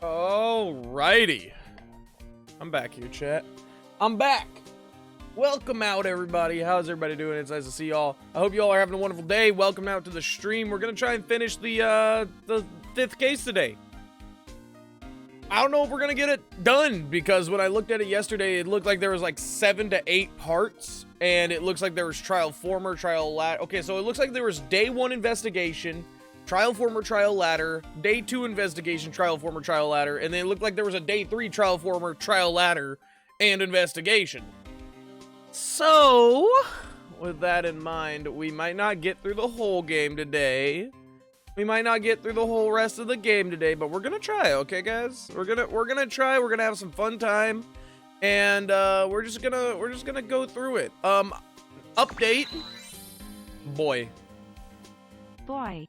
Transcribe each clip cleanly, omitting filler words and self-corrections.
Alrighty. I'm back here, chat. I'm back. Welcome out, everybody. How's everybody doing? It's nice to see y'all. I hope you all are having a wonderful day. Welcome out to the stream. We're gonna try and finish the 5th case today. I don't know if we're gonna get it done, because when I looked at it yesterday, it looked like there was like 7 to 8 parts, and it looks like there was trial former, trial ladder. Okay, so it looks like there was day 1 investigation, trial former, trial ladder, day 2 investigation, trial former, trial ladder, and then it looked like there was a day 3 trial former, trial ladder, and investigation. So, with that in mind, we might not get through the whole game today. We might not get through the whole rest of the game today, but we're gonna try, okay, guys? We're gonna try. We're gonna have some fun time, and we're just gonna go through it. Update, boy. Boy.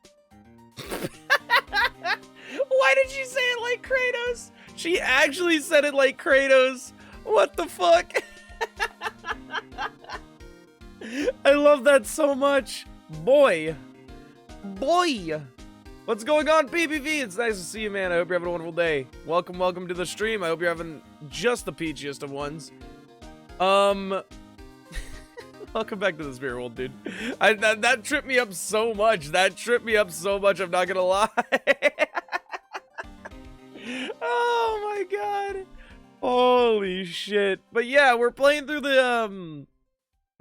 Why did she say it like Kratos? She actually said it like Kratos. What the fuck? I love that so much. Boy. Boy. What's going on, PPV? It's nice to see you, man. I hope you're having a wonderful day. Welcome to the stream. I hope you're having just the peachiest of ones. Welcome back to the spirit world, dude. That tripped me up so much. I'm not gonna lie. Oh my god. Holy shit. But yeah, we're playing through the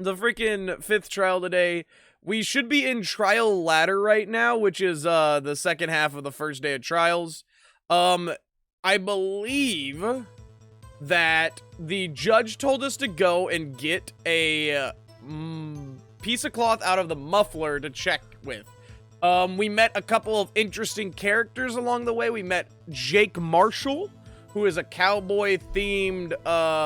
freaking 5th trial today. We should be in trial ladder right now, which is the second half of the first day of trials. I believe that the judge told us to go and get a piece of cloth out of the muffler to check with. We met a couple of interesting characters along the way. We met Jake Marshall, who is a cowboy-themed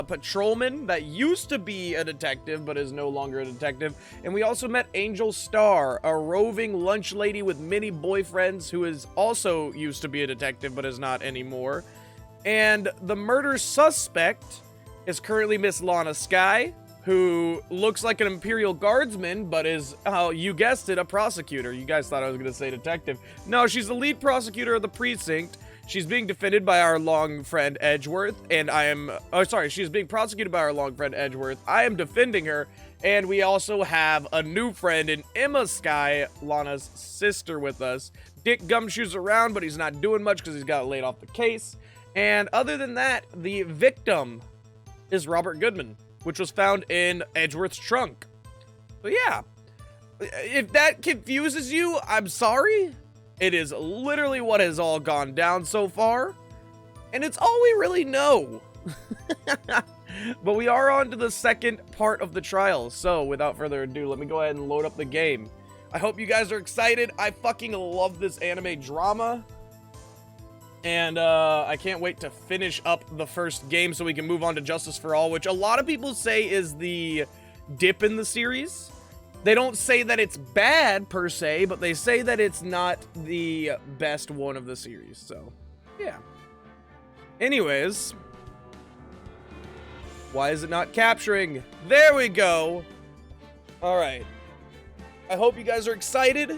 patrolman that used to be a detective, but is no longer a detective. And we also met Angel Star, a roving lunch lady with many boyfriends, who is also used to be a detective, but is not anymore. And the murder suspect is currently Miss Lana Skye, who looks like an Imperial Guardsman, but is, you guessed it, a prosecutor. You guys thought I was going to say detective. No, she's the lead prosecutor of the precinct. She's being defended by our long friend Edgeworth, and she's being prosecuted by our long friend Edgeworth. I am defending her, and we also have a new friend in Emma Skye, Lana's sister, with us. Dick Gumshoe's around, but he's not doing much because he's got laid off the case. And other than that, the victim is Robert Goodman, which was found in Edgeworth's trunk. So yeah, if that confuses you, I'm sorry. It is literally what has all gone down so far, and it's all we really know. But we are on to the second part of the trial, so without further ado, let me go ahead and load up the game. I hope you guys are excited. I fucking love this anime drama, and I can't wait to finish up the first game so we can move on to Justice for All, which a lot of people say is the dip in the series. They don't say that it's bad, per se, but they say that it's not the best one of the series, so, yeah. Anyways. Why is it not capturing? There we go! Alright. I hope you guys are excited.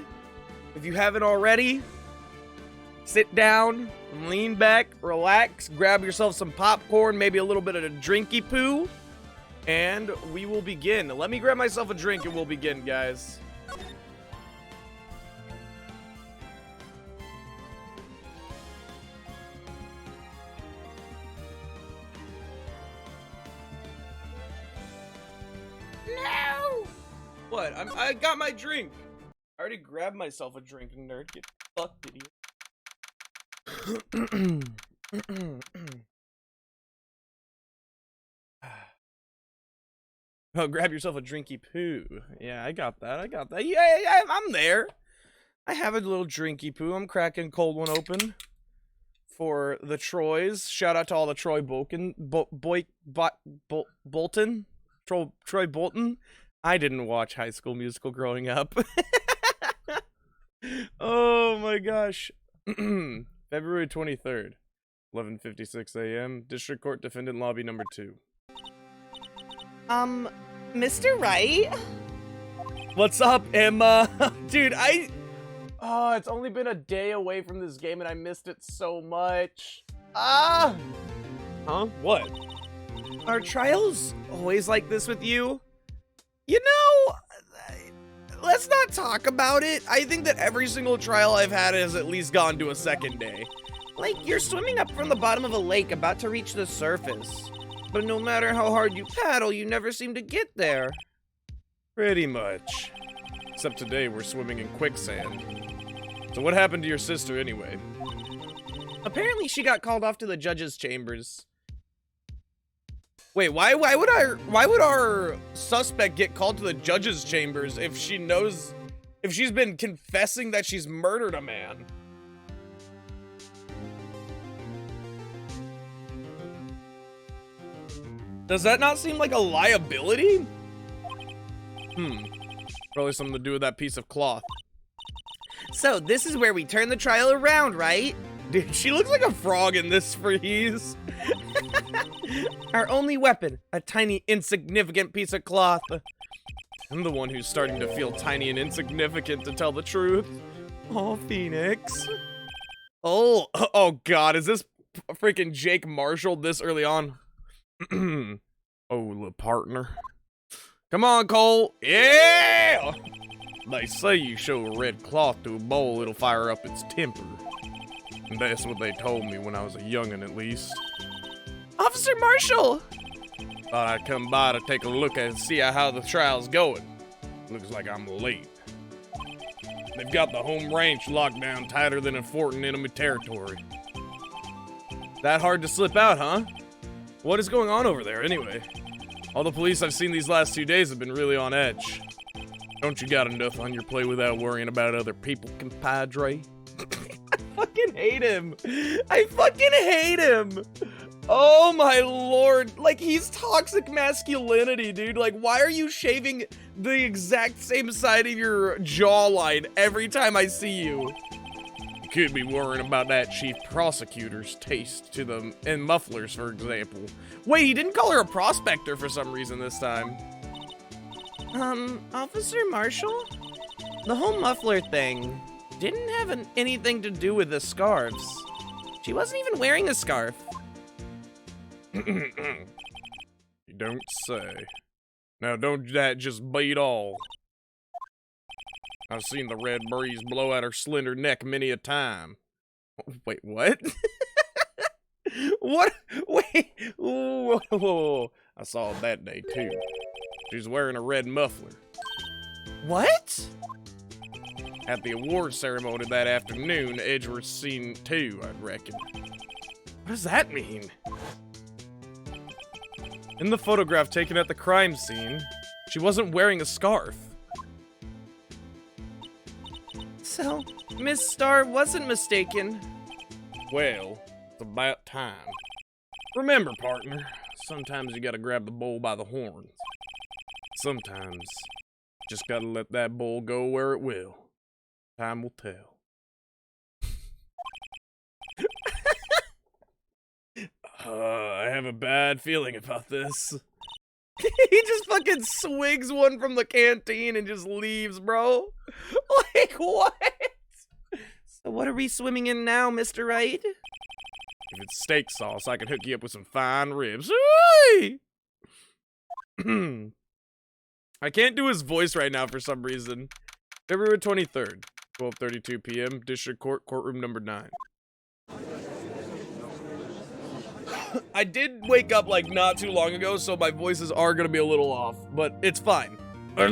If you haven't already, sit down, lean back, relax, grab yourself some popcorn, maybe a little bit of a drinky poo. And we will begin. Let me grab myself a drink and we'll begin, guys. No! What? I got my drink. I already grabbed myself a drink, nerd. Get fucked, idiot. Oh, grab yourself a drinky poo. Yeah, I got that. Yeah, I'm there. I have a little drinky poo. I'm cracking cold one open for the Troys. Shout out to all the Troy Bolton. Troy Bolton. I didn't watch High School Musical growing up. Oh my gosh. February 23rd, 11:56 a.m. District Court Defendant Lobby number 2. Mr. Wright? What's up, Emma? Dude, it's only been a day away from this game and I missed it so much. Ah! Huh? What? Are trials always like this with you? You know, let's not talk about it. I think that every single trial I've had has at least gone to a second day. Like, you're swimming up from the bottom of a lake about to reach the surface. But no matter how hard you paddle, you never seem to get there. Pretty much. Except today we're swimming in quicksand. So what happened to your sister anyway? Apparently she got called off to the judge's chambers. Wait, why would our suspect get called to the judge's chambers if she's been confessing that she's murdered a man? Does that not seem like a liability? Probably something to do with that piece of cloth. So this is where we turn the trial around, right? Dude, she looks like a frog in this freeze. Our only weapon, a tiny, insignificant piece of cloth. I'm the one who's starting to feel tiny and insignificant, to tell the truth. Oh, Phoenix. Oh God, is this freaking Jake Marshall this early on? Oh, little partner. Come on, Cole. Yeah! They say you show a red cloth to a bull, it'll fire up its temper. And that's what they told me when I was a youngin' at least. Officer Marshall! Thought I'd come by to take a look and see how the trial's going. Looks like I'm late. They've got the home ranch locked down tighter than a fort in enemy territory. That hard to slip out, huh? What is going on over there, anyway? All the police I've seen these last 2 days have been really on edge. Don't you got enough on your plate without worrying about other people, compadre? I fucking hate him. I fucking hate him. Oh my lord. Like, he's toxic masculinity, dude. Like, why are you shaving the exact same side of your jawline every time I see you? You could be worrying about that chief prosecutor's taste to them in mufflers, for example. Wait, he didn't call her a prospector for some reason this time. Officer Marshall? The whole muffler thing didn't have anything to do with the scarves. She wasn't even wearing a scarf. You don't say. Now don't that just beat all? I've seen the red breeze blow at her slender neck many a time. Wait, what? What? Wait. Whoa. I saw it that day too. She's wearing a red muffler. What? At the award ceremony that afternoon, Edge was seen too, I'd reckon. What does that mean? In the photograph taken at the crime scene, she wasn't wearing a scarf. So, Miss Starr wasn't mistaken. Well, it's about time. Remember, partner, sometimes you gotta grab the bull by the horns. Sometimes, just gotta let that bull go where it will. Time will tell. I have a bad feeling about this. He just fucking swigs one from the canteen and just leaves, bro. Like, what? So what are we swimming in now, Mr. Wright? If it's steak sauce, I can hook you up with some fine ribs. I can't do his voice right now for some reason. February 23rd, 12:32 p.m., District Court, courtroom number 9. I did wake up like not too long ago, so my voices are gonna be a little off, but it's fine. I'd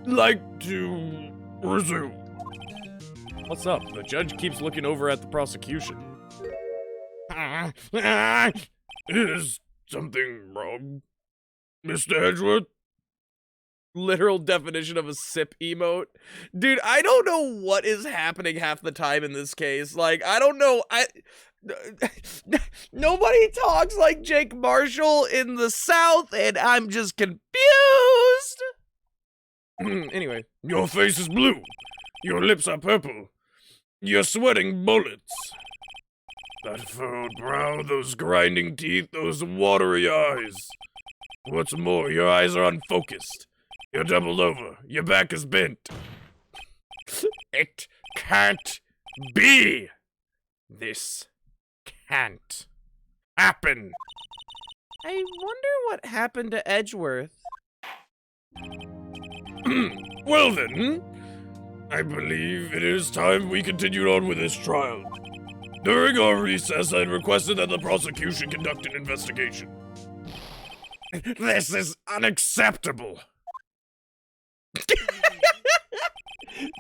like to resume. What's up? The judge keeps looking over at the prosecution. Is something wrong, Mr. Edgeworth? Literal definition of a sip emote. Dude, I don't know what is happening half the time in this case. Like, I don't know. Nobody talks like Jake Marshall in the South, and I'm just confused. Anyway. Your face is blue. Your lips are purple. You're sweating bullets. That furrowed brow, those grinding teeth, those watery eyes. What's more, your eyes are unfocused. You're doubled over. Your back is bent. It can't be. This can't happen. I wonder what happened to Edgeworth. Well then, I believe it is time we continued on with this trial. During our recess, I requested that the prosecution conduct an investigation. This is unacceptable.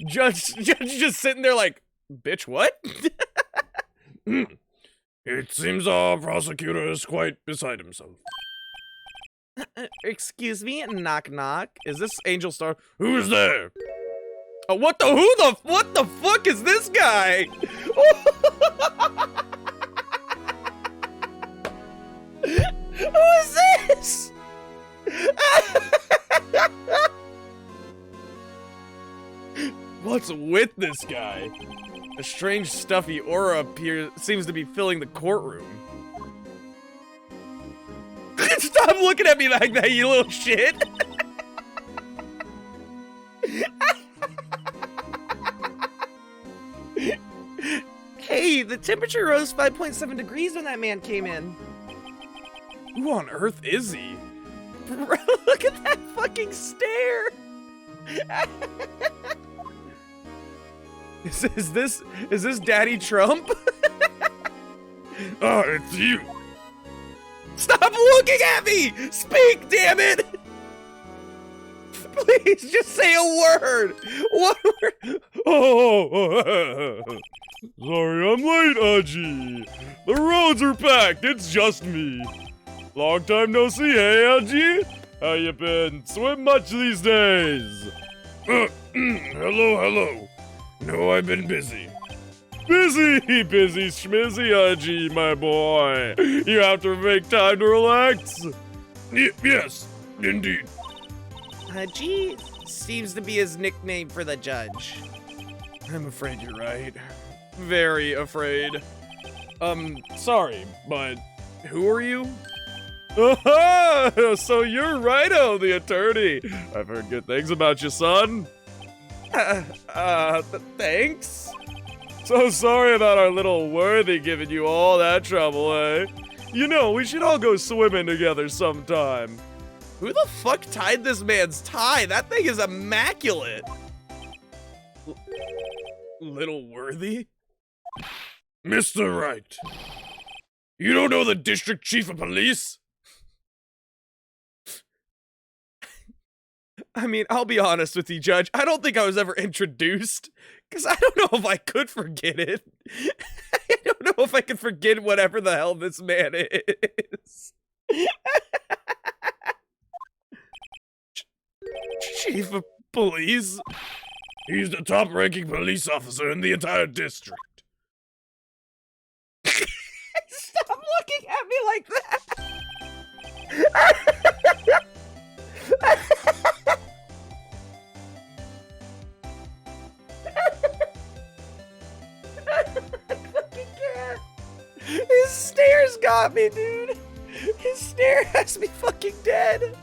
Judge just sitting there like, bitch, what? It seems our prosecutor is quite beside himself. Excuse me, knock knock. Is this Angel Star? Who's there? Oh, what the fuck is this guy? Who is this? What's with this guy? A strange stuffy aura seems to be filling the courtroom. Stop looking at me like that, you little shit! Hey, the temperature rose 5.7 degrees when that man came in. Who on earth is he? Bro, look at that fucking stare! Is this Daddy Trump? Ah, it's you. Stop looking at me! Speak, damn it! Please, just say a word! One word! Oh, sorry I'm late, Aji. The roads are packed, it's just me. Long time no see, hey, Aji? How you been? Swim much these days? Hello. No, I've been busy. Busy schmizzy, Aji, my boy. You have to make time to relax. Yes, indeed. G seems to be his nickname for the judge. I'm afraid you're right. Very afraid. Sorry, but who are you? So you're Righto, the attorney. I've heard good things about you, son. Thanks? So sorry about our little worthy giving you all that trouble, eh? You know, we should all go swimming together sometime. Who the fuck tied this man's tie? That thing is immaculate. Little worthy? Mr. Wright, you don't know the district chief of police? I mean, I'll be honest with you, Judge. I don't think I was ever introduced, because I don't know if I could forget it. I don't know if I could forget whatever the hell this man is. Chief of police? He's the top-ranking police officer in the entire district. Stop looking at me like that! I fucking can't. His stare's got me, dude. His stare has me fucking dead.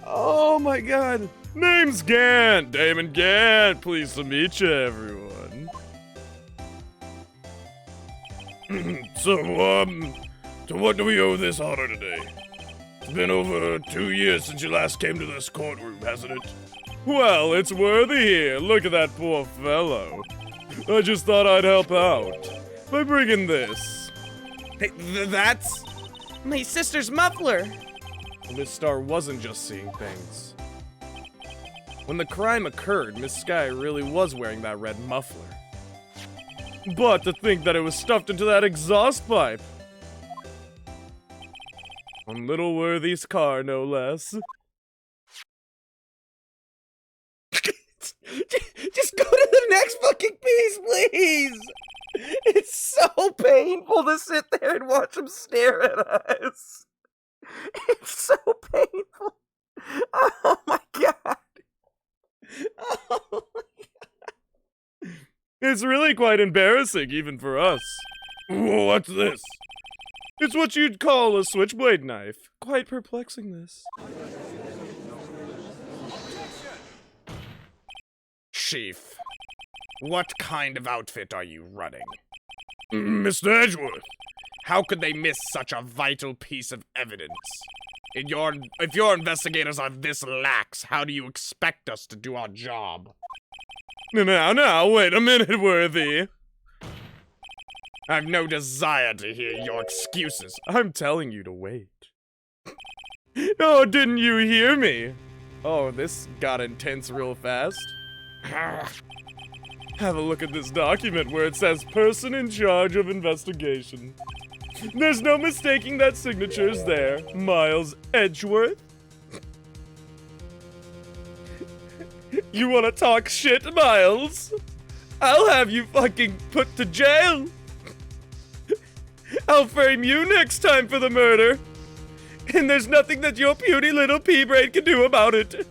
Oh my god. Name's Gant, Damon Gant. Pleased to meet you, everyone. So what do we owe this honor today? It's been over 2 years since you last came to this courtroom, hasn't it? Well, it's worthy here. Look at that poor fellow. I just thought I'd help out by bringing this. Hey, that's my sister's muffler. Miss Star wasn't just seeing things. When the crime occurred, Miss Sky really was wearing that red muffler. But to think that it was stuffed into that exhaust pipe. On Little Worthy's car, no less. Just go to the next fucking piece, please! It's so painful to sit there and watch him stare at us. It's so painful. Oh my god. Oh my god. It's really quite embarrassing, even for us. Whoa, what's this? It's what you'd call a switchblade knife. Quite perplexing, this. Chief. What kind of outfit are you running? Mr. Edgeworth. How could they miss such a vital piece of evidence? If your investigators are this lax, how do you expect us to do our job? Now, wait a minute, Worthy. I've no desire to hear your excuses. I'm telling you to wait. Oh, didn't you hear me? Oh, this got intense real fast. Have a look at this document where it says person in charge of investigation. There's no mistaking that signature's there. Miles Edgeworth. You wanna talk shit, Miles? I'll have you fucking put to jail. I'll frame you next time for the murder. And there's nothing that your puny little pea-brain can do about it.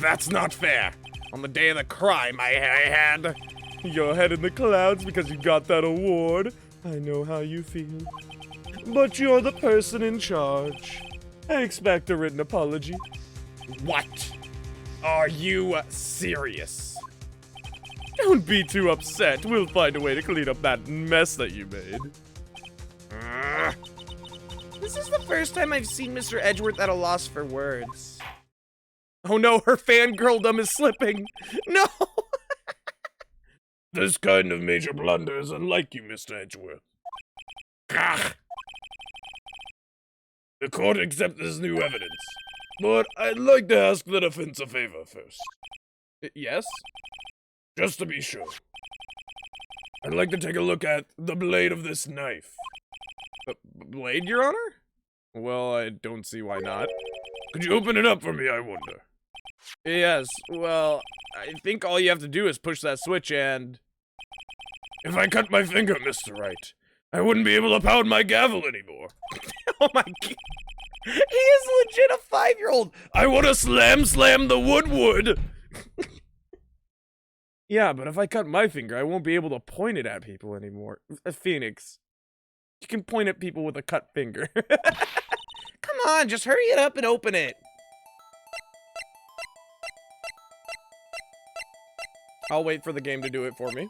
That's not fair. On the day of the crime, I had... Your head in the clouds because you got that award. I know how you feel. But you're the person in charge. I expect a written apology. What? Are you serious? Don't be too upset. We'll find a way to clean up that mess that you made. This is the first time I've seen Mr. Edgeworth at a loss for words. Oh no, her fangirldom is slipping. No! This kind of major blunder is unlike you, Mr. Edgeworth. Gah. The court accepts this new evidence, but I'd like to ask the defense a favor first. Yes? Just to be sure. I'd like to take a look at the blade of this knife. Blade, Your Honor? Well, I don't see why not. Could you open it up for me, I wonder? Yes, well, I think all you have to do is push that switch and... If I cut my finger, Mr. Wright, I wouldn't be able to pound my gavel anymore. Oh my god. He is legit a 5-year-old. I want to slam the wood. Yeah, but if I cut my finger, I won't be able to point it at people anymore. Phoenix, you can point at people with a cut finger. Come on, just hurry it up and open it. I'll wait for the game to do it for me.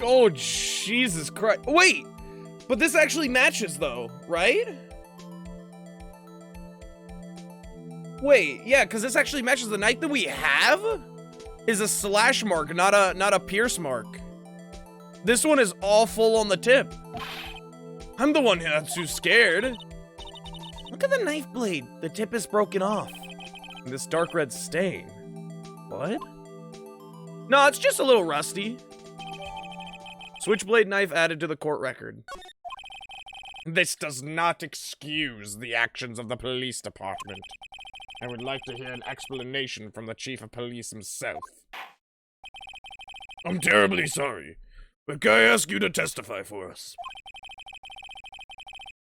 Oh, Jesus Christ. Wait! But this actually matches, though, right? Wait, yeah, because this actually matches. The knife that we have is a slash mark, not a pierce mark. This one is all full on the tip. I'm the one that's too scared. Look at the knife blade. The tip is broken off. And this dark red stain. What? No, it's just a little rusty. Switchblade knife added to the court record. This does not excuse the actions of the police department. I would like to hear an explanation from the chief of police himself. I'm terribly sorry, but can I ask you to testify for us?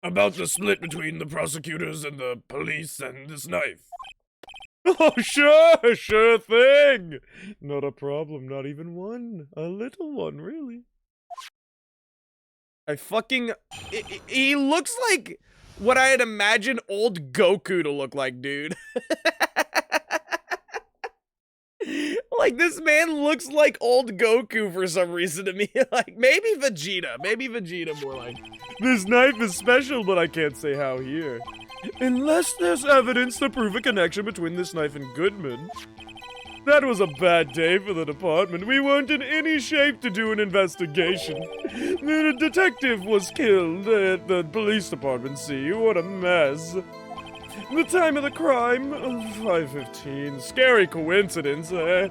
About the split between the prosecutors and the police and this knife. Oh, sure thing. Not a problem, not even one. A little one, really. He looks like what I had imagined old Goku to look like, dude. Like, this man looks like old Goku for some reason to me. Like, maybe Vegeta more like. This knife is special, but I can't say how here. Unless there's evidence to prove a connection between this knife and Goodman. That was a bad day for the department. We weren't in any shape to do an investigation. The detective was killed at the police department, see? What a mess. The time of the crime, 5:15. Scary coincidence, eh?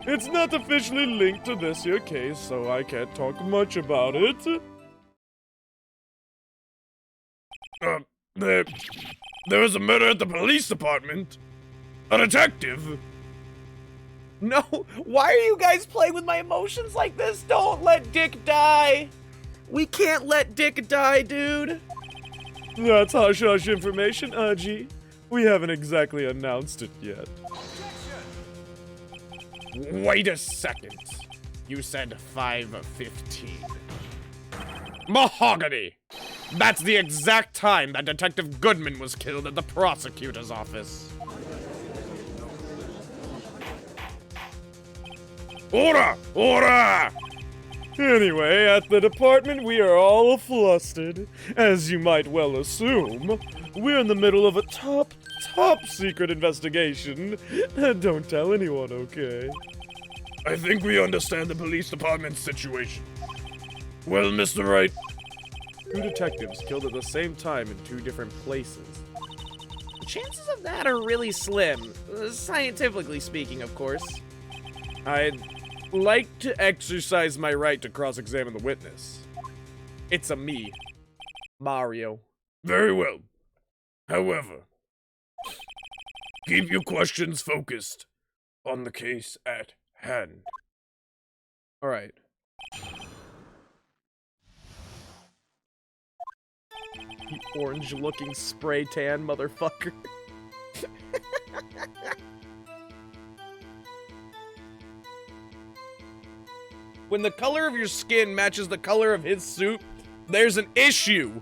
It's not officially linked to this here case, so I can't talk much about it. There was a murder at the police department. A detective. No, why are you guys playing with my emotions like this? Don't let Dick die. We can't let Dick die, dude. That's hush-hush information, Aji. We haven't exactly announced it yet. Wait a second. You said 5:15. Mahogany! That's the exact time that Detective Goodman was killed at the prosecutor's office. Order! Order! Anyway, at the department, we are all flustered. As you might well assume, we're in the middle of a top secret investigation. Don't tell anyone, okay? I think we understand the police department's situation. Well, Mr. Wright, 2 detectives killed at the same time in 2 different places. The chances of that are really slim, scientifically speaking, of course. I'd like to exercise my right to cross-examine the witness. It's a me, Mario. very well. However, keep your questions focused on the case at hand. All right. You orange-looking spray tan motherfucker. When the color of your skin matches the color of his suit, there's an issue.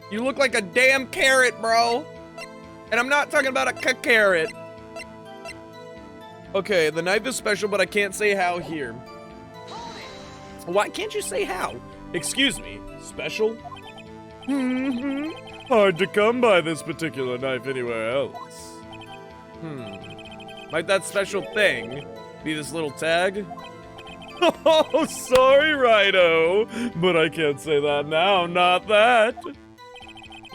You look like a damn carrot, bro. And I'm not talking about a carrot. Okay, the knife is special, but I can't say how here. Why can't you say how? Excuse me, special? Hard to come by this particular knife anywhere else. Might that special thing be this little tag? Oh, sorry, Righto, but I can't say that now, not that.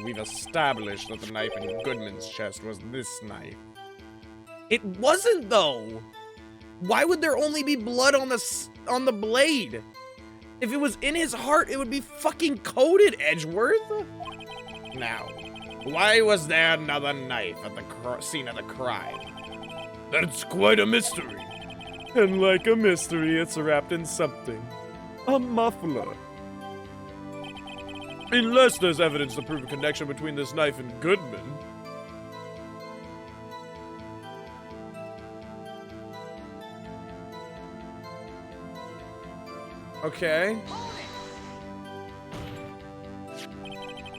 We've established that the knife in Goodman's chest was this knife. It wasn't, though. Why would there only be blood on the blade? If it was in his heart, it would be fucking coated, Edgeworth. Now, why was there another knife at the scene of the crime? That's quite a mystery. And like a mystery, it's wrapped in something. A muffler. Unless there's evidence to prove a connection between this knife and Goodman. Okay.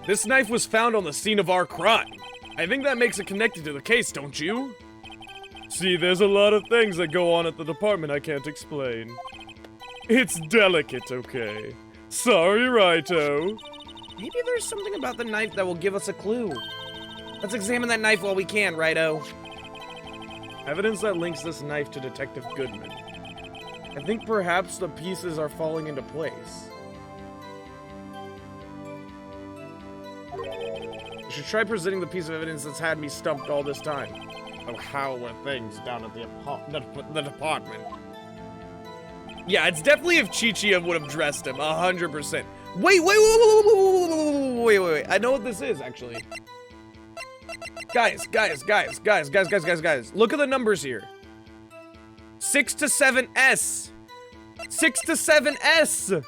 This knife was found on the scene of our crime. I think that makes it connected to the case, don't you? See, there's a lot of things that go on at the department I can't explain. It's delicate, okay? Sorry, Righto. Maybe there's something about the knife that will give us a clue. Let's examine that knife while we can, Righto. Evidence that links this knife to Detective Goodman. I think perhaps the pieces are falling into place. I should try presenting the piece of evidence that's had me stumped all this time. Oh, how were things down at the department? Yeah, it's definitely if Chi-Chi would have dressed him, 100%. Wait. I know what this is, actually. Guys. Look at the numbers here. 6 to 7S. 6 to 7S.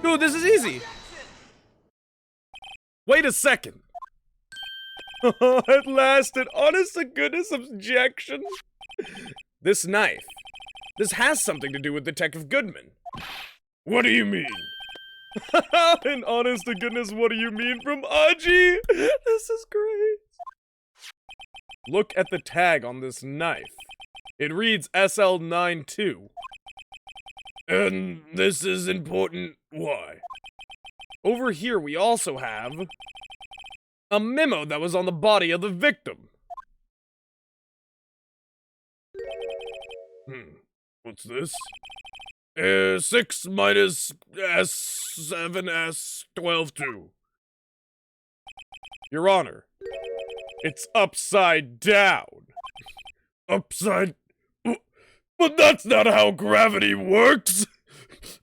Dude, this is easy. Wait a second. At last, an honest-to-goodness objection. This knife. This has something to do with Detective Goodman. What do you mean? An honest-to-goodness, what do you mean from Aji? This is great. Look at the tag on this knife. It reads SL92. And this is important. Why? Over here, we also have a memo that was on the body of the victim. What's this? 6 minus S7S 12-2. Your Honor, it's upside down. Upside... But that's not how gravity works!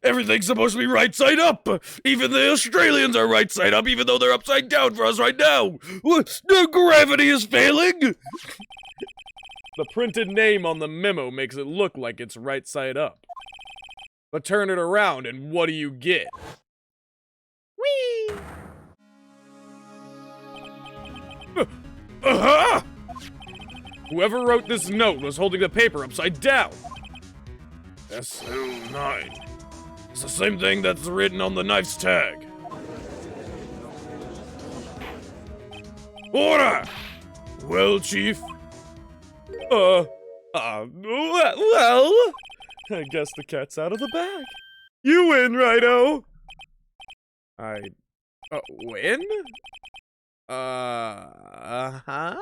Everything's supposed to be right side up! Even the Australians are right side up, even though they're upside down for us right now! The gravity is failing! The printed name on the memo makes it look like it's right side up. But turn it around and what do you get? Whee! Aha! Whoever wrote this note was holding the paper upside down. SL9. It's the same thing that's written on the knife's tag. Order! Well, Chief? Well, I guess the cat's out of the bag. You win, Righto. Win? Huh?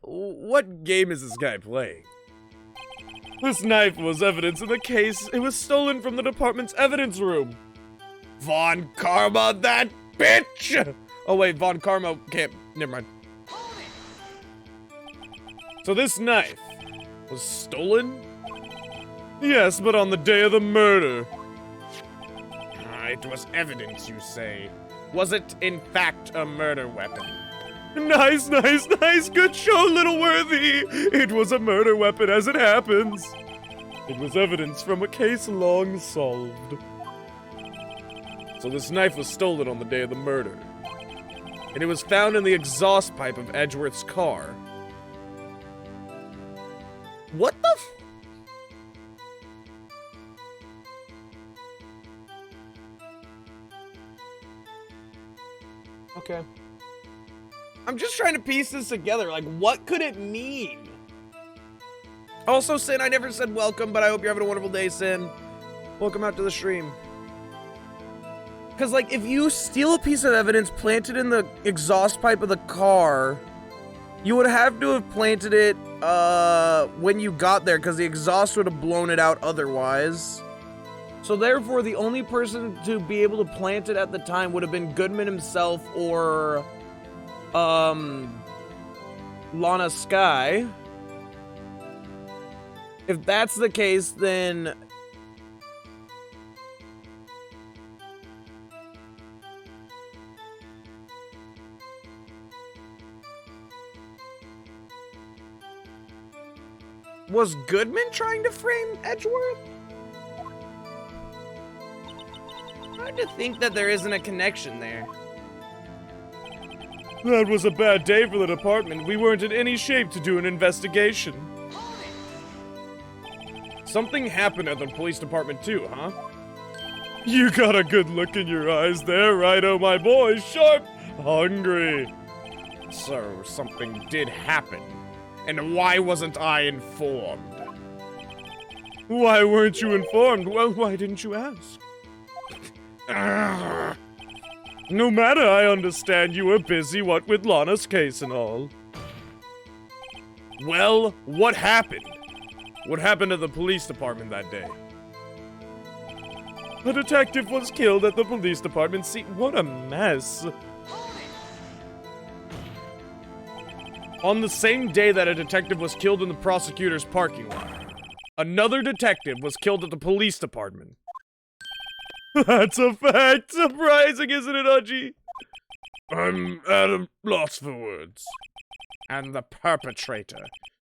What game is this guy playing? This knife was evidence in the case. It was stolen from the department's evidence room. Von Karma, that bitch! Oh wait, Von Karma can't, never mind. So this knife was stolen? Yes, but on the day of the murder. It was evidence, you say. Was it, in fact, a murder weapon? Nice, nice, nice. Good show, little worthy. It was a murder weapon as it happens. It was evidence from a case long solved. So this knife was stolen on the day of the murder. And it was found in the exhaust pipe of Edgeworth's car. What the f- Okay. I'm just trying to piece this together. Like, what could it mean? Also, Sin, I never said welcome, but I hope you're having a wonderful day, Sin. Welcome out to the stream. Because, like, if you steal a piece of evidence planted in the exhaust pipe of the car, you would have to have planted it, when you got there, because the exhaust would have blown it out otherwise. So therefore, the only person to be able to plant it at the time would have been Goodman himself or, Lana Sky. If that's the case, then... Was Goodman trying to frame Edgeworth? Hard to think that there isn't a connection there. That was a bad day for the department. We weren't in any shape to do an investigation. Something happened at the police department too, huh? You got a good look in your eyes there, Righto, my boy. Sharp, hungry. So, something did happen. And why wasn't I informed? Why weren't you informed? Well, why didn't you ask? No matter, I understand you were busy, what with Lana's case and all. Well, what happened? What happened at the police department that day? A detective was killed at the police department scene. What a mess. On the same day that a detective was killed in the prosecutor's parking lot, another detective was killed at the police department. That's a fact. Surprising, isn't it, Udgy? I'm at a loss for words. And the perpetrator.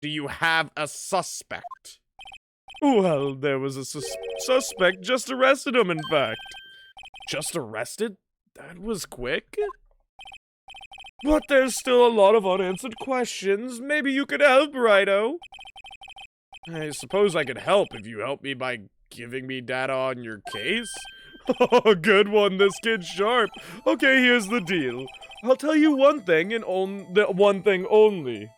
Do you have a suspect? Well, there was a suspect. Just arrested him, in fact. Just arrested? That was quick. But there's still a lot of unanswered questions. Maybe you could help, Righto. I suppose I could help if you help me by giving me data on your case. Oh, good one, this kid's sharp. Okay, here's the deal. I'll tell you one thing and one thing only.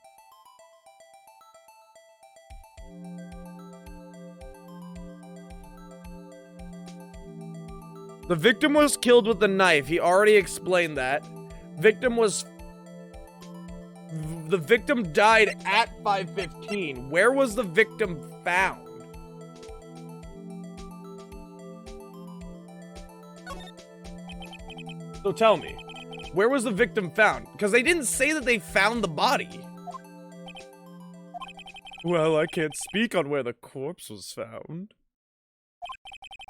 The victim was killed with a knife. He already explained that. The victim died at 5:15. Where was the victim found? So tell me, where was the victim found? Because they didn't say that they found the body. Well, I can't speak on where the corpse was found.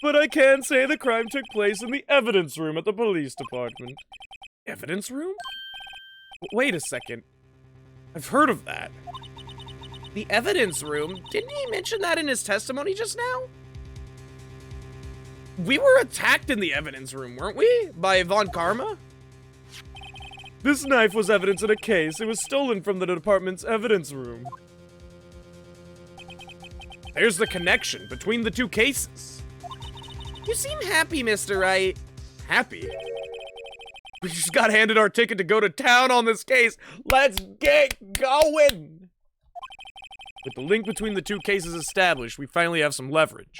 But I can say the crime took place in the evidence room at the police department. Evidence room? Wait a second. I've heard of that. The evidence room? Didn't he mention that in his testimony just now? We were attacked in the evidence room, weren't we? By Von Karma? This knife was evidence in a case. It was stolen from the department's evidence room. There's the connection between the two cases. You seem happy, Mr. Wright. Happy? We just got handed our ticket to go to town on this case. Let's get going! With the link between the two cases established, we finally have some leverage.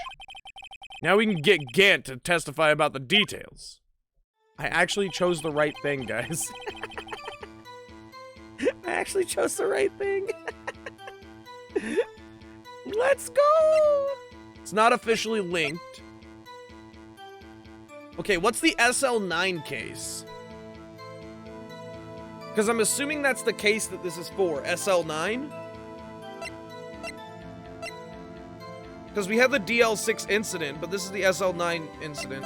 Now we can get Gant to testify about the details. I actually chose the right thing, guys. I actually chose the right thing. Let's go! It's not officially linked. Okay, what's the SL9 case? Because I'm assuming that's the case that this is for, SL9? Because we had the DL6 incident, but this is the SL9 incident.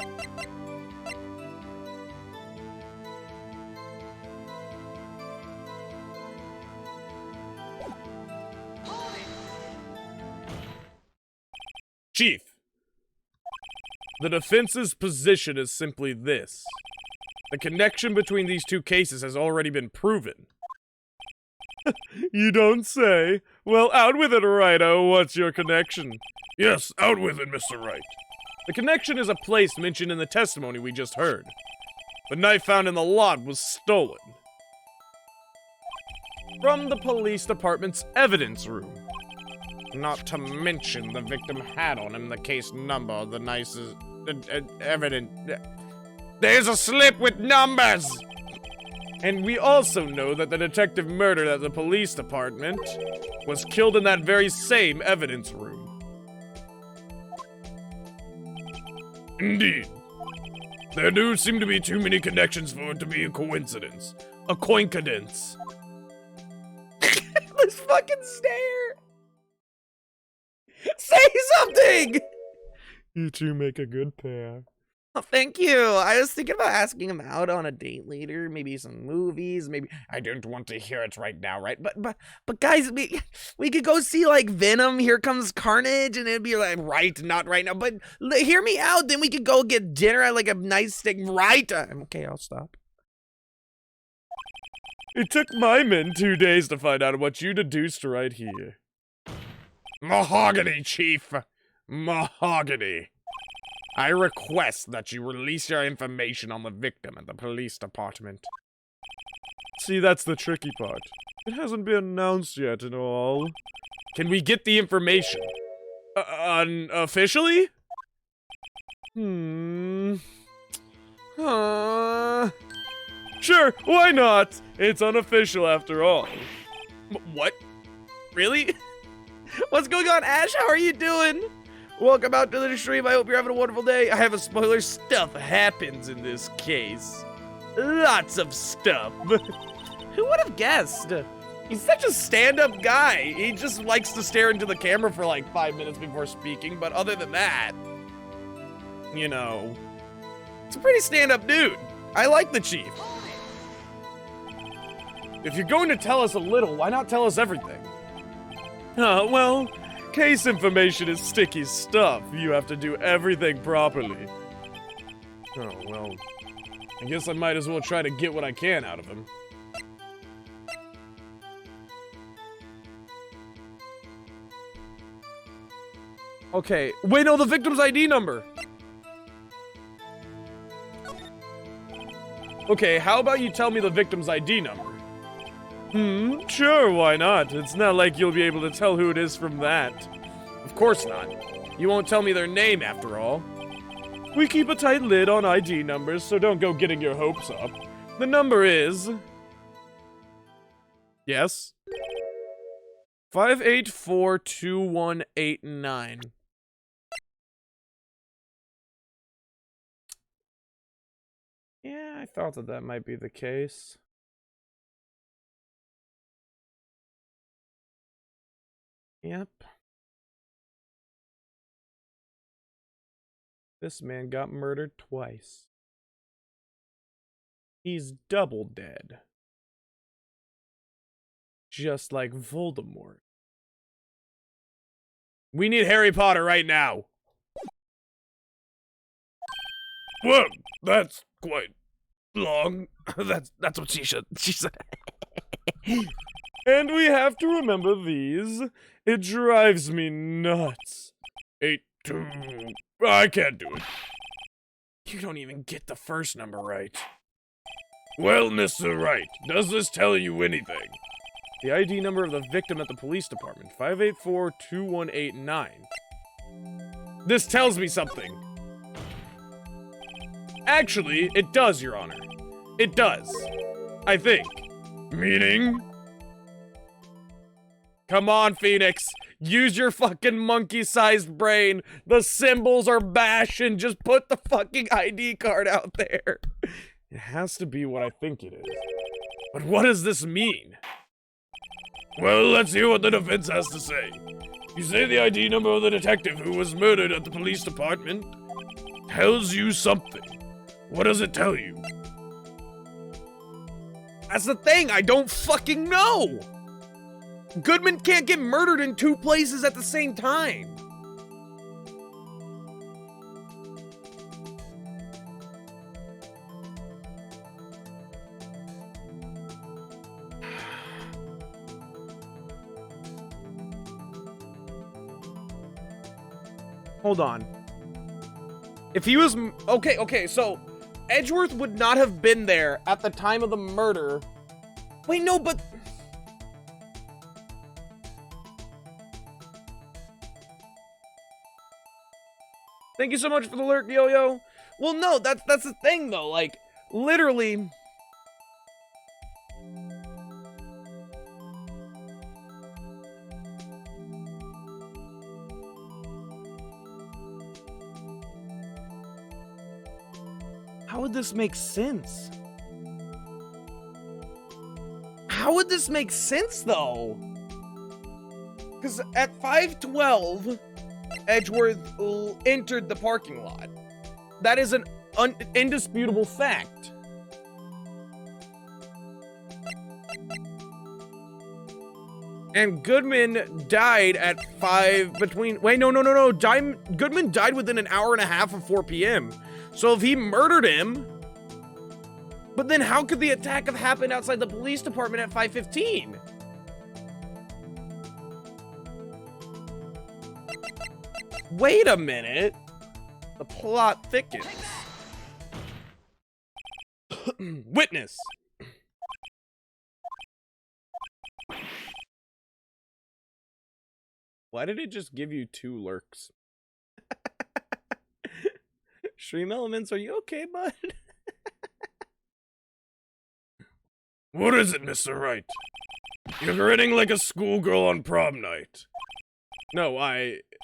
Chief, the defense's position is simply this. The connection between these two cases has already been proven. You don't say. Well, out with it, Wright-o. What's your connection? Yes, out with it, Mr. Wright. The connection is a place mentioned in the testimony we just heard. The knife found in the lot was stolen. From the police department's evidence room. Not to mention the victim had on him the case number, the nicest evident. There's a slip with numbers! And we also know that the detective murdered at the police department was killed in that very same evidence room. Indeed. There do seem to be too many connections for it to be a coincidence. A coinkidence. This fucking stare! Say something! You two make a good pair. Oh, thank you. I was thinking about asking him out on a date later, maybe some movies, maybe. I don't want to hear it right now, right? But guys, we could go see like Venom. Here Comes Carnage, and it'd be like right, not right now. But hear me out. Then we could go get dinner at like a nice steak. Right? I'm okay. I'll stop. It took my men 2 days to find out what you deduced right here. Mahogany, Chief. Mahogany. I request that you release your information on the victim at the police department. See, that's the tricky part. It hasn't been announced yet and all. Can we get the information? Officially? Sure, why not? It's unofficial after all. What? Really? What's going on, Ash? How are you doing? Welcome out to the stream. I hope you're having a wonderful day. I have a spoiler. Stuff happens in this case. Lots of stuff. Who would have guessed? He's such a stand-up guy. He just likes to stare into the camera for like 5 minutes before speaking, but other than that, you know, it's a pretty stand-up dude. I like the Chief. If you're going to tell us a little, why not tell us everything? Well, case information is sticky stuff. You have to do everything properly. Oh, well, I guess I might as well try to get what I can out of him. Okay, wait, no, the victim's ID number. Okay, how about you tell me the victim's ID number? Sure, why not? It's not like you'll be able to tell who it is from that. Of course not. You won't tell me their name, after all. We keep a tight lid on ID numbers, so don't go getting your hopes up. The number is... Yes? 5842189. Yeah, I thought that might be the case. Yep. This man got murdered twice. He's double dead. Just like Voldemort. We need Harry Potter right now. Well, that's quite long. That's what she said. And we have to remember these. It drives me nuts. 82. I can't do it. You don't even get the first number right. Well, Mr. Wright, does this tell you anything? The ID number of the victim at the police department, 584-2189. This tells me something. Actually, it does, Your Honor. It does. I think. Meaning? Come on, Phoenix. Use your fucking monkey-sized brain. The symbols are bashing. Just put the fucking ID card out there. It has to be what I think it is. But what does this mean? Well, let's hear what the defense has to say. You say the ID number of the detective who was murdered at the police department tells you something. What does it tell you? That's the thing. I don't fucking know. Goodman can't get murdered in two places at the same time. Hold on. If he was... Okay, so Edgeworth would not have been there at the time of the murder. Wait, no, but... Thank you so much for the lurk, Yo-Yo. Well, no, that's the thing, though. Like, literally... How would this make sense? How would this make sense, though? Because at 5:12, Edgeworth entered the parking lot. That is an indisputable fact. And Goodman died at 5 between... Wait, no. Goodman died within an hour and a half of 4 p.m. So if he murdered him... But then how could the attack have happened outside the police department at 5:15? Wait a minute. The plot thickens. Witness. Why did it just give you 2 lurks? Stream Elements, are you okay, bud? What is it, Mr. Wright? You're grinning like a schoolgirl on prom night. No,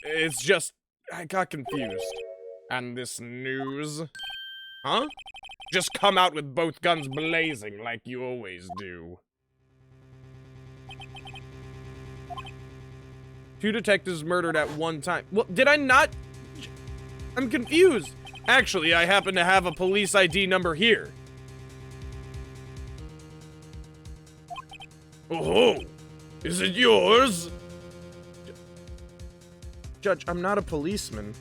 it's just, I got confused. And this news? Huh? Just come out with both guns blazing like you always do. 2 detectives murdered at one time. Well, did I not? I'm confused. Actually, I happen to have a police ID number here. Oh, is it yours? Judge, I'm not a policeman.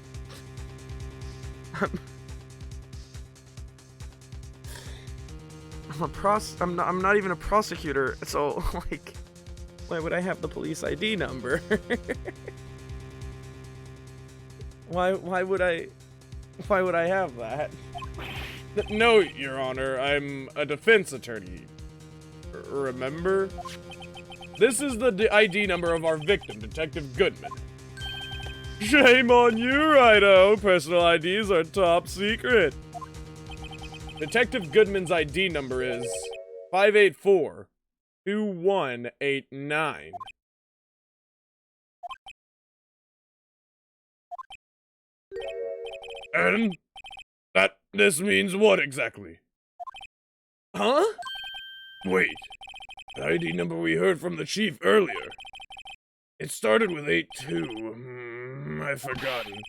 I'm not even a prosecutor, so, like, why would I have the police ID number? Why would I have that? No, Your Honor, I'm a defense attorney. Remember? This is the ID number of our victim, Detective Goodman. Shame on you, Righto. Personal IDs are top secret. Detective Goodman's ID number is 584-2189. And this means what exactly? Huh? Wait, the ID number we heard from the chief earlier. It started with 82. I've forgotten.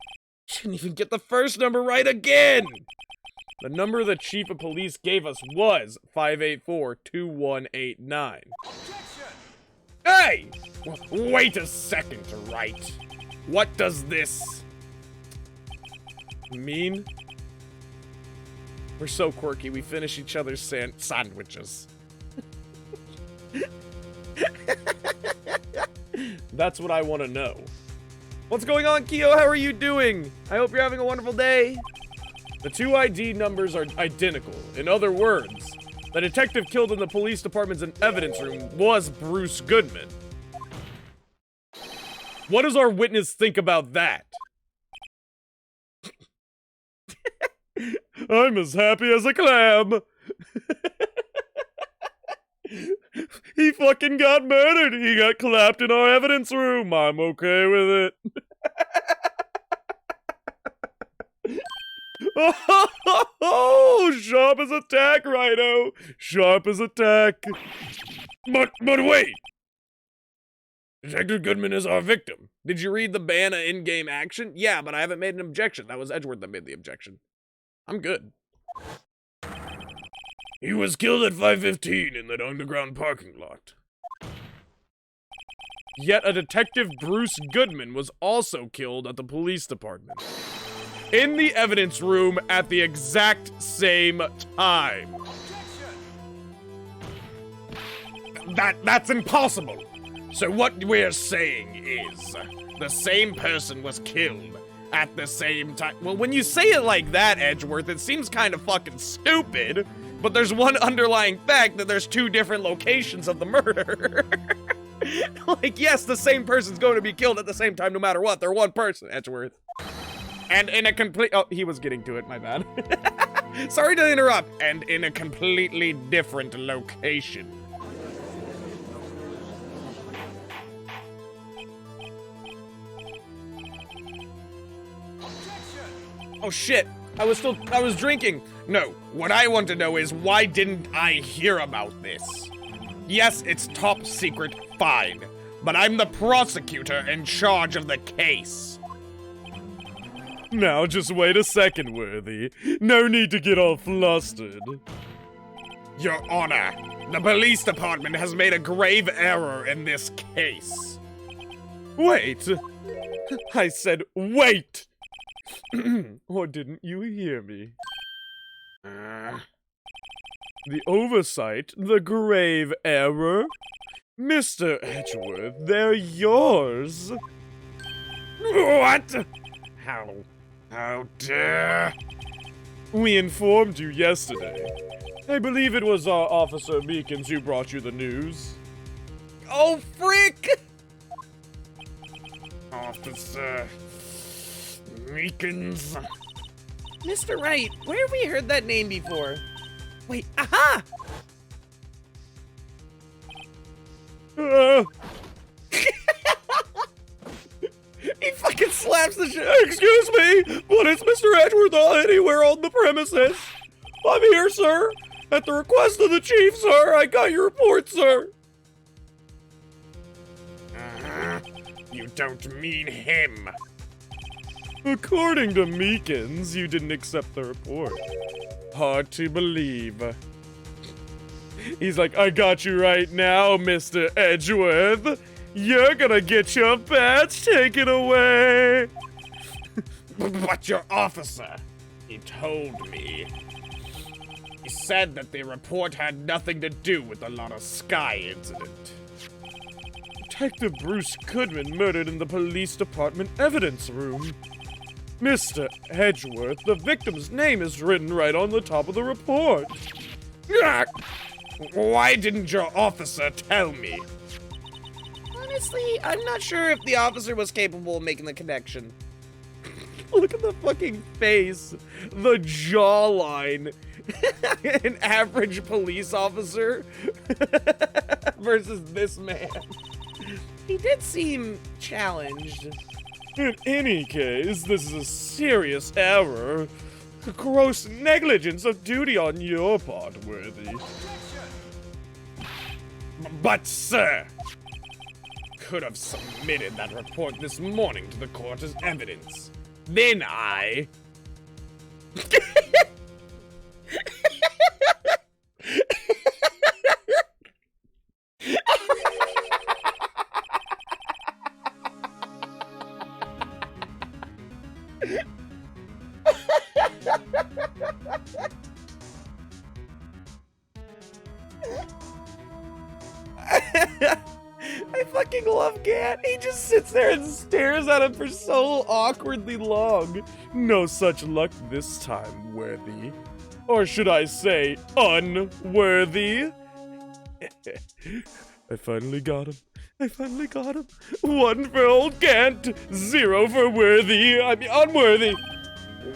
Didn't even get the first number right again! The number the chief of police gave us was 584-2189. Hey! Wait a second, Wright. What does this mean? We're so quirky, we finish each other's sandwiches. That's what I want to know. What's going on, Kyo? How are you doing? I hope you're having a wonderful day. The two ID numbers are identical. In other words, the detective killed in the police department's evidence room was Bruce Goodman. What does our witness think about that? I'm as happy as a clam. He fucking got murdered. He got clapped in our evidence room. I'm okay with it. Oh, sharp as a tack, Rhino. Sharp as a tack. But wait! Detective Goodman is our victim. Did you read the ban of in-game action? Yeah, but I haven't made an objection. That was Edgeworth that made the objection. I'm good. He was killed at 5:15 in that underground parking lot. Yet a detective Bruce Goodman was also killed at the police department. In the evidence room at the exact same time. That's impossible. So what we're saying is the same person was killed at the same time. Well, when you say it like that, Edgeworth, it seems kind of fucking stupid, but there's one underlying fact that there's two different locations of the murder. Like, yes, the same person's going to be killed at the same time no matter what. They're one person, Edgeworth. And in a complete... Oh, he was getting to it, my bad. Sorry to interrupt. And in a completely different location. Oh shit, I was drinking. No, what I want to know is why didn't I hear about this? Yes, it's top secret, fine. But I'm the prosecutor in charge of the case. Now just wait a second, Worthy. No need to get all flustered. Your Honor, the police department has made a grave error in this case. Wait. I said wait. Or didn't you hear me? The oversight, the grave error? Mr. Edgeworth, they're yours. What? How dare? We informed you yesterday. I believe it was Officer Meekins who brought you the news. Oh, frick! Officer Meekins. Mr. Wright, where have we heard that name before? Wait, aha! He fucking slaps the shit. Excuse me, but is Mr. Edgeworth anywhere on the premises? I'm here, sir. At the request of the chief, sir. I got your report, sir. You don't mean him. According to Meekins, you didn't accept the report. Hard to believe. He's like, I got you right now, Mr. Edgeworth. You're gonna get your badge taken away. But your officer, he told me. He said that the report had nothing to do with the Lotta Sky incident. Detective Bruce Goodman murdered in the police department evidence room. Mr. Edgeworth, the victim's name is written right on the top of the report. Why didn't your officer tell me? Honestly, I'm not sure if the officer was capable of making the connection. Look at the fucking face. The jawline. An average police officer versus this man. He did seem challenged. In any case, this is a serious error. Gross negligence of duty on your part, Worthy. But, sir, could have submitted that report this morning to the court as evidence. Then I... fucking love Gant. He just sits there and stares at him for so awkwardly long. No such luck this time, Worthy. Or should I say, unworthy? I finally got him. I finally got him. 1 for old Gant, 0 for Worthy. I mean, unworthy.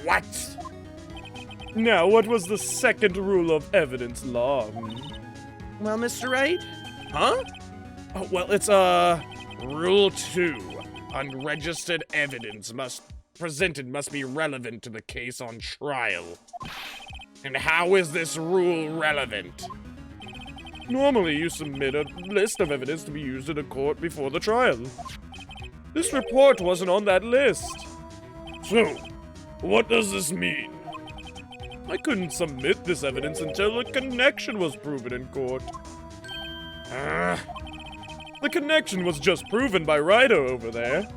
What? Now, what was the second rule of evidence law? Well, Mr. Wright? Huh? Oh, well, it's, Rule 2. Unregistered evidence must be relevant to the case on trial. And how is this rule relevant? Normally, you submit a list of evidence to be used in a court before the trial. This report wasn't on that list. So, what does this mean? I couldn't submit this evidence until a connection was proven in court. The connection was just proven by Righto over there.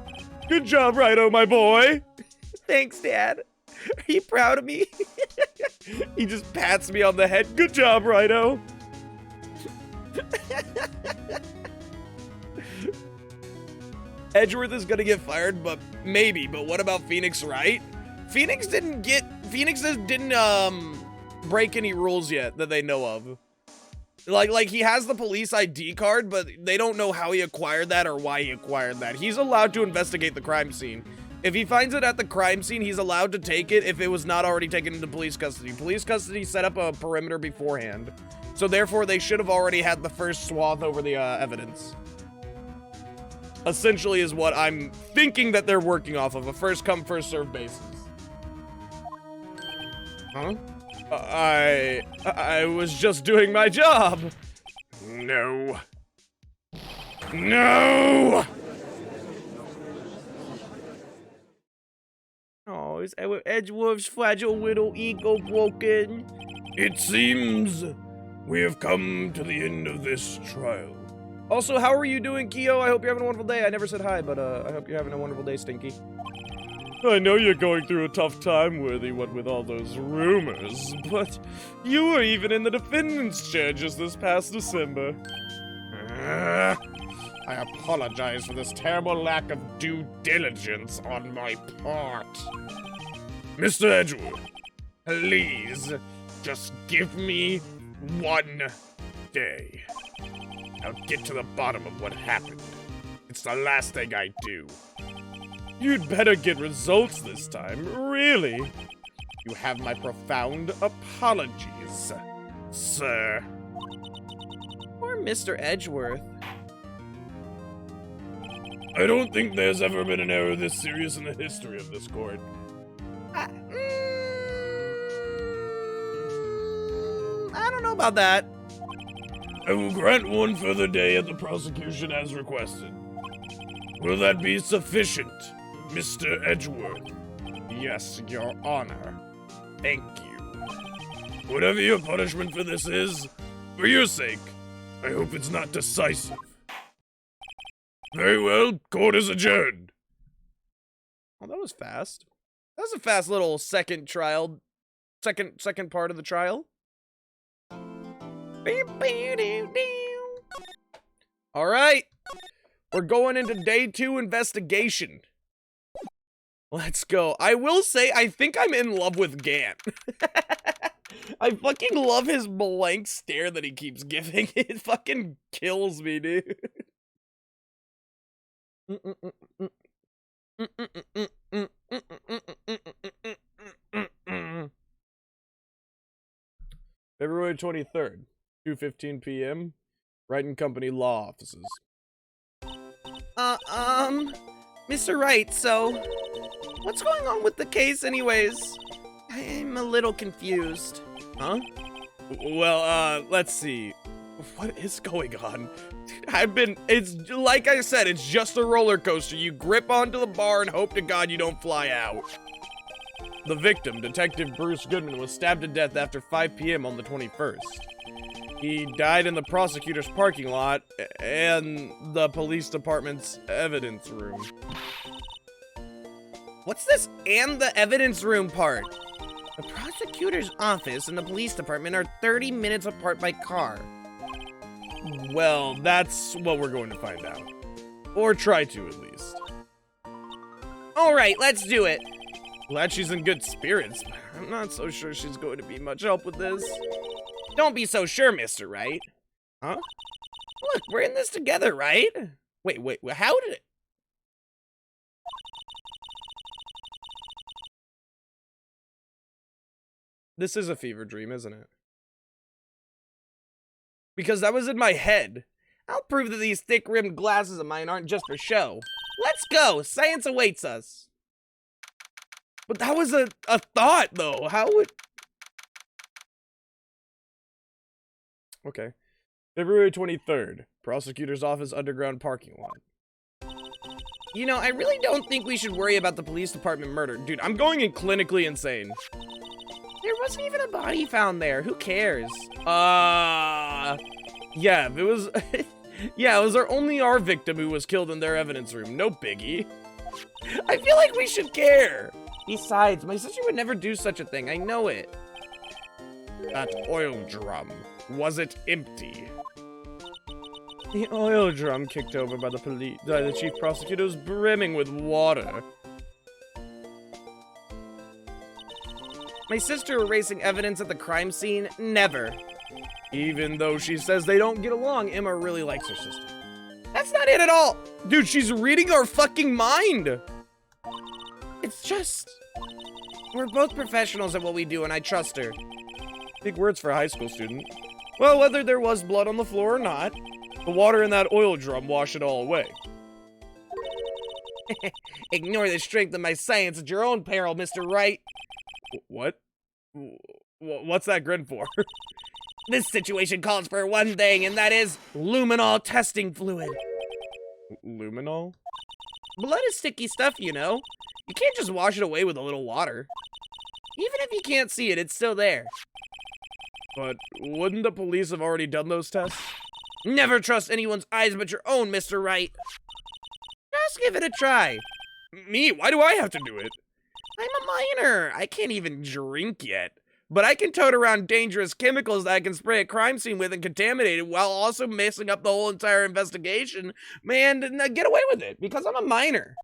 Good job, Righto, my boy! Thanks, Dad. Are you proud of me? He just pats me on the head. Good job, Righto! Edgeworth is gonna get fired, but maybe. But what about Phoenix Wright? Phoenix didn't break any rules yet that they know of. Like he has the police ID card, but they don't know how he acquired that or why he acquired that. He's allowed to investigate the crime scene. If he finds it at the crime scene, he's allowed to take it if it was not already taken into police custody. Police custody set up a perimeter beforehand. So therefore, they should have already had the first swath over the evidence. Essentially is what I'm thinking that they're working off of, a first come, first served basis. Huh? I was just doing my job. No. No! Oh, is Edgeworth's fragile little ego broken? It seems we have come to the end of this trial. Also, how are you doing, Keo? I hope you're having a wonderful day. I never said hi, but I hope you're having a wonderful day, Stinky. I know you're going through a tough time, Worthy, what with all those rumors, but you were even in the defendant's chair just this past December. I apologize for this terrible lack of due diligence on my part. Mr. Edgeworth, Please, just give me 1 day. I'll get to the bottom of what happened. It's the last thing I do. you'd better get results this time, really. You have my profound apologies, sir. Or Mr. Edgeworth. I don't think there's ever been an error this serious in the history of this court. I don't know about that. I will grant 1 further day at the prosecution as requested. Will that be sufficient, Mr. Edgeworth? Yes, Your Honor. Thank you. Whatever your punishment for this is, for your sake, I hope it's not decisive. Very well, court is adjourned. Oh, that was fast. That was a fast little second trial. Second part of the trial. All right. We're going into day 2 investigation. Let's go. I will say, I think I'm in love with Gant. I fucking love his blank stare that he keeps giving. It fucking kills me, dude. February 23rd, 2:15 p.m. Wright and Company law offices. Mr. Wright, so what's going on with the case anyways? I'm a little confused. Huh? Well, let's see. What is going on? It's like I said, it's just a roller coaster. You grip onto the bar and hope to God you don't fly out. The victim, Detective Bruce Goodman, was stabbed to death after 5 p.m. on the 21st. He died in the prosecutor's parking lot and the police department's evidence room. What's this "and the evidence room" part? The prosecutor's office and the police department are 30 minutes apart by car. Well, that's what we're going to find out. Or try to, at least. Alright, let's do it. Glad she's in good spirits, but I'm not so sure she's going to be much help with this. Don't be so sure, Mr. Wright. Huh? Look, we're in this together, right? Wait, how did it? This is a fever dream, isn't it? Because that was in my head. I'll prove that these thick-rimmed glasses of mine aren't just for show. Let's go! Science awaits us. But that was a thought, though. How would... Okay. February 23rd. Prosecutor's office underground parking lot. You know, I really don't think we should worry about the police department murder. Dude, I'm going in clinically insane. There wasn't even a body found there. Who cares? Yeah, it was... yeah, it was only our victim who was killed in their evidence room. No biggie. I feel like we should care. Besides, my sister would never do such a thing. I know it. That oil drum, was it empty? The oil drum kicked over by the police, by the chief prosecutor, was brimming with water. My sister erasing evidence at the crime scene? Never. Even though she says they don't get along, Emma really likes her sister. That's not it at all. Dude, she's reading our fucking mind. It's just... we're both professionals at what we do, and I trust her. Big words for a high school student. Well, whether there was blood on the floor or not, the water in that oil drum washed it all away. Ignore the strength of my science at your own peril, Mr. Wright. What? What's that grin for? This situation calls for one thing, and that is luminol testing fluid. Luminol? Blood is sticky stuff, you know. You can't just wash it away with a little water. Even if you can't see it, it's still there. But wouldn't the police have already done those tests? Never trust anyone's eyes but your own, Mr. Wright. Just give it a try. Me? Why do I have to do it? I'm a minor. I can't even drink yet. But I can tote around dangerous chemicals that I can spray a crime scene with and contaminate it while also messing up the whole entire investigation. Man, get away with it, because I'm a minor.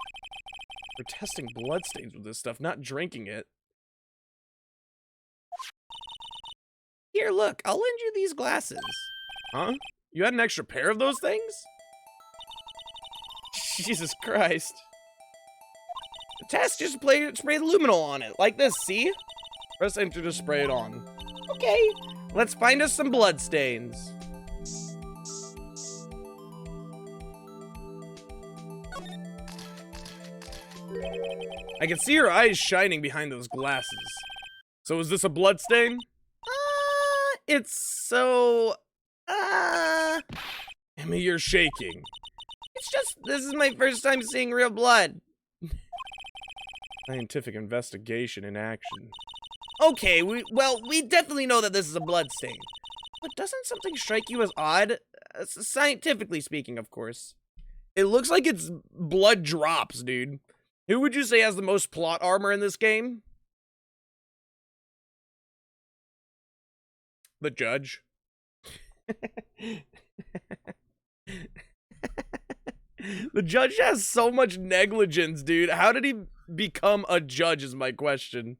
We're testing bloodstains with this stuff, not drinking it. Here, look, I'll lend you these glasses. Huh? You had an extra pair of those things? Jesus Christ. The test just spray luminol on it, like this, see? Press enter to spray it on. Okay, let's find us some bloodstains. I can see her eyes shining behind those glasses. So is this a bloodstain? It's so... Emma, you're shaking. It's just, this is my first time seeing real blood. Scientific investigation in action. Okay, we definitely know that this is a bloodstain. But doesn't something strike you as odd? Scientifically speaking, of course. It looks like it's blood drops, dude. Who would you say has the most plot armor in this game? The judge. The judge has so much negligence, dude. How did he become a judge is my question.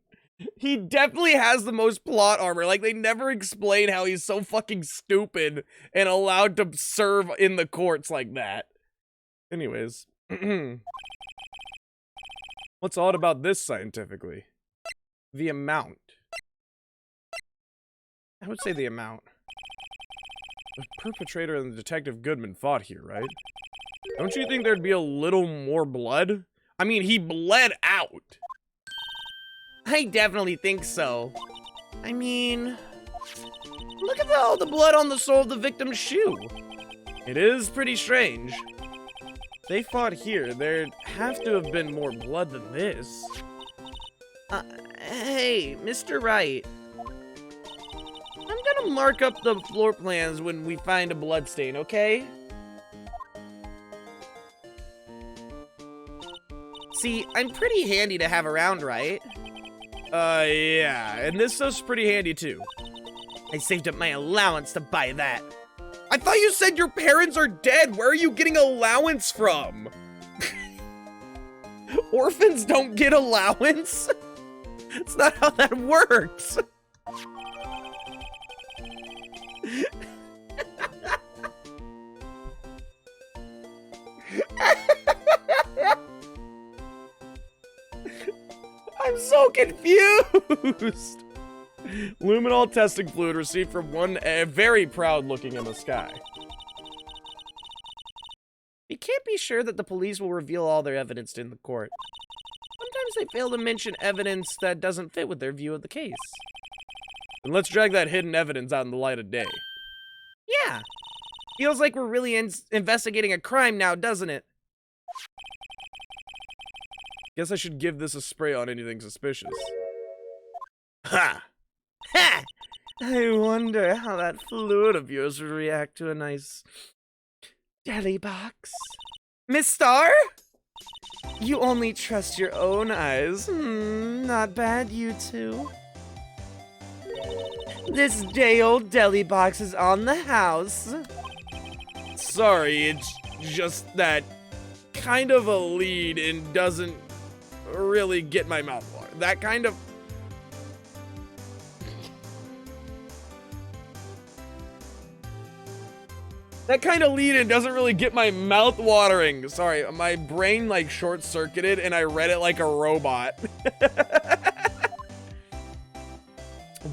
He definitely has the most plot armor. Like, they never explain how he's so fucking stupid and allowed to serve in the courts like that. Anyways. What's odd about this scientifically? The amount. I would say the amount. The perpetrator and the Detective Goodman fought here, right? Don't you think there'd be a little more blood? I mean, he bled out. I definitely think so. I mean, look at all the blood on the sole of the victim's shoe. It is pretty strange. They fought here. There'd have to have been more blood than this. Hey, Mr. Wright. I'm gonna mark up the floor plans when we find a bloodstain, okay? See, I'm pretty handy to have around, right? Yeah, and this stuff's pretty handy too. I saved up my allowance to buy that. I thought you said your parents are dead. Where are you getting allowance from? Orphans don't get allowance? It's not how that works. I'm so confused. Luminol testing fluid received from one very proud-looking Emma Sky. You can't be sure that the police will reveal all their evidence in the court. Sometimes they fail to mention evidence that doesn't fit with their view of the case. And let's drag that hidden evidence out in the light of day. Yeah. Feels like we're really investigating a crime now, doesn't it? Guess I should give this a spray on anything suspicious. Ha! Ha! I wonder how that fluid of yours would react to a nice deli box. Miss Star? You only trust your own eyes. Not bad, you two. This day-old deli box is on the house. Sorry, it's just that kind of a lead and doesn't really get my mouth watered. That kind of... That kind of lead-in doesn't really get my mouth watering. Sorry, my brain like short-circuited and I read it like a robot.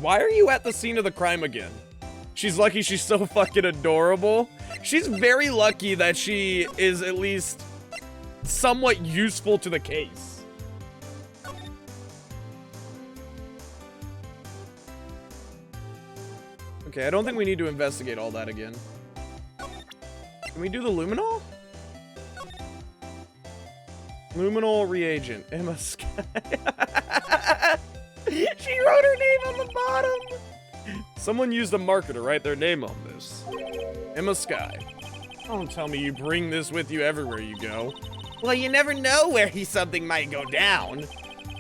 Why are you at the scene of the crime again? She's lucky she's so fucking adorable. She's very lucky that she is at least somewhat useful to the case. Okay, I don't think we need to investigate all that again. Can we do the luminol? Luminol reagent. Emma Sky. She wrote her name on the bottom. Someone used a marker to write their name on this. Emma Sky. Don't tell me you bring this with you everywhere you go. Well, you never know where something might go down.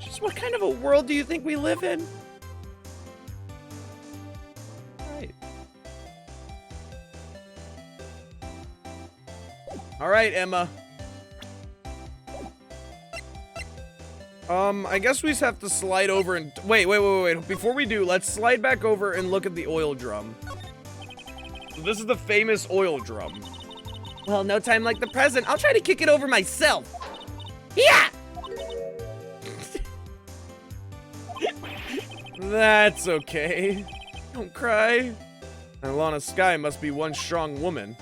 Just what kind of a world do you think we live in? Right. All right, Emma. I guess we just have to slide over and... Wait. Before we do, let's slide back over and look at the oil drum. So this is the famous oil drum. Well, no time like the present. I'll try to kick it over myself. Yeah! That's okay. Don't cry. Alana Sky must be one strong woman.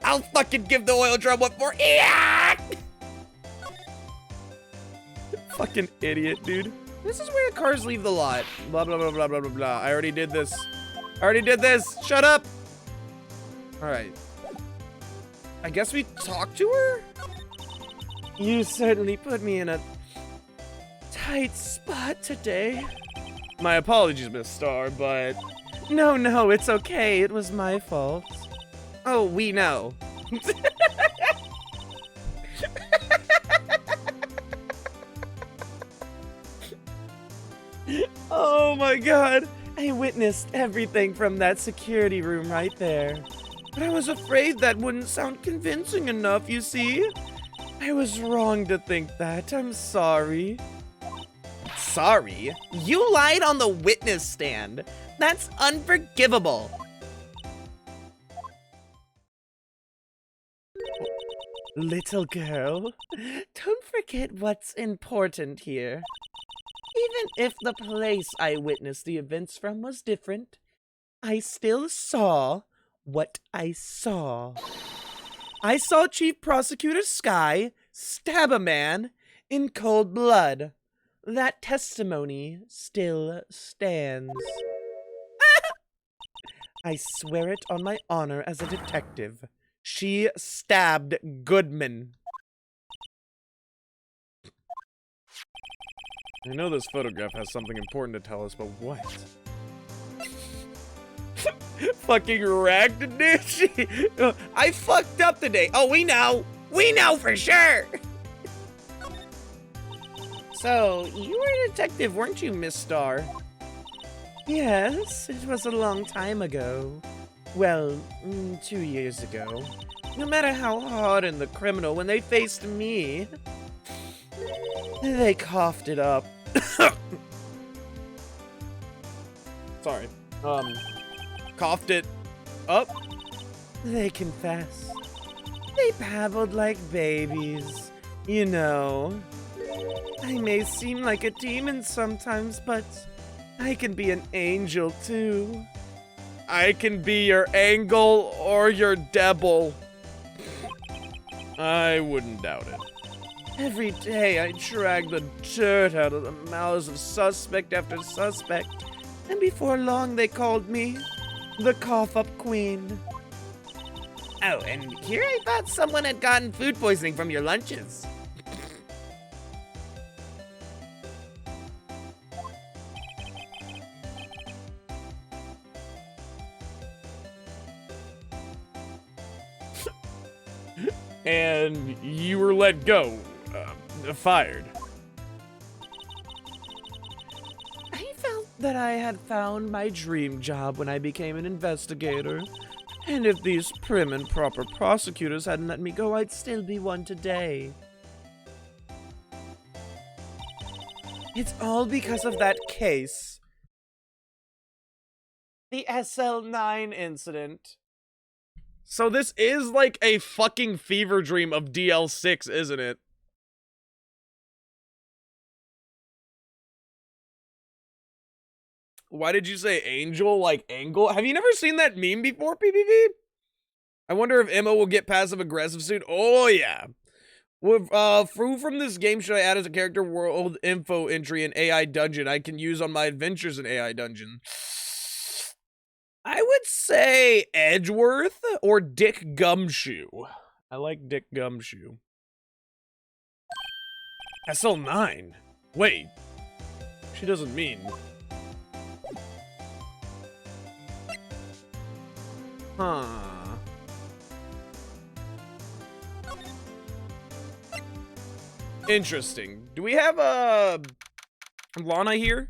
I'll fucking give the oil drum one more. Yeah! Fucking idiot, dude. This is where cars leave the lot. Blah, blah, blah, blah, blah, blah, blah. I already did this. Shut up. All right. I guess we talk to her? You certainly put me in a tight spot today. My apologies, Miss Star, but... No, it's okay. It was my fault. Oh, we know. Oh my god. I witnessed everything from that security room right there. But I was afraid that wouldn't sound convincing enough, you see? I was wrong to think that. I'm sorry. Sorry? You lied on the witness stand. That's unforgivable. Little girl, don't forget what's important here. Even if the place I witnessed the events from was different, I still saw what I saw. I saw Chief Prosecutor Sky stab a man in cold blood. That testimony still stands. I swear it on my honor as a detective. She stabbed Goodman. I know this photograph has something important to tell us, but what? Fucking wrecked, dude. I fucked up today. Oh, we know. We know for sure. So, you were a detective, weren't you, Miss Star? Yes, it was a long time ago. Well, 2 years ago. No matter how hardened the criminal, when they faced me, they coughed it up. Sorry. Coughed it up? They confessed. They babbled like babies. You know. I may seem like a demon sometimes, but I can be an angel too. I can be your angle or your devil. I wouldn't doubt it. Every day I drag the dirt out of the mouths of suspect after suspect, and before long they called me the cough-up queen. Oh, and here I thought someone had gotten food poisoning from your lunches. And you were let go. Fired. I felt that I had found my dream job when I became an investigator. And if these prim and proper prosecutors hadn't let me go, I'd still be one today. It's all because of that case. The SL9 incident. So this is like a fucking fever dream of DL6, isn't it? Why did you say angel like angle? Have you never seen that meme before, PPV? I wonder if Emma will get passive aggressive soon. Oh yeah. With who from this game should I add as a character world info entry in AI dungeon I can use on my adventures in AI dungeon? I would say Edgeworth or Dick Gumshoe. I like Dick Gumshoe. SL9? Wait. She doesn't mean... Huh. Interesting. Do we have Lana here?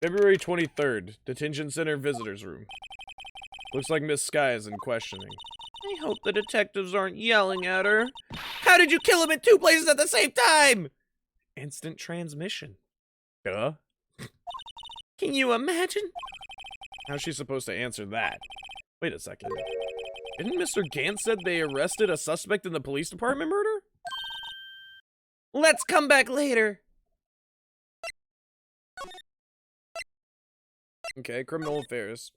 February 23rd, Detention Center Visitors Room. Looks like Miss Sky is in questioning. I hope the detectives aren't yelling at her. How did you kill him in 2 places at the same time? Instant transmission. Duh. Can you imagine? How's she supposed to answer that? Wait a second. Didn't Mr. Gant said they arrested a suspect in the police department murder? Let's come back later. Okay, Criminal Affairs.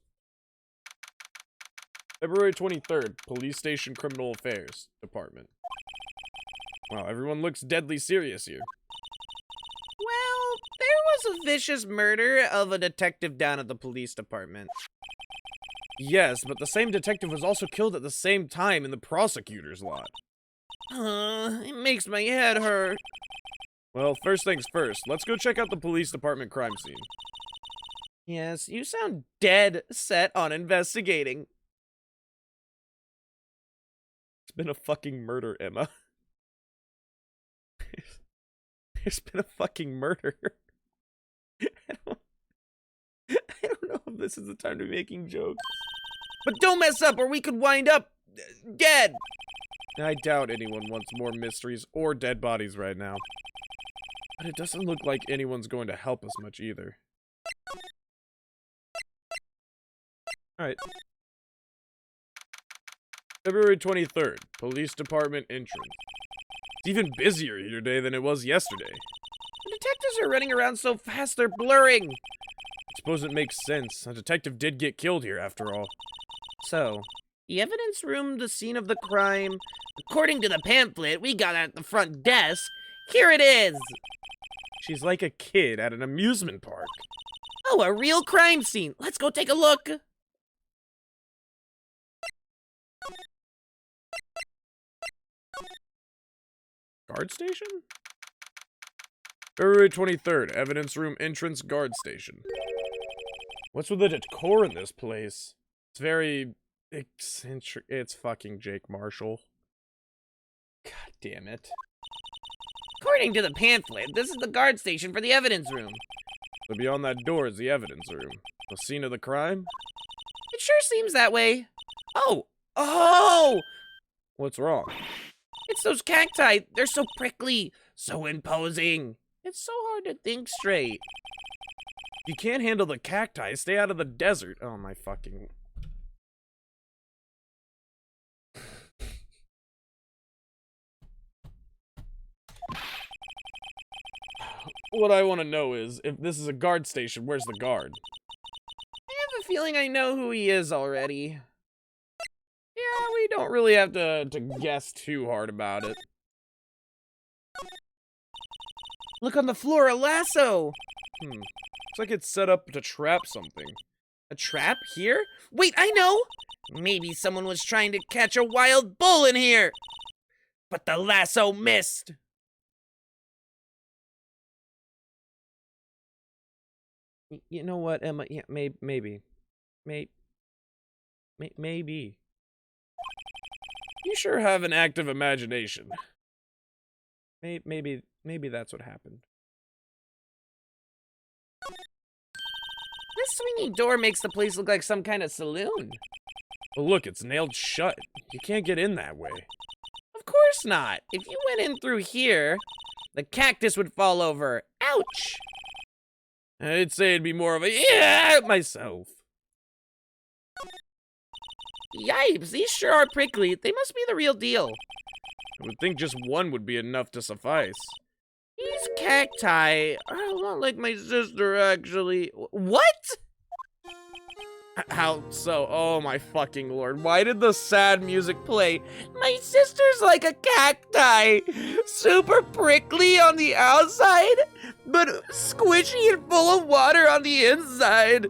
February 23rd, Police Station Criminal Affairs Department. Wow, everyone looks deadly serious here. Well, there was a vicious murder of a detective down at the police department. Yes, but the same detective was also killed at the same time in the prosecutor's lot. It makes my head hurt. Well, first things first, let's go check out the police department crime scene. Yes, you sound dead set on investigating. It's been a fucking murder, Emma. There's been a fucking murder. I don't know if this is the time to be making jokes. But don't mess up or we could wind up dead. I doubt anyone wants more mysteries or dead bodies right now. But it doesn't look like anyone's going to help us much either. Alright. February 23rd, Police Department entrance. It's even busier here today than it was yesterday. The detectives are running around so fast they're blurring. I suppose it makes sense. A detective did get killed here after all. So, the evidence room, the scene of the crime. According to the pamphlet we got at the front desk, here it is. She's like a kid at an amusement park. Oh, a real crime scene. Let's go take a look. Guard station? February 23rd, evidence room entrance guard station. What's with the decor in this place? It's very eccentric. It's fucking Jake Marshall. God damn it. According to the pamphlet, this is the guard station for the evidence room. So beyond that door is the evidence room. The scene of the crime? It sure seems that way. Oh! Oh! What's wrong? It's those cacti. They're so prickly, so imposing. It's so hard to think straight. If you can't handle the cacti, stay out of the desert. Oh my fucking... What I want to know is, if this is a guard station, where's the guard? I have a feeling I know who he is already. Yeah, we don't really have to guess too hard about it. Look on the floor, a lasso. Looks like it's set up to trap something. A trap here? Wait, I know! Maybe someone was trying to catch a wild bull in here! But the lasso missed! You know what, Emma? Yeah, maybe. Maybe. You sure have an active imagination. Maybe that's what happened. This swinging door makes the place look like some kind of saloon. Well, look, it's nailed shut. You can't get in that way. Of course not. If you went in through here, the cactus would fall over. Ouch! I'd say it'd be more of a yeah myself. Yipes, these sure are prickly. They must be the real deal. I would think just one would be enough to suffice. These cacti are a lot like my sister, actually. What? How so? Oh my fucking lord. Why did the sad music play? My sister's like a cacti. Super prickly on the outside, but squishy and full of water on the inside.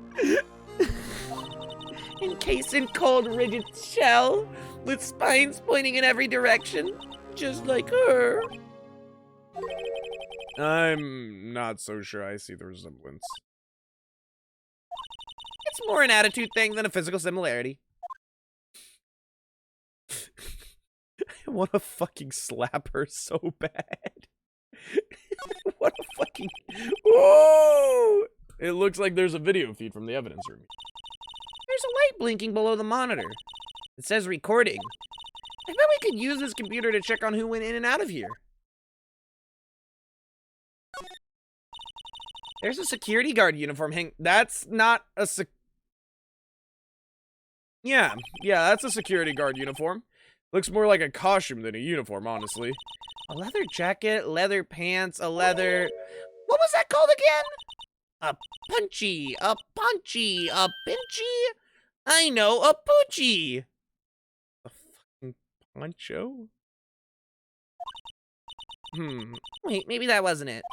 Encased in cold, rigid shell, with spines pointing in every direction, just like her. I'm not so sure I see the resemblance. It's more an attitude thing than a physical similarity. I want to fucking slap her so bad. What a fucking... Whoa! It looks like there's a video feed from the evidence room. There's a light blinking below the monitor. It says recording. I bet we could use this computer to check on who went in and out of here. There's a security guard uniform hang. That's not a Yeah, that's a security guard uniform. Looks more like a costume than a uniform, honestly. A leather jacket, leather pants, a leather... What was that called again? A punchy, a punchy, a pinchy? I know, a poochie. A fucking poncho? Wait, maybe that wasn't it.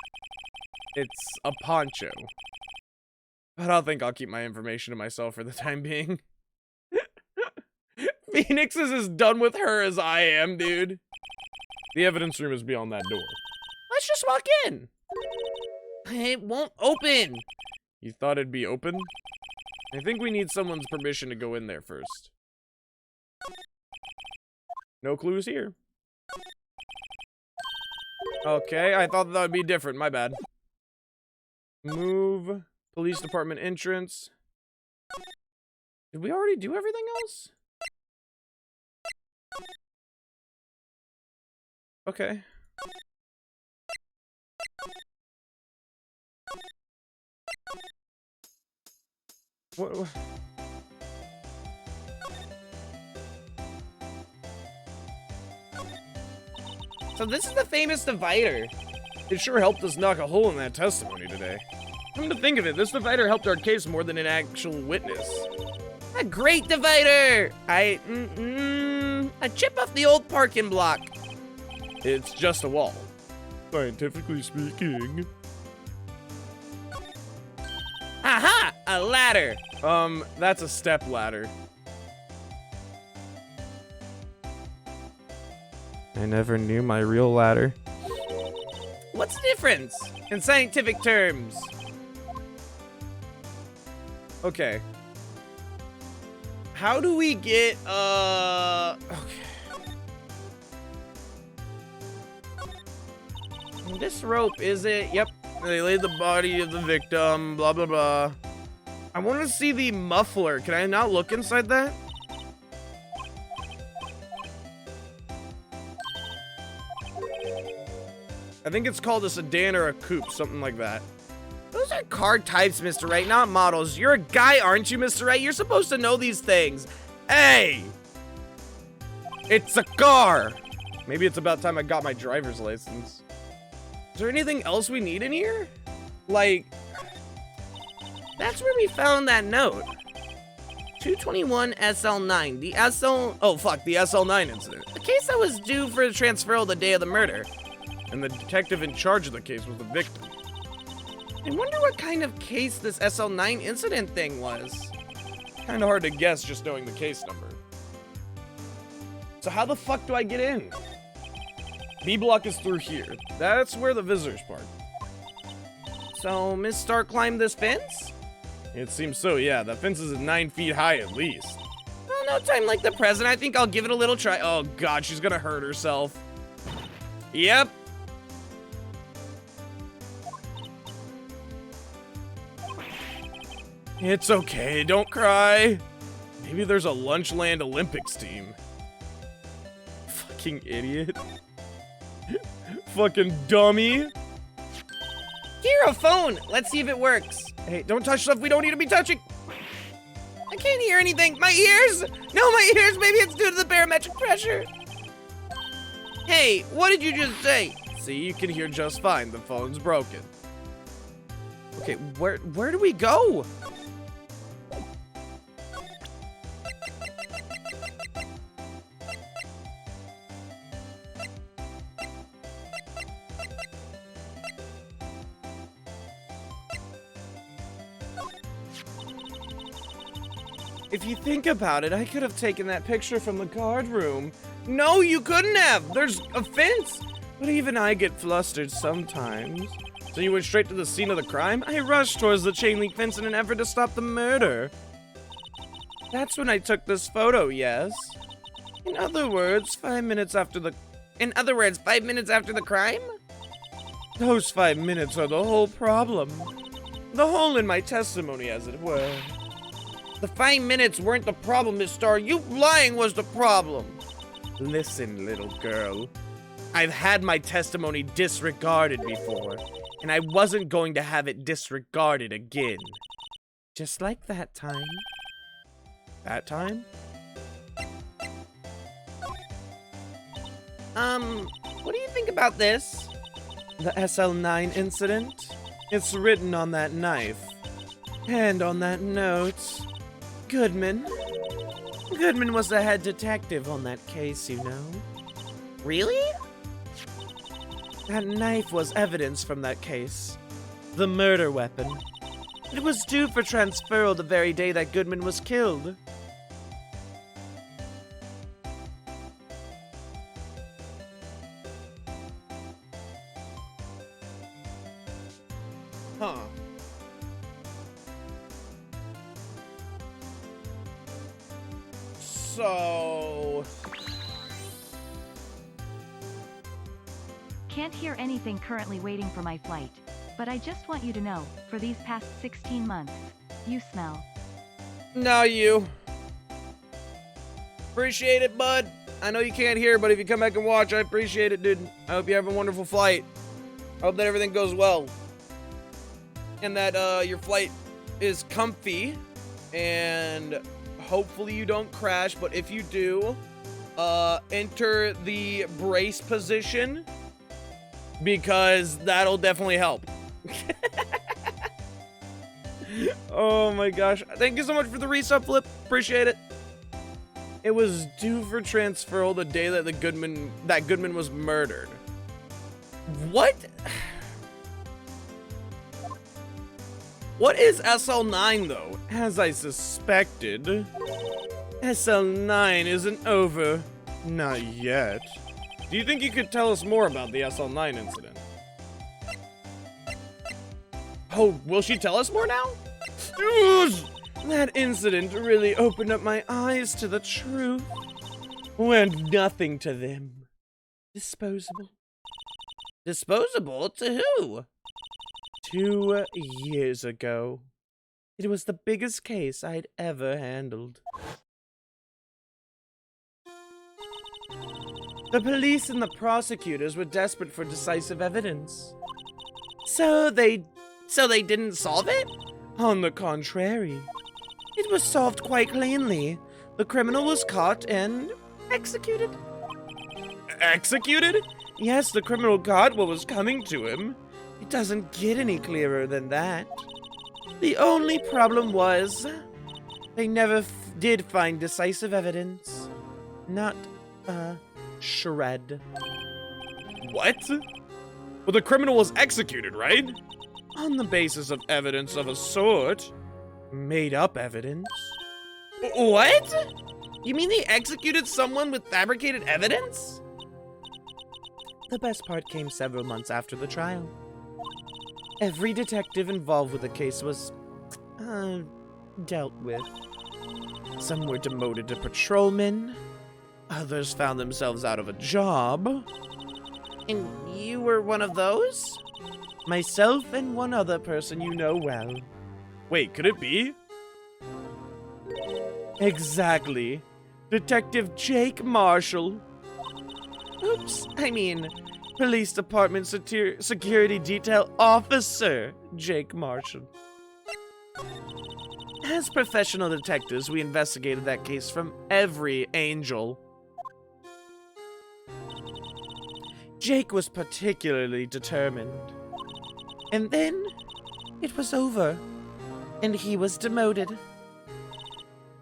It's a poncho. But I think I'll keep my information to myself for the time being. Phoenix is as done with her as I am, dude. The evidence room is beyond that door. Let's just walk in. It won't open. You thought it'd be open? I think we need someone's permission to go in there first. No clues here. Okay, I thought that would be different. My bad. Move. Police department entrance. Did we already do everything else? Okay. What? So this is the famous divider. It sure helped us knock a hole in that testimony today. Come to think of it, this divider helped our case more than an actual witness. A great divider! A chip off the old parking block. It's just a wall. Scientifically speaking. Aha! A ladder. That's a step ladder. I never knew my real ladder. What's the difference in scientific terms? Okay. How do we get, okay. This rope, is it? Yep. They laid the body of the victim, blah, blah, blah. I want to see the muffler. Can I not look inside that? I think it's called a sedan or a coupe, something like that. Those are car types, Mr. Wright, not models. You're a guy, aren't you, Mr. Wright? You're supposed to know these things. Hey! It's a car! Maybe it's about time I got my driver's license. Is there anything else we need in here? Like... That's where we found that note. 221 SL9, the SL9 incident. a case that was due for transferal the day of the murder. And the detective in charge of the case was the victim. I wonder what kind of case this SL9 incident thing was. Kinda hard to guess just knowing the case number. So how the fuck do I get in? B block is through here. That's where the visitors park. So, Miss Stark climbed this fence? It seems so, yeah. That fence is 9 feet high at least. Well, no time like the present. I think I'll give it a little try. Oh god, she's gonna hurt herself. Yep. It's okay, don't cry. Maybe there's a Lunchland Olympics team. Fucking idiot. Fucking dummy. Here, a phone. Let's see if it works. Hey, don't touch stuff we don't need to be touching. I can't hear anything. My ears? No, my ears. Maybe it's due to the barometric pressure. Hey, what did you just say? See, you can hear just fine. The phone's broken. Okay, where do we go? If you think about it, I could have taken that picture from the guard room. No, you couldn't have. There's a fence. But even I get flustered sometimes. So you went straight to the scene of the crime? I rushed towards the chain link fence in an effort to stop the murder. That's when I took this photo, yes? In other words, 5 minutes after the... In other words, 5 minutes after the crime? Those 5 minutes are the whole problem. The hole in my testimony, as it were. The 5 minutes weren't the problem, Miss Star. You lying was the problem. Listen, little girl. I've had my testimony disregarded before, and I wasn't going to have it disregarded again. Just like that time. That time? What do you think about this? The SL9 incident? It's written on that knife. And on that note. Goodman. Goodman was the head detective on that case, you know. Really? That knife was evidence from that case. The murder weapon. It was due for transferal the very day that Goodman was killed. Huh. So... Can't hear anything currently waiting for my flight. But I just want you to know, for these past 16 months, you smell. Now you. Appreciate it, bud. I know you can't hear, but if you come back and watch, I appreciate it, dude. I hope you have a wonderful flight. I hope that everything goes well. And that your flight is comfy. And hopefully you don't crash, but if you do, enter the brace position. Because that'll definitely help. Oh my gosh. Thank you so much for the resub, Flip. Appreciate it. It was due for transferal the day that Goodman was murdered. What? What is SL9 though? As I suspected, SL9 isn't over. Not yet. Do you think you could tell us more about the SL9 incident? Oh, will she tell us more now? That incident really opened up my eyes to the truth. We're nothing to them. Disposable. Disposable? To who? 2 years ago. It was the biggest case I'd ever handled. The police and the prosecutors were desperate for decisive evidence. So they didn't solve it? On the contrary. It was solved quite cleanly. The criminal was caught and executed. Executed? Yes, the criminal got what was coming to him. It doesn't get any clearer than that. The only problem was, they never did find decisive evidence. Not a shred. What? Well, the criminal was executed, right? On the basis of evidence of a sort. Made up evidence. What? You mean they executed someone with fabricated evidence? The best part came several months after the trial. Every detective involved with the case was, dealt with. Some were demoted to patrolmen. Others found themselves out of a job. And you were one of those? Myself and one other person you know well. Wait, could it be? Exactly. Detective Jake Marshall. Oops, I mean, Police Department Security Detail Officer Jake Marshall. As professional detectives, we investigated that case from every angle. Jake was particularly determined. And then, it was over, and he was demoted.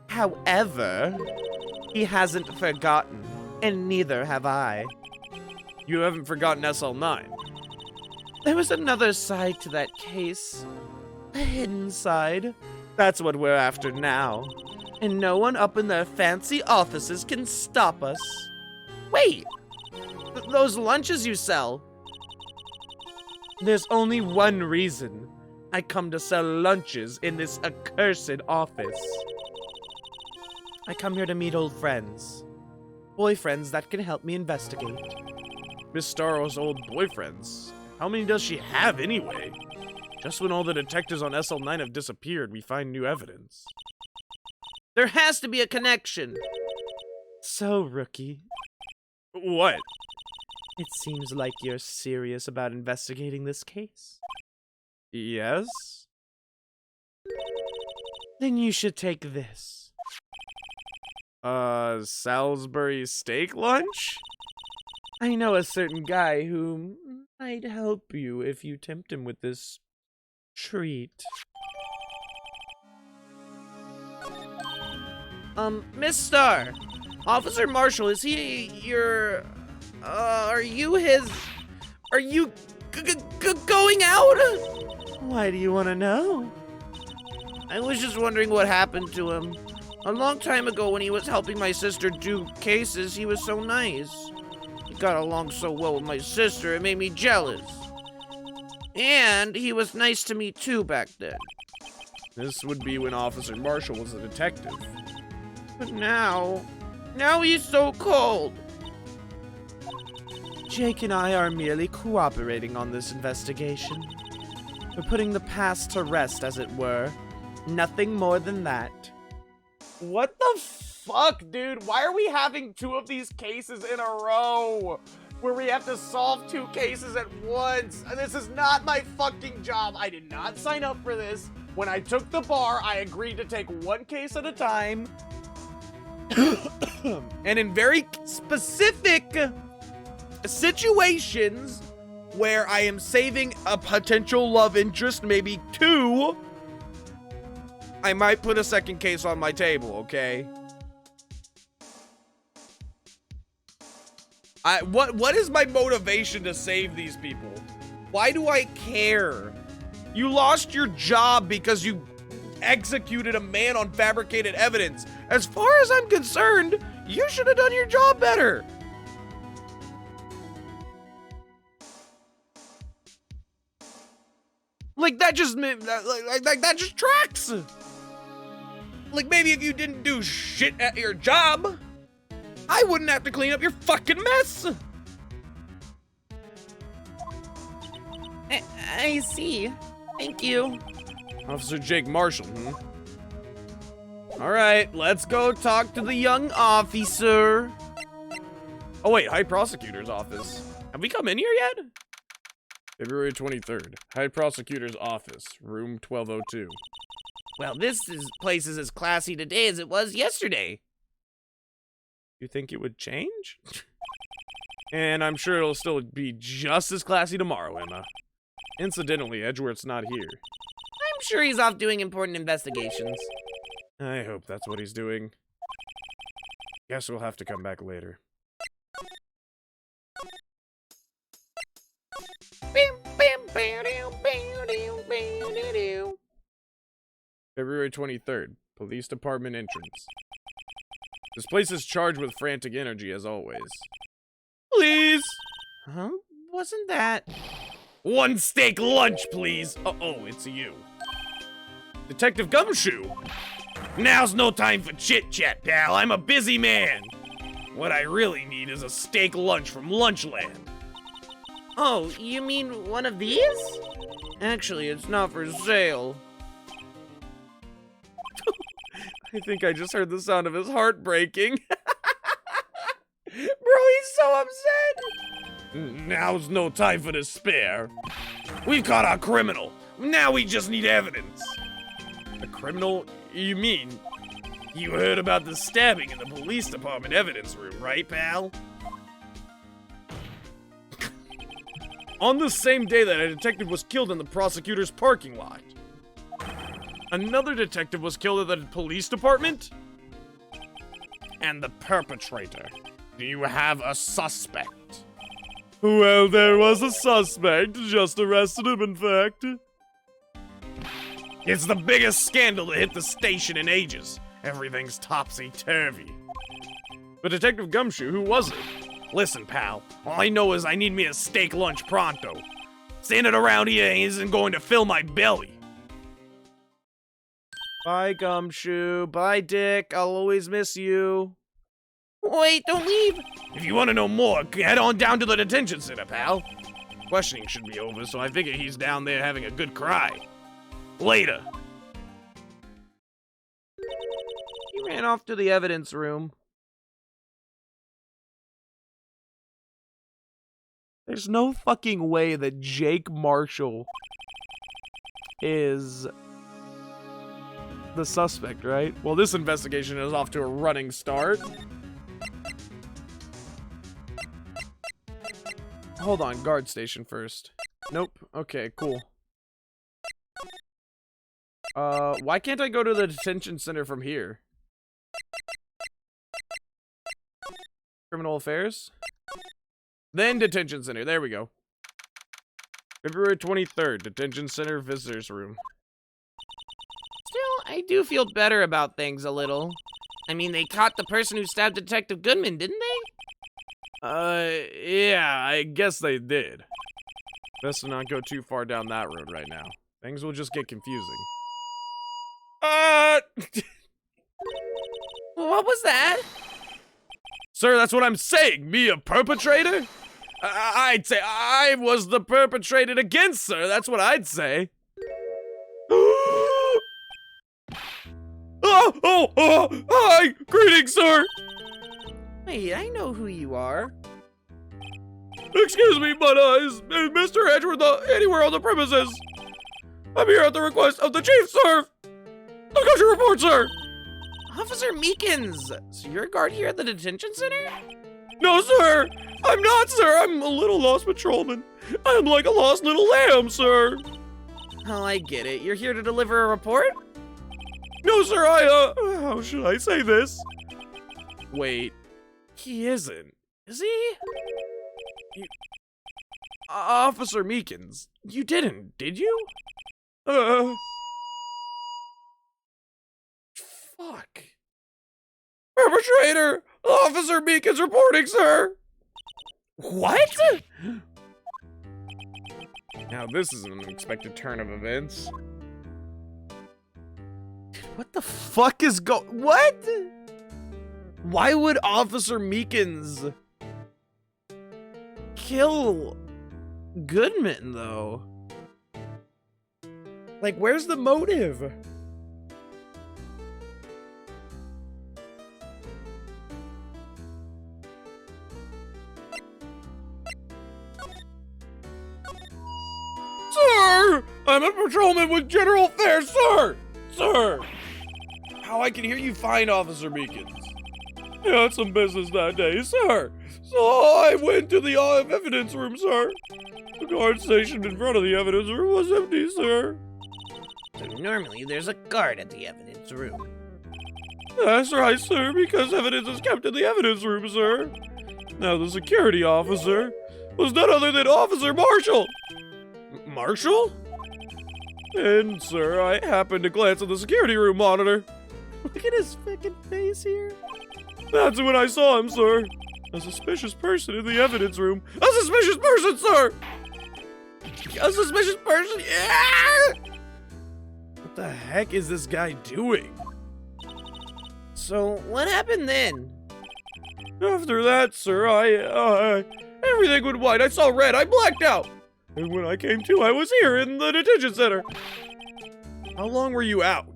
However, he hasn't forgotten, and neither have I. You haven't forgotten SL9. There was another side to that case. A hidden side. That's what we're after now. And no one up in their fancy offices can stop us. wait, those lunches you sell. There's only one reason I come to sell lunches in this accursed office. I come here to meet old friends. Boyfriends that can help me investigate. Miss Starrow's old boyfriends. How many does she have anyway? Just when all the detectives on SL9 have disappeared, we find new evidence. There has to be a connection. So, Rookie, What? it seems like you're serious about investigating this case. Yes? Then you should take this. Salisbury steak lunch? I know a certain guy who might help you if you tempt him with this treat. Miss Star, Officer Marshall, is he your, are you going out? Why do you want to know? I was just wondering what happened to him. A long time ago when he was helping my sister do cases, he was so nice. He got along so well with my sister, it made me jealous. And he was nice to me too back then. This would be when Officer Marshall was a detective. But now he's so cold. Jake and I are merely cooperating on this investigation. We're putting the past to rest, as it were. Nothing more than that. What the fuck, dude? Why are we having two of these cases in a row? Where we have to solve two cases at once? This is not my fucking job. I did not sign up for this. When I took the bar, I agreed to take one case at a time. And in very specific situations where I am saving a potential love interest, maybe two, I might put a second case on my table, okay? What is my motivation to save these people? Why do I care? You lost your job because you executed a man on fabricated evidence. As far as I'm concerned, you should have done your job better. Like that just that just tracks. Like maybe if you didn't do shit at your job, I wouldn't have to clean up your fucking mess. I see. Thank you. Officer Jake Marshall, All right, let's go talk to the young officer. Oh wait, High Prosecutor's office. Have we come in here yet? February 23rd. High Prosecutor's Office, room 1202. Well, place is as classy today as it was yesterday. You think it would change? And I'm sure it'll still be just as classy tomorrow, Emma. Incidentally, Edgeworth's not here. I'm sure he's off doing important investigations. I hope that's what he's doing. Guess we'll have to come back later. February 23rd, Police Department entrance. This place is charged with frantic energy as always. Please! Huh? Wasn't that... One steak lunch, please! Oh, it's you. Detective Gumshoe! Now's no time for chit-chat, pal. I'm a busy man. What I really need is a steak lunch from Lunchland. Oh, you mean one of these? Actually, it's not for sale. I think I just heard the sound of his heart breaking. Bro, he's so upset. Now's no time for despair. We've caught our criminal. Now we just need evidence. A criminal? You mean? You heard about the stabbing in the police department evidence room, right, pal? On the same day that a detective was killed in the prosecutor's parking lot. Another detective was killed at the police department? And the perpetrator. Do you have a suspect? Well, there was a suspect. Just arrested him, in fact. It's the biggest scandal to hit the station in ages. Everything's topsy-turvy. But Detective Gumshoe, who was it? Listen, pal, all I know is I need me a steak lunch pronto. Standing around here isn't going to fill my belly. Bye, Gumshoe. Bye, Dick. I'll always miss you. Wait, don't leave! If you want to know more, head on down to the detention center, pal. Questioning should be over, so I figure he's down there having a good cry. Later. He ran off to the evidence room. There's no fucking way that Jake Marshall is the suspect, right? Well, this investigation is off to a running start. Hold on, guard station first. Nope. Okay, cool. Why can't I go to the detention center from here? Criminal affairs? Then detention center. There we go. February 23rd, detention center visitors room. Still, I do feel better about things a little. I mean, they caught the person who stabbed Detective Goodman, didn't they? Yeah, I guess they did. Best to not go too far down that road right now. Things will just get confusing. What was that? Sir, that's what I'm saying. Me a perpetrator? I'd say I was the perpetrated against, sir. That's what I'd say. Hi! Greetings, sir! Wait, I know who you are. Excuse me, but is Mr. Edgeworth anywhere on the premises? I'm here at the request of the chief, sir! I got your report, sir! Officer Meekins! So you're a guard here at the detention center? No, sir! I'm not, sir! I'm a little lost patrolman. I'm like a lost little lamb, sir! Oh, I get it. You're here to deliver a report? No, sir, how should I say this? Wait, he isn't, is he? Officer Meekins, you didn't, did you? Fuck. Perpetrator! Officer Meekins reporting, sir! What? Now this is an unexpected turn of events. What the fuck is what? Why would Officer Meekins kill Goodman, though? Like, where's the motive? I'm a patrolman with general affairs, sir! Sir! How I can hear you fine, Officer Meekins. I had some business that day, sir. So I went to the evidence room, sir. The guard stationed in front of the evidence room was empty, sir. So normally there's a guard at the evidence room. That's right, sir, because evidence is kept in the evidence room, sir. Now the security officer was none other than Officer Marshall. Marshall? And, sir, I happened to glance at the security room monitor. Look at his fucking face here. That's when I saw him, sir. A suspicious person in the evidence room. A suspicious person, sir! A suspicious person? Yeah! What the heck is this guy doing? So what happened then? After that, sir, everything went white. I saw red. I blacked out. And when I came to, I was here in the detention center. How long were you out?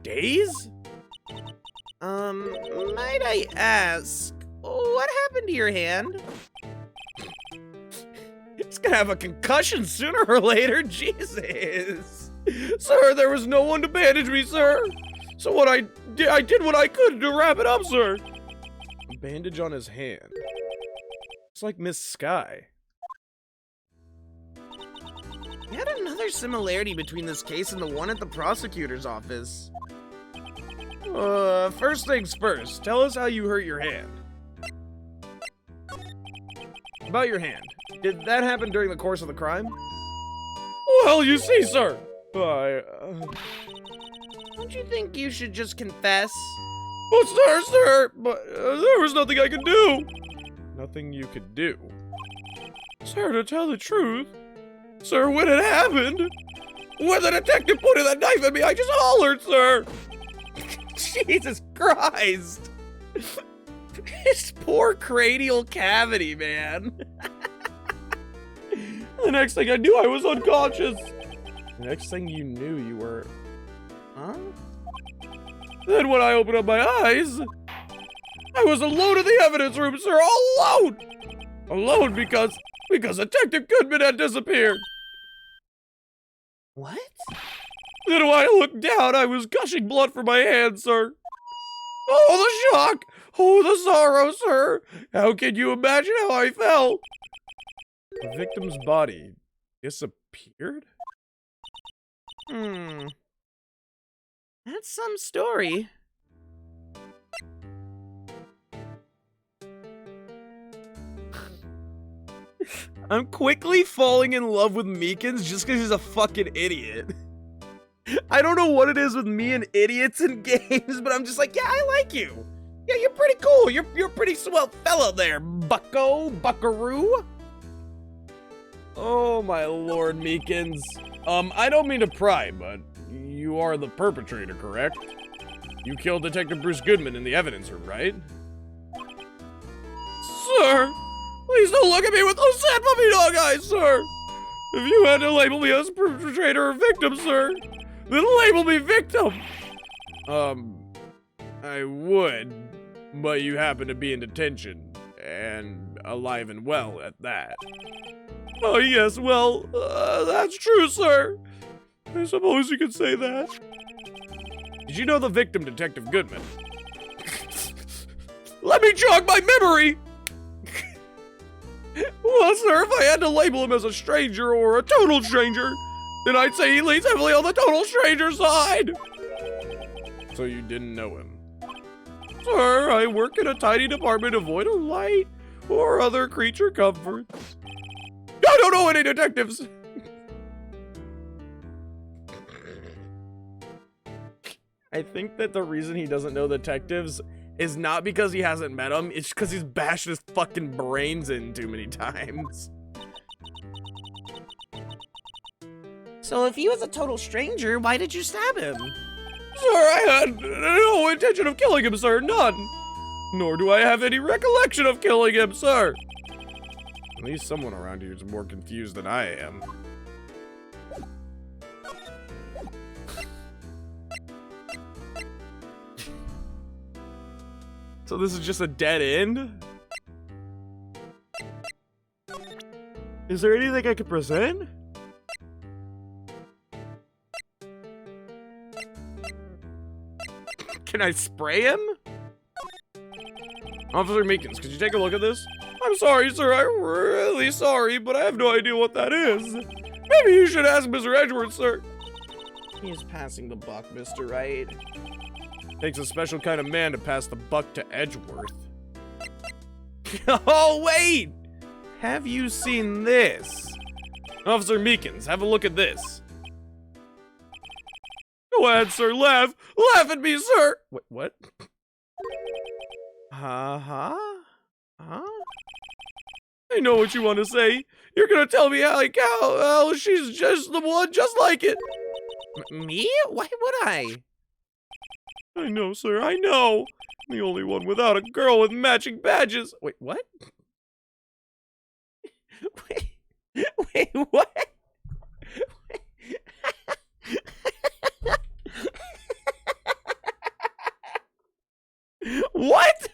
Days? Might I ask, what happened to your hand? It's gonna have a concussion sooner or later. Jesus. Sir, there was no one to bandage me, sir. So what I did what I could to wrap it up, sir. A bandage on his hand. It's like Miss Sky. Yet another similarity between this case and the one at the prosecutor's office. First things first, tell us how you hurt your hand. About your hand. Did that happen during the course of the crime? Well, you see, sir. Don't you think you should just confess? Oh, sir, but there was nothing I could do. Nothing you could do. Sir, to tell the truth, sir, when it happened, when the detective pointed that knife at me, I just hollered, sir. Jesus Christ! His poor cranial cavity, man. The next thing I knew, I was unconscious. The next thing you knew, you were... Huh? Then when I opened up my eyes, I was alone in the evidence room, sir, all alone! Alone because Detective Goodman had disappeared. What? Then when I looked down, I was gushing blood from my hand, sir. Oh, the shock! Oh, the sorrow, sir! How can you imagine how I felt? The victim's body disappeared? That's some story. I'm quickly falling in love with Meekins just because he's a fucking idiot. I don't know what it is with me and idiots in games, but I'm just like, yeah, I like you. Yeah, you're pretty cool. You're a pretty swell fellow there, buckaroo. Oh my lord, Meekins. I don't mean to pry, but you are the perpetrator, correct? You killed Detective Bruce Goodman in the evidence room, right? Sir, please don't look at me with those sad puppy dog eyes, sir. If you had to label me as perpetrator or victim, sir, then label me victim. I would, but you happen to be in detention, and alive and well at that. Oh, yes, well, that's true, sir. I suppose you could say that. Did you know the victim, Detective Goodman? Let me jog my memory! Well, sir, if I had to label him as a stranger or a total stranger, then I'd say he leans heavily on the total stranger side. So you didn't know him? Sir, I work in a tiny department devoid of light or other creature comforts. I don't know any detectives. I think that the reason he doesn't know detectives is not because he hasn't met them, it's because he's bashed his fucking brains in too many times. So if he was a total stranger, why did you stab him? Sir, I had no intention of killing him, sir, none. Nor do I have any recollection of killing him, sir. At least someone around here is more confused than I am. So this is just a dead end? Is there anything I could present? Can I spray him? Officer Meekins, could you take a look at this? I'm sorry, sir. I'm really sorry, but I have no idea what that is. Maybe you should ask Mr. Edgeworth, sir. He's passing the buck, Mr. Wright. Takes a special kind of man to pass the buck to Edgeworth. Oh, wait! Have you seen this? Officer Meekins, have a look at this. Go ahead, sir. Laugh. Laugh at me, sir. Wait, what? Huh? I know what you want to say. You're gonna tell me how she's just the one, just like it. Me? Why would I? I know, sir. I know. The only one without a girl with matching badges. Wait, what? Wait, what? What?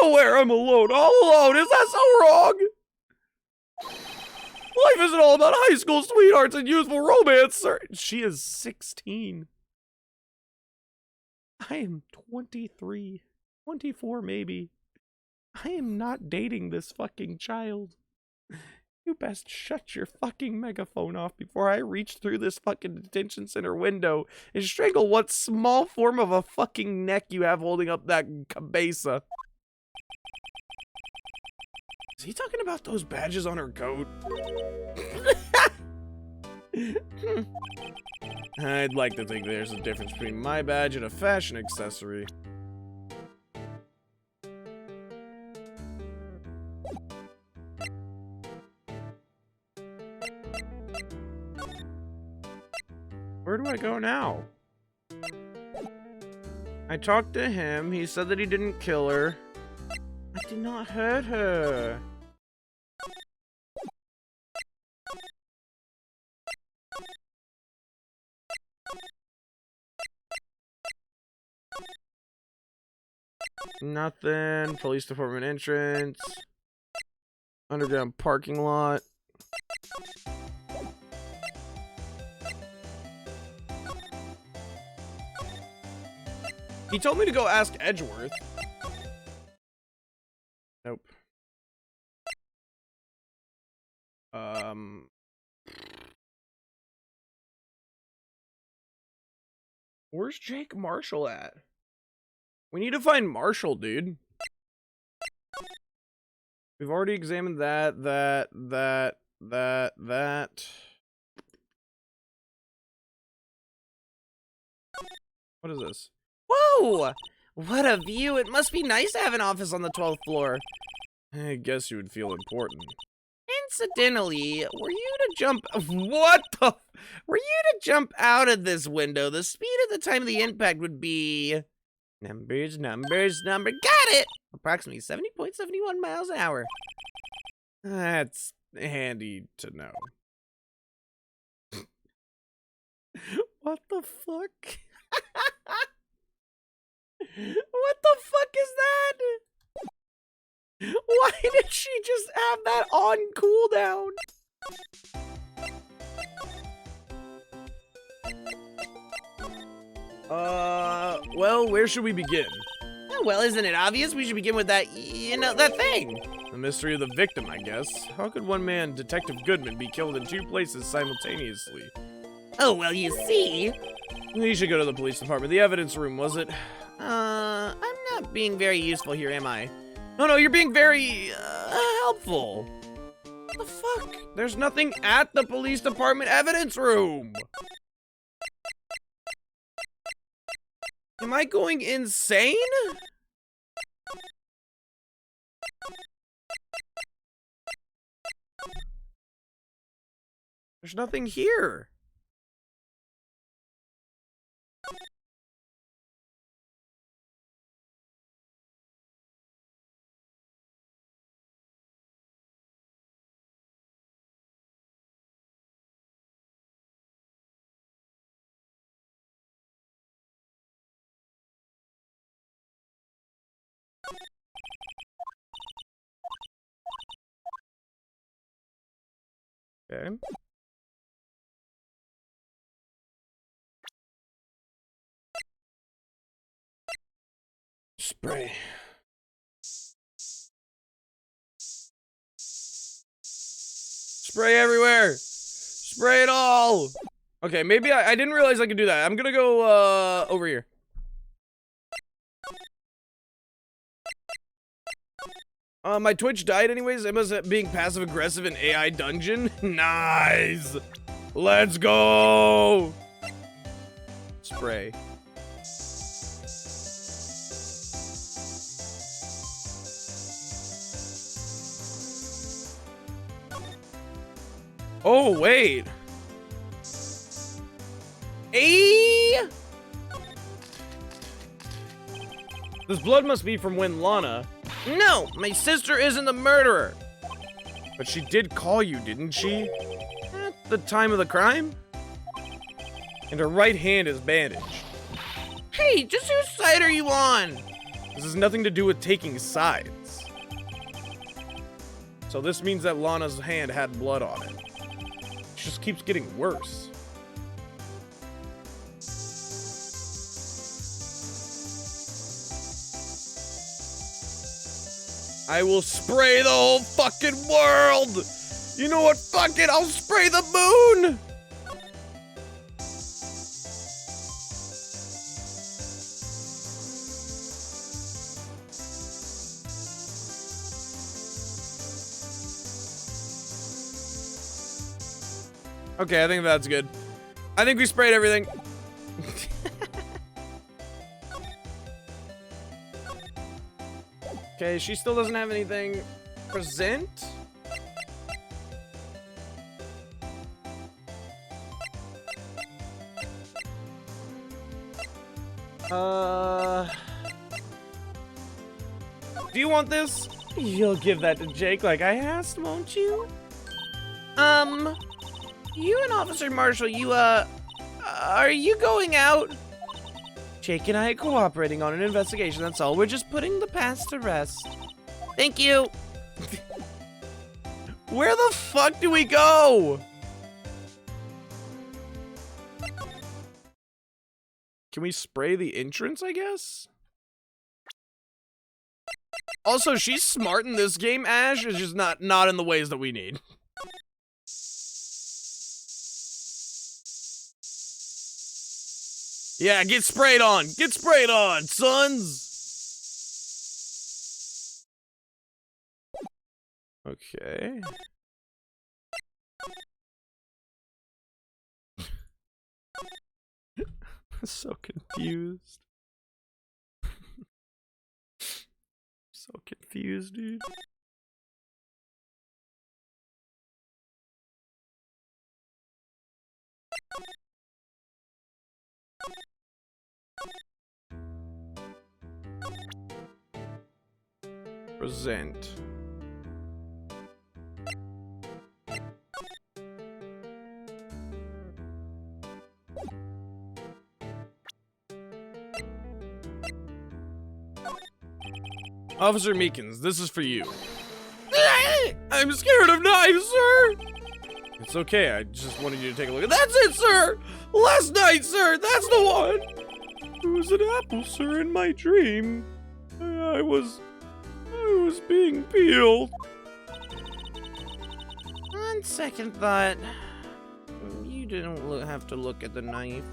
Nowhere I'm alone. All alone. Is that so wrong? Life isn't all about high school sweethearts and youthful romance, sir. She is 16. I am 23. 24, maybe. I am not dating this fucking child. You best shut your fucking megaphone off before I reach through this fucking detention center window and strangle what small form of a fucking neck you have holding up that cabeza. Is he talking about those badges on her coat? I'd like to think there's a difference between my badge and a fashion accessory. Where do I go now? I talked to him. He said that he didn't kill her. I did not hurt her. Nothing. Police department entrance. Underground parking lot. He told me to go ask Edgeworth. Nope. Where's Jake Marshall at? We need to find Marshall, dude. We've already examined that. What is this? Whoa! What a view. It must be nice to have an office on the 12th floor. I guess you would feel important. Incidentally, were you to jump... What the... Were you to jump out of this window, the speed at the time of the impact would be... Numbers. Got it! Approximately 70.71 miles an hour. That's handy to know. What the fuck? What the fuck is that? Why did she just have that on cooldown? Well, where should we begin? Oh, well, isn't it obvious? We should begin with that, that thing. The mystery of the victim, I guess. How could one man, Detective Goodman, be killed in 2 places simultaneously? Oh, well, you see. We should go to the police department. The evidence room, was it? I'm not being very useful here, am I? No, you're being very, helpful. What the fuck? There's nothing at the police department evidence room. Am I going insane? There's nothing here. Okay. Spray. Spray everywhere. Spray it all. Okay, maybe I didn't realize I could do that. I'm gonna go over here. My Twitch died anyways. It was being passive aggressive in AI dungeon. Nice. Let's go. Spray. Oh, wait. Hey! This blood must be from when Lana... No, my sister isn't the murderer. But she did call you, didn't she? At the time of the crime? And her right hand is bandaged. Hey, just whose side are you on? This has nothing to do with taking sides. So this means that Lana's hand had blood on it. It just keeps getting worse. I will spray the whole fucking world! You know what? Fuck it, I'll spray the moon! Okay, I think that's good. I think we sprayed everything. Okay, she still doesn't have anything. Present? Do you want this? You'll give that to Jake like I asked, won't you? You and Officer Marshall, are you going out? Jake and I are cooperating on an investigation, that's all. We're just putting the past to rest. Thank you. Where the fuck do we go? Can we spray the entrance, I guess? Also, she's smart in this game, Ash. It's just not in the ways that we need. Yeah, get sprayed on! Get sprayed on, sons! Okay. So confused. So confused, dude. Present. Officer Meekins, this is for you. I'm scared of knives, sir! It's okay, I just wanted you to take a look. That's it, sir! Last night, sir! That's the one! It was an apple, sir, in my dream. I was being peeled. On second thought, you didn't have to look at the knife.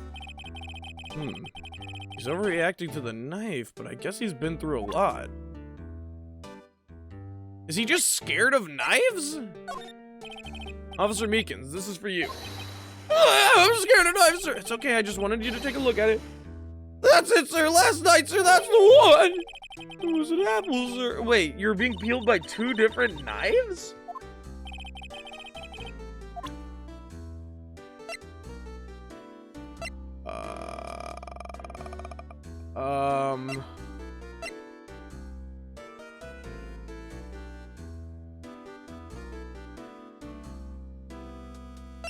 He's overreacting to the knife, but I guess he's been through a lot. Is he just scared of knives? Officer Meekins, this is for you. I'm scared of knives, sir. It's okay, I just wanted you to take a look at it. That's it, sir. Last night, sir. That's the one. It was an apple, sir. Wait, you're being peeled by 2 different knives?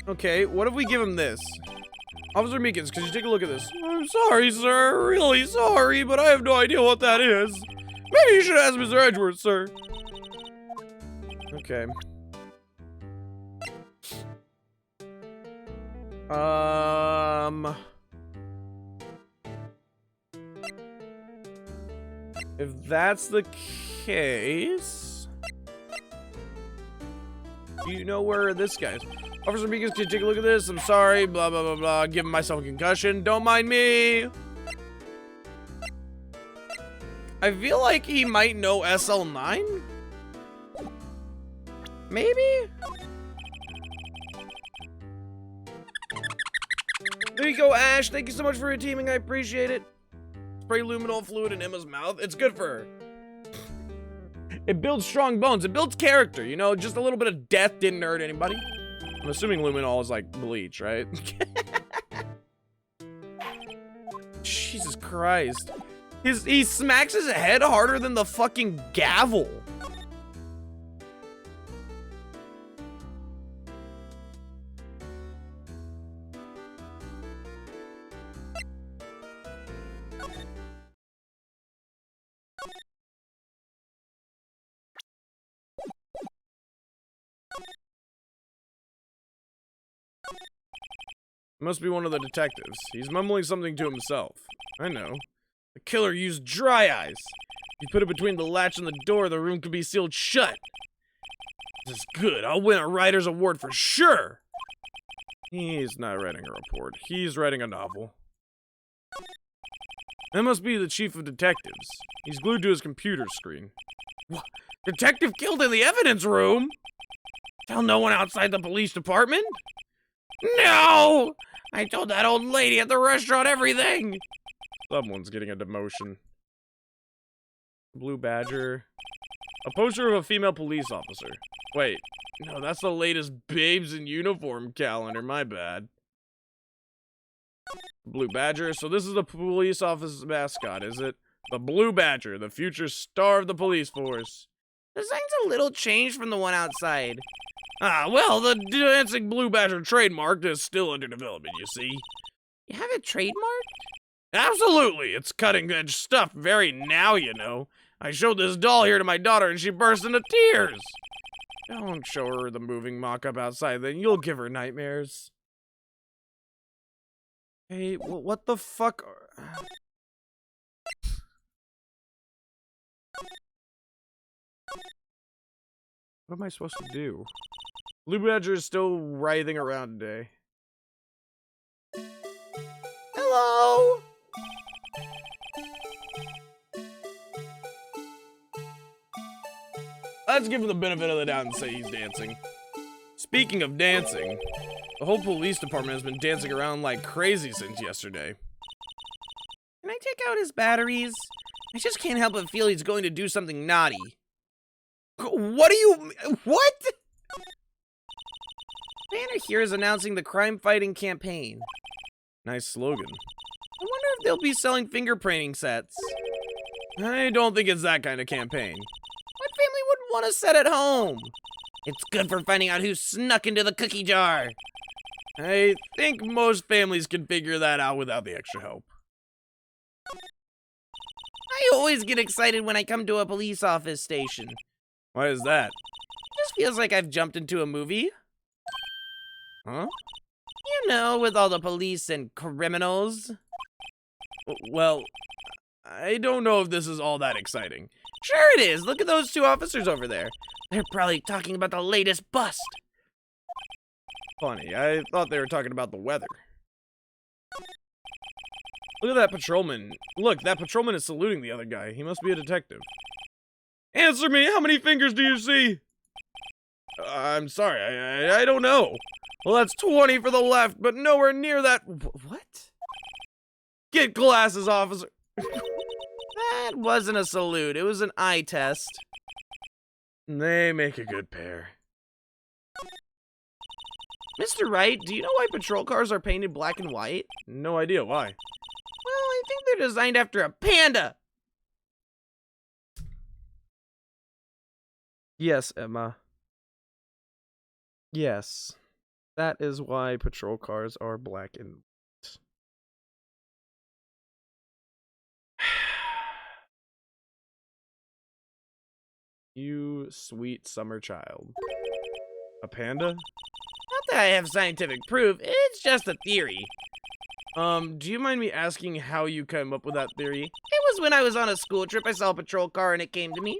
Okay, what if we give him this? Officer Meekins, could you take a look at this? I'm sorry, sir. Really sorry, but I have no idea what that is. Maybe you should ask Mr. Edgeworth, sir. Okay. If that's the case... Do you know where this guy is? Officer Beacons, can you take a look at this? I'm sorry, blah, blah, blah, blah. Giving myself a concussion. Don't mind me. I feel like he might know SL9? Maybe? There you go, Ash. Thank you so much for your teaming. I appreciate it. Spray luminol fluid in Emma's mouth. It's good for her. It builds strong bones. It builds character, you know? Just a little bit of death didn't hurt anybody. I'm assuming luminol is like bleach, right? Jesus Christ. He smacks his head harder than the fucking gavel. Must be one of the detectives. He's mumbling something to himself. I know. The killer used dry ice. You put it between the latch and the door, the room could be sealed shut. This is good. I'll win a writer's award for sure. He's not writing a report. He's writing a novel. That must be the chief of detectives. He's glued to his computer screen. What? Detective killed in the evidence room? Tell no one outside the police department? No! I told that old lady at the restaurant everything! Someone's getting a demotion. Blue Badger. A poster of a female police officer. Wait, no, that's the latest Babes in Uniform calendar, my bad. Blue Badger, so this is the police office mascot, is it? The Blue Badger, the future star of the police force. The sign's a little changed from the one outside. Ah, well, the dancing Blue Badger trademark is still under development, you see. You have it trademarked? Absolutely! It's cutting-edge stuff very now, you know. I showed this doll here to my daughter and she burst into tears. Don't show her the moving mock-up outside, then you'll give her nightmares. Hey, what the fuck? What am I supposed to do? Blue Badger is still writhing around today. Hello? Let's give him the benefit of the doubt and say he's dancing. Speaking of dancing, the whole police department has been dancing around like crazy since yesterday. Can I take out his batteries? I just can't help but feel he's going to do something naughty. What do you... What? Banner here is announcing the crime-fighting campaign. Nice slogan. I wonder if they'll be selling fingerprinting sets. I don't think it's that kind of campaign. What family wouldn't want a set at home? It's good for finding out who snuck into the cookie jar. I think most families can figure that out without the extra help. I always get excited when I come to a police office station. Why is that? It just feels like I've jumped into a movie. Huh? You know, with all the police and criminals. Well, I don't know if this is all that exciting. Sure it is. Look at those two officers over there. They're probably talking about the latest bust. Funny, I thought they were talking about the weather. Look at that patrolman. Look, that patrolman is saluting the other guy. He must be a detective. Answer me! How many fingers do you see? I'm sorry, I don't know. Well, that's 20 for the left, but nowhere near that. What? Get glasses, officer. That wasn't a salute. It was an eye test. They make a good pair. Mr. Wright, do you know why patrol cars are painted black and white? No idea. Why? Well, I think they're designed after a panda. Yes, Emma. Yes. That is why patrol cars are black and white. You sweet summer child. A panda? Not that I have scientific proof, it's just a theory. Do you mind me asking how you came up with that theory? It was when I was on a school trip, I saw a patrol car and it came to me.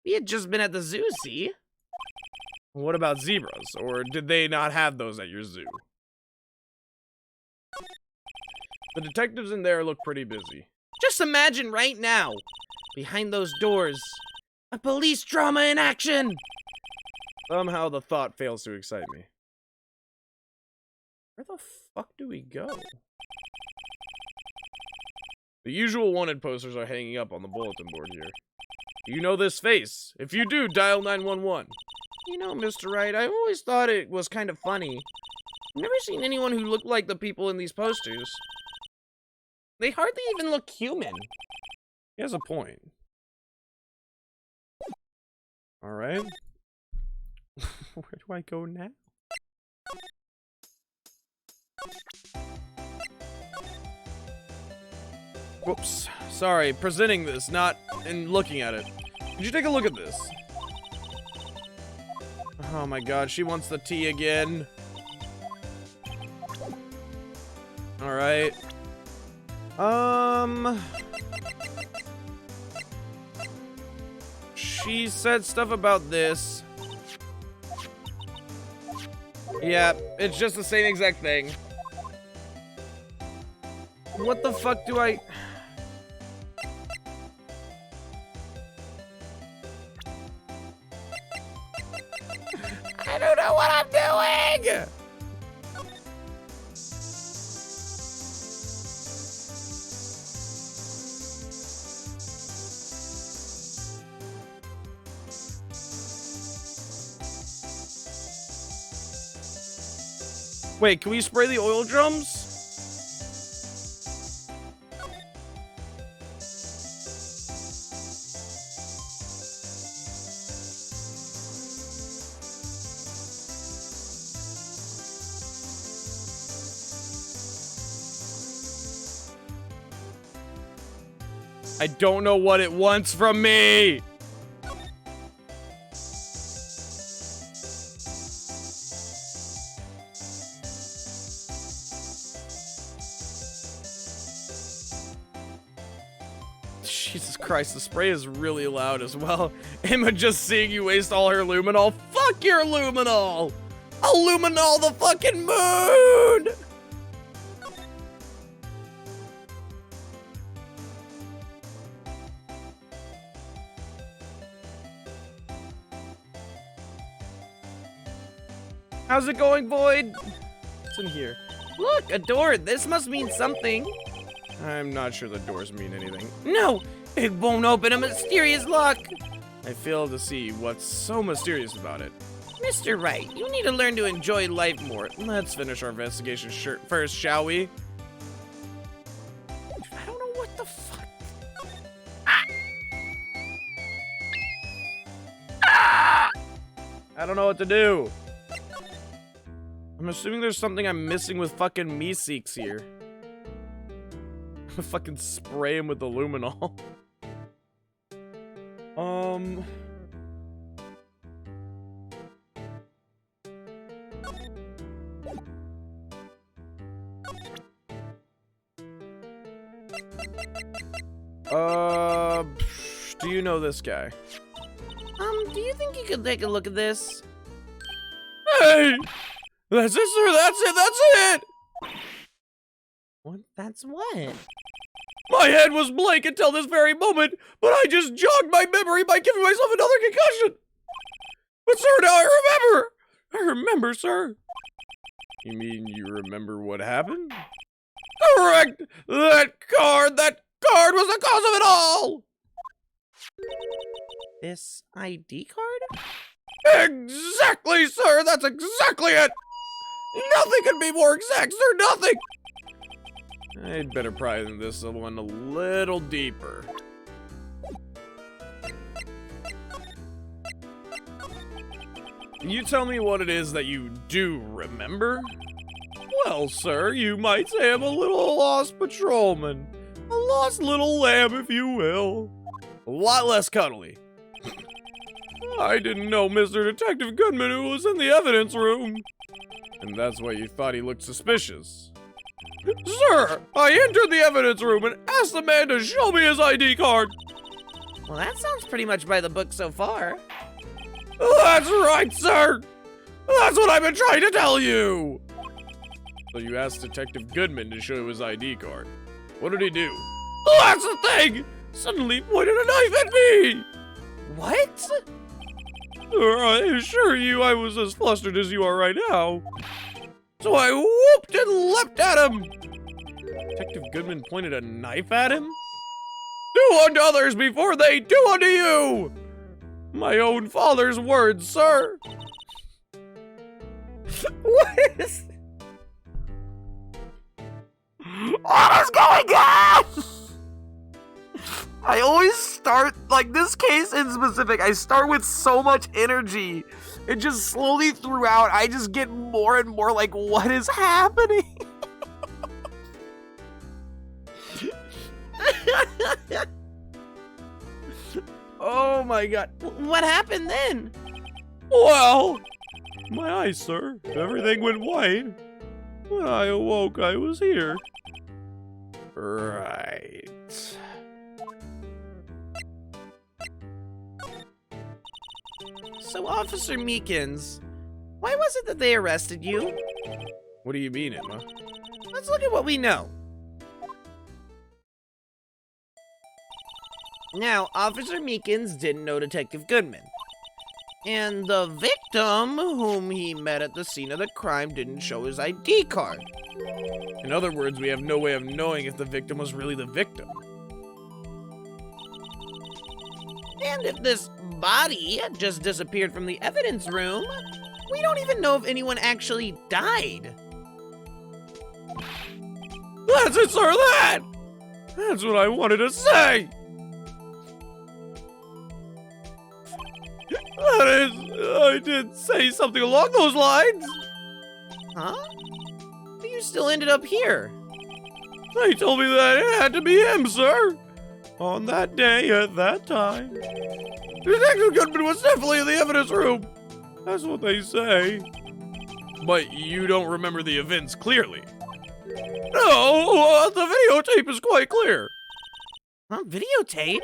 We had just been at the zoo, see? What about zebras? Or did they not have those at your zoo? The detectives in there look pretty busy. Just imagine right now, behind those doors, a police drama in action! Somehow the thought fails to excite me. Where the fuck do we go? The usual wanted posters are hanging up on the bulletin board here. You know this face. If you do, dial 911. You know, Mr. Wright, I always thought it was kind of funny. I've never seen anyone who looked like the people in these posters. They hardly even look human. He has a point. Alright. Where do I go now? Whoops. Sorry, presenting this, not in looking at it. Could you take a look at this? Oh my god, she wants the tea again. Alright. She said stuff about this. Yeah, it's just the same exact thing. What the fuck do I... I don't know what I'm doing! Wait, can we spray the oil drums? I don't know what it wants from me! Jesus Christ, the spray is really loud as well. Emma just seeing you waste all her luminol. Fuck your luminol! I'll luminol the fucking moon! How's it going, Void? What's in here? Look, a door. This must mean something. I'm not sure the doors mean anything. No, it won't open. A mysterious lock. I fail to see what's so mysterious about it. Mr. Wright, you need to learn to enjoy life more. Let's finish our investigation first, shall we? I don't know what the fuck. I don't know what to do. I'm assuming there's something I'm missing with fucking Meeseeks here. I'm gonna fucking spray him with the luminol. Do you know this guy? Do you think you could take a look at this? Hey! That's it, sir! That's it! That's it! What? That's what? My head was blank until this very moment, but I just jogged my memory by giving myself another concussion! But sir, now I remember! I remember, sir. You mean you remember what happened? Correct! That card was the cause of it all! This ID card? Exactly, sir! That's exactly it! Nothing could be more exact, sir! Nothing! I'd better pry this one a little deeper. Can you tell me what it is that you do remember? Well, sir, you might say I'm a little lost patrolman. A lost little lamb, if you will. A lot less cuddly. I didn't know Mr. Detective Goodman who was in the evidence room. And that's why you thought he looked suspicious. Sir, I entered the evidence room and asked the man to show me his ID card. Well, that sounds pretty much by the book so far. That's right, sir. That's what I've been trying to tell you. So you asked Detective Goodman to show you his ID card. What did he do? That's the thing! Suddenly pointed a knife at me! What? Sir, I assure you I was as flustered as you are right now. So I whooped and leapt at him. Detective Goodman pointed a knife at him? Do unto others before they do unto you! My own father's words, sir. What is... What is going on? I always start, like this case in specific, I start with so much energy. It just slowly throughout, I just get more and more like, what is happening? Oh my god. What happened then? Well, my eyes, sir. Everything went white. When I awoke, I was here. Right. So, Officer Meekins, why was it that they arrested you? What do you mean, Emma? Let's look at what we know. Now, Officer Meekins didn't know Detective Goodman. And the victim, whom he met at the scene of the crime, didn't show his ID card. In other words, we have no way of knowing if the victim was really the victim. And if this body just disappeared from the evidence room, we don't even know if anyone actually died. That's it, sir, that! That's what I wanted to say! That is, I did say something along those lines. Huh? But you still ended up here. They told me that it had to be him, sir. On that day, at that time. Detective Goodman was definitely in the evidence room. That's what they say. But you don't remember the events clearly. No, the videotape is quite clear. Huh? Videotape?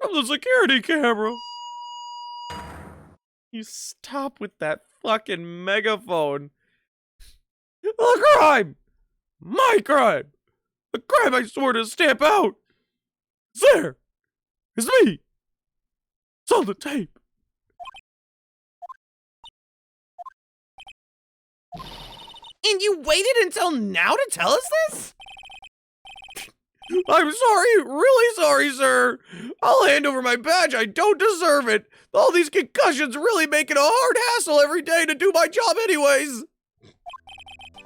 From the security camera. You stop with that fucking megaphone. The crime! My crime! The crime I swore to stamp out! It's there! It's me! It's on the tape! And you waited until now to tell us this? I'm sorry, really sorry, sir. I'll hand over my badge. I don't deserve it. All these concussions really make it a hard hassle every day to do my job anyways.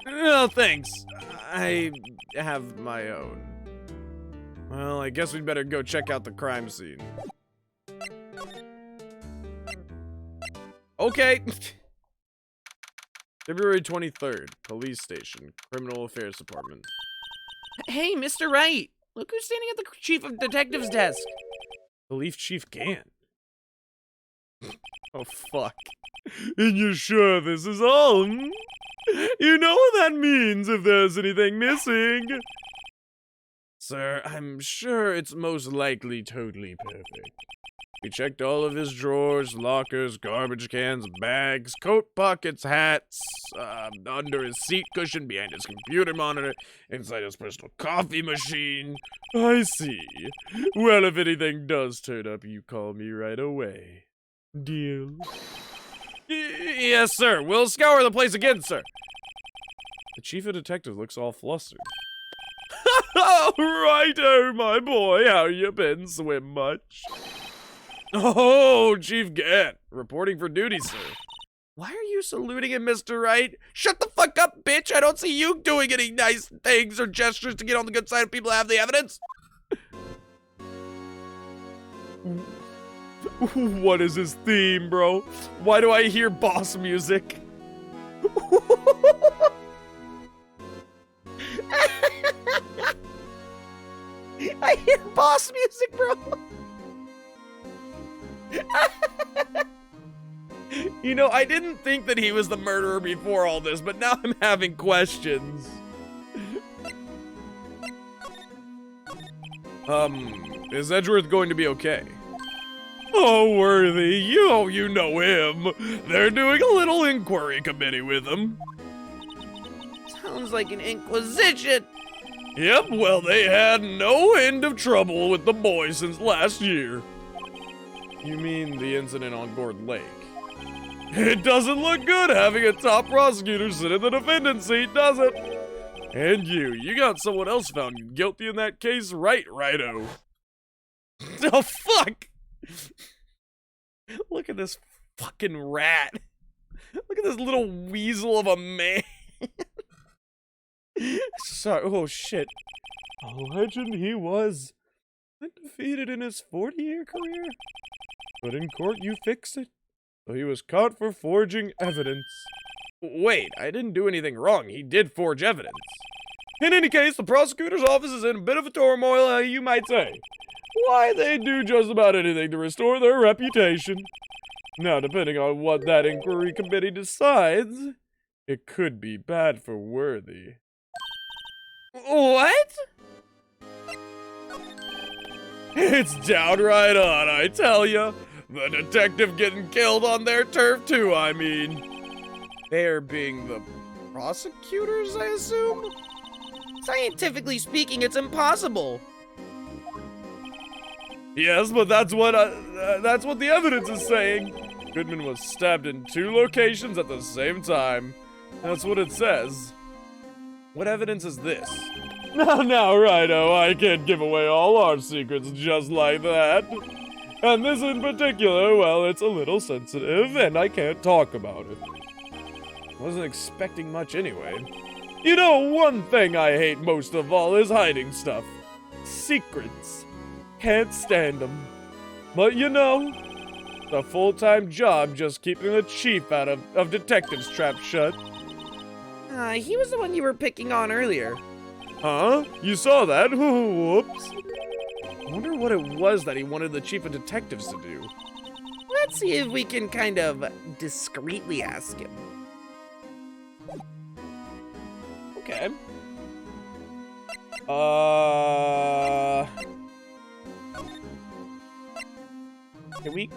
No, thanks. I have my own. Well, I guess we'd better go check out the crime scene. Okay. February 23rd, police station, criminal affairs department. Hey, Mr. Wright, look who's standing at the chief of detectives desk. Police Chief Gann. Oh, fuck. And you're sure this is all? You know what that means if there's anything missing. Sir, I'm sure it's most likely totally perfect. We checked all of his drawers, lockers, garbage cans, bags, coat pockets, hats, under his seat cushion, behind his computer monitor, inside his personal coffee machine. I see. Well, if anything does turn up, you call me right away. Deal? Yes, sir. We'll scour the place again, sir. The chief of detectives looks all flustered. All right, oh, my boy. How you been? Swim much? Oh, Chief Gann, reporting for duty, sir. Why are you saluting him, Mr. Wright? Shut the fuck up, bitch! I don't see you doing any nice things or gestures to get on the good side of people that have the evidence. What is his theme, bro? Why do I hear boss music? I hear boss music, bro. You know, I didn't think that he was the murderer before all this, but now I'm having questions. Is Edgeworth going to be okay? Oh, Worthy, you know him. They're doing a little inquiry committee with him. Sounds like an inquisition. Yep, well, they had no end of trouble with the boy since last year. You mean the incident on Gord Lake? It doesn't look good having a top prosecutor sit in the defendant's seat, does it? And you got someone else found guilty in that case, right, Righto? Oh, fuck! Look at this fucking rat. Look at this little weasel of a man. Sorry, oh shit. A legend he was. Undefeated in his 40-year career. But in court you fixed it. So he was caught for forging evidence. Wait, I didn't do anything wrong. He did forge evidence. In any case, the prosecutor's office is in a bit of a turmoil, you might say. Why, they do just about anything to restore their reputation. Now, depending on what that inquiry committee decides, it could be bad for Worthy. What? It's downright odd, I tell ya. The detective getting killed on their turf too, I mean. They're being the prosecutors, I assume? Scientifically speaking, it's impossible. Yes, but that's what the evidence is saying. Goodman was stabbed in 2 locations at the same time. That's what it says. What evidence is this? Now, Righto, I can't give away all our secrets just like that. And this in particular, well, it's a little sensitive, and I can't talk about it. Wasn't expecting much anyway. You know, one thing I hate most of all is hiding stuff. Secrets. Can't stand them. But you know, it's a full-time job just keeping the chief out of detectives trapped shut. He was the one you were picking on earlier. Huh? You saw that? Whoops. I wonder what it was that he wanted the chief of detectives to do. Let's see if we can kind of discreetly ask him. Okay. Can we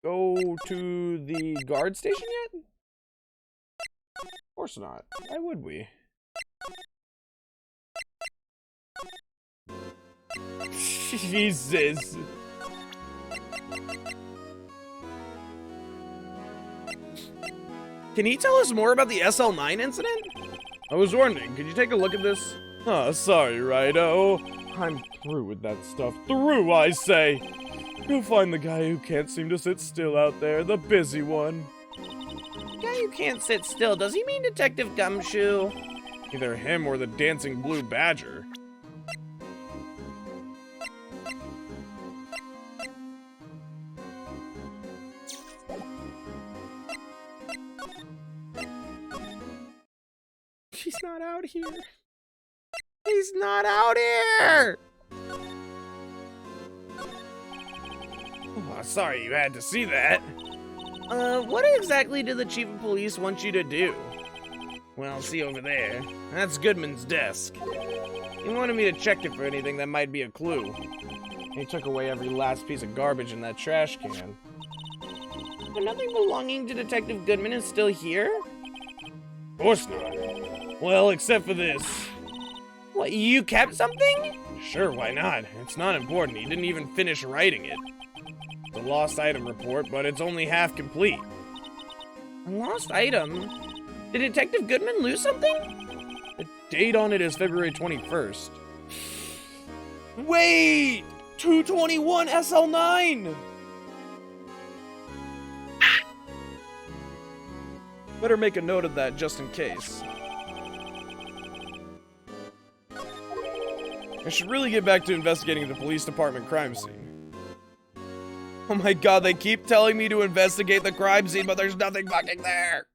go to the guard station yet? Of course not. Why would we? Jesus. Can you tell us more about the SL9 incident? I was wondering, could you take a look at this? Oh, sorry, Righto. I'm through with that stuff. Through, I say. Go find the guy who can't seem to sit still out there, the busy one. Guy who can't sit still, does he mean Detective Gumshoe? Either him or the dancing blue badger. He's not out here. He's not out here! Oh, sorry you had to see that. What exactly did the chief of police want you to do? Well, see over there. That's Goodman's desk. He wanted me to check it for anything that might be a clue. He took away every last piece of garbage in that trash can. But nothing belonging to Detective Goodman is still here? Of course not. Well, except for this. What, you kept something? Sure, why not? It's not important. He didn't even finish writing it. It's a lost item report, but it's only half complete. A lost item? Did Detective Goodman lose something? The date on it is February 21st. Wait! 221 SL9! Better make a note of that just in case. I should really get back to investigating the police department crime scene. Oh my god, they keep telling me to investigate the crime scene, but there's nothing fucking there!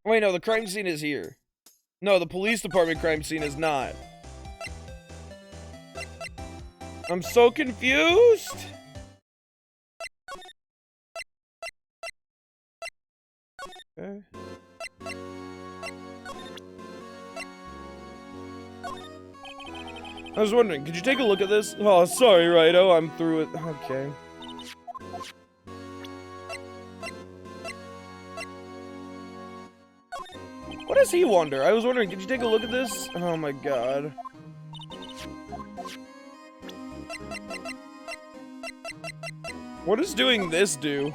Wait, no, the crime scene is here. No, the police department crime scene is not. I'm so confused! I was wondering, could you take a look at this? Oh, sorry, Righto, I'm through it. Okay. What does he wonder? I was wondering, could you take a look at this? Oh my god. What does doing this do?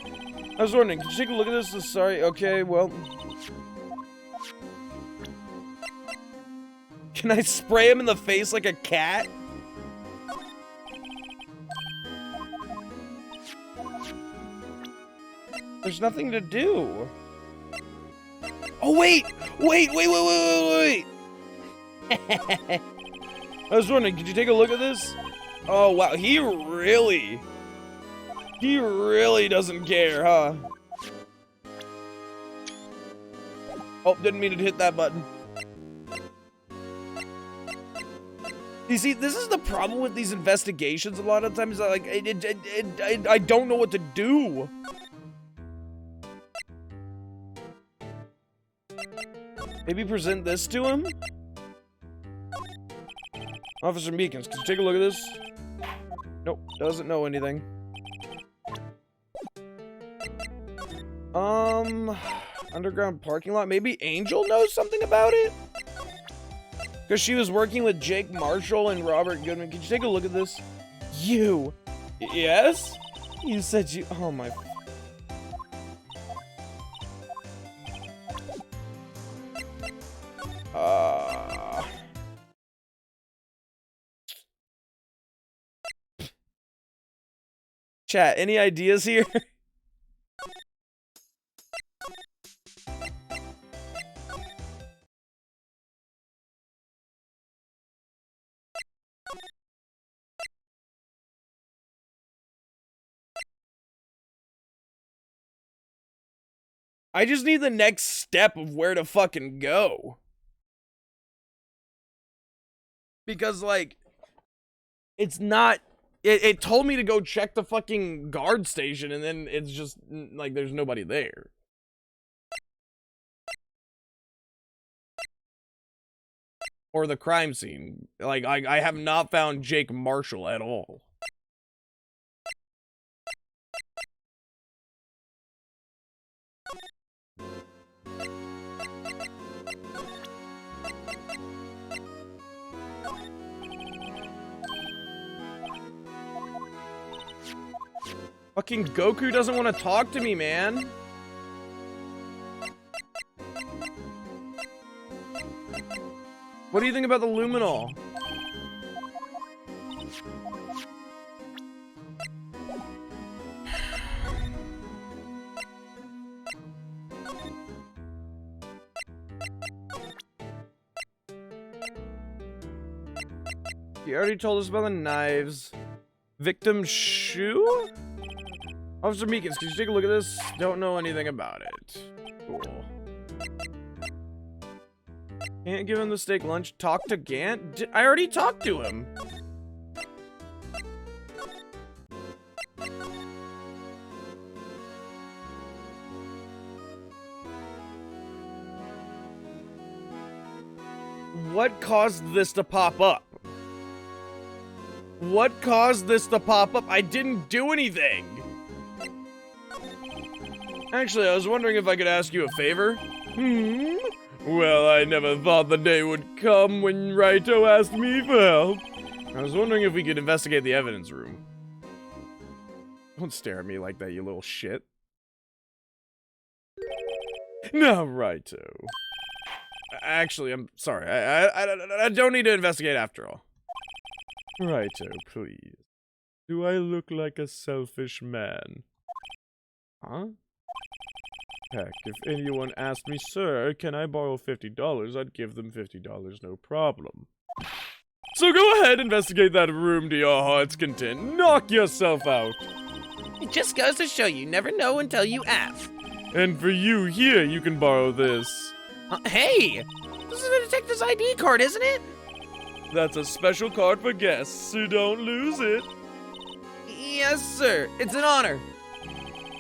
I was wondering, could you take a look at this? Sorry, okay, well. Can I spray him in the face like a cat? There's nothing to do. Oh, wait! Wait! I was wondering, could you take a look at this? Oh, wow, he really doesn't care, huh? Oh, didn't mean to hit that button. You see, this is the problem with these investigations a lot of times. Like, I don't know what to do. Maybe present this to him? Officer Meekins, can you take a look at this? Nope, doesn't know anything. Underground parking lot? Maybe Angel knows something about it? Because she was working with Jake Marshall and Robert Goodman. Could you take a look at this? You! Yes? You said you... Oh my... Chat, any ideas here? I just need the next step of where to fucking go. Because, like, it's not... It told me to go check the fucking guard station, and then it's just, like, there's nobody there. Or the crime scene. Like, I have not found Jake Marshall at all. Fucking Goku doesn't want to talk to me, man. What do you think about the luminol? You already told us about the knives. Victim's shoe? Officer Meekins, can you take a look at this? Don't know anything about it. Cool. Can't give him the steak lunch. Talk to Gant? I already talked to him. What caused this to pop up? What caused this to pop up? I didn't do anything. Actually, I was wondering if I could ask you a favor. Well, I never thought the day would come when Raito asked me for help. I was wondering if we could investigate the evidence room. Don't stare at me like that, you little shit. No, Raito. Actually, I'm sorry. I don't need to investigate after all. Raito, please. Do I look like a selfish man? Huh? Heck, if anyone asked me, sir, can I borrow $50, I'd give them $50, no problem. So go ahead, investigate that room to your heart's content. Knock yourself out. It just goes to show you never know until you ask. And for you here, you can borrow this. Hey! This is a detective's ID card, isn't it? That's a special card for guests, so don't lose it. Yes, sir. It's an honor.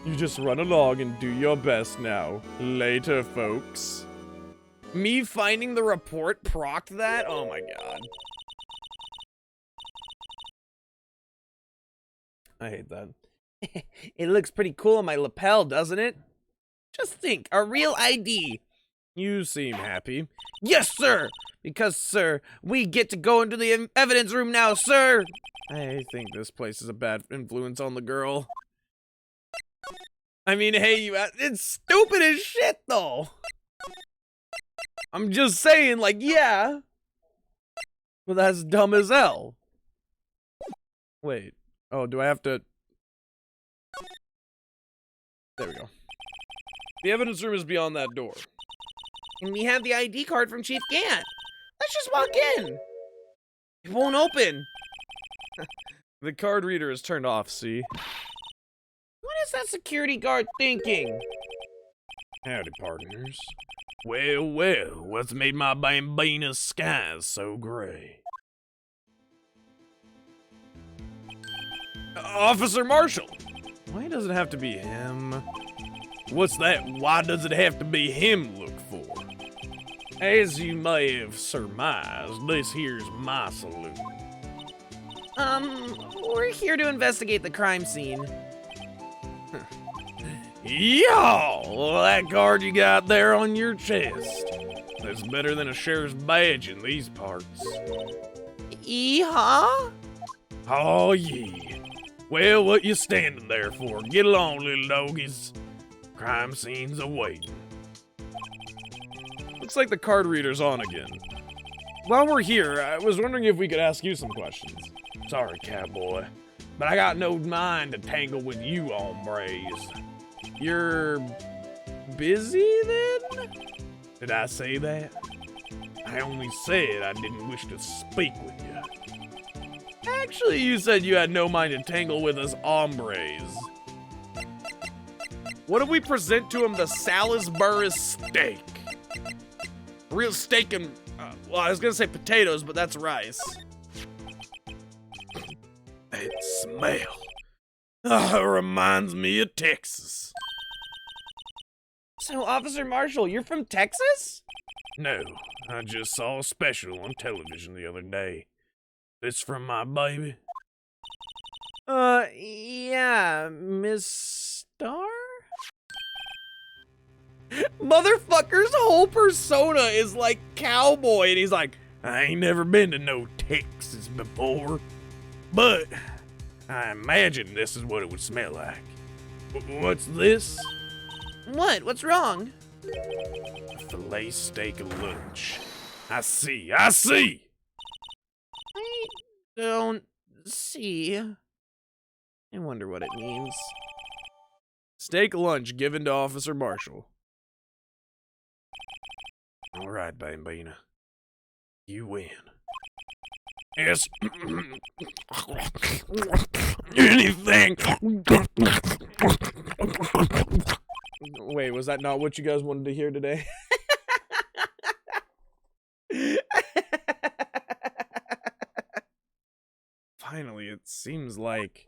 You just run along and do your best now. Later, folks. Me finding the report procced that? Oh my god. I hate that. It looks pretty cool on my lapel, doesn't it? Just think, a real ID. You seem happy. Yes, sir! Because, sir, we get to go into the evidence room now, sir! I think this place is a bad influence on the girl. I mean, hey, it's stupid as shit, though. I'm just saying, like, yeah. But that's dumb as hell. Wait. Oh, do I have to... There we go. The evidence room is beyond that door. And we have the ID card from Chief Gant. Let's just walk in. It won't open. The card reader is turned off, see? What is that security guard thinking? Howdy, partners. Well, well, what's made my bambina skies so gray? Officer Marshall! Why does it have to be him? What's that? Why does it have to be him look for? As you may have surmised, this here's my saloon. We're here to investigate the crime scene. Yo! That card you got there on your chest. That's better than a sheriff's badge in these parts. Yeehaw? Oh, yeah. Well, what you standing there for? Get along, little doggies. Crime scene's awaiting. Looks like the card reader's on again. While we're here, I was wondering if we could ask you some questions. Sorry, cowboy, but I got no mind to tangle with you hombres. You're busy, then? Did I say that? I only said I didn't wish to speak with you. Actually, you said you had no mind to tangle with us hombres. What do we present to him? The Salisbury steak. Real steak and, well, I was gonna say potatoes, but that's rice. That smell. Reminds me of Texas. So, Officer Marshall, you're from Texas? No, I just saw a special on television the other day. This from my baby? Yeah, Miss Star? Motherfucker's whole persona is like cowboy, and he's like, I ain't never been to no Texas before, but I imagine this is what it would smell like. What's this? what? What's wrong? A filet steak lunch. I see. I don't see. I wonder what it means. Steak lunch given to Officer Marshall. All right, Bambina. You win. Yes. Anything. Wait, was that not what you guys wanted to hear today? Finally, it seems like...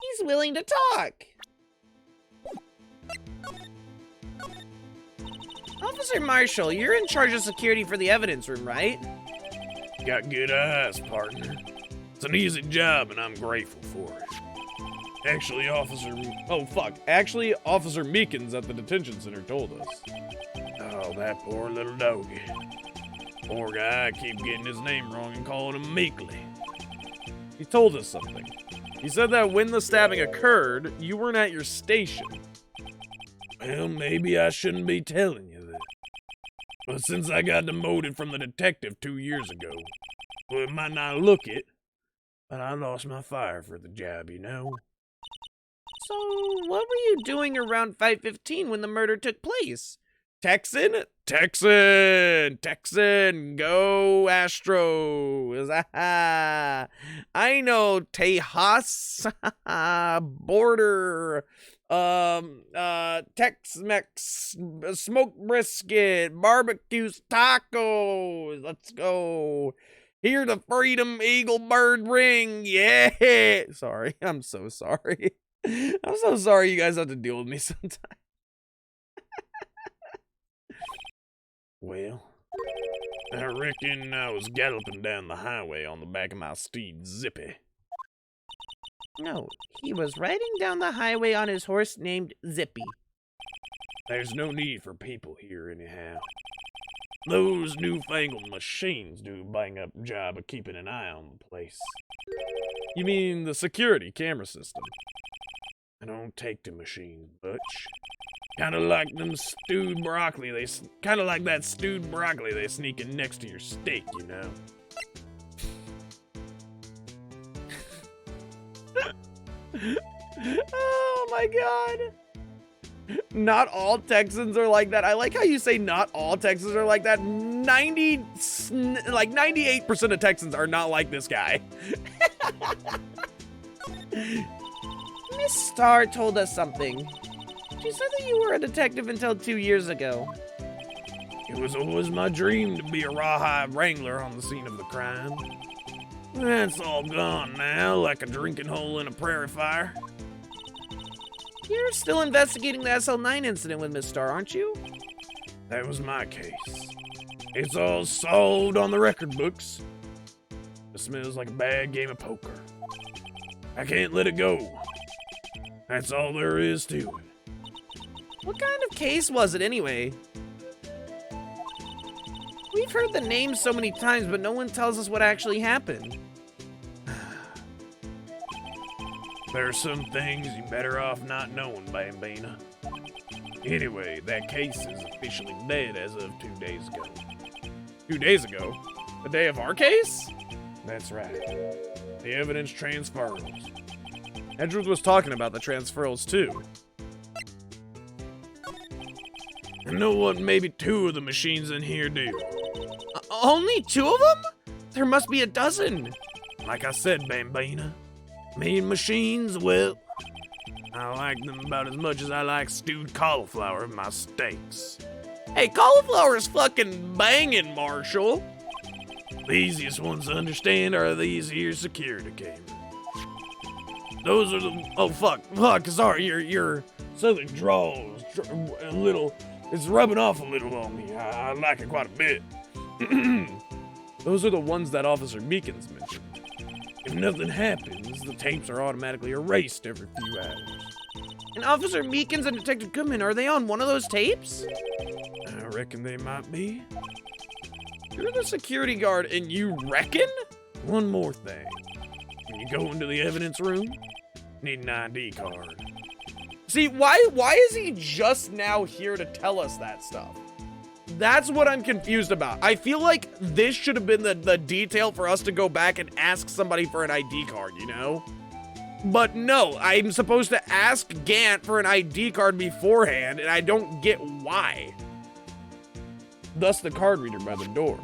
He's willing to talk. Officer Marshall, you're in charge of security for the evidence room, right? Got good eyes, partner. It's an easy job, and I'm grateful for it. Actually, Officer Meekins at the detention center told us. Oh, that poor little doggy. Poor guy, I keep getting his name wrong and calling him Meekly. He told us something. He said that when the stabbing occurred, you weren't at your station. Well, maybe I shouldn't be telling you that. But since I got demoted from the detective 2 years ago, well, it might not look it, but I lost my fire for the job, you know? So, what were you doing around 5:15 when the murder took place? Texan, go Astros. I know Tejas, border, Tex-Mex, smoked brisket, barbecues, tacos. Let's go. Hear the Freedom Eagle bird ring. Yeah. Sorry. I'm so sorry. I'm so sorry you guys have to deal with me sometimes. Well, I reckon I was galloping down the highway on the back of my steed, Zippy. No, he was riding down the highway on his horse named Zippy. There's no need for people here anyhow. Those newfangled machines do a bang-up job of keeping an eye on the place. You mean the security camera system? I don't take to machines much. Kinda like them stewed broccoli. Kinda like that stewed broccoli they sneak in next to your steak, you know. Oh my god. Not all Texans are like that. I like how you say not all Texans are like that. 98% of Texans are not like this guy. Miss Starr told us something. She said that you were a detective until 2 years ago. It was always my dream to be a rawhide wrangler on the scene of the crime. That's all gone now, like a drinking hole in a prairie fire. You're still investigating the SL9 incident with Miss Starr, aren't you? That was my case. It's all solved on the record books. It smells like a bad game of poker. I can't let it go. That's all there is to it. What kind of case was it anyway? We've heard the name so many times, but no one tells us what actually happened. There are some things you're better off not knowing, Bambina. Anyway, that case is officially dead as of 2 days ago. 2 days ago? The day of our case? That's right. The evidence transfers. Edgeworth was talking about the transferals too. I know what maybe 2 of the machines in here do. Only 2 of them? There must be a dozen. Like I said, Bambina, mean machines, well, I like them about as much as I like stewed cauliflower in my steaks. Hey, cauliflower is fucking banging, Marshall. The easiest ones to understand are these here security cameras. Those are the, oh fuck, sorry, your southern draw's a little, it's rubbing off a little on me. I like it quite a bit. Those are the ones that Officer Meekins mentioned. If nothing happens, the tapes are automatically erased every few hours. And Officer Meekins and Detective Goodman, are they on one of those tapes? I reckon they might be. You're the security guard and you reckon? One more thing. When you go into the evidence room, need an ID card. See, why is he just now here to tell us that stuff? That's what I'm confused about. I feel like this should have been the detail for us to go back and ask somebody for an ID card, you know? But no, I'm supposed to ask Gant for an ID card beforehand, and I don't get why. Thus the card reader by the door.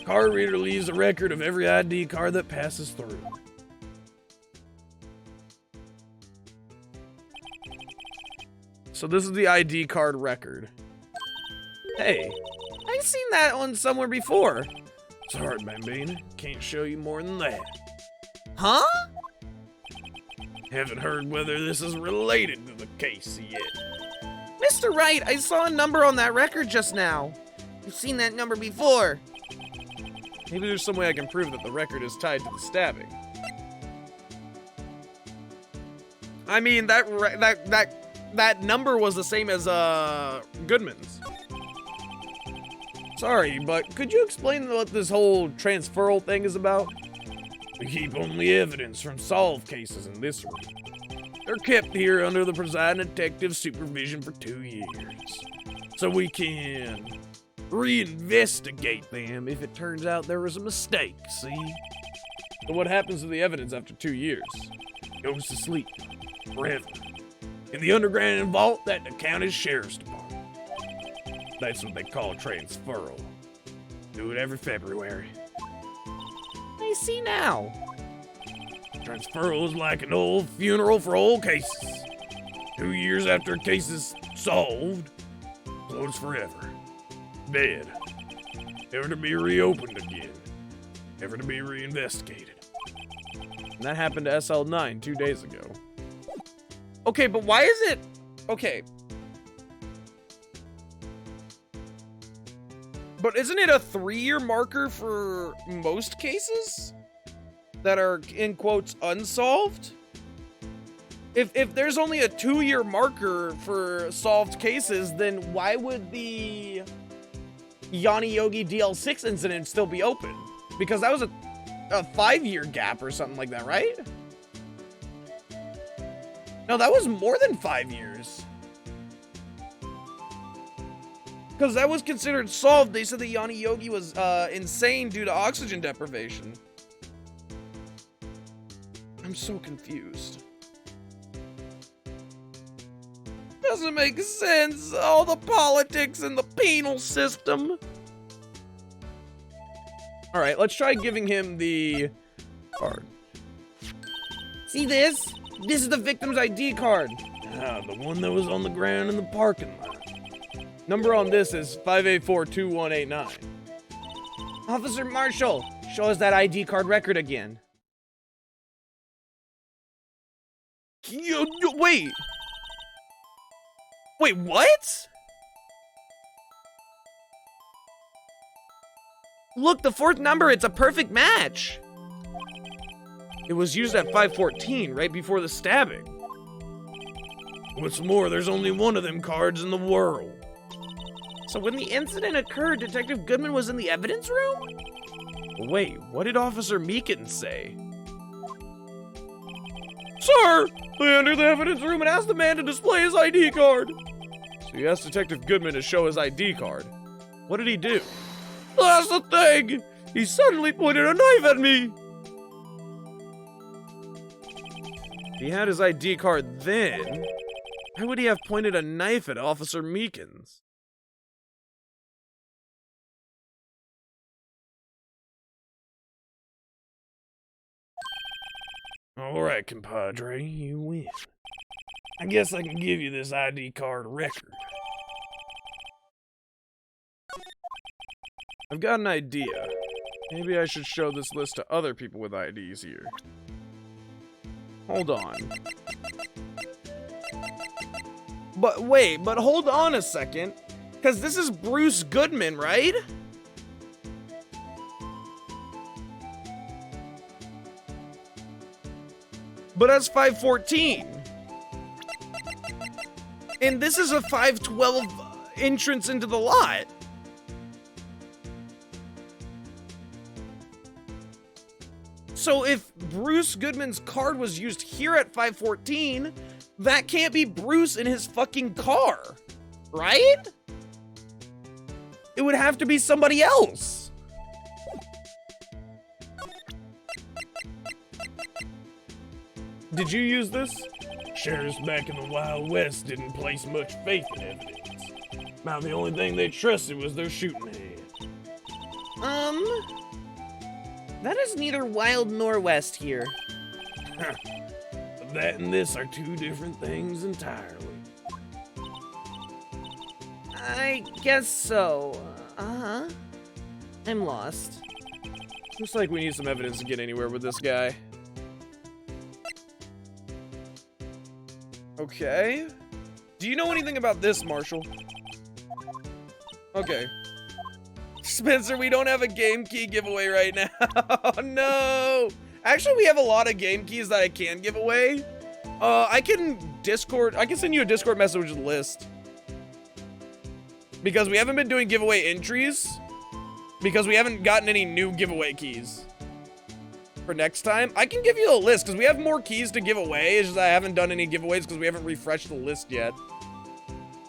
Card reader leaves a record of every ID card that passes through. So this is the ID card record. Hey, I've seen that one somewhere before. Sorry, Bambina, can't show you more than that. Huh? Haven't heard whether this is related to the case yet. Mr. Wright, I saw a number on that record just now. I've seen that number before. maybe there's some way I can prove that the record is tied to the stabbing. I mean, that number was the same as Goodman's. Sorry, but could you explain what this whole transferal thing is about? We keep only evidence from solved cases in this room. They're kept here under the presiding detective's supervision for 2 years. So we can reinvestigate them if it turns out there was a mistake, see? So what happens to the evidence after 2 years? Goes to sleep. Forever. In the underground vault that the county sheriff's department. That's what they call transferal. Do it every February. I see now. Transferal is like an old funeral for old cases. 2 years after a case is solved, closed forever. Dead. Never to be reopened again. Never to be reinvestigated. And that happened to SL9 2 days ago. Okay, but why is it... Okay. But isn't it a 3-year marker for most cases? that are, in quotes, unsolved? If there's only a 2-year marker for solved cases, then why would the Yanni Yogi DL6 incident still be open? Because that was a 5-year gap or something like that, right? No, that was more than 5 years. Because that was considered solved. They said that Yanni Yogi was insane due to oxygen deprivation. I'm so confused. Doesn't make sense. All the politics in the penal system. All right, let's try giving him the card. See this? This is the victim's ID card. Ah, the one that was on the ground in the parking lot. Number on this is 5842189. Officer Marshall, show us that ID card record again. Wait. Wait, what? Look, the 4th number, it's a perfect match. It was used at 514, right before the stabbing. What's more, there's only one of them cards in the world. So when the incident occurred, Detective Goodman was in the evidence room? Wait, what did Officer Meekins say? Sir, I entered the evidence room and asked the man to display his ID card. So he asked Detective Goodman to show his ID card. What did he do? That's the thing. He suddenly pointed a knife at me. He had his ID card then. Why would he have pointed a knife at Officer Meekins? All right, compadre, you win. I guess I can give you this ID card record. I've got an idea. Maybe I should show this list to other people with IDs here. Hold on. But wait, but hold on a second. Because this is Bruce Goodman, right? But that's 514. And this is a 512 entrance into the lot. So if Bruce Goodman's card was used here at 514, that can't be Bruce in his fucking car, right? It would have to be somebody else. Did you use this? Sheriffs back in the Wild West didn't place much faith in evidence. About the only thing they trusted was their shooting head. That is neither wild nor west here. That and this are two different things entirely. I guess so. Uh-huh. I'm lost. Looks like we need some evidence to get anywhere with this guy. Okay. Do you know anything about this, Marshall? Okay. Spencer, we don't have a game key giveaway right now. No. Actually, we have a lot of game keys that I can give away. I can send you a Discord message list. Because we haven't been doing giveaway entries. Because we haven't gotten any new giveaway keys. For next time, I can give you a list because we have more keys to give away. It's just I haven't done any giveaways because we haven't refreshed the list yet.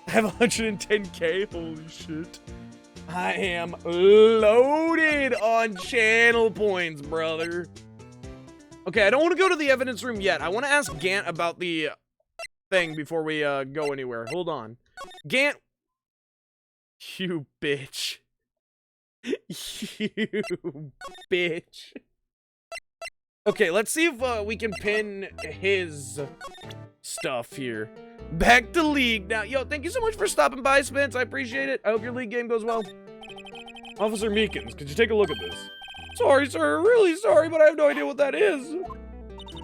I have 110k. Holy shit. I am loaded on channel points, brother. Okay, I don't want to go to the evidence room yet. I want to ask Gant about the thing before we go anywhere. Hold on. Gant. You bitch. You bitch. Okay, let's see if we can pin his stuff here. Back to League now. Yo, thank you so much for stopping by, Spence. I appreciate it. I hope your League game goes well. Officer Meekins, could you take a look at this? Sorry, sir. Really sorry, but I have no idea what that is.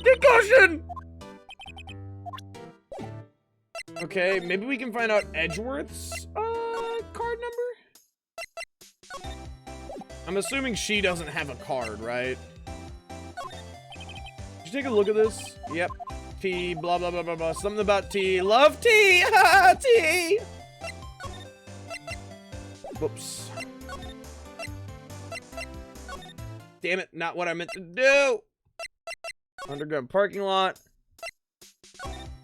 Concussion! Okay, maybe we can find out Edgeworth's card number? I'm assuming she doesn't have a card, right? you take a look at this? Yep. Tea, blah, blah, blah, blah, blah. Something about tea. Love tea! Ha! Tea! Whoops. Damn it, not what I meant to do! Underground parking lot.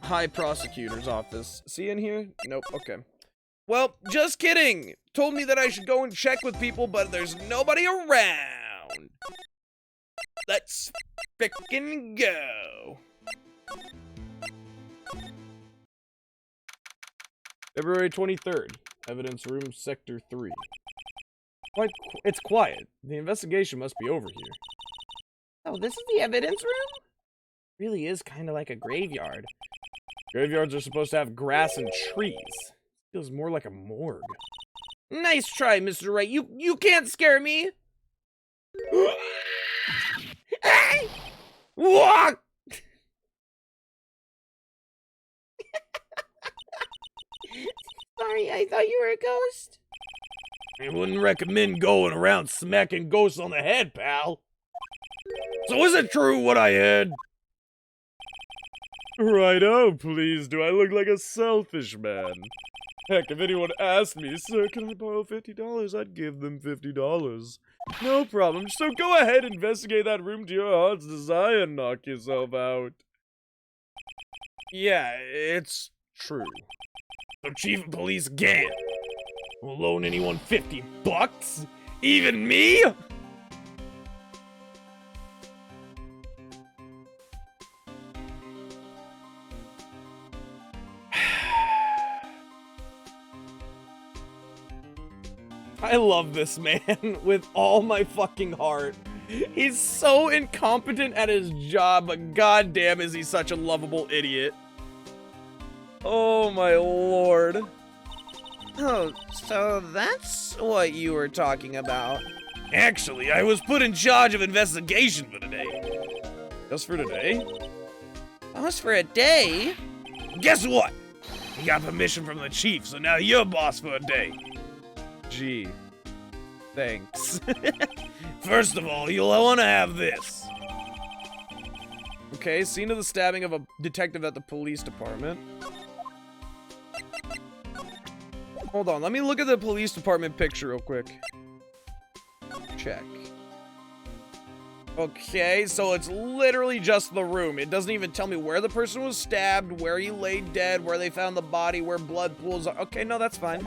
High prosecutor's office. See in here? Nope, okay. Well, just kidding! Told me that I should go and check with people, but there's nobody around. Let's frickin' go. February 23rd. Evidence room, sector 3. It's quiet. The investigation must be over here. Oh, this is the evidence room? Really is kind of like a graveyard. Graveyards are supposed to have grass and trees. Feels more like a morgue. Nice try, Mr. Wright. You can't scare me. Hey! Walk! Sorry, I thought you were a ghost. I wouldn't recommend going around smacking ghosts on the head, pal. So is it true what I heard? Righto, please. Do I look like a selfish man? Heck, if anyone asked me, sir, can I borrow $50? I'd give them $50. No problem. So go ahead, investigate that room to your heart's desire and knock yourself out. Yeah, it's true. So Chief of Police Gann will loan anyone $50? Even me? I love this man with all my fucking heart. He's so incompetent at his job, but goddamn is he such a lovable idiot. Oh my lord. Oh, so that's what you were talking about. Actually, I was put in charge of investigation for today. Just for today? Just for a day? Guess what? You got permission from the chief, so now you're boss for a day. Gee. Thanks. First of all, you'll want to have this. Okay, scene of the stabbing of a detective at the police department. Hold on, let me look at the police department picture real quick. Check. Okay, so it's literally just the room. It doesn't even tell me where the person was stabbed, where he lay dead, where they found the body, where blood pools are. Okay, no, that's fine.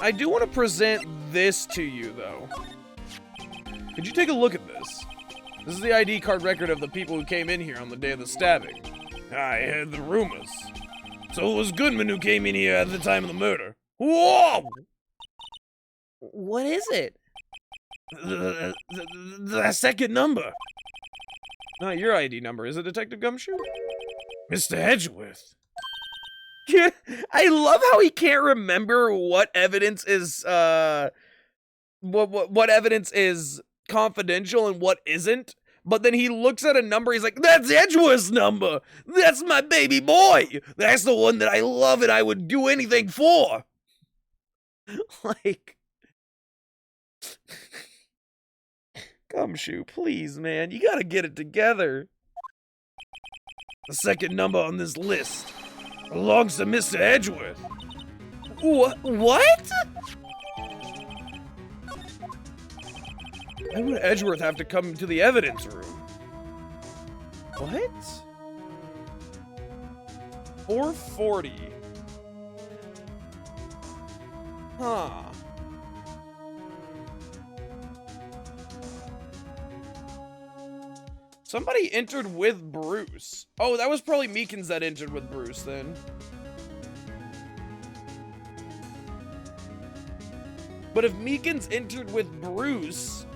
I do want to present this to you, though. Could you take a look at this? This is the ID card record of the people who came in here on the day of the stabbing. I heard the rumors. So it was Goodman who came in here at the time of the murder. Whoa! What is it? The second number. Not your ID number. Is it Detective Gumshoe? Mr. Edgeworth. I love how he can't remember what evidence is what evidence is confidential and what isn't. But then he looks at a number, he's like, that's Edgeworth's number! That's my baby boy! That's the one that I love and I would do anything for! Like... Gumshoe, please, man. You gotta get it together. The second number on this list belongs to Mr. Edgeworth. What? Why would Edgeworth have to come to the evidence room? What? 440. Huh. Somebody entered with Bruce. Oh, that was probably Meekins that entered with Bruce then. But if Meekins entered with Bruce,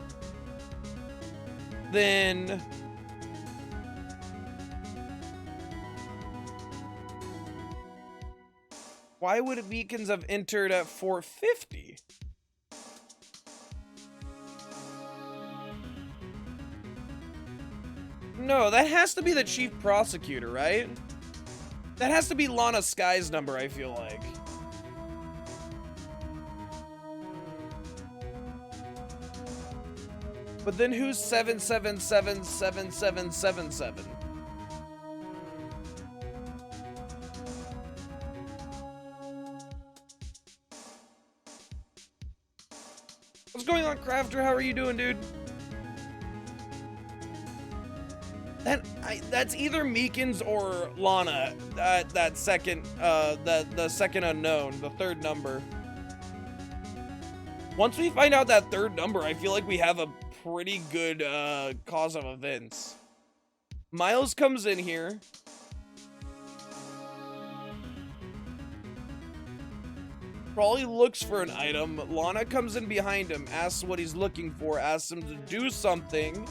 then... why would Meekins have entered at 450? No, that has to be the chief prosecutor, right? That has to be Lana Sky's number, I feel like. But then who's 77777777? What's going on, Crafter? How are you doing, dude? That's either Meekins or Lana. That second, the second unknown, the third number. Once we find out that third number, I feel like we have a pretty good cause of events. Miles comes in here. Probably looks for an item. Lana comes in behind him, asks what he's looking for, asks him to do something.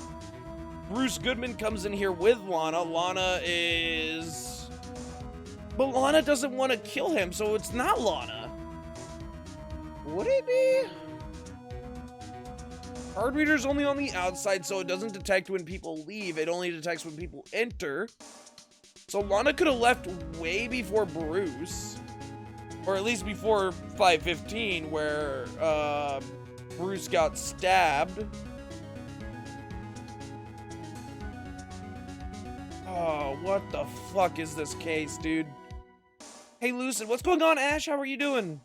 Bruce Goodman comes in here with Lana. Lana is... But Lana doesn't want to kill him, so it's not Lana. Would it be? Card reader's only on the outside, so it doesn't detect when people leave. It only detects when people enter. So Lana could have left way before Bruce. Or at least before 5:15, where Bruce got stabbed. Oh, what the fuck is this case, dude? Hey, Lucid. What's going on, Ash? How are you doing?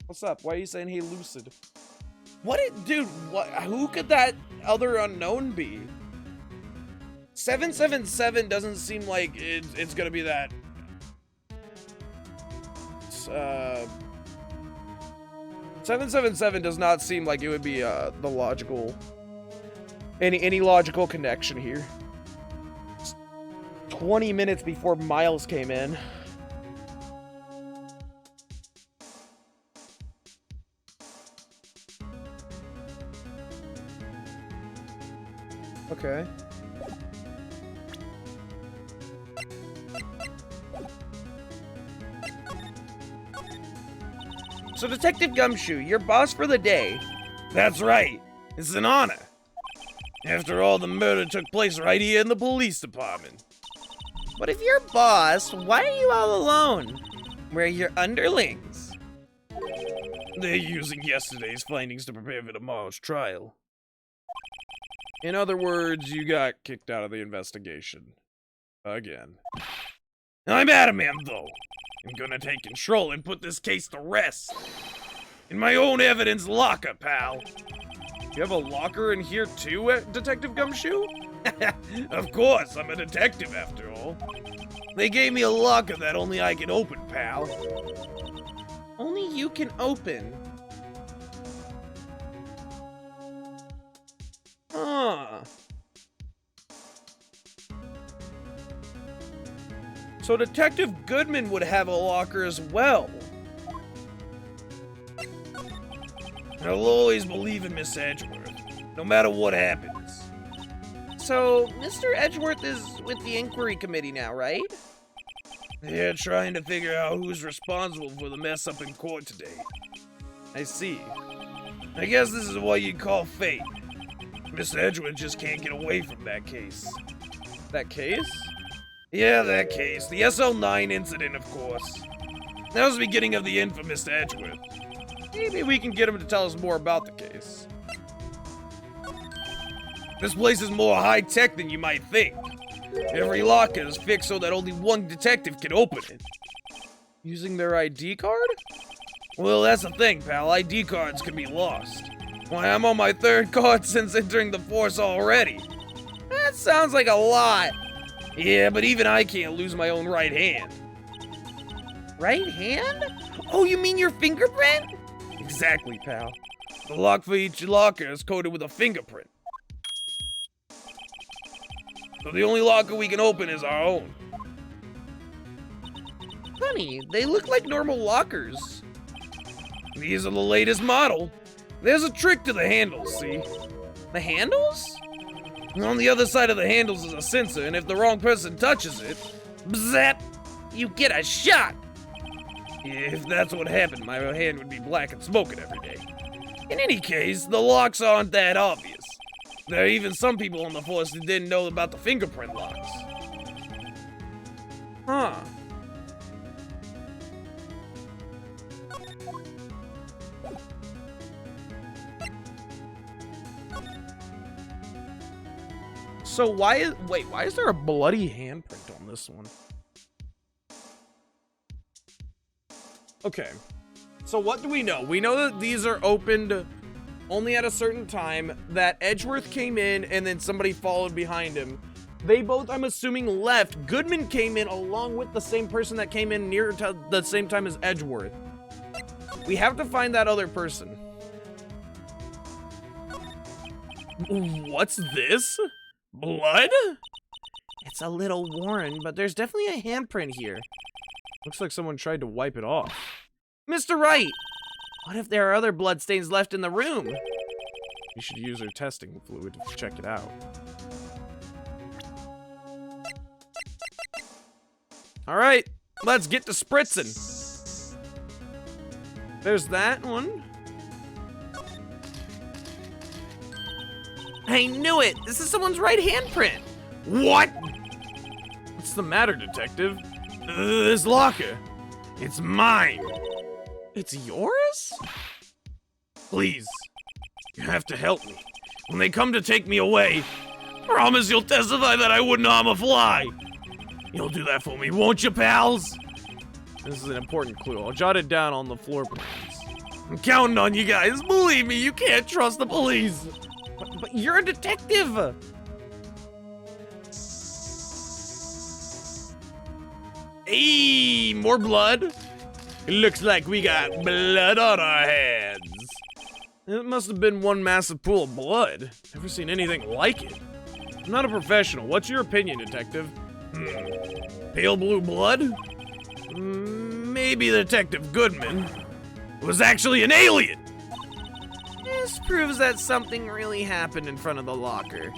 What's up? Why are you saying, hey, Lucid? Dude, what? Who could that other unknown be? 777 doesn't seem like it's gonna be that. 777 does not seem like it would be the logical, any logical connection here. 20 minutes before Miles came in. Okay. So, Detective Gumshoe, your boss for the day. That's right. It's an honor. After all, the murder took place right here in the police department. But if you're boss, why are you all alone? Where are your underlings? They're using yesterday's findings to prepare for tomorrow's trial. In other words, you got kicked out of the investigation. Again. I'm adamant, though. I'm gonna take control and put this case to rest. In my own evidence locker, pal. You have a locker in here too, Detective Gumshoe? Of course, I'm a detective after all. They gave me a locker that only I can open, pal. Only you can open? Huh. So Detective Goodman would have a locker as well. I'll always believe in Miss Edgeworth, no matter what happens. So, Mr. Edgeworth is with the inquiry committee now, right? They're trying to figure out who's responsible for the mess up in court today. I see. I guess this is what you'd call fate. Miss Edgeworth just can't get away from that case. That case? Yeah, that case. The SL9 incident, of course. That was the beginning of the end for Mr. Edgeworth. Maybe we can get him to tell us more about the case. This place is more high-tech than you might think. Every locker is fixed so that only one detective can open it. Using their ID card? Well, that's the thing, pal. ID cards can be lost. Why, I'm on my third card since entering the force already. That sounds like a lot. Yeah, but even I can't lose my own right hand. Right hand? Oh, you mean your fingerprint? Exactly, pal. The lock for each locker is coded with a fingerprint. So the only locker we can open is our own. Funny, they look like normal lockers. These are the latest model. There's a trick to the handles, see? The handles? On the other side of the handles is a sensor, and if the wrong person touches it, bzap, you get a shot. If that's what happened, my hand would be black and smoking every day. In any case, the locks aren't that obvious. There are even some people on the force that didn't know about the fingerprint locks. Huh. So why is there a bloody handprint on this one? Okay. So what do we know? We know that these are opened only at a certain time, that Edgeworth came in and then somebody followed behind him. They both, I'm assuming, left. Goodman came in along with the same person that came in near to the same time as Edgeworth. We have to find that other person. What's this? Blood? It's a little worn, but there's definitely a handprint here. Looks like someone tried to wipe it off. Mr. Wright! What if there are other bloodstains left in the room? You should use our testing fluid to check it out. Alright, let's get to spritzing. There's that one. I knew it! This is someone's right handprint! What? What's the matter, detective? This locker. It's mine. It's yours? Please, you have to help me. When they come to take me away, promise you'll testify that I wouldn't harm a fly. You'll do that for me, won't you, pals? This is an important clue. I'll jot it down on the floor plans. I'm counting on you guys. Believe me, you can't trust the police. But you're a detective. Hey, more blood. It looks like we got blood on our hands. It must have been one massive pool of blood. Never seen anything like it. I'm not a professional. What's your opinion, detective? Pale blue blood? Maybe Detective Goodman was actually an alien. This proves that something really happened in front of the locker.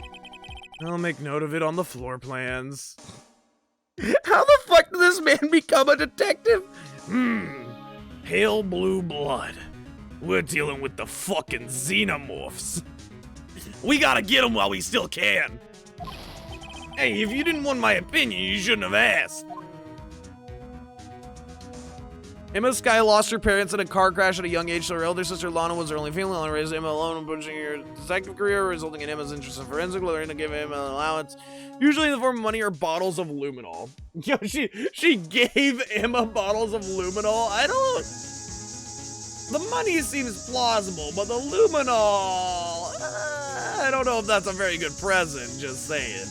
I'll make note of it on the floor plans. How the fuck did this man become a detective? Pale blue blood. We're dealing with the fucking xenomorphs. We gotta get them while we still can. Hey, if you didn't want my opinion, you shouldn't have asked. Emma Skye lost her parents in a car crash at a young age, so her elder sister Lana was her only family. Lana raised Emma alone, pushing her detective career, resulting in Emma's interest in forensic. Lorena gave Emma an allowance, usually in the form of money or bottles of luminol. Yo, she gave Emma bottles of luminol. I don't. The money seems plausible, but the luminol, I don't know if that's a very good present. Just saying.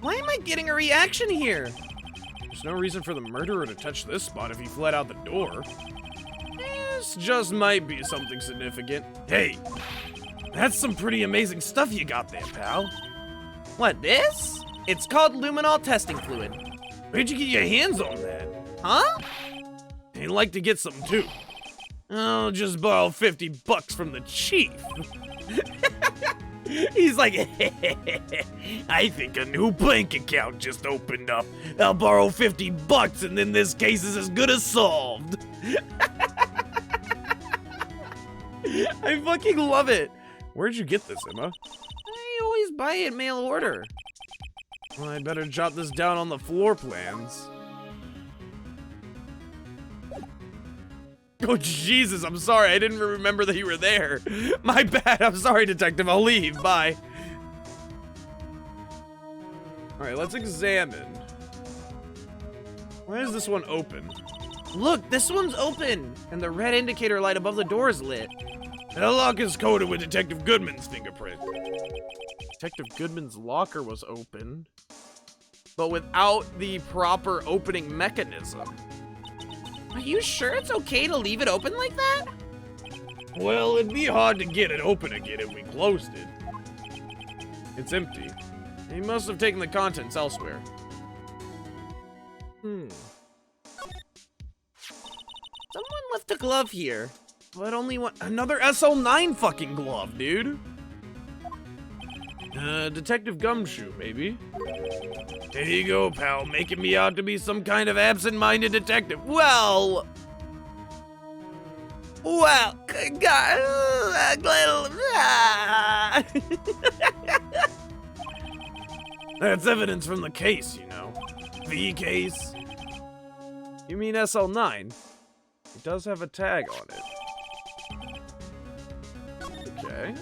Why am I getting a reaction here? There's no reason for the murderer to touch this spot if he fled out the door. This just might be something significant. Hey, that's some pretty amazing stuff you got there, pal. What, this? It's called luminol testing fluid. Where'd you get your hands on that? Huh? I'd like to get some too. I'll just borrow 50 bucks from the chief. He's like, I think a new bank account just opened up. I'll borrow 50 bucks and then this case is as good as solved. I fucking love it. Where'd you get this, Emma? I always buy it mail order. Well, I'd better jot this down on the floor plans. Oh, Jesus, I'm sorry. I didn't remember that you were there. My bad. I'm sorry, detective. I'll leave. Bye. All right, let's examine. Why is this one open? Look, this one's open, and the red indicator light above the door is lit. The lock is coated with Detective Goodman's fingerprint. Detective Goodman's locker was open, but without the proper opening mechanism. Are you sure it's okay to leave it open like that? Well, it'd be hard to get it open again if we closed it. It's empty. He must have taken the contents elsewhere. Someone left a glove here, but only one. Another SL9 fucking glove, dude. Detective Gumshoe, maybe? There you go, pal, making me out to be some kind of absent-minded detective. Well, Well, That's evidence from the case, you know. The case. You mean SL9? It does have a tag on it. Okay.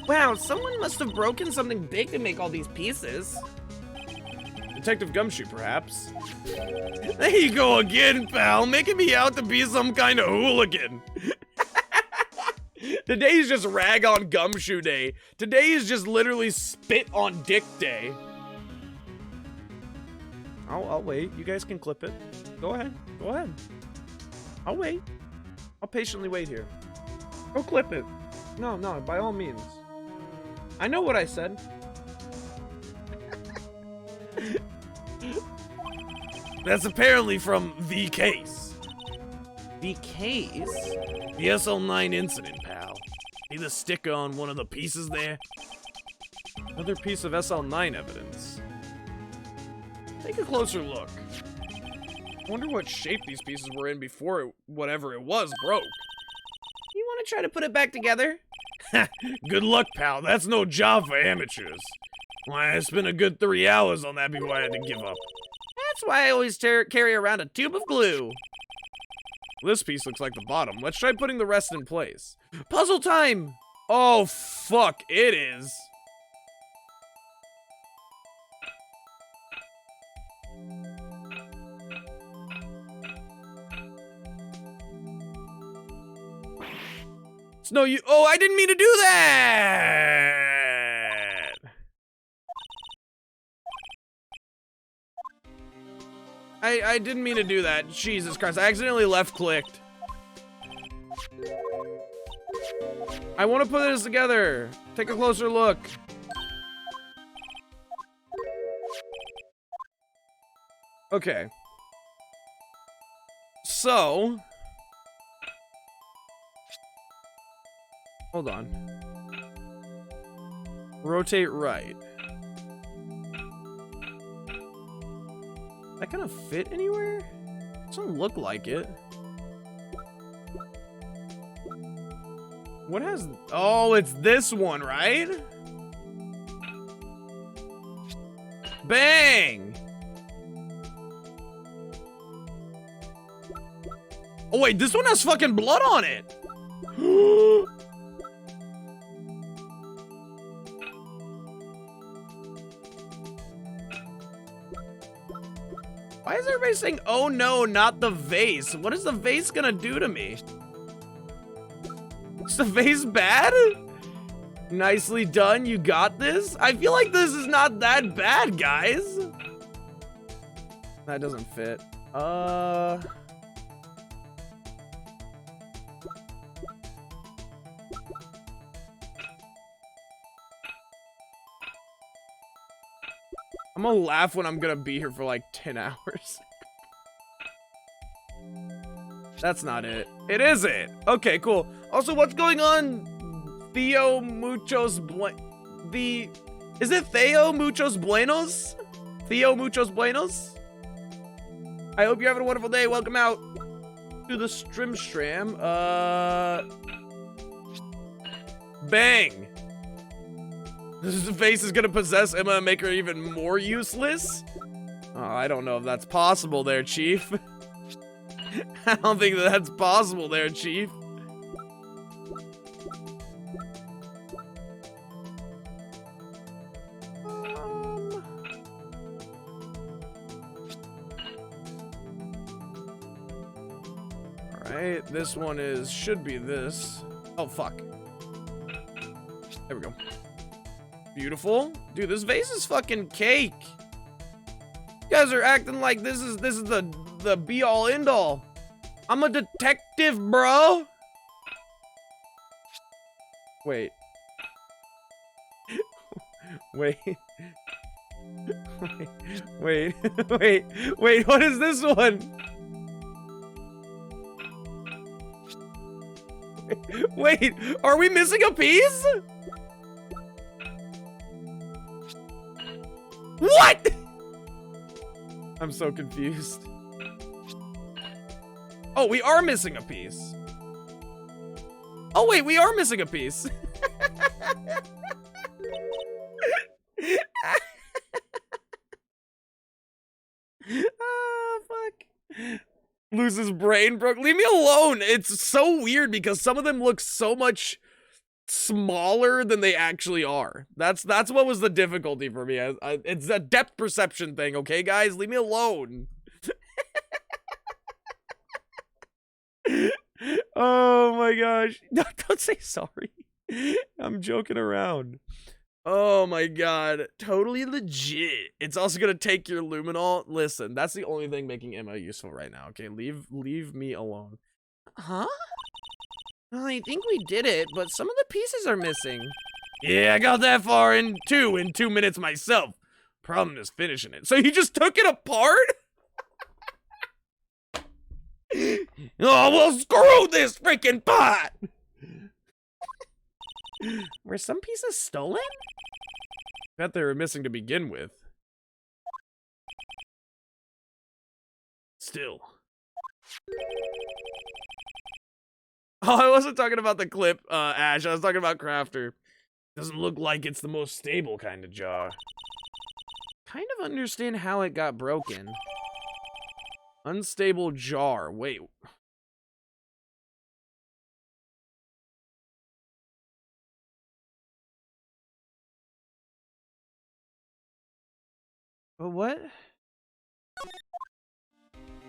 wow, someone must have broken something big to make all these pieces. Detective Gumshoe, perhaps. There you go again, pal, making me out to be some kind of hooligan. Today is just rag on Gumshoe day. Today is just literally spit on dick day. I'll wait. You guys can clip it. Go ahead. I'll wait. I'll patiently wait here. Go clip it. No, by all means. I know what I said. That's apparently from The Case. The case? The SL9 incident, pal. See the sticker on one of the pieces there? Another piece of SL9 evidence. Take a closer look. I wonder what shape these pieces were in before whatever it was broke. You want to try to put it back together? Good luck, pal. That's no job for amateurs. Why, I spent a good 3 hours on that before I had to give up. That's why I always carry around a tube of glue. This piece looks like the bottom. Let's try putting the rest in place. Puzzle time! Oh, fuck, it is. It's no you. Oh, I didn't mean to do that! I didn't mean to do that. Jesus Christ, I accidentally left-clicked. I want to put this together. Take a closer look. Okay. So. Hold on. Rotate right. That kind of fit anywhere? Doesn't look like it. What has... Oh, it's this one, right? Bang! Oh, wait, this one has fucking blood on it! Why is everybody saying, oh no, not the vase? What is the vase gonna do to me? Is the vase bad? Nicely done, you got this? I feel like this is not that bad, guys. That doesn't fit. I'm gonna laugh when I'm gonna be here for like 10 hours. That's not it. It is it. Okay, cool. Also, what's going on? Theo Muchos Is it Theo Muchos Buenos? Theo Muchos Buenos? I hope you're having a wonderful day. Welcome out to the Stram. Bang. This face is gonna possess Emma and make her even more useless? Oh, I don't know if that's possible there, Chief. I don't think that's possible there, Chief. Alright, this one should be this. Oh, fuck. There we go. Beautiful. Dude, this vase is fucking cake. You guys are acting like this is the be all end all. I'm a detective, bro. Wait. Wait. Wait. Wait, what is this one? Wait, are we missing a piece? What? I'm so confused. Oh, we are missing a piece. Oh, wait, we are missing a piece. Ah, fuck. Loses brain broke. Leave me alone. It's so weird because some of them look so much smaller than they actually are. That's what was the difficulty for me. It's a depth perception thing, okay, guys? Leave me alone. Oh my gosh. No, don't say sorry. I'm joking around. Oh my god. Totally legit. It's also gonna take your luminol. Listen, that's the only thing making Emma useful right now. Okay, leave me alone. Huh? Well, I think we did it, but some of the pieces are missing. Yeah, I got that far in 2 minutes myself. Problem is finishing it. So you just took it apart? Oh, well, screw this freaking pot! Were some pieces stolen? Bet they were missing to begin with. Still. Oh, I wasn't talking about the clip, Ash. I was talking about Crafter. Doesn't look like it's the most stable kind of jar. Kind of understand how it got broken. Unstable jar. Wait. But what?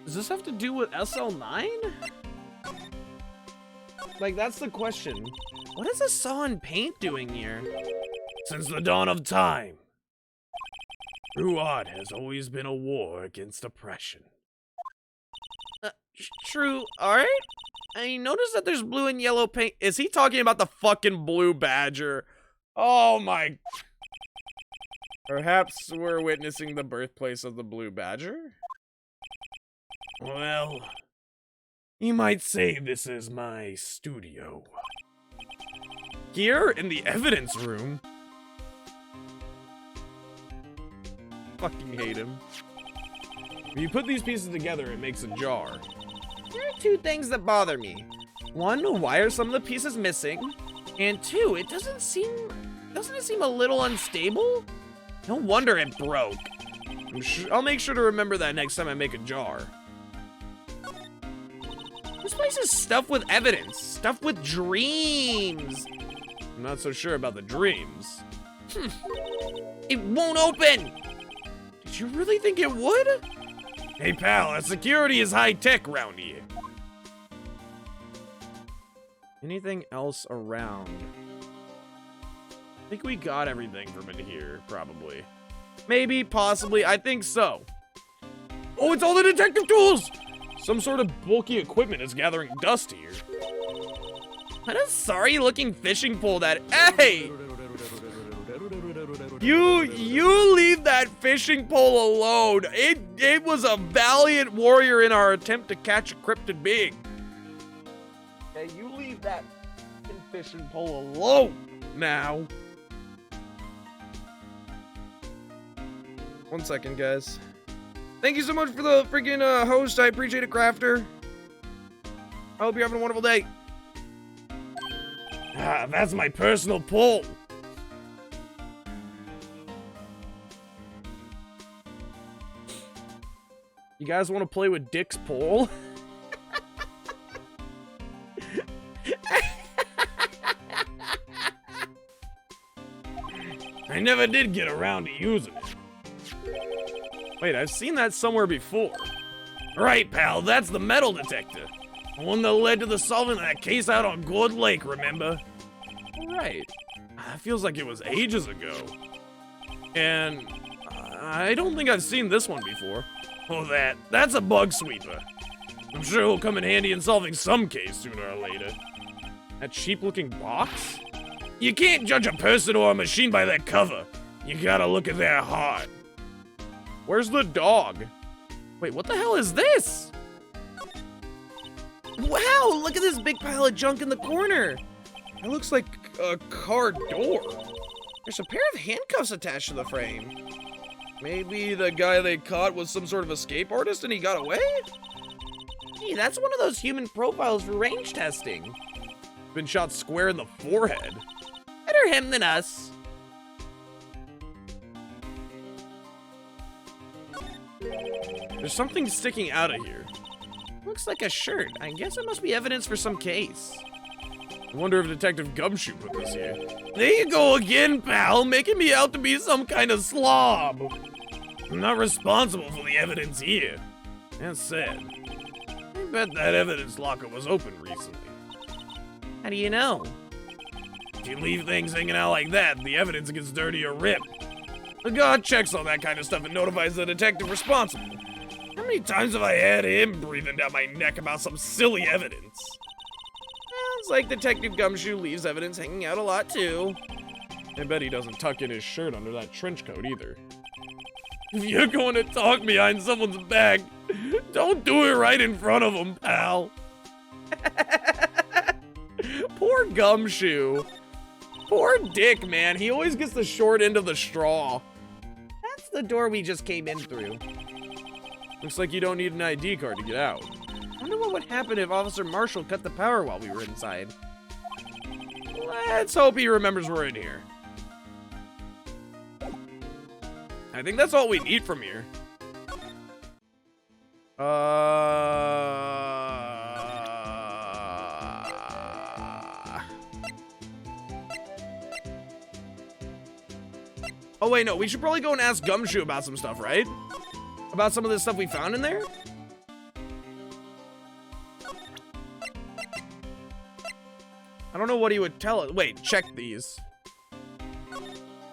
Does this have to do with SL9? Like, that's the question. What is a saw and paint doing here? Since the dawn of time, VOD has always been a war against oppression. True. Alright. I noticed that there's blue and yellow paint. Is he talking about the fucking blue badger? Oh my... Perhaps we're witnessing the birthplace of the blue badger? Well, you might say this is my studio. Here in the evidence room? Fucking hate him. When you put these pieces together, it makes a jar. There are 2 things that bother me. 1, why are some of the pieces missing? And 2, doesn't it seem a little unstable? No wonder it broke. I'll make sure to remember that next time I make a jar. This place is stuffed with evidence, stuffed with dreams. I'm not so sure about the dreams. It won't open! Did you really think it would? Hey pal, our security is high-tech around here. Anything else around? I think we got everything from in here, probably. Maybe, possibly, I think so. Oh, it's all the detective tools! Some sort of bulky equipment is gathering dust here. What a sorry-looking fishing pole that... Hey! You leave that fishing pole alone. It was a valiant warrior in our attempt to catch a cryptid being. Okay, you leave that fishing pole alone now. 1 second, guys. Thank you so much for the freaking host. I appreciate it, Crafter. I hope you're having a wonderful day. Ah, that's my personal pole. You guys want to play with Dick's pole? I never did get around to using it. Wait, I've seen that somewhere before. Right, pal, that's the metal detector. The one that led to the solving of that case out on Gourd Lake, remember? Right. That feels like it was ages ago. And I don't think I've seen this one before. Oh, that's a bug sweeper. I'm sure it'll come in handy in solving some case sooner or later. That cheap-looking box? You can't judge a person or a machine by their cover. You gotta look at their heart. Where's the dog? Wait, what the hell is this? Wow, look at this big pile of junk in the corner. It looks like a car door. There's a pair of handcuffs attached to the frame. Maybe the guy they caught was some sort of escape artist and he got away? Gee, that's one of those human profiles for range testing. Been shot square in the forehead. Better him than us. There's something sticking out of here. Looks like a shirt. I guess it must be evidence for some case. I wonder if Detective Gumshoe put this here. There you go again, pal, making me out to be some kind of slob. I'm not responsible for the evidence here. That's sad. I bet that evidence locker was open recently. How do you know? If you leave things hanging out like that, the evidence gets dirty or ripped. The guard checks all that kind of stuff and notifies the detective responsible. How many times have I had him breathing down my neck about some silly evidence? Sounds like Detective Gumshoe leaves evidence hanging out a lot, too. I bet he doesn't tuck in his shirt under that trench coat either. If you're going to talk behind someone's back, don't do it right in front of them, pal. Poor Gumshoe. Poor Dick, man. He always gets the short end of the straw. That's the door we just came in through. Looks like you don't need an ID card to get out. Wonder what would happen if Officer Marshall cut the power while we were inside. Let's hope he remembers we're in here. I think that's all we need from here. Oh wait, no, we should probably go and ask Gumshoe about some stuff, right? About some of this stuff we found in there? I don't know what he would tell us. Wait, check these.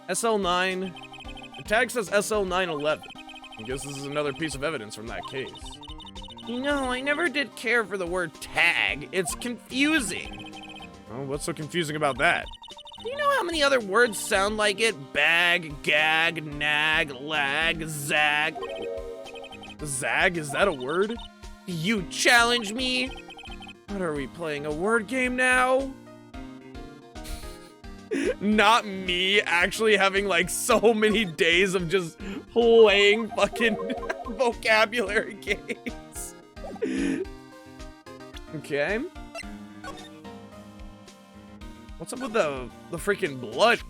SL9. The tag says SL911. I guess this is another piece of evidence from that case. You know, I never did care for the word tag. It's confusing. Oh, what's so confusing about that? Do you know how many other words sound like it? Bag, gag, nag, lag, zag. Zag? Is that a word? You challenge me? What are we playing, a word game now? Not me actually having like so many days of just playing fucking vocabulary games. Okay. What's up with the freaking blood?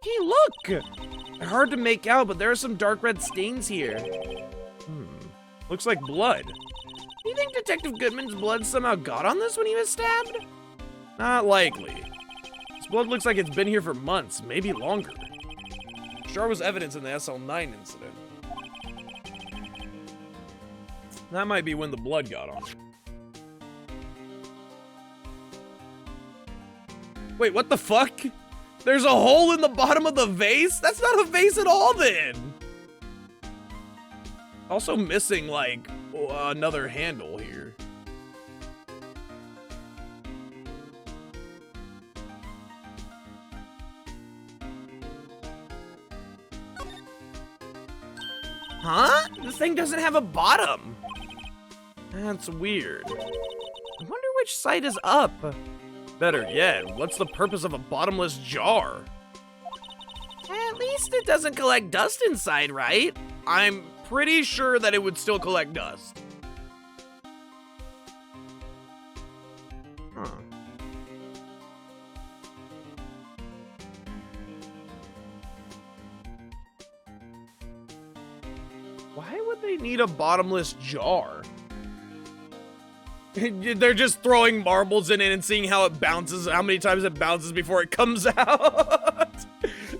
Hey, look! They're hard to make out, but there are some dark red stains here. Looks like blood. Do you think Detective Goodman's blood somehow got on this when he was stabbed? Not likely. This blood looks like it's been here for months, maybe longer. Sure was evidence in the SL9 incident. That might be when the blood got on it. Wait, what the fuck? There's a hole in the bottom of the vase? That's not a vase at all then! Also missing, like, another handle here. Huh? This thing doesn't have a bottom. That's weird. I wonder which side is up. Better yet, what's the purpose of a bottomless jar? At least it doesn't collect dust inside, right? I'm pretty sure that it would still collect dust. Huh. Why would they need a bottomless jar? They're just throwing marbles in it and seeing how it bounces, how many times it bounces before it comes out.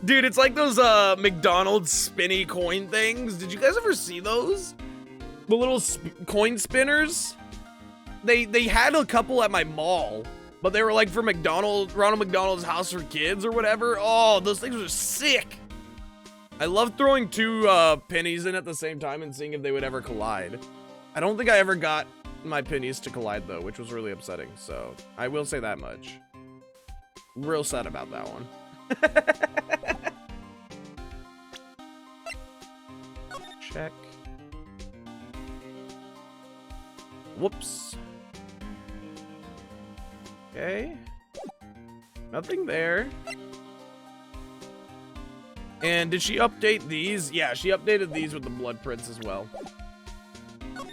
Dude, it's like those McDonald's spinny coin things. Did you guys ever see those? The little coin spinners? They had a couple at my mall, but they were like for Ronald McDonald's House for Kids or whatever. Oh, those things are sick. I love throwing two pennies in at the same time and seeing if they would ever collide. I don't think I ever got my pennies to collide though, which was really upsetting. So I will say that much. Real sad about that one. Check. Whoops. Okay. Nothing there. And did she update these? Yeah, she updated these with the blood prints as well.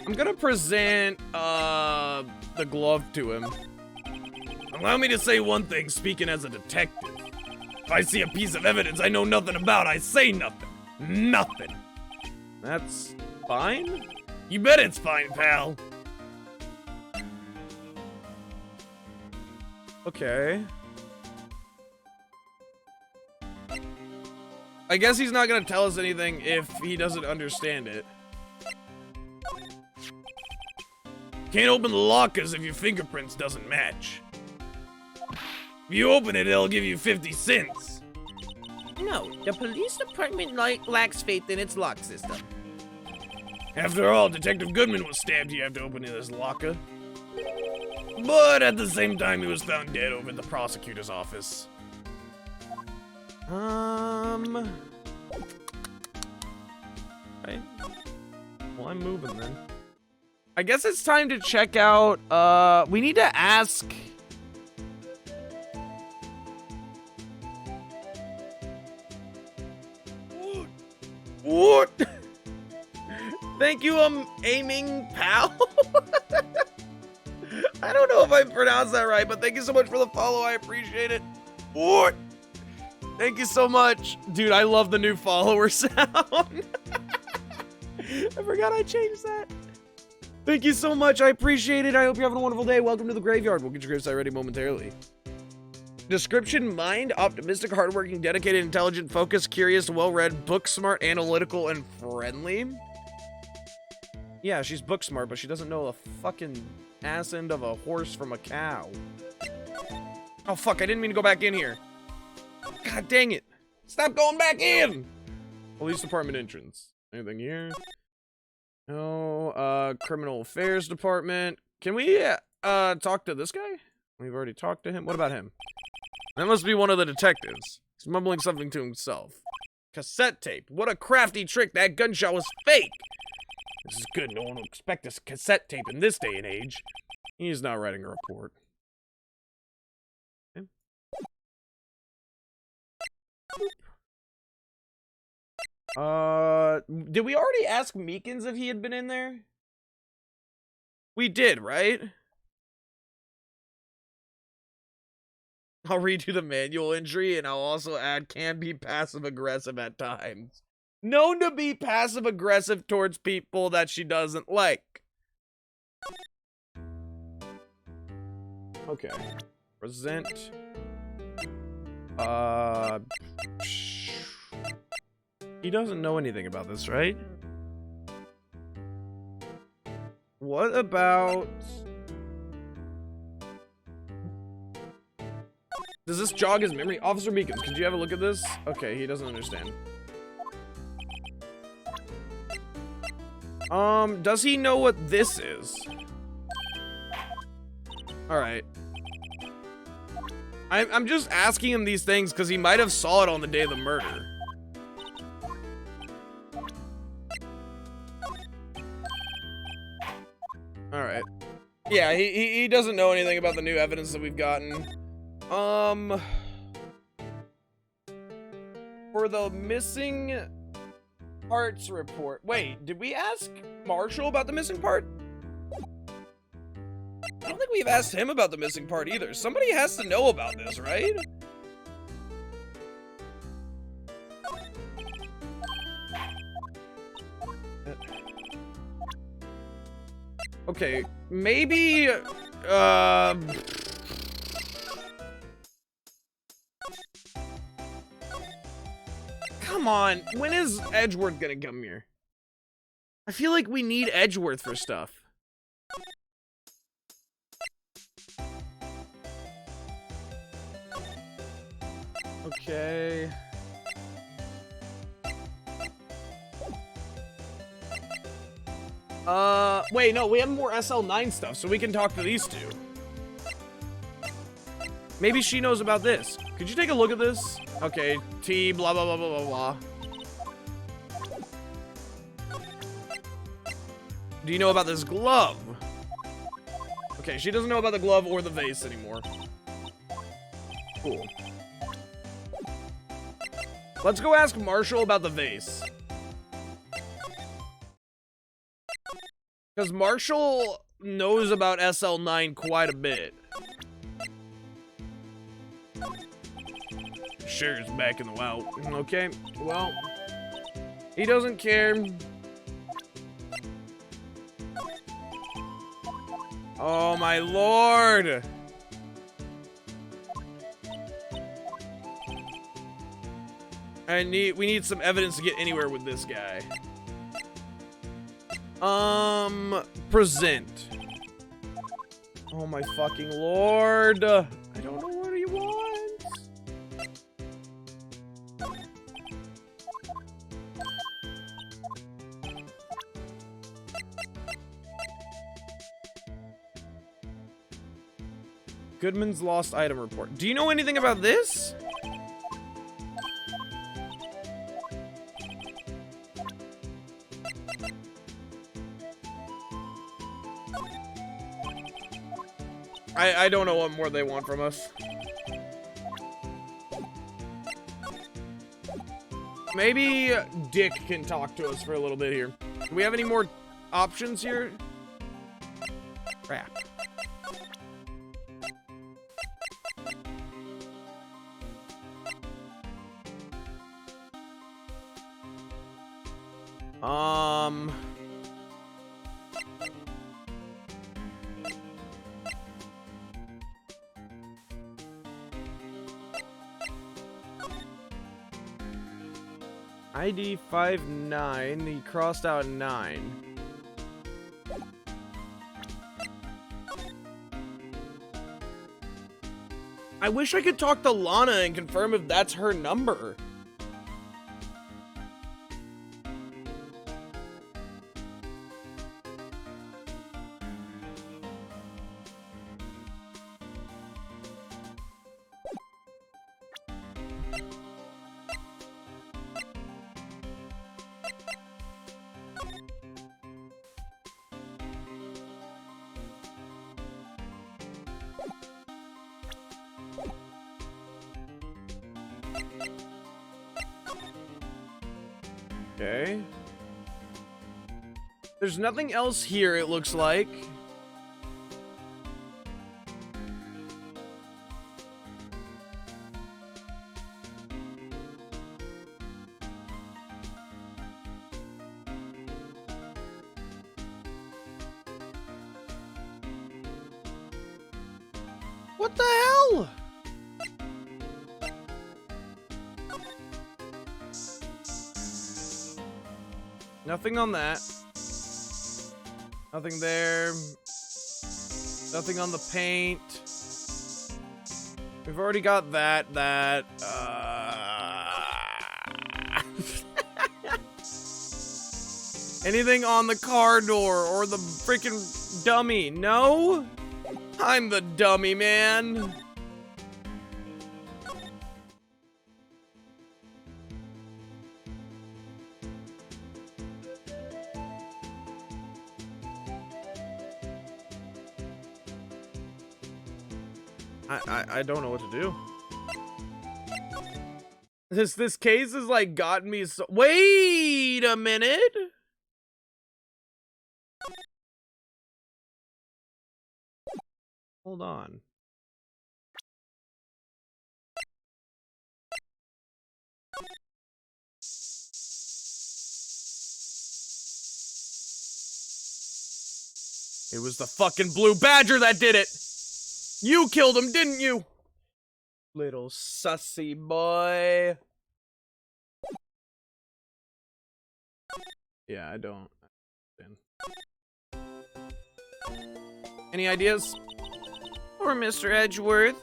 I'm I'm gonna present, the glove to him. Allow me to say one thing, speaking as a detective. If I see a piece of evidence I know nothing about, I say nothing. Nothing. That's fine? You bet it's fine, pal. Okay. I guess he's not gonna tell us anything if he doesn't understand it. Can't open the lockers if your fingerprints doesn't match. If you open it, it'll give you 50 cents. No, the police department lacks faith in its lock system. After all, Detective Goodman was stabbed here after opening this locker. But at the same time, he was found dead over at the prosecutor's office. Right. Well, I'm moving then. I guess it's time to check out, we need to ask... What? Thank you, aiming pal. I don't know if I pronounced that right, but thank you so much for the follow. I appreciate it. What? Thank you so much. Dude, I love the new follower sound. I forgot I changed that. Thank you so much. I appreciate it. I hope you're having a wonderful day. Welcome to the graveyard. We'll get your gravesite ready momentarily. Description: mind, optimistic, hardworking, dedicated, intelligent, focused, curious, well-read, book smart, analytical, and friendly. Yeah, she's book smart, but she doesn't know the fucking ass end of a horse from a cow. Oh, fuck, I didn't mean to go back in here. God dang it. Stop going back in! Police department entrance. Anything here? No, criminal affairs department. Can we, talk to this guy? We've already talked to him. What about him? That must be one of the detectives. He's mumbling something to himself. Cassette tape. What a crafty trick. That gunshot was fake. This is good. No one will expect a cassette tape in this day and age. He's not writing a report. Okay. Did we already ask Meekins if he had been in there? We did, right? I'll redo the manual entry, and I'll also add can be passive-aggressive at times. Known to be passive-aggressive towards people that she doesn't like. Okay. Present. He doesn't know anything about this, right? What about... Does this jog his memory? Officer Meekins, could you have a look at this? Okay, he doesn't understand. Does he know what this is? Alright. I'm just asking him these things because he might have saw it on the day of the murder. Alright. Yeah, he doesn't know anything about the new evidence that we've gotten. For the missing parts report. Wait, did we ask Marshall about the missing part? I don't think we've asked him about the missing part either. Somebody has to know about this, right? Okay, maybe, come on, when is Edgeworth gonna come here? I feel like we need Edgeworth for stuff. Okay. Wait, no, we have more SL9 stuff, so we can talk to these two. Maybe she knows about this. Could you take a look at this? Okay, T, blah, blah, blah, blah, blah, blah. Do you know about this glove? Okay, she doesn't know about the glove or the vase anymore. Cool. Let's go ask Marshall about the vase. Because Marshall knows about SL9 quite a bit. Sheriff's back in the wild. Okay, well, he doesn't care. Oh my lord! We need some evidence to get anywhere with this guy. Present. Oh my fucking lord! I don't know what he wants. Goodman's lost item report. Do you know anything about this? I don't know what more they want from us. Maybe Dick can talk to us for a little bit here. Do we have any more options here? Crap. ID 59, he crossed out 9. I wish I could talk to Lana and confirm if that's her number. Okay. There's nothing else here, it looks like. What the hell? Nothing on that. Nothing there. Nothing on the paint. We've already got that. Anything on the car door or the freaking dummy? No? I'm the dummy, man. I don't know what to do. This case has like gotten me so— wait a minute. Hold on. It was the fucking blue badger that did it. You killed him, didn't you? Little sussy boy. Yeah, I don't understand. Any ideas? Or Mr. Edgeworth?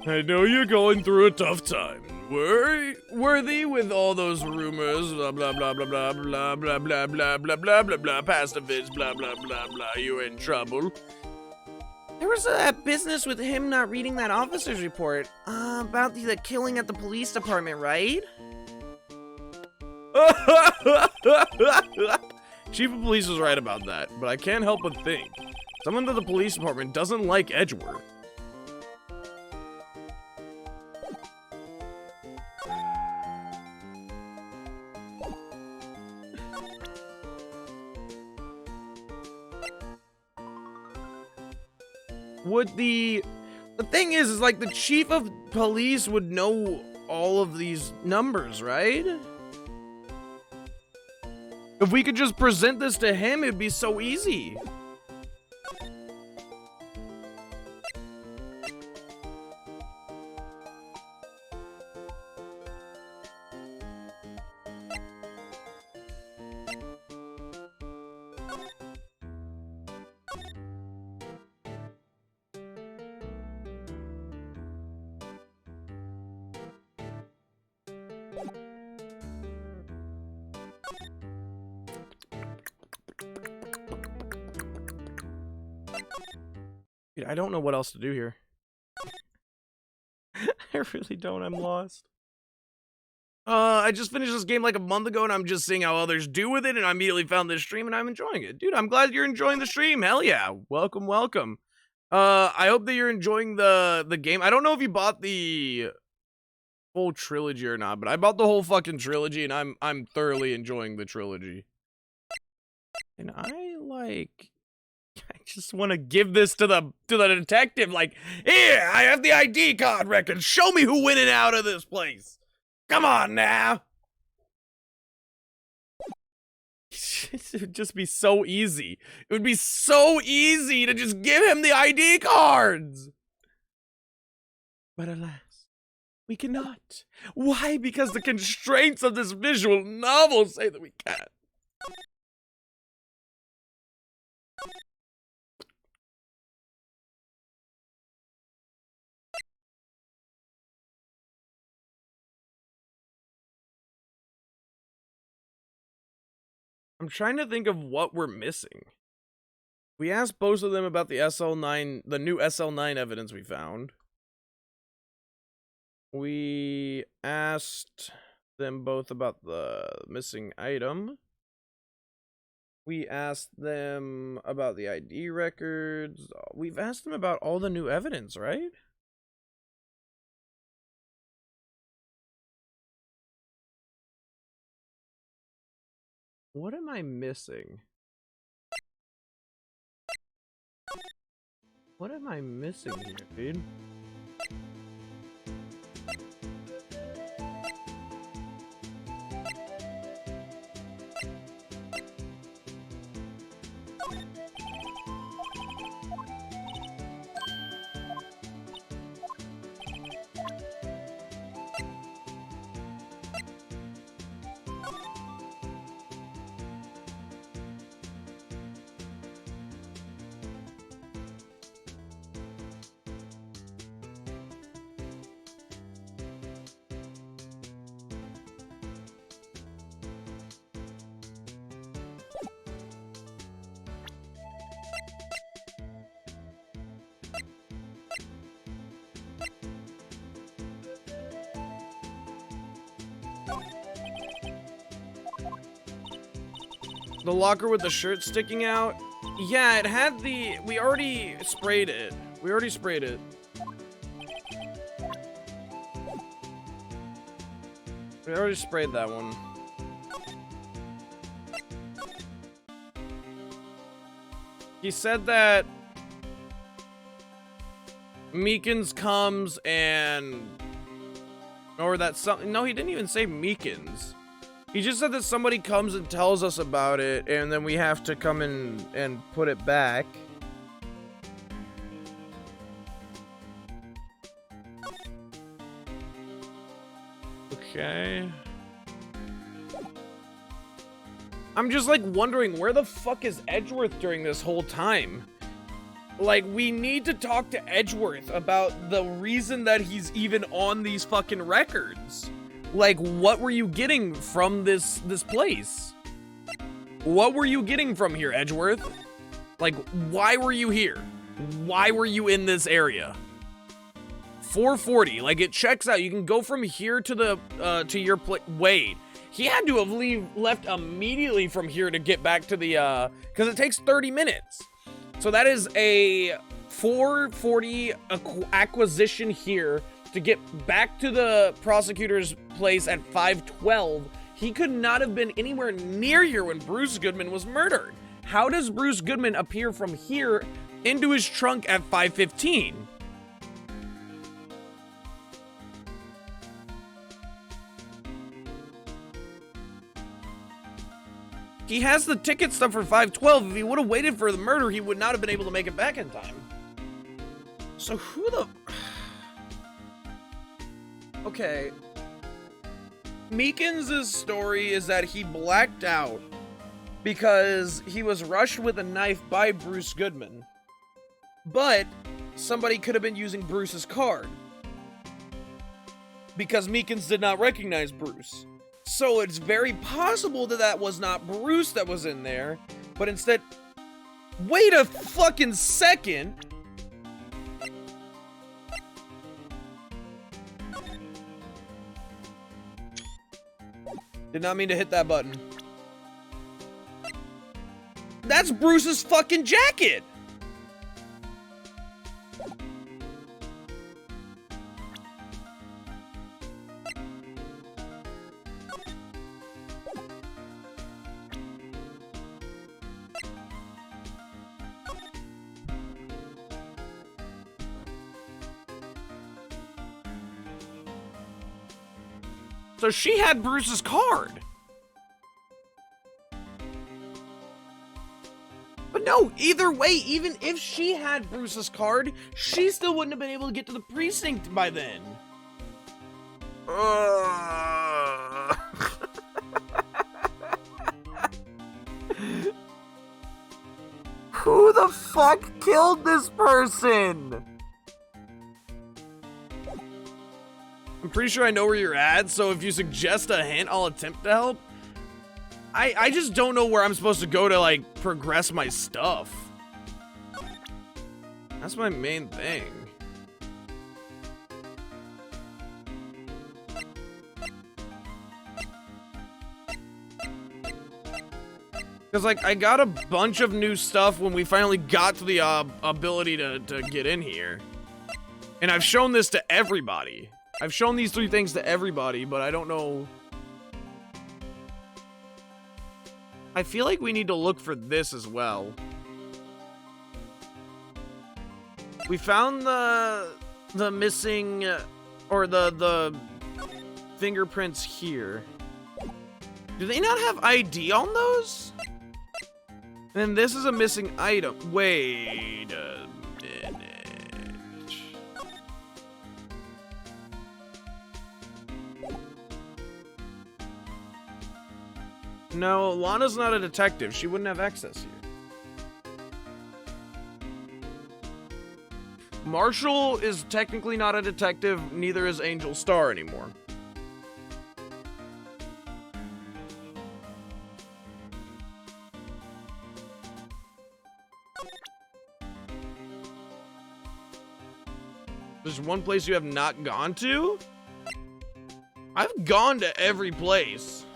I know you're going through a tough time. Worthy with all those rumors, blah blah blah blah blah blah blah blah blah blah blah blah blah past events, blah blah blah blah, you're in trouble. There was a business with him not reading that officer's report about the killing at the police department, right? Chief of Police was right about that, but I can't help but think someone to the police department doesn't like Edgeworth. would the thing is like the chief of police would know all of these numbers, right? If we could just present this to him, it'd be so easy. Dude, I don't know what else to do here. I really don't. I'm lost. I just finished this game like a month ago, and I'm just seeing how others do with it, and I immediately found this stream, and I'm enjoying it. Dude, I'm glad you're enjoying the stream. Hell yeah. Welcome, welcome. I hope that you're enjoying the game. I don't know if you bought the full trilogy or not, but I bought the whole fucking trilogy, and I'm thoroughly enjoying the trilogy. And I just want to give this to the detective. Like, here, I have the ID card record. Show me who went in and out of this place. Come on now. It would just be so easy. It would be so easy to just give him the ID cards. But alas, we cannot. Why? Because the constraints of this visual novel say that we can't. I'm trying to think of what we're missing. We asked both of them about the SL9, the new SL9 evidence we found. We asked them both about the missing item. We asked them about the ID records. We've asked them about all the new evidence, right? What am I missing? What am I missing here, dude? The locker with the shirt sticking out? Yeah, it had the... We already sprayed it. We already sprayed it. We already sprayed that one. He said that Meekins comes and... Or that something... No, he didn't even say Meekins. He just said that somebody comes and tells us about it, and then we have to come in and put it back. Okay. I'm just like wondering, where the fuck is Edgeworth during this whole time? Like, we need to talk to Edgeworth about the reason that he's even on these fucking records. Like, what were you getting from this place? What were you getting from here, Edgeworth? Like, why were you here? Why were you in this area? 440, like, it checks out. You can go from here to the, to your place. Wait, he had to have left immediately from here to get back to the, because it takes 30 minutes. So that is a 440 acquisition here to get back to the prosecutor's place at 512. He could not have been anywhere near here when Bruce Goodman was murdered. How does Bruce Goodman appear from here into his trunk at 5:15. He has the ticket stuff for 5:12. If he would have waited for the murder, he would not have been able to make it back in time. So who the... Okay. Meekins' story is that he blacked out because he was rushed with a knife by Bruce Goodman. But somebody could have been using Bruce's card, because Meekins did not recognize Bruce. So it's very possible that that was not Bruce that was in there, but instead... Wait a fucking second! Did not mean to hit that button. That's Bruce's fucking jacket! So she had Bruce's card. But no, either way, even if she had Bruce's card, she still wouldn't have been able to get to the precinct by then. Who the fuck killed this person? I'm pretty sure I know where you're at, so if you suggest a hint, I'll attempt to help. I just don't know where I'm supposed to go to, like, progress my stuff. That's my main thing. Because, like, I got a bunch of new stuff when we finally got to the ability to get in here. And I've shown this to everybody. I've shown these 3 things to everybody, but I don't know. I feel like we need to look for this as well. We found the missing, or the fingerprints here. Do they not have ID on those? And this is a missing item. Wait a minute. No, Lana's not a detective. She wouldn't have access here. Marshall is technically not a detective, neither is Angel Star anymore. There's one place you have not gone to? I've gone to every place.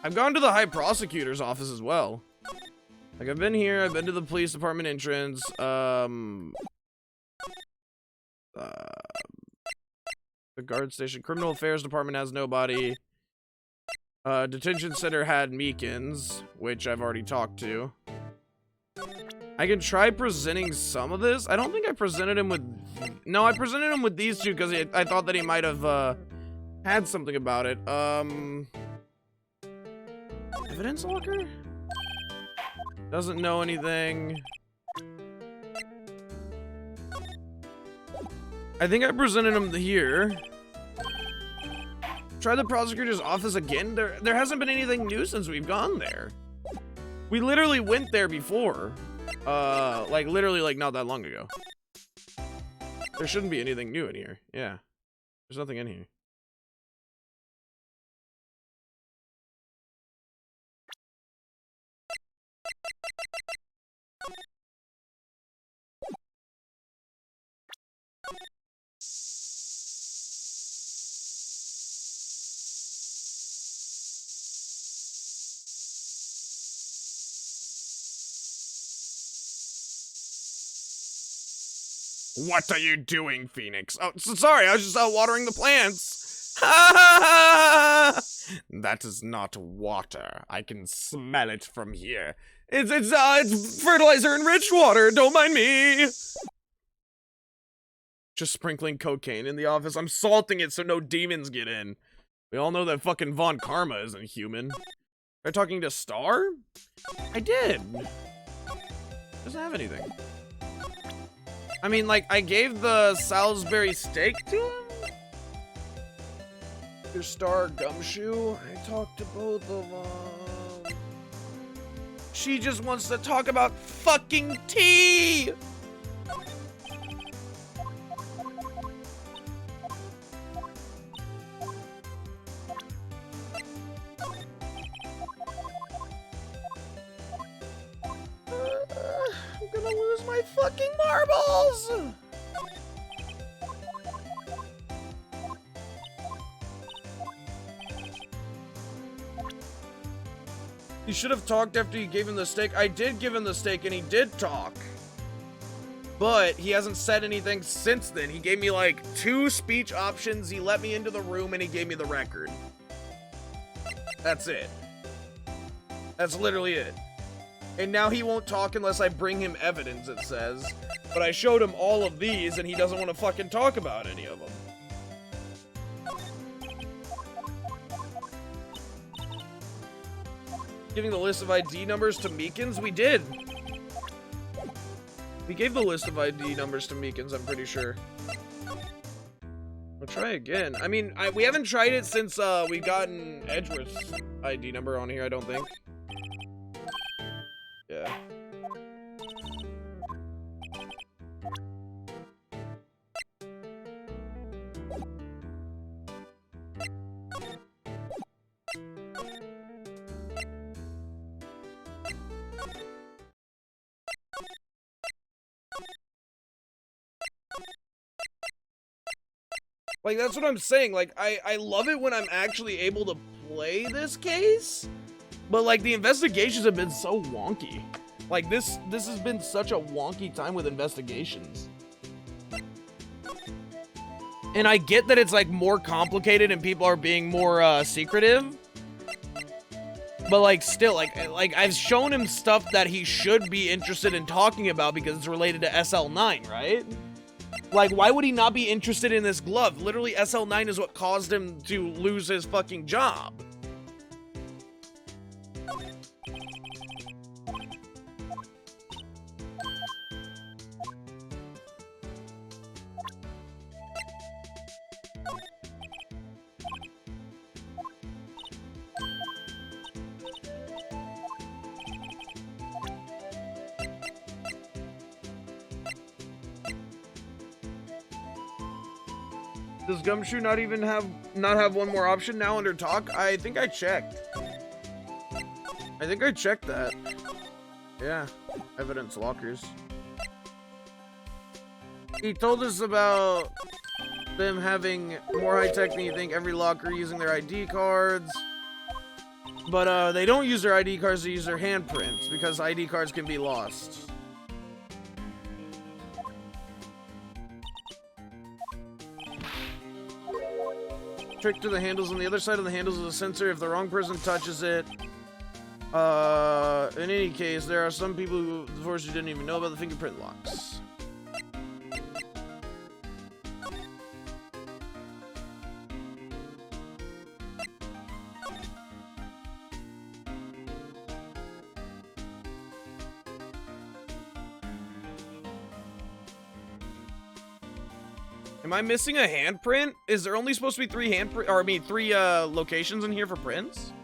I've gone to the High Prosecutor's office as well. Like, I've been here, I've been to the police department entrance, the guard station, criminal affairs department has nobody. Detention center had Meekins, which I've already talked to. I can try presenting some of this. I don't think I presented him with... No, I presented him with these 2 because I thought that he might have, had something about it. Evidence locker? Doesn't know anything. I think I presented him here. Try the prosecutor's office again. There hasn't been anything new since we've gone there. We literally went there before. Like literally like not that long ago. There shouldn't be anything new in here. Yeah. There's nothing in here. What are you doing, Phoenix? Oh, sorry, I was just watering the plants. That is not water. I can smell it from here. It's fertilizer enriched water. Don't mind me. Just sprinkling cocaine in the office. I'm salting it so no demons get in. We all know that fucking Von Karma isn't human. Are talking to Star? I did. Doesn't have anything. I mean, like, I gave the Salisbury steak to him? Your Star Gumshoe? I talked to both of them. She just wants to talk about fucking tea! I'm gonna lose my fucking marbles! You should have talked after you gave him the steak. I did give him the steak and he did talk. But he hasn't said anything since then. He gave me like 2 speech options, he let me into the room, and he gave me the record. That's it. That's literally it. And now he won't talk unless I bring him evidence, it says. But I showed him all of these, and he doesn't want to fucking talk about any of them. Giving the list of ID numbers to Meekins? We did. We gave the list of ID numbers to Meekins, I'm pretty sure. We'll try again. I mean, we haven't tried it since we've gotten Edgeworth's ID number on here, I don't think. Yeah. Like, that's what I'm saying. Like, I love it when I'm actually able to play this case. But, like, the investigations have been so wonky. Like, this has been such a wonky time with investigations. And I get that it's, like, more complicated and people are being more, secretive. But, like, still, like, I've shown him stuff that he should be interested in talking about because it's related to SL9, right? Like, why would he not be interested in this glove? Literally, SL9 is what caused him to lose his fucking job. Does Gumshoe not even have one more option now under talk? I think I checked. I think I checked that. Yeah, evidence lockers. He told us about them having more high-tech than you think, every locker using their ID cards. But they don't use their ID cards, they use their handprints because ID cards can be lost. Trick to the handles on the other side of the handles is a sensor. If the wrong person touches it, in any case, there are some people who, of course, you didn't even know about the fingerprint locks. Am I missing a handprint? Is there only supposed to be 3 handprint, or I mean 3 locations in here for prints?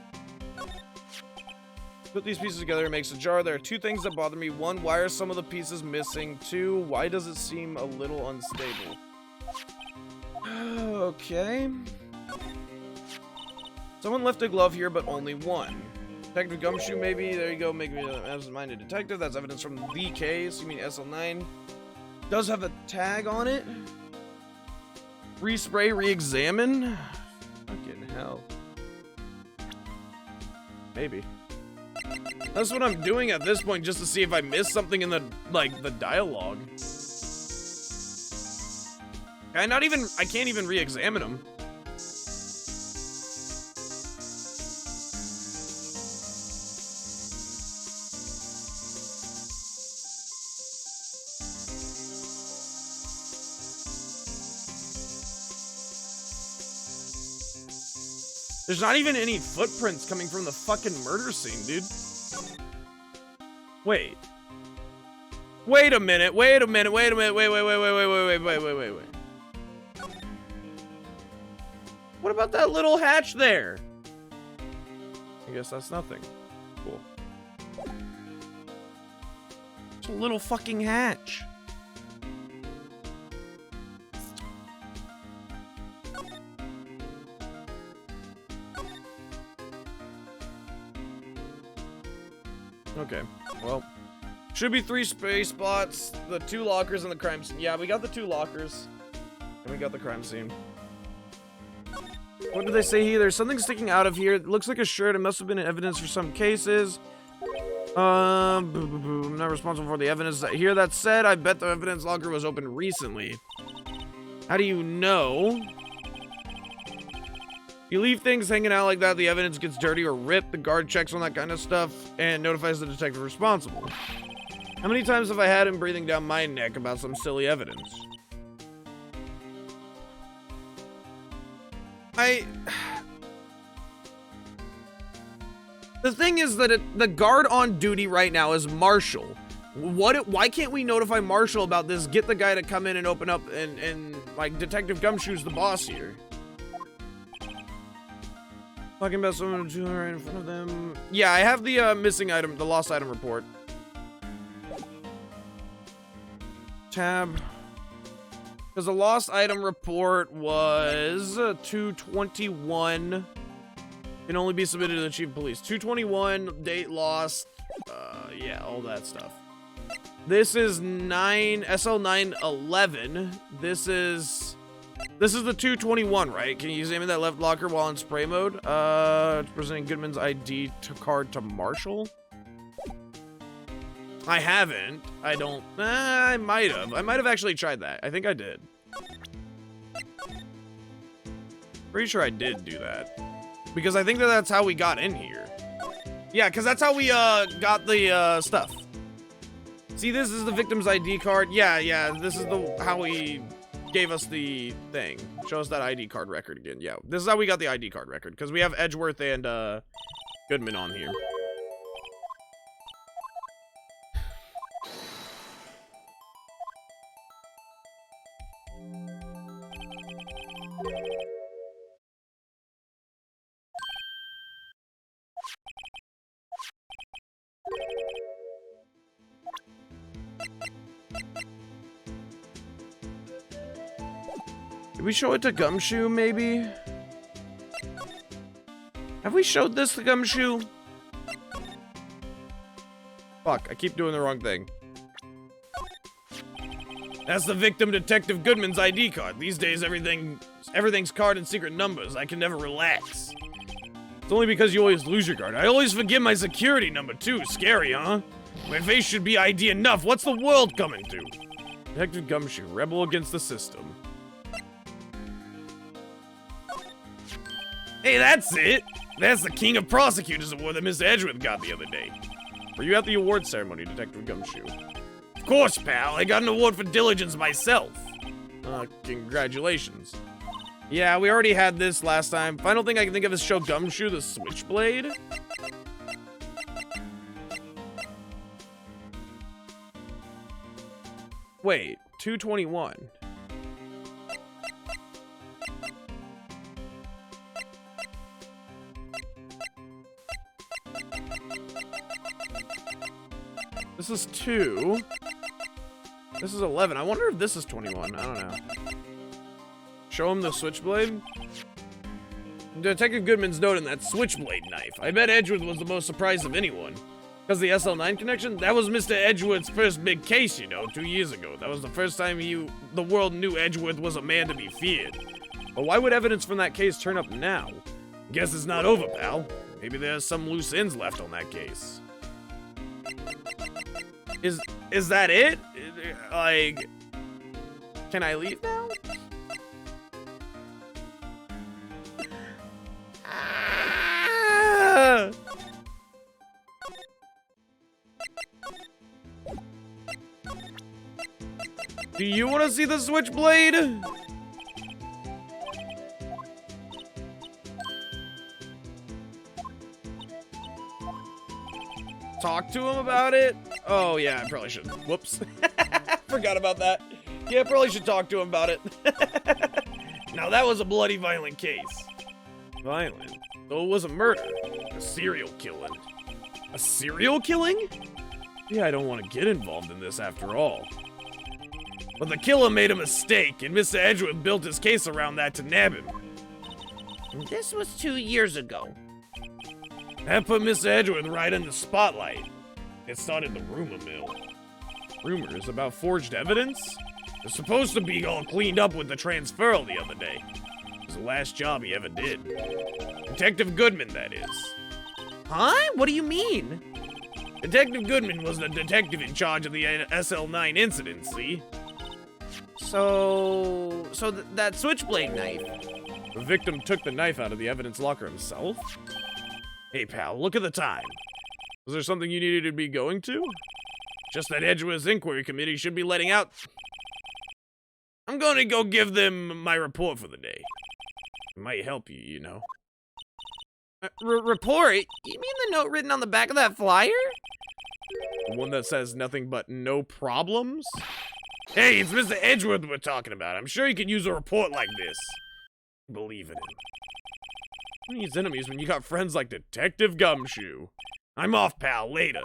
Put these pieces together and makes a jar. There are 2 things that bother me. 1, why are some of the pieces missing? 2, why does it seem a little unstable? Okay. Someone left a glove here, but only 1. Detective Gumshoe, maybe. There you go. Make me an absent-minded detective. That's evidence from the case. You mean SL9? Does have a tag on it. Respray, re-examine? Fucking hell. Maybe. That's what I'm doing at this point, just to see if I missed something in the, like, the dialogue. I can't even re-examine them. There's not even any footprints coming from the fucking murder scene, dude. Wait. Wait a minute. Wait a minute. Wait a minute. Wait. What about that little hatch there? I guess that's nothing. Cool. It's a little fucking hatch. Okay, well, should be 3 space spots, the 2 lockers and the crime scene. Yeah, we got the 2 lockers, and we got the crime scene. What did they say here? There's something sticking out of here. It looks like a shirt. It must have been evidence for some cases. I'm not responsible for the evidence here. That said, I bet the evidence locker was opened recently. How do you know? You leave things hanging out like that, the evidence gets dirty or ripped, the guard checks on that kind of stuff, and notifies the detective responsible. How many times have I had him breathing down my neck about some silly evidence? The thing is that the guard on duty right now is Marshall. Why can't we notify Marshall about this, get the guy to come in and open up, and like, Detective Gumshoe's the boss here? Talking about someone right in front of them. Yeah, I have the missing item, the lost item report. Tab. Because the lost item report was 221. Can only be submitted to the chief of police. 221, date lost. Yeah, all that stuff. This is SL911. This is the 221, right? Can you examine that left locker while in spray mode? Presenting Goodman's ID card to Marshall? I haven't. I don't. I might have. I might have actually tried that. I think I did. Pretty sure I did do that. Because I think that's how we got in here. Yeah, because that's how we got the stuff. See, this is the victim's ID card. Yeah, this is how he gave us the thing. Show us that ID card record again. Yeah, this is how we got the ID card record, because we have Edgeworth and Goodman on here. Did we show it to Gumshoe, maybe? Have we showed this to Gumshoe? Fuck, I keep doing the wrong thing. That's the victim, Detective Goodman's ID card. These days, everything's card and secret numbers. I can never relax. It's only because you always lose your card. I always forget my security number, too. Scary, huh? My face should be ID enough. What's the world coming to? Detective Gumshoe, rebel against the system. Hey, that's it! That's the King of Prosecutors award that Mr. Edgeworth got the other day. Were you at the award ceremony, Detective Gumshoe? Of course, pal. I got an award for diligence myself. Congratulations. Yeah, we already had this last time. Final thing I can think of is show Gumshoe the switchblade. Wait, 221. This is 2. This is 11. I wonder if this is 21. I don't know. Show him the switchblade. Detective Goodman's noting that switchblade knife. I bet Edgeworth was the most surprised of anyone. Because the SL9 connection? That was Mr. Edgeworth's first big case, you know, 2 years ago. That was the first time the world knew Edgeworth was a man to be feared. But why would evidence from that case turn up now? Guess it's not over, pal. Maybe there's some loose ends left on that case. Is that it? Like, can I leave now? Ah! Do you want to see the switchblade? talk to him about it. Oh, yeah, I probably should. Whoops. Forgot about that. Yeah, I probably should talk to him about it. Now, that was a bloody violent case. Violent? Though it was a murder. A serial killing. A serial killing? Yeah, I don't want to get involved in this after all. But the killer made a mistake, and Mr. Edgeworth built his case around that to nab him. This was 2 years ago. That put Mr. Edgeworth right in the spotlight. It started the rumor mill. Rumors about forged evidence? They're supposed to be all cleaned up with the transferal the other day. It was the last job he ever did. Detective Goodman, that is. Huh? What do you mean? Detective Goodman was the detective in charge of the SL9 incident, see? So that switchblade knife. The victim took the knife out of the evidence locker himself? Hey, pal, look at the time. Was there something you needed to be going to? Just that Edgeworth's inquiry committee should be letting out. I'm going to go give them my report for the day. It might help you, you know. Report? You mean the note written on the back of that flyer? The one that says nothing but no problems? Hey, it's Mr. Edgeworth we're talking about. I'm sure he could use a report like this. Believe in him. Who needs enemies when you got friends like Detective Gumshoe? I'm off, pal. Later.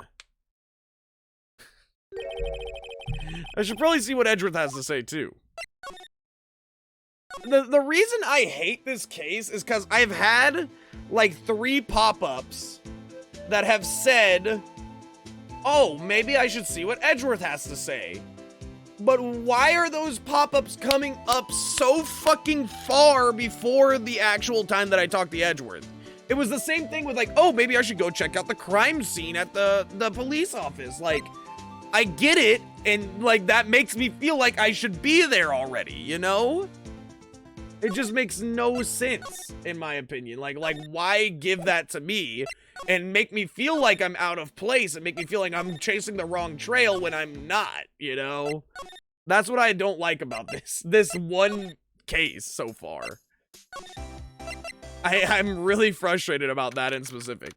I should probably see what Edgeworth has to say, too. The reason I hate this case is because I've had, like, 3 pop-ups that have said, oh, maybe I should see what Edgeworth has to say. But why are those pop-ups coming up so fucking far before the actual time that I talked to Edgeworth? It was the same thing with like, oh, maybe I should go check out the crime scene at the police office. Like, I get it, and like that makes me feel like I should be there already, you know? It just makes no sense, in my opinion. Like why give that to me and make me feel like I'm out of place and make me feel like I'm chasing the wrong trail when I'm not, you know? That's what I don't like about this one case so far. I'm really frustrated about that in specific.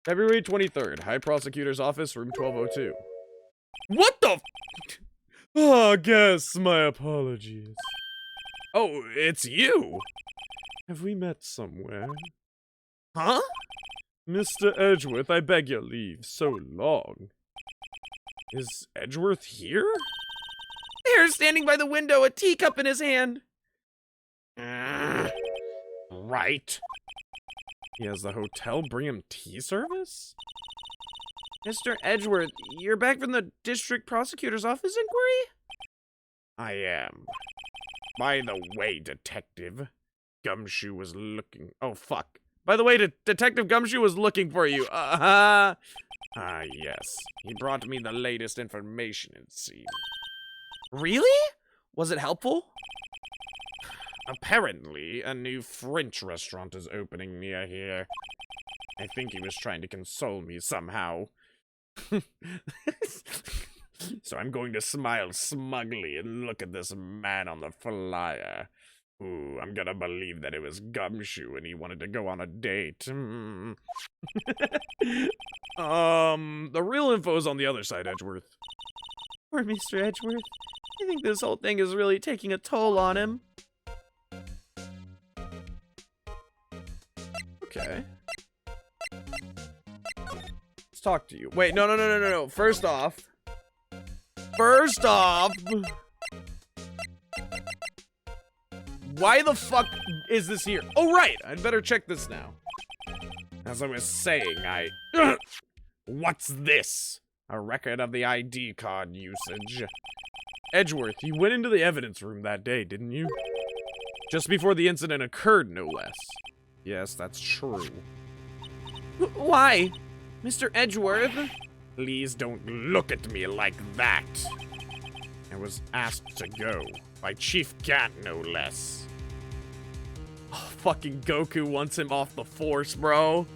February 23rd, High Prosecutor's Office, room 1202. What the f- Ah, guess my apologies. Oh, it's you. Have we met somewhere? Huh? Mr. Edgeworth, I beg your leave. So long. Is Edgeworth here? There, standing by the window, a teacup in his hand. Right. He has the hotel bring him tea service? Mr. Edgeworth, you're back from the district prosecutor's office inquiry? I am. By the way, Detective, Gumshoe was looking... Oh, fuck. By the way, Detective Gumshoe was looking for you. Ah, yes. He brought me the latest information, it seems. Really? Was it helpful? Apparently, a new French restaurant is opening near here. I think he was trying to console me somehow. So I'm going to smile smugly and look at this man on the flyer. Ooh, I'm gonna believe that it was Gumshoe and he wanted to go on a date. The real info is on the other side, Edgeworth. Poor Mr. Edgeworth. I think this whole thing is really taking a toll on him. Okay. Let's talk to you. Wait, no. First off, why the fuck is this here? Oh, right. I'd better check this now. As I was saying, What's this? A record of the ID card usage. Edgeworth, you went into the evidence room that day, didn't you? Just before the incident occurred, no less. Yes, that's true. Why? Mr. Edgeworth? Please don't look at me like that. I was asked to go by Chief Cat, no less. Oh, fucking Goku wants him off the force, bro.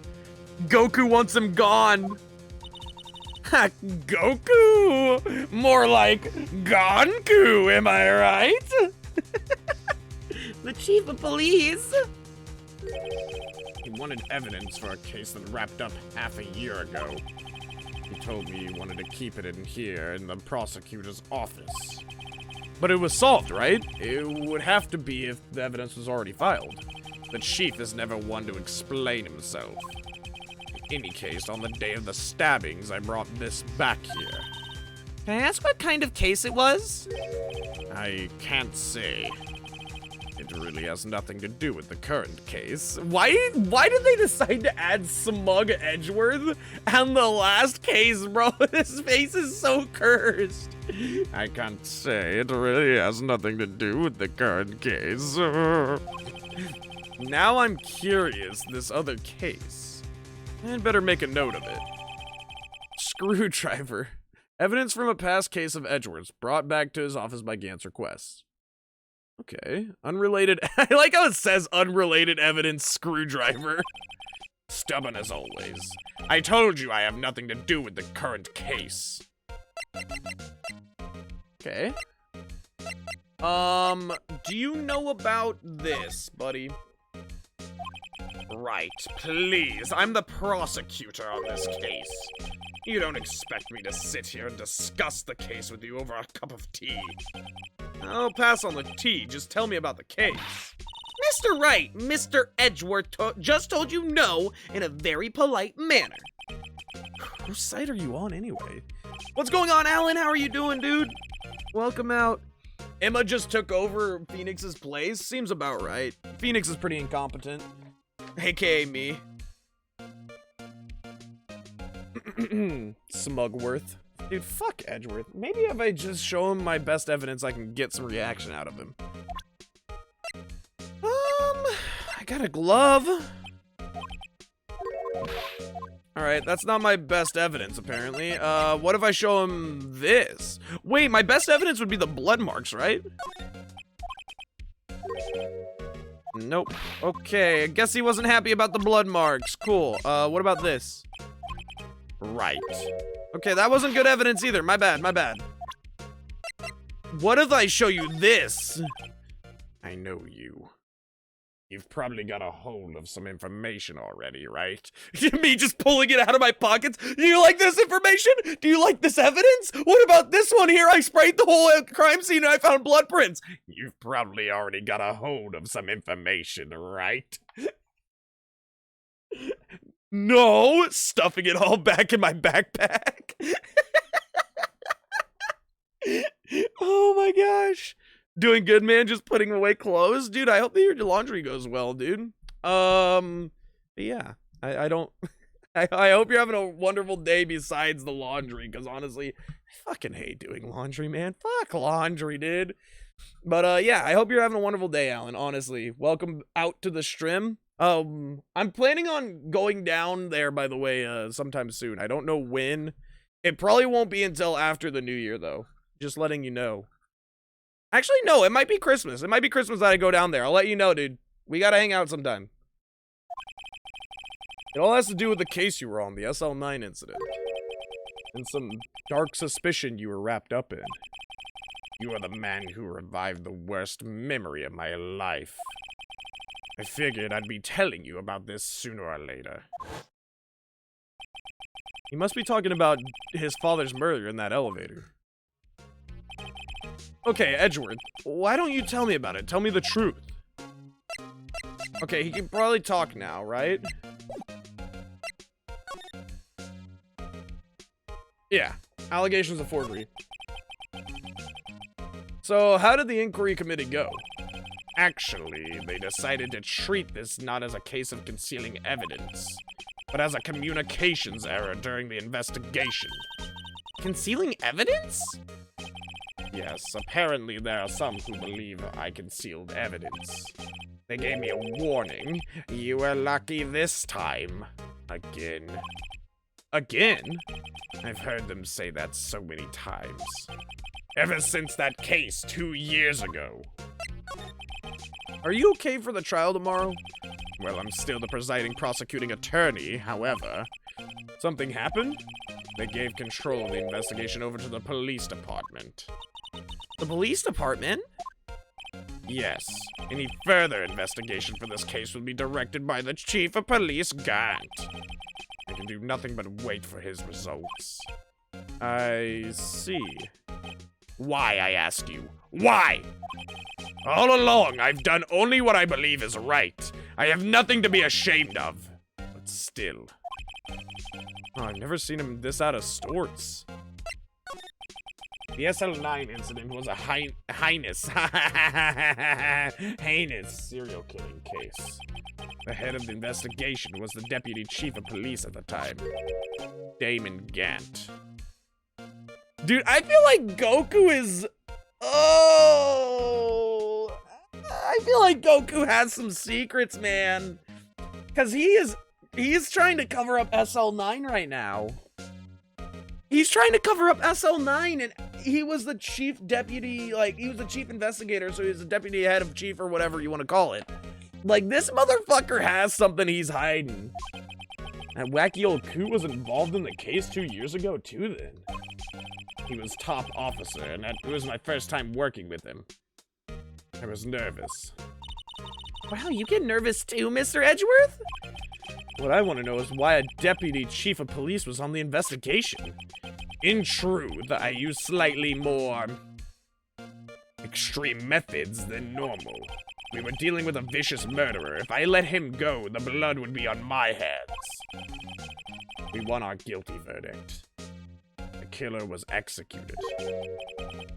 Goku wants him gone. Ha, Goku! More like Gonku, am I right? The chief of police. He wanted evidence for a case that wrapped up half a year ago. He told me he wanted to keep it in here in the prosecutor's office. But it was solved, right? It would have to be if the evidence was already filed. The chief is never one to explain himself. In any case, on the day of the stabbings, I brought this back here. Can I ask what kind of case it was? I can't say. It really has nothing to do with the current case. Why did they decide to add Smug Edgeworth and the last case, bro? His face is so cursed. I can't say. It really has nothing to do with the current case. Now I'm curious, this other case. I'd better make a note of it. Screwdriver. Evidence from a past case of Edgeworth's brought back to his office by Gant's request. Okay. Unrelated. I like how it says unrelated evidence screwdriver. Stubborn as always. I told you I have nothing to do with the current case. Okay. Do you know about this, buddy? Right, please. I'm the prosecutor on this case. You don't expect me to sit here and discuss the case with you over a cup of tea. I'll pass on the tea. Just tell me about the case. Mr. Wright, Mr. Edgeworth just told you no in a very polite manner. Whose side are you on anyway? What's going on, Alan? How are you doing, dude? Welcome out. Emma just took over Phoenix's place. Seems about right. Phoenix is pretty incompetent. AKA me. Smugworth. Dude, fuck Edgeworth. Maybe if I just show him my best evidence, I can get some reaction out of him. I got a glove. Alright, that's not my best evidence, apparently. What if I show him this? Wait, my best evidence would be the blood marks, right? Nope. Okay, I guess he wasn't happy about the blood marks. Cool. What about this? Right. Okay, that wasn't good evidence either. My bad, my bad. What if I show you this? I know you. You've probably got a hold of some information already, right? Me just pulling it out of my pockets? Do you like this information? Do you like this evidence? What about this one here? I sprayed the whole crime scene and I found blood prints. You've probably already got a hold of some information, right? No, stuffing it all back in my backpack. Oh my gosh. Doing good, man. Just putting away clothes. Dude, I hope that your laundry goes well, dude. Yeah. I don't... I hope you're having a wonderful day besides the laundry, because honestly, I fucking hate doing laundry, man. Fuck laundry, dude. But, yeah, I hope you're having a wonderful day, Alan, honestly. Welcome out to the stream. I'm planning on going down there, by the way, sometime soon. I don't know when. It probably won't be until after the new year, though. Just letting you know. Actually, no, it might be Christmas. It might be Christmas that I go down there. I'll let you know, dude. We gotta hang out sometime. It all has to do with the case you were on, the SL9 incident. And some dark suspicion you were wrapped up in. You are the man who revived the worst memory of my life. I figured I'd be telling you about this sooner or later. He must be talking about his father's murder in that elevator. Okay, Edgeworth, why don't you tell me about it? Tell me the truth. Okay, he can probably talk now, right? Yeah, allegations of forgery. So, how did the inquiry committee go? Actually, they decided to treat this not as a case of concealing evidence, but as a communications error during the investigation. Concealing evidence? Yes, apparently there are some who believe I concealed evidence. They gave me a warning. You were lucky this time. Again. Again? I've heard them say that so many times. Ever since that case 2 years ago. Are you okay for the trial tomorrow? Well, I'm still the presiding prosecuting attorney, however. Something happened? They gave control of the investigation over to the police department. The police department? Yes. Any further investigation for this case will be directed by the chief of police, Gant. I can do nothing but wait for his results. I see. Why, I ask you? Why? All along, I've done only what I believe is right. I have nothing to be ashamed of. But still. Oh, I've never seen him this out of sorts. The SL9 incident was a heinous serial killing case. The head of the investigation was the deputy chief of police at the time, Damon Gant. Dude, I feel like Goku is... Oh... I feel like Goku has some secrets, man. Because he is trying to cover up SL9 right now. He's trying to cover up SL9, and he was the chief deputy, like, he was the chief investigator, so he was the deputy head of chief or whatever you want to call it. Like, this motherfucker has something he's hiding. And wacky old Koo was involved in the case 2 years ago, too, then. He was top officer, and it was my first time working with him. I was nervous. Wow, you get nervous too, Mr. Edgeworth? What I want to know is why a deputy chief of police was on the investigation. In truth, I used slightly more extreme methods than normal. We were dealing with a vicious murderer. If I let him go, the blood would be on my hands. We won our guilty verdict. The killer was executed.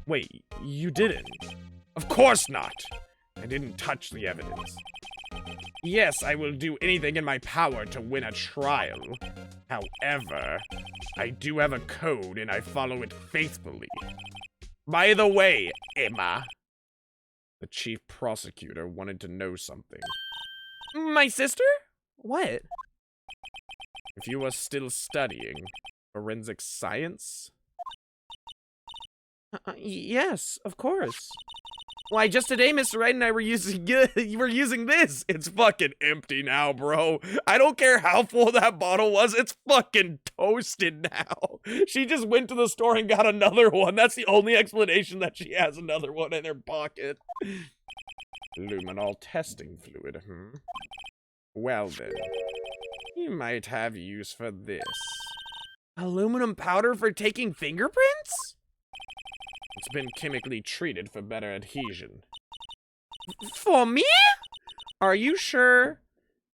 Wait, you didn't? Of course not! I didn't touch the evidence. Yes, I will do anything in my power to win a trial. However, I do have a code and I follow it faithfully. By the way, Emma, the chief prosecutor wanted to know something. My sister? What? If you are still studying forensic science? Yes, of course. Why, just today, Mr. Wright and I were using this. It's fucking empty now, bro. I don't care how full that bottle was. It's fucking toasted now. She just went to the store and got another one. That's the only explanation that she has another one in her pocket. Luminol testing fluid, Well then, you might have use for this. Aluminum powder for taking fingerprints? It's been chemically treated for better adhesion. For me? Are you sure?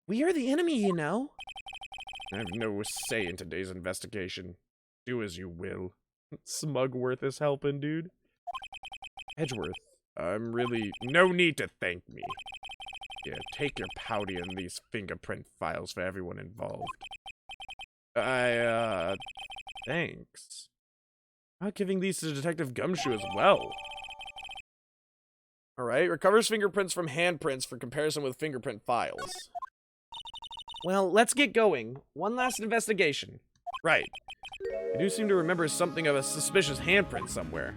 We are the enemy, you know. I have no say in today's investigation. Do as you will. Smugworth is helping, dude. Edgeworth, I'm really... No need to thank me. Yeah, take your pouty and these fingerprint files for everyone involved. Thanks. I'm giving these to Detective Gumshoe as well. Alright, recovers fingerprints from handprints for comparison with fingerprint files. Well, let's get going. One last investigation. Right. I do seem to remember something of a suspicious handprint somewhere.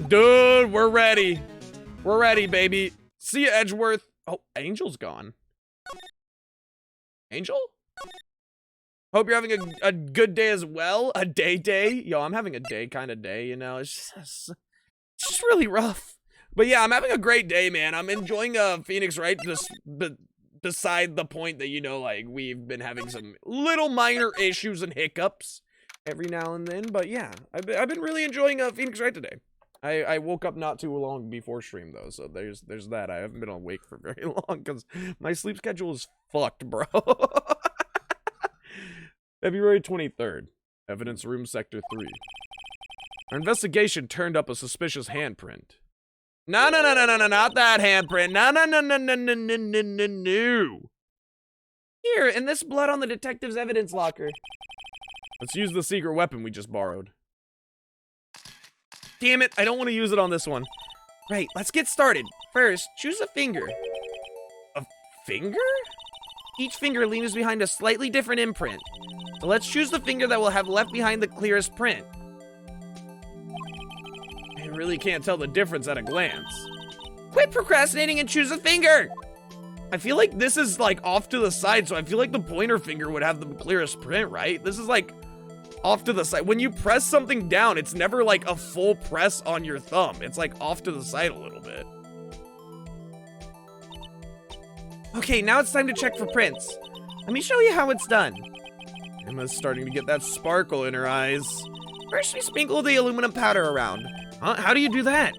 Dude, we're ready. We're ready, baby. See ya, Edgeworth. Oh, Angel's gone. Angel? Hope you're having a good day as well. A day. Yo, I'm having a day kind of day, you know. It's just really rough. But yeah, I'm having a great day, man. I'm enjoying Phoenix Wright beside the point that, you know, like, we've been having some little minor issues and hiccups every now and then. But yeah, I've been really enjoying Phoenix Wright today. I woke up not too long before stream, though, so there's that. I haven't been awake for very long because my sleep schedule is fucked, bro. February 23rd, Evidence Room Sector 3. Our investigation turned up a suspicious handprint. No, not that handprint. No. Here, and this blood on the detective's evidence locker. Let's use the secret weapon we just borrowed. Damn it, I don't want to use it on this one. Right, let's get started. First, choose a finger. A finger? Each finger leaves behind a slightly different imprint. So let's choose the finger that will have left behind the clearest print. I really can't tell the difference at a glance. Quit procrastinating and choose a finger! I feel like this is like off to the side, so I feel like the pointer finger would have the clearest print, right? This is like off to the side. When you press something down, it's never like a full press on your thumb. It's like off to the side a little bit. Okay, now it's time to check for prints. Let me show you how it's done. Emma's starting to get that sparkle in her eyes. First, we sprinkle the aluminum powder around. Huh? How do you do that?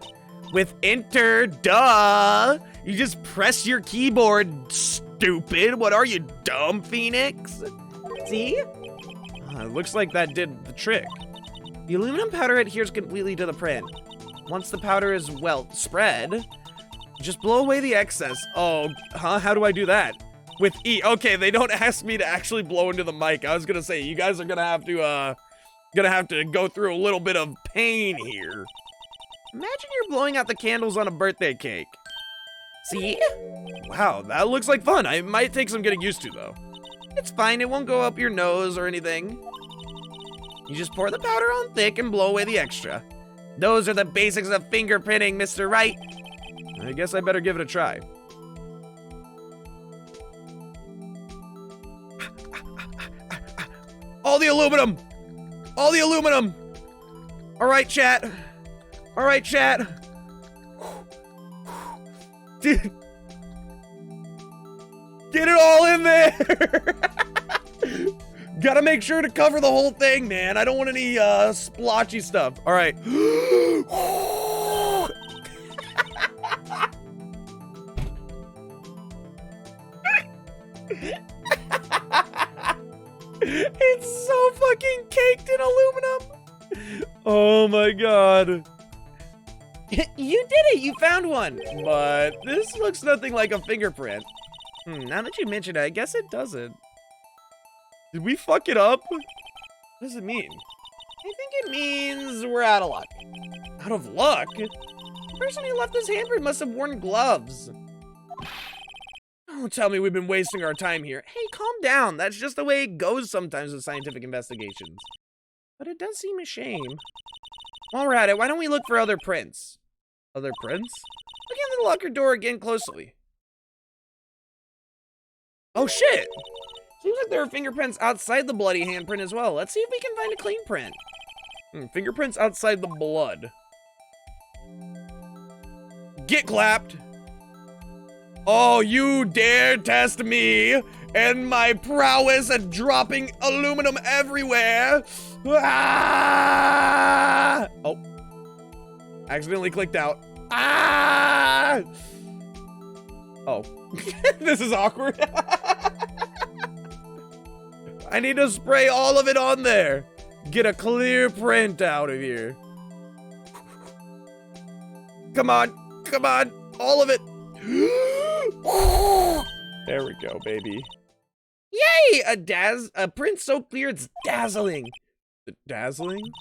With enter, duh! You just press your keyboard, stupid. What are you, dumb, Phoenix? See? It looks like that did the trick. The aluminum powder adheres completely to the print. Once the powder is, well, spread, just blow away the excess. Oh, huh? How do I do that? With E. Okay, they don't ask me to actually blow into the mic. I was gonna say, you guys are gonna have to go through a little bit of pain here. Imagine you're blowing out the candles on a birthday cake. See? Wow, that looks like fun. I might take some getting used to, though. It's fine, it won't go up your nose or anything. You just pour the powder on thick and blow away the extra. Those are the basics of fingerprinting, Mr. Wright. I guess I better give it a try. All the aluminum! All the aluminum! Alright, chat. Alright, chat. Dude. Get it all in there! Gotta make sure to cover the whole thing, man. I don't want any splotchy stuff. Alright. It's so fucking caked in aluminum. Oh my god. You did it! You found one! But this looks nothing like a fingerprint. Now that you mention it, I guess it doesn't. Did we fuck it up? What does it mean? I think it means we're out of luck. Out of luck? The person who left this handprint must have worn gloves. Don't tell me we've been wasting our time here. Hey, calm down. That's just the way it goes sometimes with scientific investigations. But it does seem a shame. While we're at it, why don't we look for other prints? Other prints? Look into the locker door again closely. Oh, shit! Seems like there are fingerprints outside the bloody handprint as well. Let's see if we can find a clean print. Fingerprints outside the blood. Get clapped! Oh, you dare test me and my prowess at dropping aluminum everywhere! Ah! Oh. Accidentally clicked out. Ah! Oh. This is awkward. I need to spray all of it on there. Get a clear print out of here. Come on. Come on. All of it. There we go, baby. Yay! A print so clear it's dazzling. Dazzling?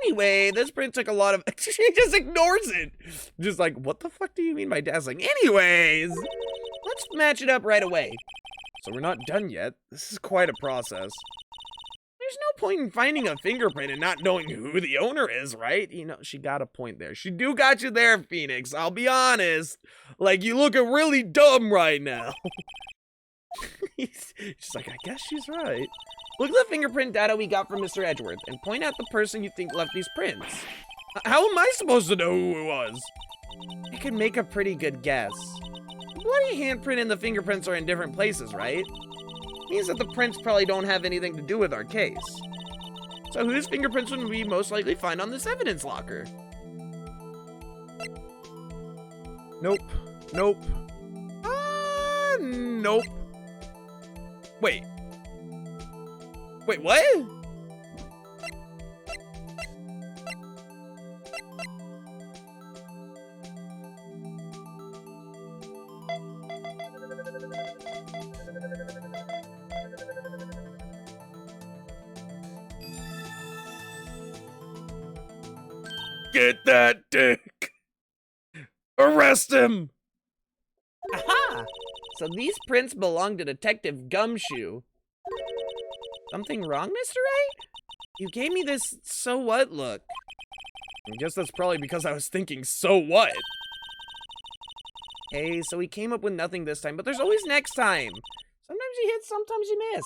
Anyway, this print took a lot of... She just ignores it. Just like, what the fuck do you mean by dazzling? Anyways, let's match it up right away. So we're not done yet. This is quite a process. There's no point in finding a fingerprint and not knowing who the owner is, right? You know, she got a point there. She do got you there, Phoenix. I'll be honest. Like, you looking really dumb right now. She's like, I guess she's right. Look at the fingerprint data we got from Mr. Edgeworth and point out the person you think left these prints. How am I supposed to know who it was? I could make a pretty good guess. The bloody handprint and the fingerprints are in different places, right? Means that the prints probably don't have anything to do with our case. So whose fingerprints would we most likely find on this evidence locker? Nope. Nope. Nope. Wait. Wait, what? Get that dick! Arrest him! Aha! So these prints belong to Detective Gumshoe. Something wrong, Mr. Wright? You gave me this so what look. I guess that's probably because I was thinking, so what? Hey, so we came up with nothing this time, but there's always next time. Sometimes you hit, sometimes you miss.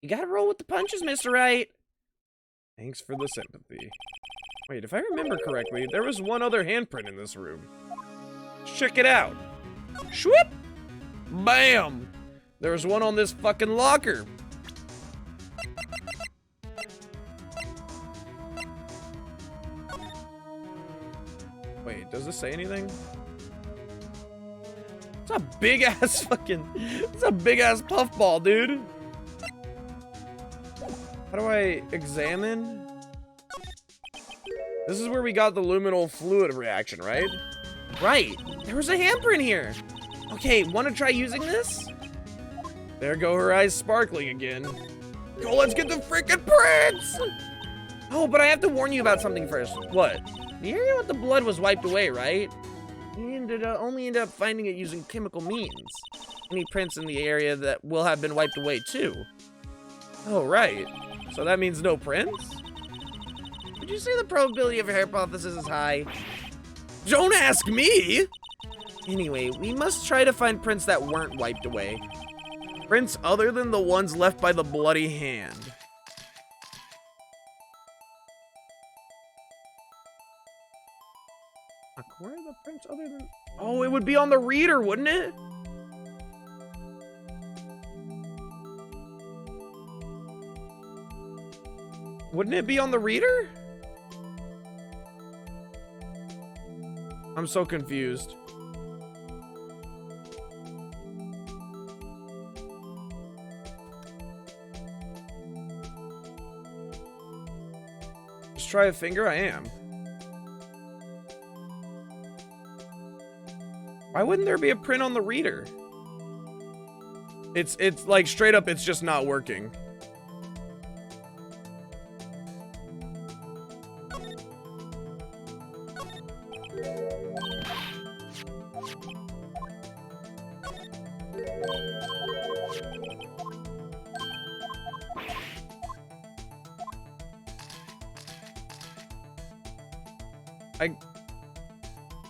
You gotta roll with the punches, Mr. Wright. Thanks for the sympathy. Wait, if I remember correctly, there was one other handprint in this room. Check it out. Shwip! Bam! There was one on this fucking locker. Does this say anything? It's a big ass fucking. It's a big ass puffball, dude. How do I examine? This is where we got the luminal fluid reaction, right? Right. There was a handprint here. Okay, want to try using this? There go her eyes sparkling again. Go, let's get the freaking prints! Oh, but I have to warn you about something first. What? The area with the blood was wiped away, right? You only ended up finding it using chemical means. Any prints in the area that will have been wiped away too. Oh, right. So that means no prints? Would you say the probability of your hypothesis is high? Don't ask me! Anyway, we must try to find prints that weren't wiped away. Prints other than the ones left by the bloody hand. Where are the prints other than... Oh, it would be on the reader, wouldn't it? Wouldn't it be on the reader? I'm so confused. Just try a finger? I am. Why wouldn't there be a print on the reader? It's like straight up, it's just not working.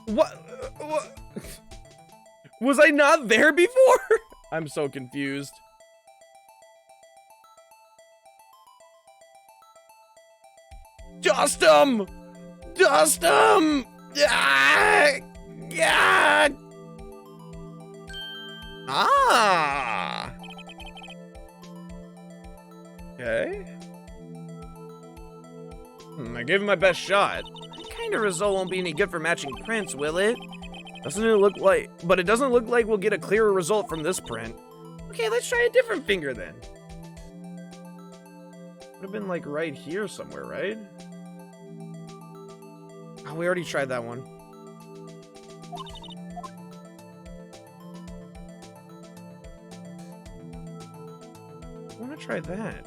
What? Was I not there before? I'm so confused. Dust him! Dust him! Ah! Yeah! Ah! Okay. I gave him my best shot. That kind of result won't be any good for matching prints, will it? Doesn't it look like... But it doesn't look like we'll get a clearer result from this print. Okay, let's try a different finger then. Would have been like right here somewhere, right? Oh, we already tried that one. I want to try that.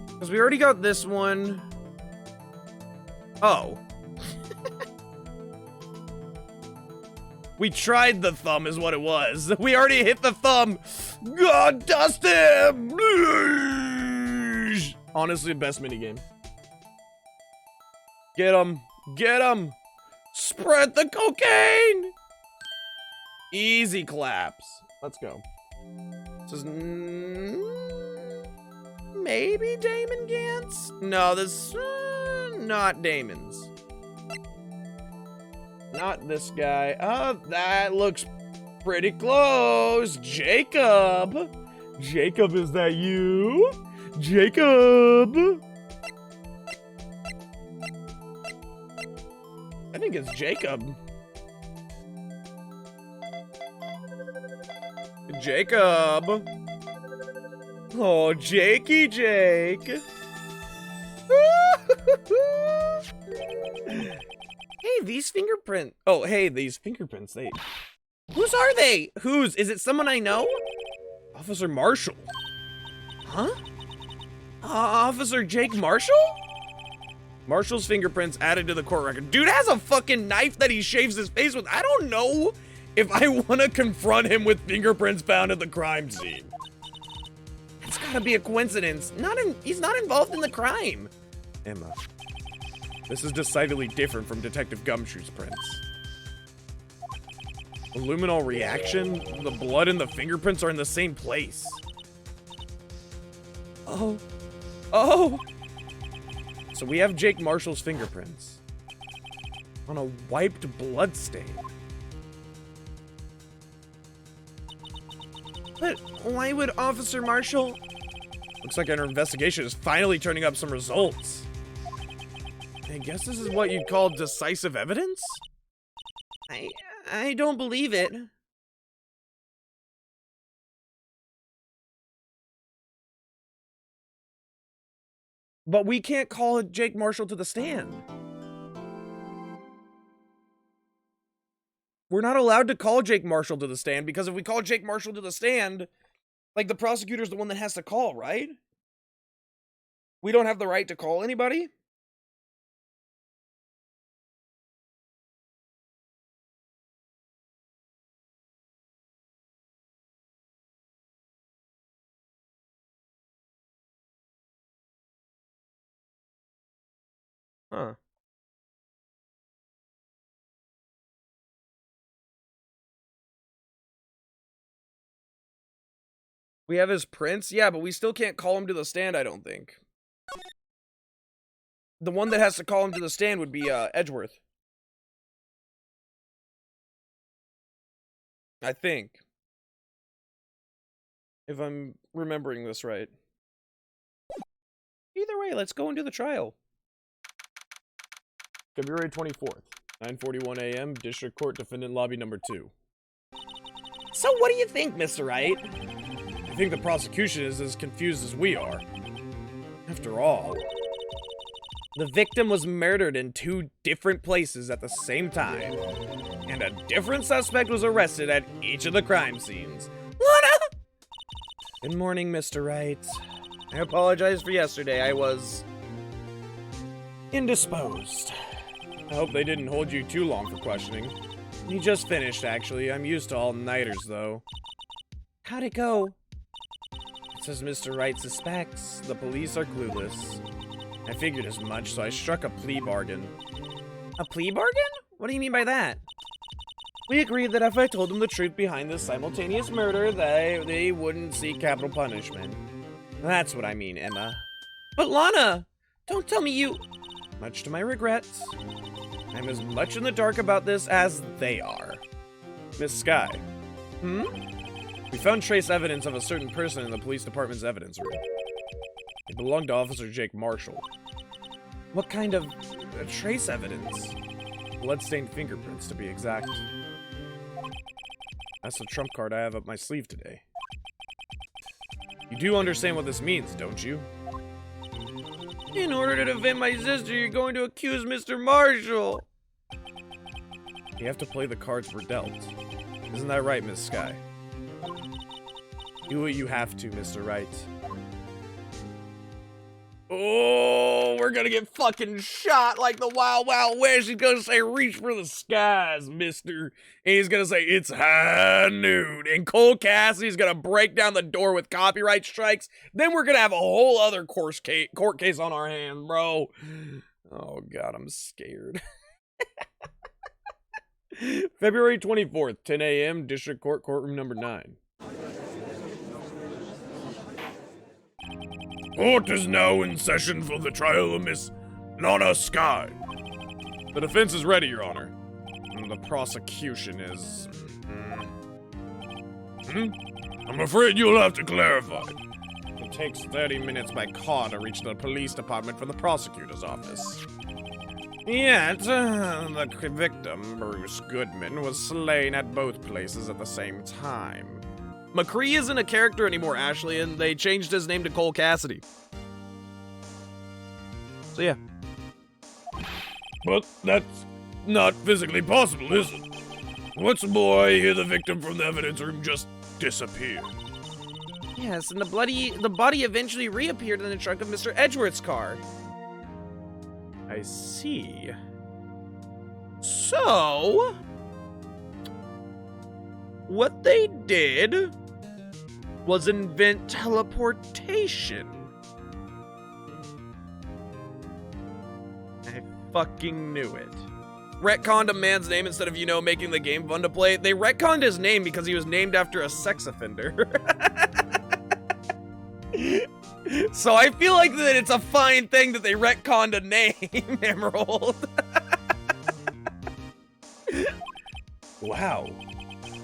Because we already got this one. Oh. We tried the thumb is what it was. We already hit the thumb. God, dust him! Honestly, best minigame. Get him. Get him. Spread the cocaine. Easy claps. Let's go. This is maybe Damon Gantz? No, this not Damon's. Not this guy. That looks pretty close. Jacob. Jacob, is that you? Jacob. I think it's Jacob. Jacob. Oh, Jakey Jake. Hey, these fingerprints. Oh, hey, these fingerprints. Whose are they? Whose? Is it someone I know? Officer Marshall. Huh? Officer Jake Marshall? Marshall's fingerprints added to the court record. Dude has a fucking knife that he shaves his face with. I don't know if I want to confront him with fingerprints found at the crime scene. It's gotta be a coincidence. He's not involved in the crime. Emma. This is decidedly different from Detective Gumshoe's prints. The luminol reaction, the blood and the fingerprints are in the same place. Oh. Oh! So we have Jake Marshall's fingerprints on a wiped blood stain. But why would Officer Marshall... Looks like our investigation is finally turning up some results. I guess this is what you'd call decisive evidence? I don't believe it. But we can't call Jake Marshall to the stand. We're not allowed to call Jake Marshall to the stand because if we call Jake Marshall to the stand, like the prosecutor's the one that has to call, right? We don't have the right to call anybody? Huh. We have his prints? Yeah, but we still can't call him to the stand, I don't think. The one that has to call him to the stand would be Edgeworth. I think. If I'm remembering this right. Either way, let's go and do the trial. February 24th, 9:41 a.m., District Court, Defendant Lobby number 2. So what do you think, Mr. Wright? I think the prosecution is as confused as we are. After all, The victim was murdered in 2 different places at the same time. and a different suspect was arrested at each of the crime scenes. Good morning, Mr. Wright. I apologize for yesterday. I was Indisposed. I hope they didn't hold you too long for questioning. You just finished, actually. I'm used to all-nighters, though. How'd it go? It says Mr. Wright suspects the police are clueless. I figured as much, so I struck a plea bargain. A plea bargain? What do you mean by that? We agreed that if I told them the truth behind this simultaneous murder, they wouldn't seek capital punishment. That's what I mean, Emma. But Lana, don't tell me you... Much to my regrets, I'm as much in the dark about this as they are. Miss Sky. We found trace evidence of a certain person in the police department's evidence room. It belonged to Officer Jake Marshall. What kind of... trace evidence? Bloodstained fingerprints, to be exact. That's the trump card I have up my sleeve today. You do understand what this means, don't you? In order to defend my sister, you're going to accuse Mr. Marshall. You have to play the cards we're dealt. Isn't that right, Miss Sky? Do what you have to, Mr. Wright. Oh, we're gonna get fucking shot like the Wild Wild West. He's gonna say, reach for the skies, mister. And he's gonna say, it's high noon. And Cole Cassidy's gonna break down the door with copyright strikes. Then we're gonna have a whole other court case on our hands, bro. Oh, God, I'm scared. February 24th, 10 a.m., District Court, courtroom number 9. Court is now in session for the trial of Miss Lana Sky. The defense is ready, Your Honor. And the prosecution is... I'm afraid you'll have to clarify. It takes 30 minutes by car to reach the police department from the prosecutor's office. Yet, the victim, Bruce Goodman, was slain at both places at the same time. McCree isn't a character anymore, Ashley, and they changed his name to Cole Cassidy. So yeah. But that's not physically possible, is it? What's more, I hear the victim from the evidence room just disappeared. Yes, and the body eventually reappeared in the trunk of Mr. Edgeworth's car. I see. So, what they did was invent teleportation. I fucking knew it. Retconned a man's name instead of, making the game fun to play. They retconned his name because he was named after a sex offender. So I feel like that it's a fine thing that they retconned a name, Emerald. Wow.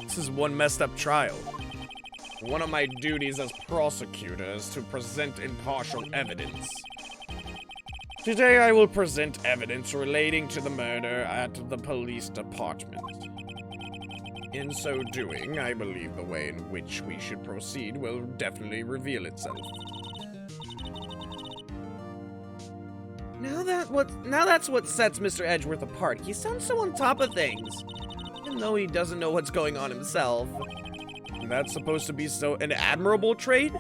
This is one messed up trial. One of my duties as prosecutor is to present impartial evidence. Today I will present evidence relating to the murder at the police department. In so doing, I believe the way in which we should proceed will definitely reveal itself. Now that's what sets Mr. Edgeworth apart. He sounds so on top of things, even though he doesn't know what's going on himself. And that's supposed to be so an admirable trait?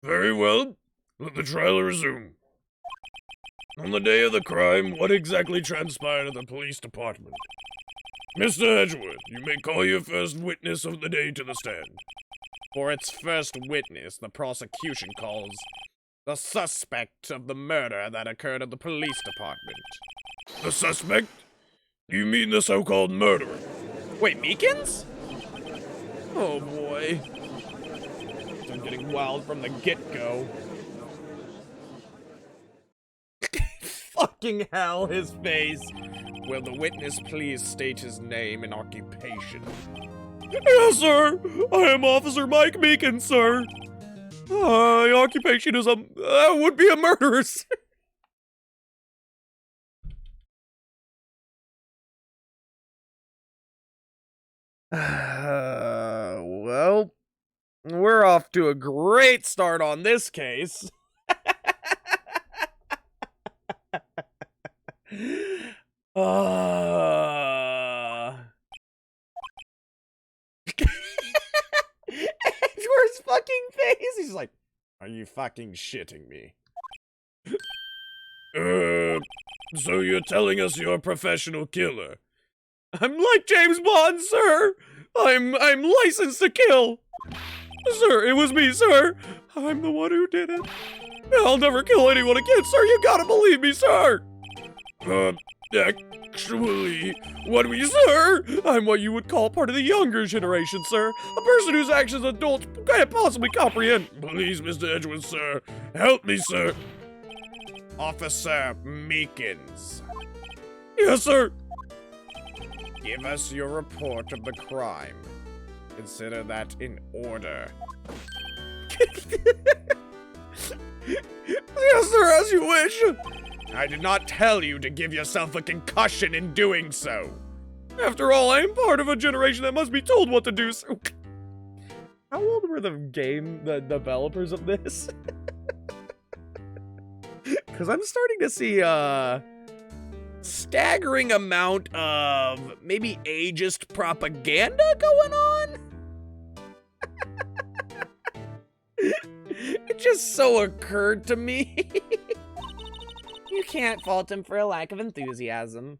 Very well. Let the trial resume. On the day of the crime, what exactly transpired at the police department? Mr. Edgeworth, you may call your first witness of the day to the stand. For its first witness, the prosecution calls the suspect of the murder that occurred at the police department. The suspect? You mean the so-called murderer? Wait, Meekins? Oh boy. I'm getting wild from the get-go. Fucking hell, his face. Will the witness please state his name and occupation? Yes, sir. I am Officer Mike Meekins, sir. My occupation is would be a murderer. Well, we're off to a great start on this case. Edgeworth's fucking face. He's like, Are you fucking shitting me? So you're telling us you're a professional killer? I'm like James Bond, sir. I'm licensed to kill. Sir, it was me, sir. I'm the one who did it. I'll never kill anyone again, sir. You gotta believe me, sir. Actually, what we, sir? I'm what you would call part of the younger generation, sir. A person whose actions adults can't possibly comprehend. Please, Mr. Edgeworth, sir. Help me, sir. Officer Meekins, Yes, sir. give us your report of the crime. Consider that in order. Yes, sir, as you wish. I did not tell you to give yourself a concussion in doing so. After all, I am part of a generation that must be told what to do, sir. How old were the developers of this? Because I'm starting to see staggering amount of maybe ageist propaganda going on. It just so occurred to me. You can't fault him for a lack of enthusiasm.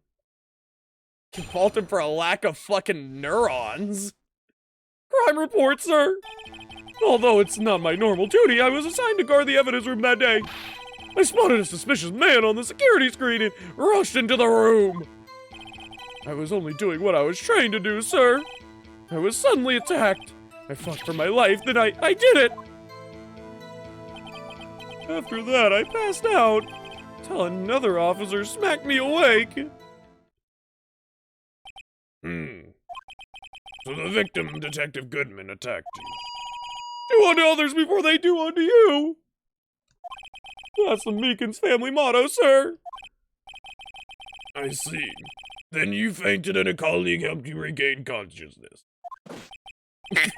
You can fault him for a lack of fucking neurons. Crime report, sir. Although it's not my normal duty, I was assigned to guard the evidence room that day. I spotted a suspicious man on the security screen and rushed into the room. I was only doing what I was trained to do, sir. I was suddenly attacked. I fought for my life, then I did it. After that, I passed out, till another officer smacked me awake. So the victim, Detective Goodman, attacked you. Do unto others before they do unto you. That's the Meekins family motto, sir. I see. Then you fainted and a colleague helped you regain consciousness. Yes,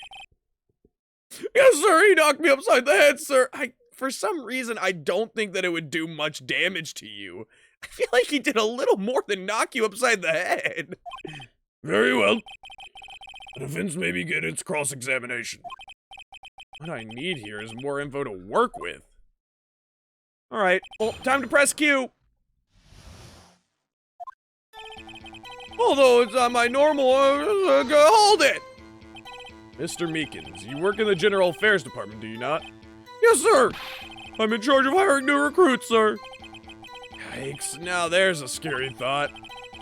sir, he knocked me upside the head, sir. For some reason, I don't think that it would do much damage to you. I feel like he did a little more than knock you upside the head. Very well. The defense may begin its cross-examination. What I need here is more info to work with. Alright, well, time to press Q. Although it's on my normal, hold it! Mr. Meekins, you work in the General Affairs Department, do you not? Yes, sir! I'm in charge of hiring new recruits, sir. Yikes, now there's a scary thought.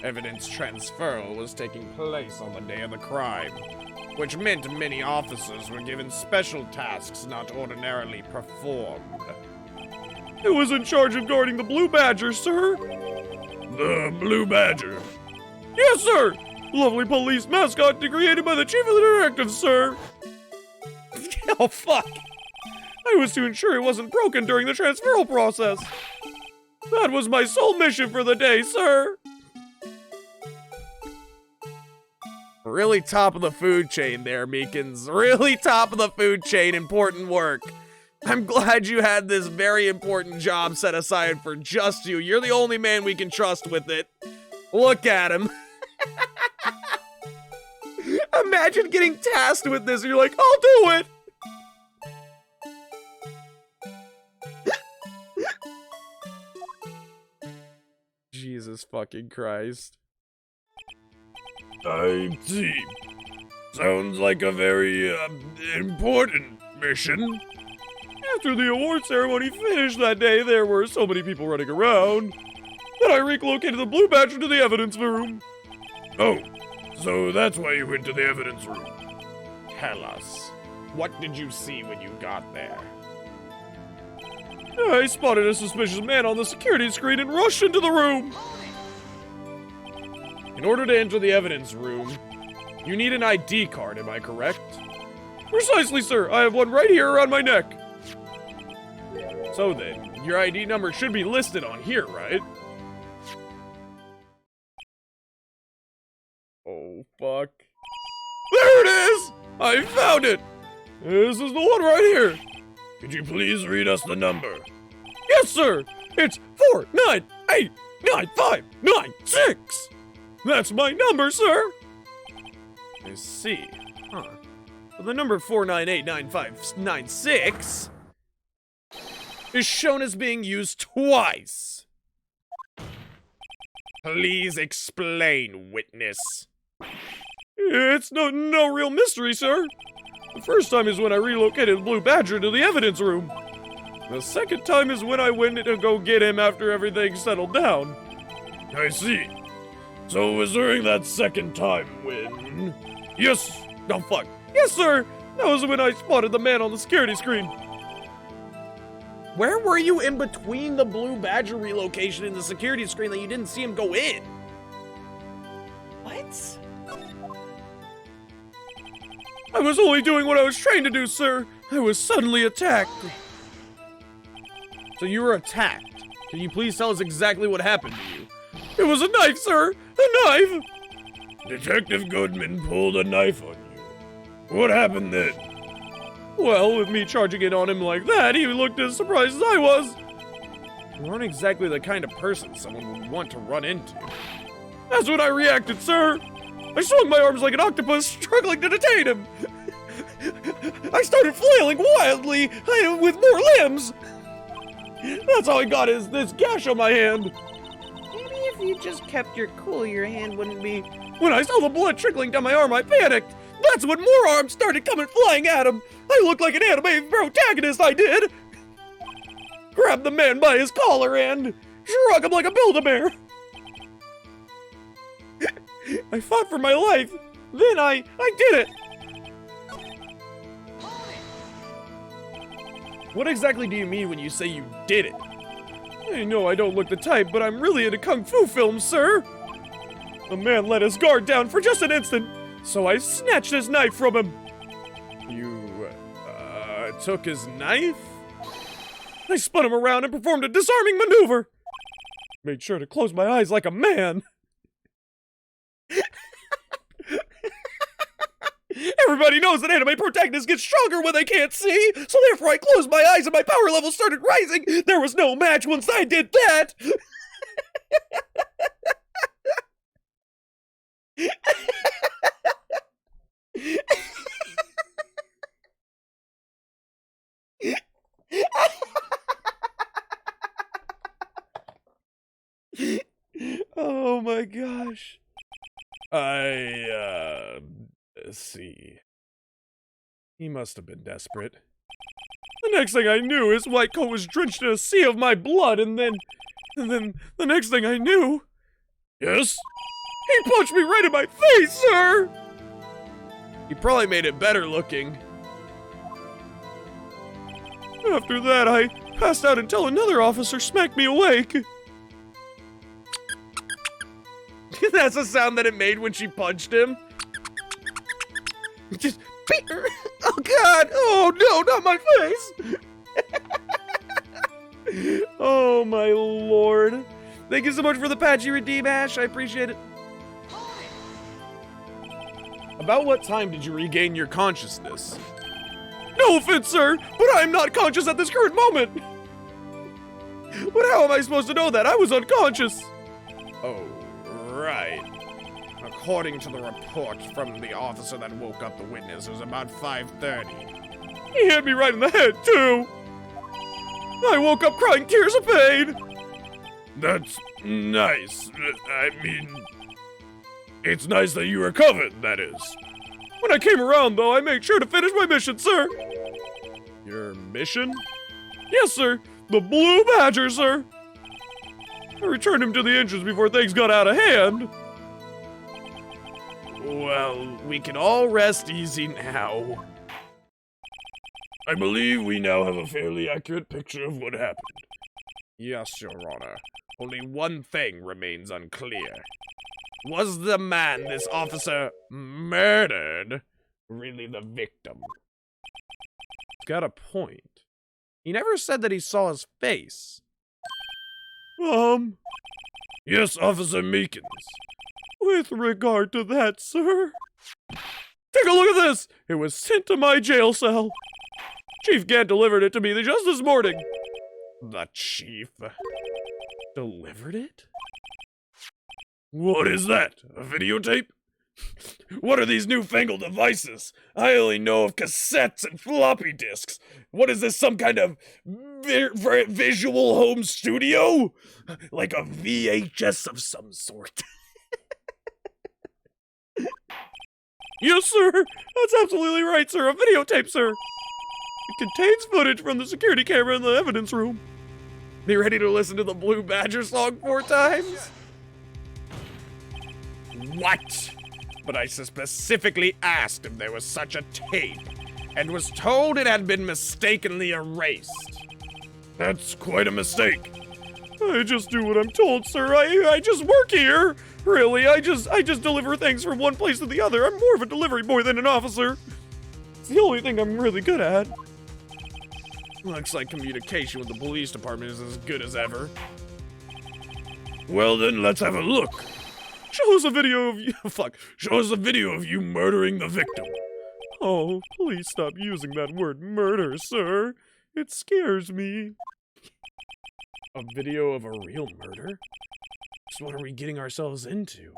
Evidence transferal was taking place on the day of the crime, which meant many officers were given special tasks not ordinarily performed. Who was in charge of guarding the Blue Badger, sir? The Blue Badger. Yes, sir! Lovely police mascot created by the chief of the detectives, sir. Oh, fuck. I was to ensure it wasn't broken during the transferal process. That was my sole mission for the day, sir. Really top of the food chain there, Meekins. Really top of the food chain, important work. I'm glad you had this very important job set aside for just you. You're the only man we can trust with it. Look at him. Imagine getting tasked with this and you're like, I'll do it. Jesus fucking Christ. I see. Sounds like a very, important mission. After the award ceremony finished that day, there were so many people running around that I relocated the blue badge to the evidence room. Oh, so that's why you went to the evidence room. Tell us, what did you see when you got there? I spotted a suspicious man on the security screen and rushed into the room. In order to enter the evidence room, you need an ID card, am I correct? Precisely, sir. I have one right here around my neck. So then, your ID number should be listed on here, right? Oh, fuck. There it is! I found it! This is the one right here. Could you please read us the number? Yes, sir! It's 4989596! That's my number, sir! I see. Huh. Well, the number 4989596 is shown as being used twice. Please explain, witness. It's no real mystery, sir. The first time is when I relocated Blue Badger to the evidence room. The second time is when I went to go get him after everything settled down. I see. So it was during that second time when... Yes! No, fuck. Yes, sir! That was when I spotted the man on the security screen. Where were you in between the Blue Badger relocation and the security screen that you didn't see him go in? What? I was only doing what I was trained to do, sir. I was suddenly attacked. So you were attacked. Can you please tell us exactly what happened to you? It was a knife, sir! A knife! Detective Goodman pulled a knife on you. What happened then? Well, with me charging in on him like that, he looked as surprised as I was. You aren't exactly the kind of person someone would want to run into. That's when I reacted, sir! I swung my arms like an octopus, struggling to detain him! I started flailing wildly, with more limbs! That's how I got this gash on my hand. Maybe if you just kept your cool, your hand wouldn't be... When I saw the blood trickling down my arm, I panicked. That's when more arms started coming flying at him. I looked like an anime protagonist, I did. Grabbed the man by his collar and shrug him like a Build-A-Bear. I fought for my life. Then I did it. What exactly do you mean when you say you did it? I know I don't look the type, but I'm really into kung fu films, sir. The man let his guard down for just an instant, so I snatched his knife from him. You, took his knife? I spun him around and performed a disarming maneuver. Made sure to close my eyes like a man. Everybody knows that anime protagonists get stronger when they can't see, so therefore I closed my eyes and my power level started rising. There was no match once I did that. Oh my gosh. Let's see. He must have been desperate. The next thing I knew, his white coat was drenched in a sea of my blood, and then the next thing I knew... Yes? He punched me right in my face, sir! He probably made it better looking. After that, I passed out until another officer smacked me awake. That's the sound that it made when she punched him. Just... Oh god! Oh no, not my face! Oh my lord. Thank you so much for the patchy redeem, Ash. I appreciate it. About what time did you regain your consciousness? No offense, sir, but I am not conscious at this current moment. But how am I supposed to know that? I was unconscious. Oh, right. According to the report from the officer that woke up the witness, it was about 5:30. He hit me right in the head, too. I woke up crying tears of pain. That's nice. I mean, it's nice that you recovered, that is. When I came around, though, I made sure to finish my mission, sir. Your mission? Yes, sir. The Blue Badger, sir. I returned him to the entrance before things got out of hand. Well, we can all rest easy now. I believe we now have a fairly accurate picture of what happened. Yes, Your Honor. Only one thing remains unclear. Was the man this officer murdered really the victim? Got a point. He never said that he saw his face. Yes, Officer Meekins. With regard to that, sir. Take a look at this! It was sent to my jail cell. Chief Gant delivered it to me just this morning. The chief Delivered it? What is that? A videotape? What are these newfangled devices? I only know of cassettes and floppy disks. What is this, some kind of visual home studio? Like a VHS of some sort. Yes, sir. That's absolutely right, sir. A videotape, sir. It contains footage from the security camera in the evidence room. Be ready to listen to the Blue Badger song 4 times? What? But I specifically asked if there was such a tape, and was told it had been mistakenly erased. That's quite a mistake. I just do what I'm told, sir. I just work here. Really, I just deliver things from one place to the other. I'm more of a delivery boy than an officer. It's the only thing I'm really good at. Looks like communication with the police department is as good as ever. Well then, let's have a look. Show us a video of you. Fuck. Show us a video of you murdering the victim. Oh, please stop using that word murder, sir. It scares me. A video of a real murder? So what are we getting ourselves into?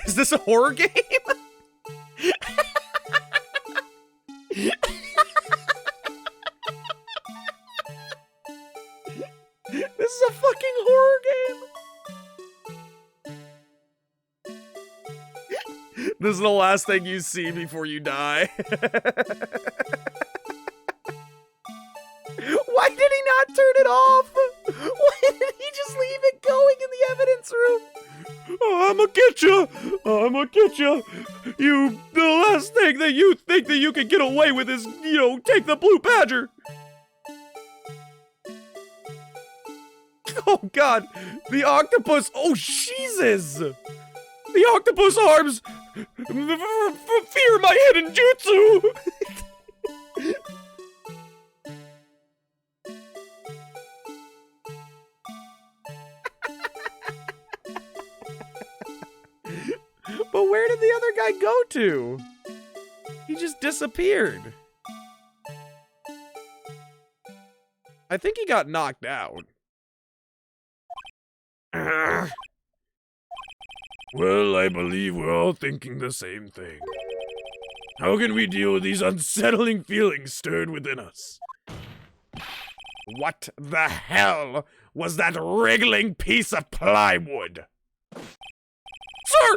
Is this a horror game? This is a fucking horror game. This is the last thing you see before you die. Why did he not turn it off? Why did he just leave it going in the evidence room? I'ma get you! I'ma get you! The last thing that you think that you can get away with is, take the Blue Badger! Oh god! The octopus! Oh, Jesus! The octopus arms! Fear my hidden jutsu! But where did the other guy go to? He just disappeared. I think he got knocked out. Well, I believe we're all thinking the same thing. How can we deal with these unsettling feelings stirred within us? What the hell was that wriggling piece of plywood? Sir!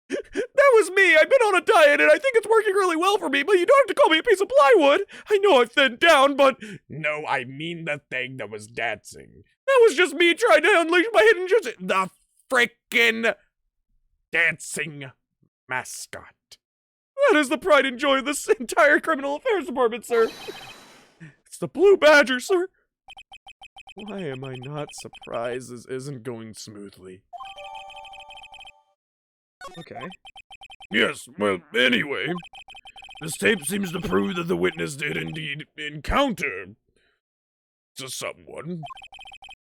That was me! I've been on a diet and I think it's working really well for me, but you don't have to call me a piece of plywood! I know I've thinned down, but... No, I mean the thing that was dancing. That was just me trying to unleash my hidden jutsu. The frickin' dancing mascot. That is the pride and joy of this entire criminal affairs department, sir. It's the Blue Badger, sir. Why am I not surprised this isn't going smoothly? Okay. Yes, well, anyway, this tape seems to prove that the witness did indeed encounter someone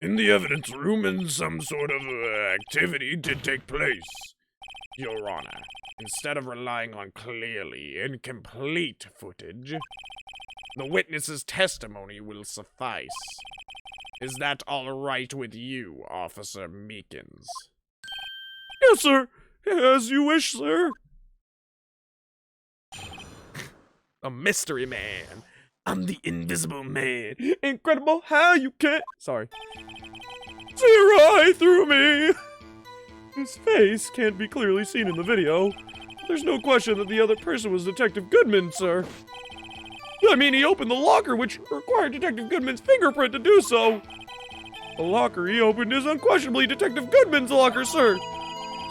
in the evidence room and some sort of activity did take place. Your Honor, instead of relying on clearly incomplete footage, the witness's testimony will suffice. Is that all right with you, Officer Meekins? Yes, sir. As you wish, sir. A mystery man. I'm the Invisible Man. Incredible how you can't. Sorry. See right through me. His face can't be clearly seen in the video. There's no question that the other person was Detective Goodman, sir. I mean, he opened the locker, which required Detective Goodman's fingerprint to do so. The locker he opened is unquestionably Detective Goodman's locker, sir.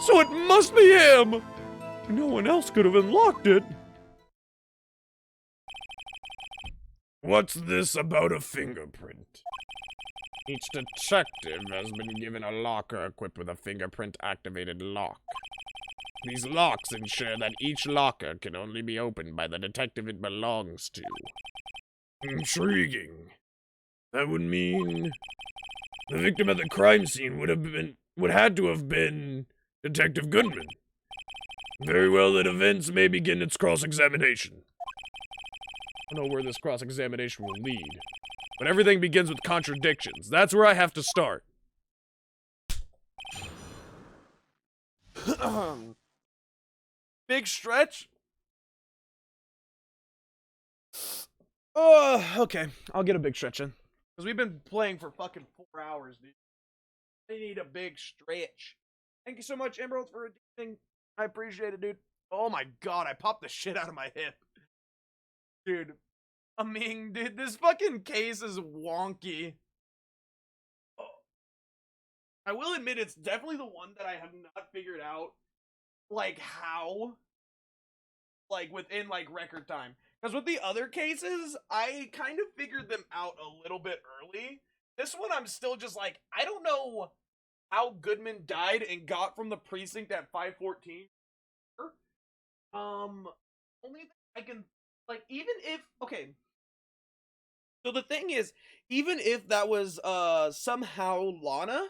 So it must be him. No one else could have unlocked it. What's this about a fingerprint? Each detective has been given a locker equipped with a fingerprint-activated lock. These locks ensure that each locker can only be opened by the detective it belongs to. Intriguing. That would mean the victim at the crime scene would had to have been Detective Goodman. Very well, that events may begin its cross-examination. I don't know where this cross-examination will lead, but everything begins with contradictions. That's where I have to start. Big stretch. Oh, okay. I'll get a big stretch in. Because we've been playing for fucking 4 hours, dude. I need a big stretch. Thank you so much, Emerald, for redeeming. I appreciate it, dude. Oh my god, I popped the shit out of my hip. Dude. I mean, dude, this fucking case is wonky. Oh. I will admit it's definitely the one that I have not figured out, like, how, like, within, like, record time. Because with the other cases, I kind of figured them out a little bit early. This one, I'm still just like, I don't know how Goodman died and got from the precinct at 514. Only thing I can, like, even if, okay. So the thing is, even if that was, somehow Lana,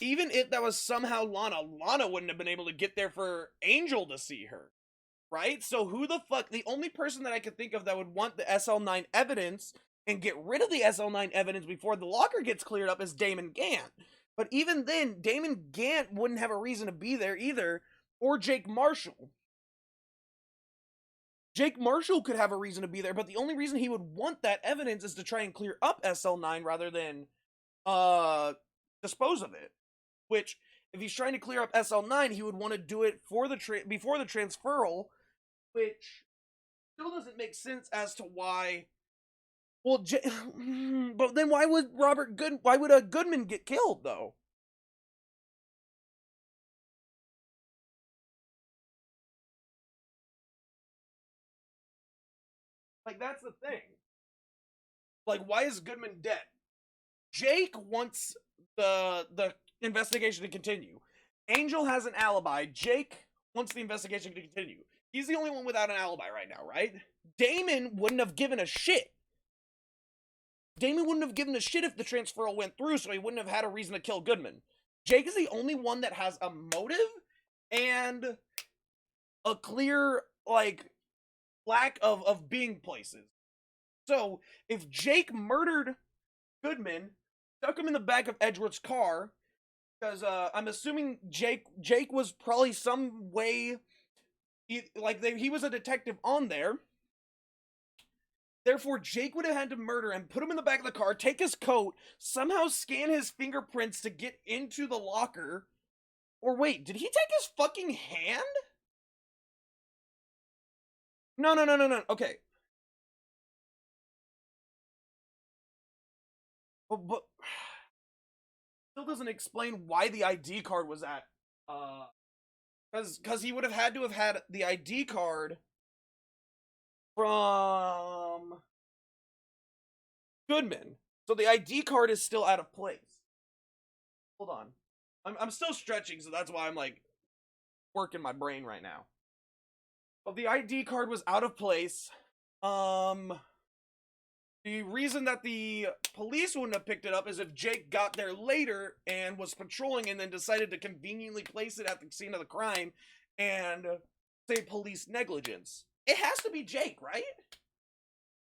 Lana wouldn't have been able to get there for Angel to see her. Right? So who the fuck, the only person that I could think of that would want the SL9 evidence and get rid of the SL9 evidence before the locker gets cleared up is Damon Gant. But even then, Damon Gant wouldn't have a reason to be there either, or Jake Marshall. Jake Marshall could have a reason to be there, but the only reason he would want that evidence is to try and clear up SL9 rather than, dispose of it. Which, if he's trying to clear up SL9, he would want to do it for the before the transferal, which still doesn't make sense as to why. Well, but then why would Goodman get killed though? Like, that's the thing. Like, why is Goodman dead? Jake wants the investigation to continue. Angel has an alibi. Jake wants the investigation to continue. He's the only one without an alibi right now, right? Damon wouldn't have given a shit. Damon wouldn't have given a shit if the transferal went through, so he wouldn't have had a reason to kill Goodman. Jake is the only one that has a motive and a clear, like, lack of being places. So, if Jake murdered Goodman, stuck him in the back of Edgeworth's car, because I'm assuming Jake was probably some way, he was a detective on there. Therefore, Jake would have had to murder him, put him in the back of the car, take his coat, somehow scan his fingerprints to get into the locker. Or wait, did he take his fucking hand? No. Okay. But still doesn't explain why the ID card was at, because he would have had to have had the ID card from Goodman. So the ID card is still out of place. Hold on. I'm still stretching, so that's why I'm like work in my brain right now. But the ID card was out of place. The reason that the police wouldn't have picked it up is if Jake got there later and was patrolling and then decided to conveniently place it at the scene of the crime and say police negligence. It has to be Jake, right?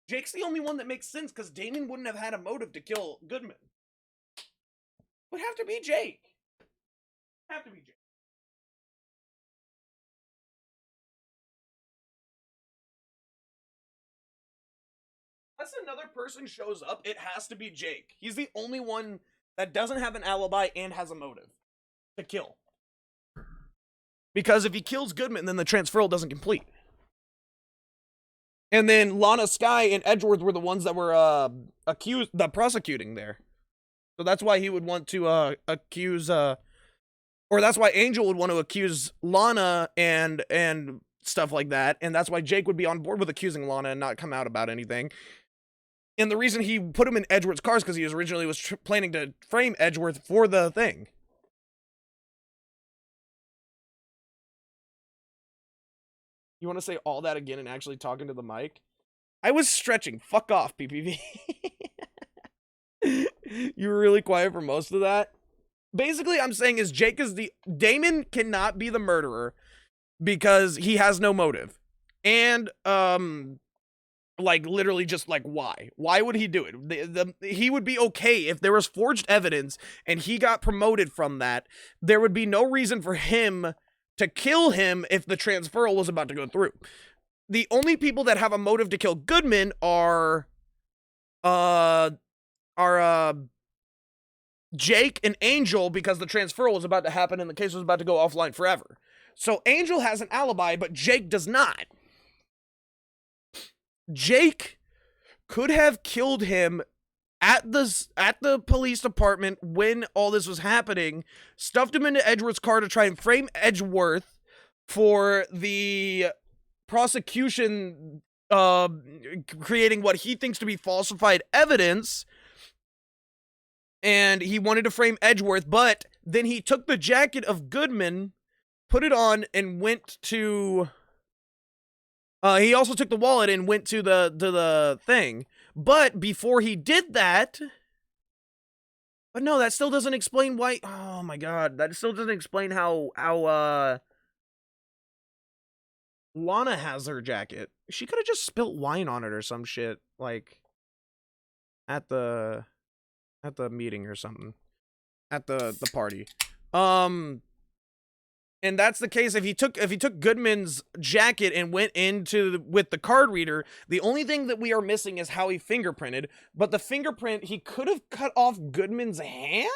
Jake's the only one that makes sense because Damon wouldn't have had a motive to kill Goodman. Would have to be Jake. Have to be Jake. Unless another person shows up, it has to be Jake. He's the only one that doesn't have an alibi and has a motive to kill. Because if he kills Goodman, then the transferal doesn't complete. And then Lana Skye and Edgeworth were the ones that were prosecuting there. So that's why he would want to accuse or that's why Angel would want to accuse Lana and stuff like that. And that's why Jake would be on board with accusing Lana and not come out about anything. And the reason he put him in Edgeworth's car is because he originally was planning to frame Edgeworth for the thing. You want to say all that again and actually talking to the mic? I was stretching. Fuck off, PPV. You were really quiet for most of that. Basically, I'm saying is Damon cannot be the murderer because he has no motive. And, like, literally just, like, why? Why would he do it? He would be okay if there was forged evidence and he got promoted from that. There would be no reason for him to kill him if the transferal was about to go through. The only people that have a motive to kill Goodman are Jake and Angel because the transferal was about to happen and the case was about to go offline forever. So Angel has an alibi, but Jake does not. Jake could have killed him at the police department when all this was happening, stuffed him into Edgeworth's car to try and frame Edgeworth for the prosecution creating what he thinks to be falsified evidence, and he wanted to frame Edgeworth, but then he took the jacket of Goodman, put it on, and went to... he also took the wallet and went to the thing. But before he did that... But no, that still doesn't explain why... Oh my god. That still doesn't explain how Lana has her jacket. She could have just spilt wine on it or some shit. Like... At the meeting or something. At the party. And that's the case if he took Goodman's jacket and went with the card reader. The only thing that we are missing is how he fingerprinted. But the fingerprint, he could have cut off Goodman's hand?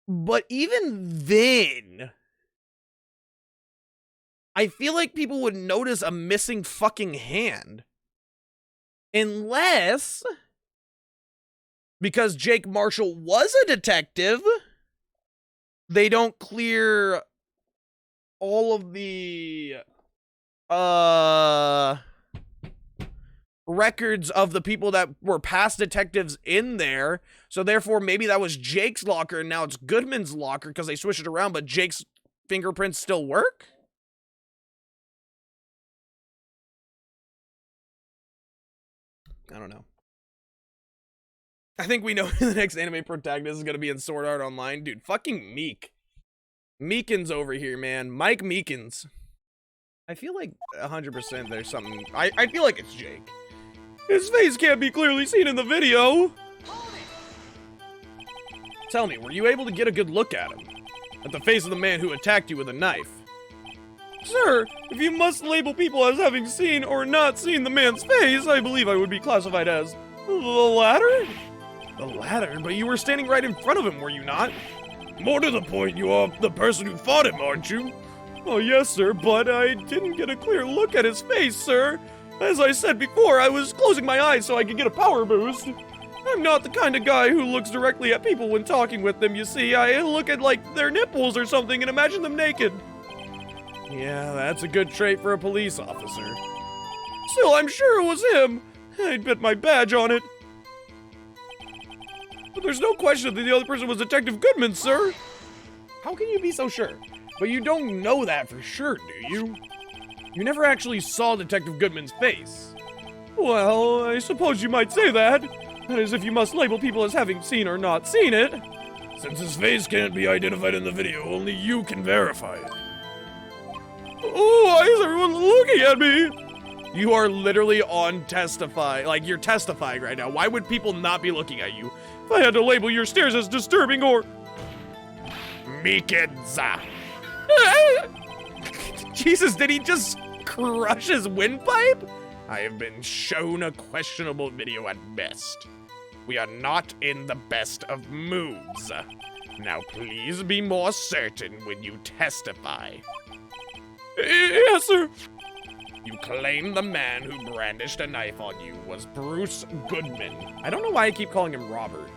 But even then, I feel like people would notice a missing fucking hand. Unless, because Jake Marshall was a detective, they don't clear all of the records of the people that were past detectives in there. So therefore, maybe that was Jake's locker and now it's Goodman's locker because they switched it around, but Jake's fingerprints still work? I don't know. I think we know who the next anime protagonist is going to be in Sword Art Online. Dude, fucking Meek. Meekins over here, man. Mike Meekins. I feel like 100% there's something... I feel like it's Jake. His face can't be clearly seen in the video. Tell me, were you able to get a good look at him? At the face of the man who attacked you with a knife? Sir, if you must label people as having seen or not seen the man's face, I believe I would be classified as the latter? The latter? But you were standing right in front of him, were you not? More to the point, you are the person who fought him, aren't you? Oh, yes, sir, but I didn't get a clear look at his face, sir. As I said before, I was closing my eyes so I could get a power boost. I'm not the kind of guy who looks directly at people when talking with them, you see. I look at, like, their nipples or something and imagine them naked. Yeah, that's a good trait for a police officer. Still, I'm sure it was him. I'd bet my badge on it. But there's no question that the other person was Detective Goodman, sir. How can you be so sure? But you don't know that for sure, do you? You never actually saw Detective Goodman's face. Well, I suppose you might say that. That is, if you must label people as having seen or not seen it. Since his face can't be identified in the video, only you can verify it. Oh, why is everyone looking at me? You are literally on testify. Like, you're testifying right now. Why would people not be looking at you? If I had to label your stares as disturbing or... Mikedza. Jesus, did he just crush his windpipe? I have been shown a questionable video at best. We are not in the best of moods. Now please be more certain when you testify. Yes, sir. You claim the man who brandished a knife on you was Bruce Goodman. I don't know why I keep calling him Robert.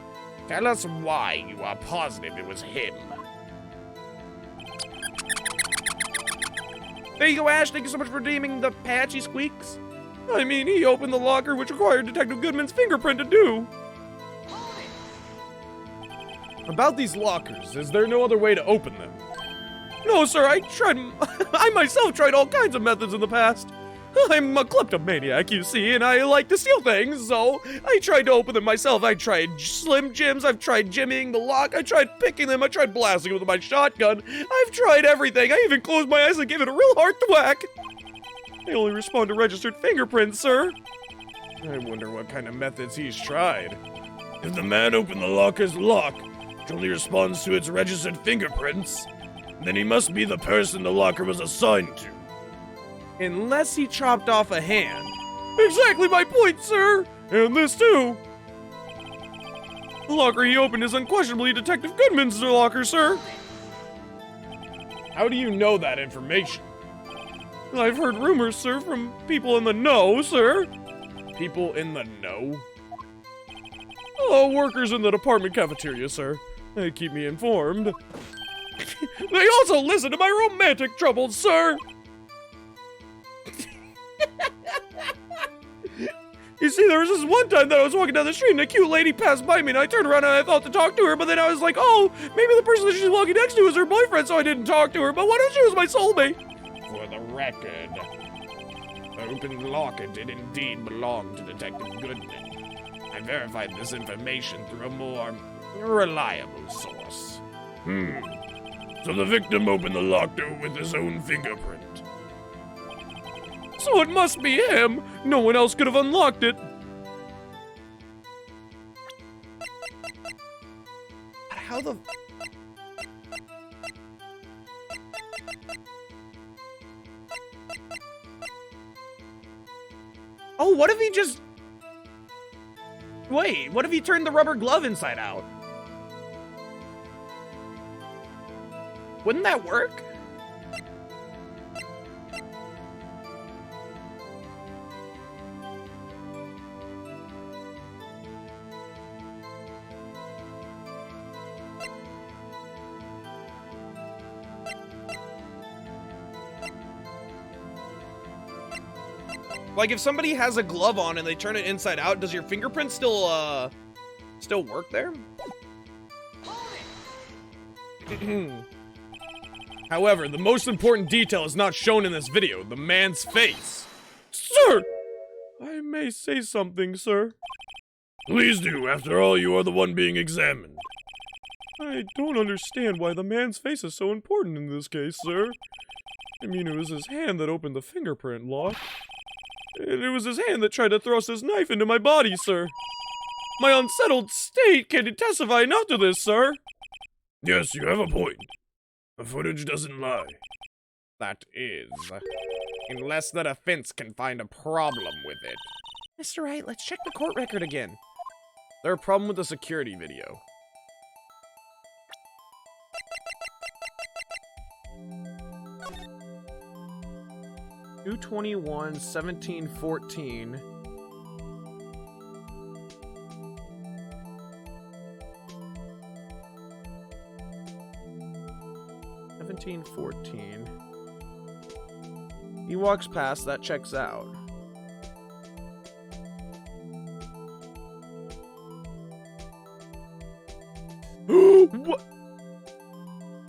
Tell us why you are positive it was him. There you go, Ash. Thank you so much for redeeming the patchy squeaks. I mean, he opened the locker, which required Detective Goodman's fingerprint to do. About these lockers, is there no other way to open them? No, sir, I myself tried all kinds of methods in the past. I'm a kleptomaniac, you see, and I like to steal things, so I tried to open them myself. I tried Slim Jims, I've tried jimmying the lock, I tried picking them, I tried blasting them with my shotgun. I've tried everything. I even closed my eyes and gave it a real hard thwack. They only respond to registered fingerprints, sir. I wonder what kind of methods he's tried. If the man opened the locker's lock, which only responds to its registered fingerprints, then he must be the person the locker was assigned to. Unless he chopped off a hand. Exactly my point, sir! And this too! The locker he opened is unquestionably Detective Goodman's locker, sir! How do you know that information? I've heard rumors, sir, from people in the know, sir. People in the know? Oh, workers in the department cafeteria, sir. They keep me informed. They also listen to my romantic troubles, sir! You see, there was this one time that I was walking down the street and a cute lady passed by me and I turned around and I thought to talk to her, but then I was like, oh, maybe the person that she's walking next to is her boyfriend, so I didn't talk to her, but what if she was my soulmate? For the record, the open locker did indeed belong to Detective Goodman. I verified this information through a more reliable source. So the victim opened the locker with his own fingerprint. So it must be him! No one else could have unlocked it! How the... Oh, what if he just... Wait, what if he turned the rubber glove inside out? Wouldn't that work? Like, if somebody has a glove on and they turn it inside out, does your fingerprint still work there? However, the most important detail is not shown in this video, the man's face. Sir! I may say something, sir. Please do. After all, you are the one being examined. I don't understand why the man's face is so important in this case, sir. I mean, it was his hand that opened the fingerprint lock. And it was his hand that tried to thrust his knife into my body, sir. My unsettled state can testify enough to this, sir. Yes, you have a point. The footage doesn't lie. That is, unless the defense can find a problem with it. Mr. Wright, let's check the court record again. There's a problem with the security video. (2/21, 17/14). He walks past, that checks out. What?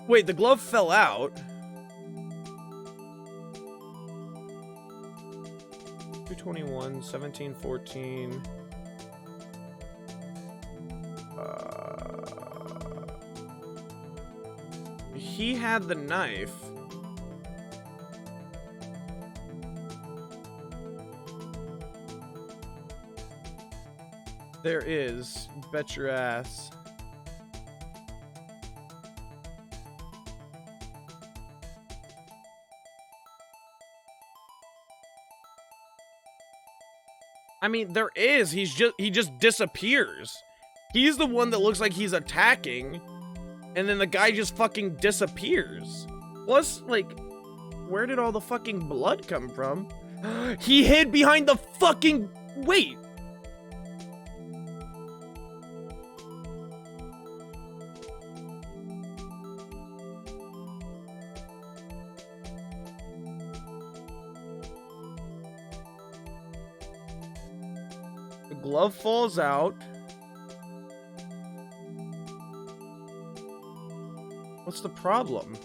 Wait, the glove fell out. 221, 17, 14. He had the knife. There is. Bet your ass. I mean, there is. He just disappears. He's the one that looks like he's attacking, and then the guy just fucking disappears. Plus, like, where did all the fucking blood come from? He hid behind the fucking... Wait. The glove falls out. What's the problem?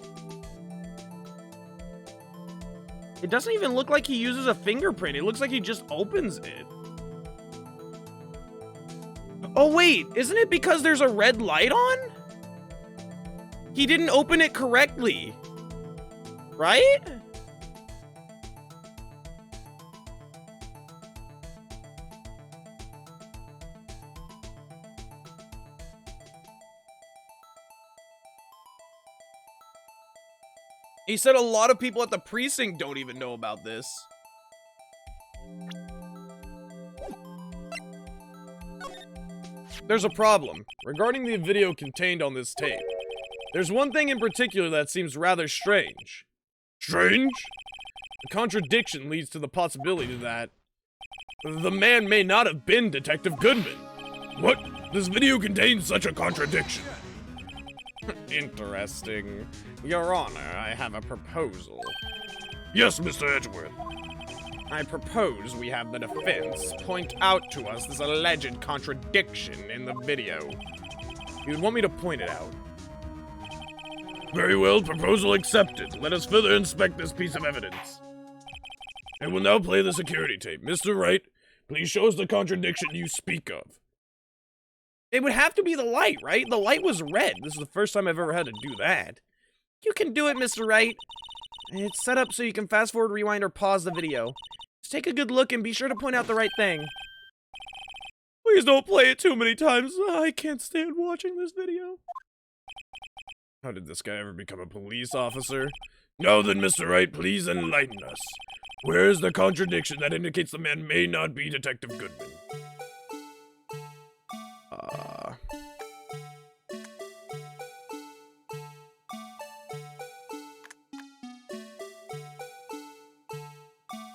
It doesn't even look like he uses a fingerprint. It looks like he just opens it. Oh wait, isn't it because there's a red light on? He didn't open it correctly. Right? He said a lot of people at the precinct don't even know about this. There's a problem regarding the video contained on this tape. There's one thing in particular that seems rather strange. Strange? The contradiction leads to the possibility that the man may not have been Detective Goodman. What? This video contains such a contradiction. Interesting. Your Honor, I have a proposal. Yes, Mr. Edgeworth. I propose we have the defense point out to us this alleged contradiction in the video. You'd want me to point it out. Very well, proposal accepted. Let us further inspect this piece of evidence. I will now play the security tape. Mr. Wright, please show us the contradiction you speak of. It would have to be the light, right? The light was red. This is the first time I've ever had to do that. You can do it, Mr. Wright. It's set up so you can fast forward, rewind, or pause the video. Just take a good look and be sure to point out the right thing. Please don't play it too many times. I can't stand watching this video. How did this guy ever become a police officer? Now then, Mr. Wright, please enlighten us. Where is the contradiction that indicates the man may not be Detective Goodman?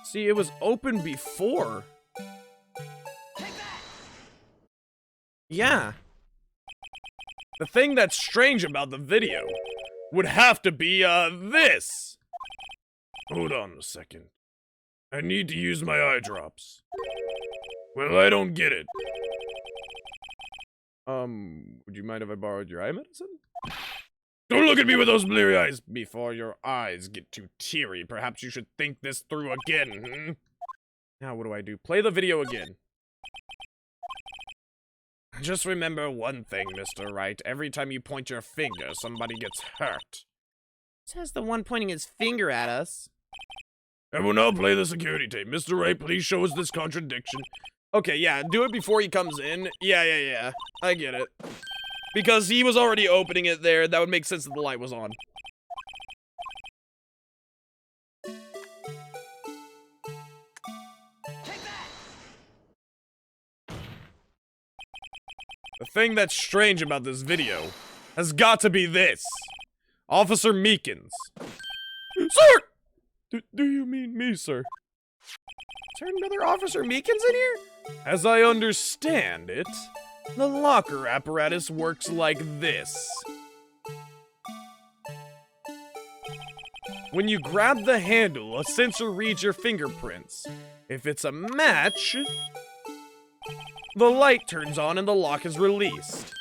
See, it was open before. Yeah. The thing that's strange about the video would have to be, this. Hold on a second. I need to use my eye drops. Well, I don't get it. Would you mind if I borrowed your eye medicine? Don't look at me with those bleary eyes. Before your eyes get too teary, perhaps you should think this through again, Now what do I do? Play the video again. Just remember one thing, Mr. Wright. Every time you point your finger, somebody gets hurt. Says the one pointing his finger at us. I will now play the security tape. Mr. Wright, please show us this contradiction. Okay, yeah, do it before he comes in. Yeah. I get it. Because he was already opening it there, that would make sense that the light was on. The thing that's strange about this video has got to be this. Officer Meekins. Sir! Do you mean me, sir? Is there another Officer Meekins in here? As I understand it, the locker apparatus works like this. When you grab the handle, a sensor reads your fingerprints. If it's a match, the light turns on and the lock is released.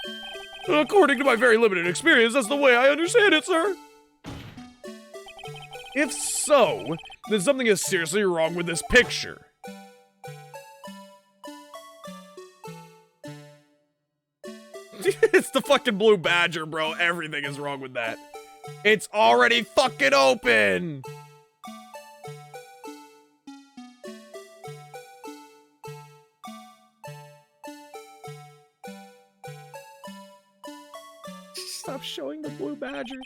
According to my very limited experience, that's the way I understand it, sir. If so, then something is seriously wrong with this picture. It's the fucking blue badger, bro. Everything is wrong with that. It's already fucking open! Stop showing the blue badger.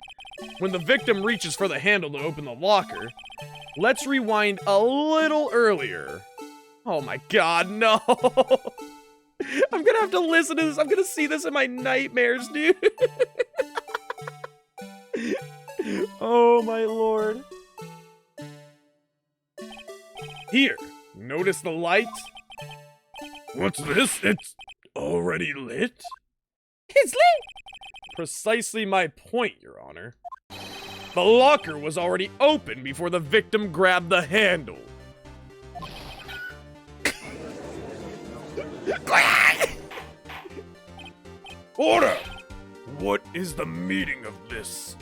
When the victim reaches for the handle to open the locker, let's rewind a little earlier. Oh my god, no! I'm gonna have to listen to this. I'm gonna see this in my nightmares, dude. Oh my lord. Here, notice the light? What's this? It's already lit? It's lit! Precisely my point, Your Honor. The locker was already open before the victim grabbed the handle. Order! What is the meaning of this?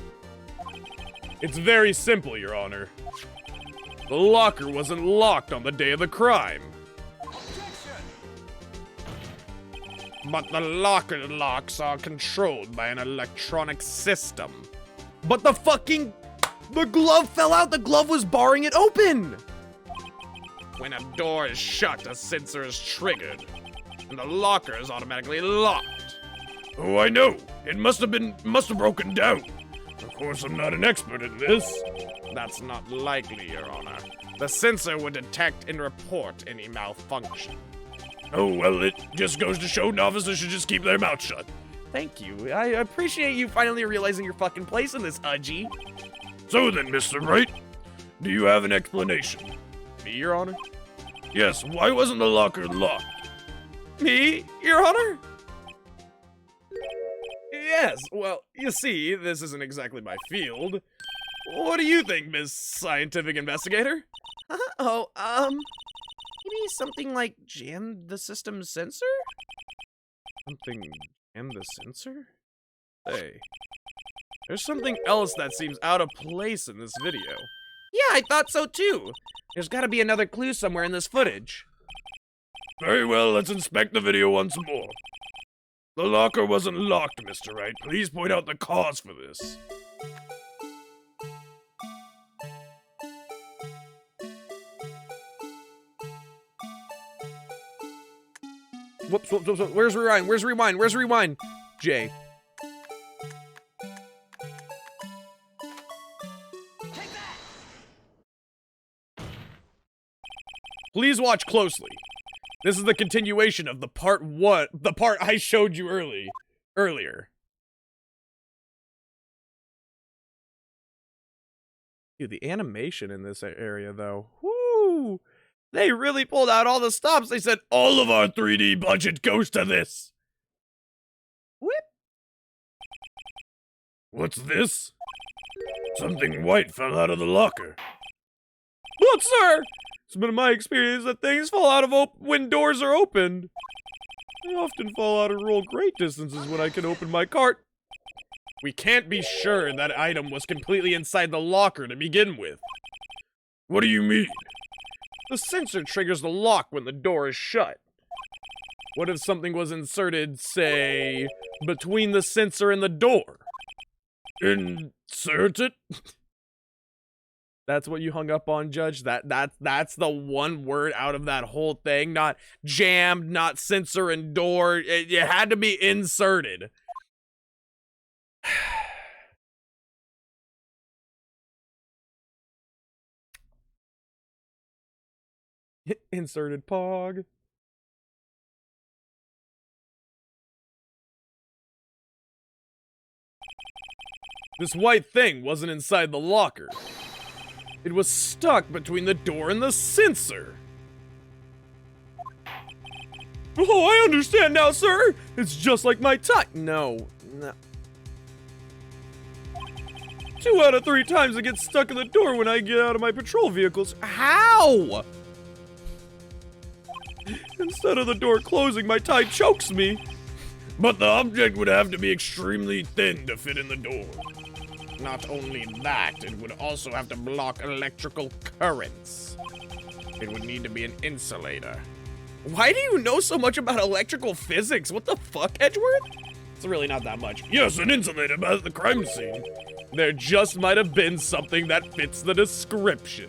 It's very simple, Your Honor. The locker wasn't locked on the day of the crime. But the locker locks are controlled by an electronic system. But the glove fell out! The glove was barring it open! When a door is shut, a sensor is triggered, and the locker is automatically locked. Oh, I know. It must have broken down. Of course, I'm not an expert in this. That's not likely, Your Honor. The sensor would detect and report any malfunction. Oh, well, it just goes to show novices should just keep their mouth shut. Thank you. I appreciate you finally realizing your fucking place in this, Udgy. So then, Mr. Wright, do you have an explanation? Me, Your Honor? Yes, why wasn't the locker locked? Me, Your Honor? Yes, well, you see, this isn't exactly my field. What do you think, Miss Scientific Investigator? Maybe something like jam the system sensor? Something jam the sensor? Hey, there's something else that seems out of place in this video. Yeah, I thought so too. There's gotta be another clue somewhere in this footage. Very well, let's inspect the video once more. The locker wasn't locked, Mr. Wright. Please point out the cause for this. Whoops. Where's rewind? Jay. Please watch closely. This is the continuation of the part I showed you earlier. Dude, the animation in this area, though. Whoo! They really pulled out all the stops. They said, all of our 3D budget goes to this. Whip. What's this? Something white fell out of the locker. Look, sir! It's been my experience that things fall out of when doors are opened. They often fall out of real great distances when I can open my cart. We can't be sure that item was completely inside the locker to begin with. What do you mean? The sensor triggers the lock when the door is shut. What if something was inserted, say, between the sensor and the door? Insert it? That's what you hung up on, Judge? That's the one word out of that whole thing? Not jammed, not sensor and door. It had to be inserted. Inserted pog. This white thing wasn't inside the locker. It was stuck between the door and the sensor. Oh, I understand now, sir. It's just like my tie. No. 2 out of 3 times it gets stuck in the door when I get out of my patrol vehicles. How? Instead of the door closing, my tie chokes me. But the object would have to be extremely thin to fit in the door. Not only that, it would also have to block electrical currents. It would need to be an insulator. Why do you know so much about electrical physics? What the fuck, Edgeworth? It's really not that much. Yes, an insulator at the crime scene. There just might have been something that fits the description.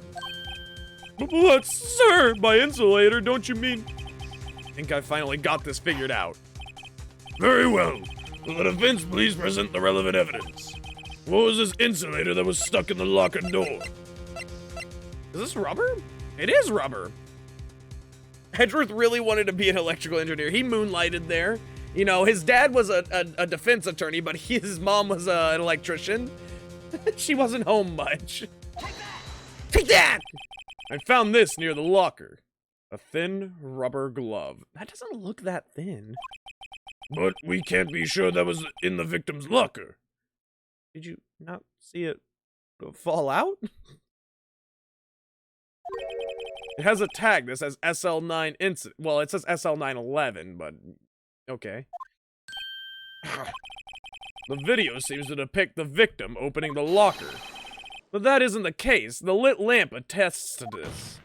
But, sir, by insulator, don't you mean? I think I finally got this figured out. Very well. Will the defense please present the relevant evidence? What was this insulator that was stuck in the locker door? Is this rubber? It is rubber. Edgeworth really wanted to be an electrical engineer. He moonlighted there. You know, his dad was a defense attorney, but his mom was an electrician. She wasn't home much. Take that! I found this near the locker. A thin rubber glove. That doesn't look that thin. But we can't be sure that was in the victim's locker. Did you not see it fall out? It has a tag that says SL9 incident. Well, it says SL911, but okay. The video seems to depict the victim opening the locker. But that isn't the case. The lit lamp attests to this.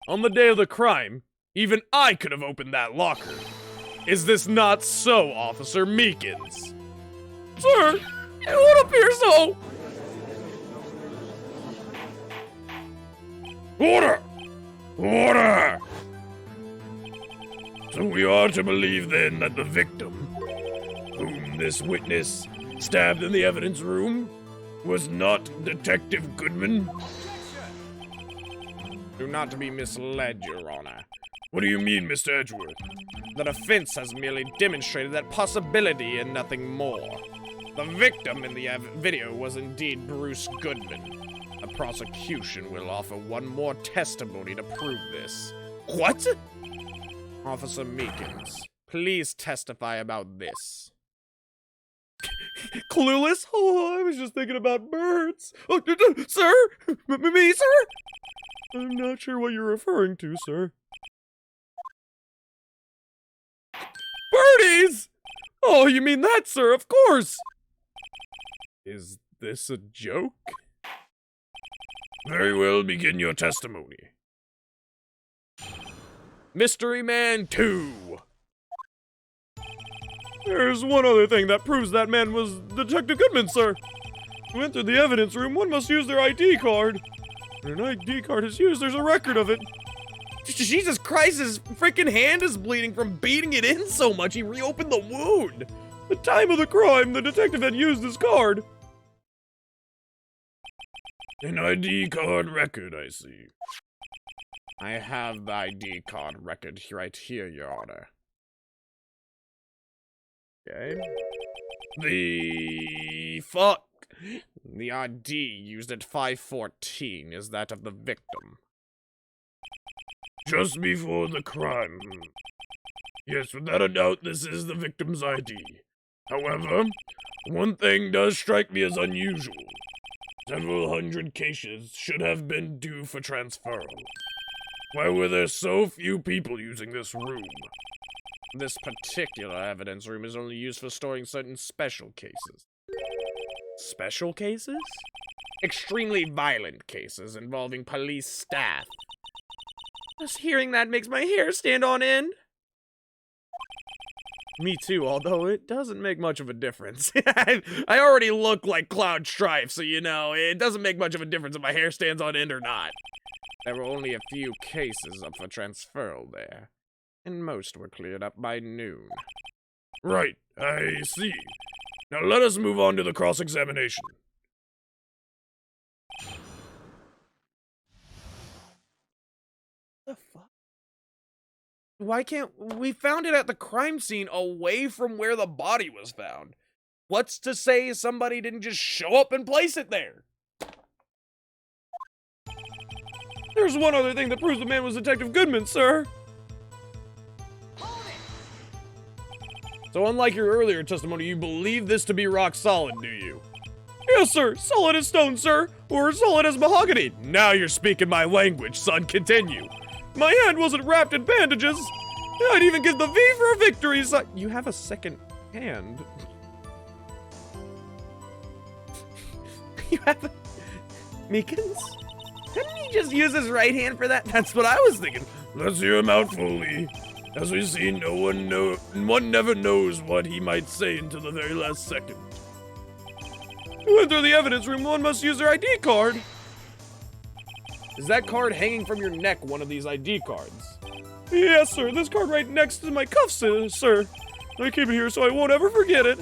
On the day of the crime, even I could have opened that locker. Is this not so, Officer Meekins? Sir, it would appear so. Order! Order! So we are to believe then that the victim, whom this witness stabbed in the evidence room, was not Detective Goodman? Do not be misled, Your Honor. What do you mean, Mr. Edgeworth? The defense has merely demonstrated that possibility and nothing more. The victim in the video was indeed Bruce Goodman. The prosecution will offer one more testimony to prove this. What? Officer Meekins, please testify about this. Clueless? Oh, I was just thinking about birds. Oh, sir? Me, sir? I'm not sure what you're referring to, sir. Birdies! Oh, you mean that, sir? Of course! Is this a joke? Very well, begin your testimony. Mystery Man 2. There's one other thing that proves that man was Detective Goodman, sir. To enter the evidence room, one must use their ID card. When an ID card is used, there's a record of it. Jesus Christ, his freaking hand is bleeding from beating it in so much he reopened the wound. The time of the crime, the detective had used his card. An ID card record, I see. I have the ID card record right here, Your Honor. Okay. The ID used at 514 is that of the victim. Just before the crime. Yes, without a doubt, this is the victim's ID. However, one thing does strike me as unusual. Several hundred cases should have been due for transferal. Why were there so few people using this room? This particular evidence room is only used for storing certain special cases. Special cases? Extremely violent cases involving police staff. Just hearing that makes my hair stand on end. Me too, although it doesn't make much of a difference. I already look like Cloud Strife, so you know, it doesn't make much of a difference if my hair stands on end or not. There were only a few cases up for transferal there, and most were cleared up by noon. Right, I see. Now let us move on to the cross-examination. The fuck? Why can't we found it at the crime scene away from where the body was found? What's to say somebody didn't just show up and place it there? There's one other thing that proves the man was Detective Goodman, sir. So unlike your earlier testimony, you believe this to be rock solid, do you? Yes, sir. Solid as stone, sir. Or solid as mahogany. Now you're speaking my language, son. Continue. My hand wasn't wrapped in bandages. I'd even give the V for a victory, son. You have a second hand. You have a... Meekins? Didn't he just use his right hand for that? That's what I was thinking. Let's hear him out fully. As we see, one never knows what he might say until the very last second. To enter the evidence room, one must use their ID card. Is that card hanging from your neck one of these ID cards? Yes, sir. This card right next to my cuffs, sir. I keep it here so I won't ever forget it.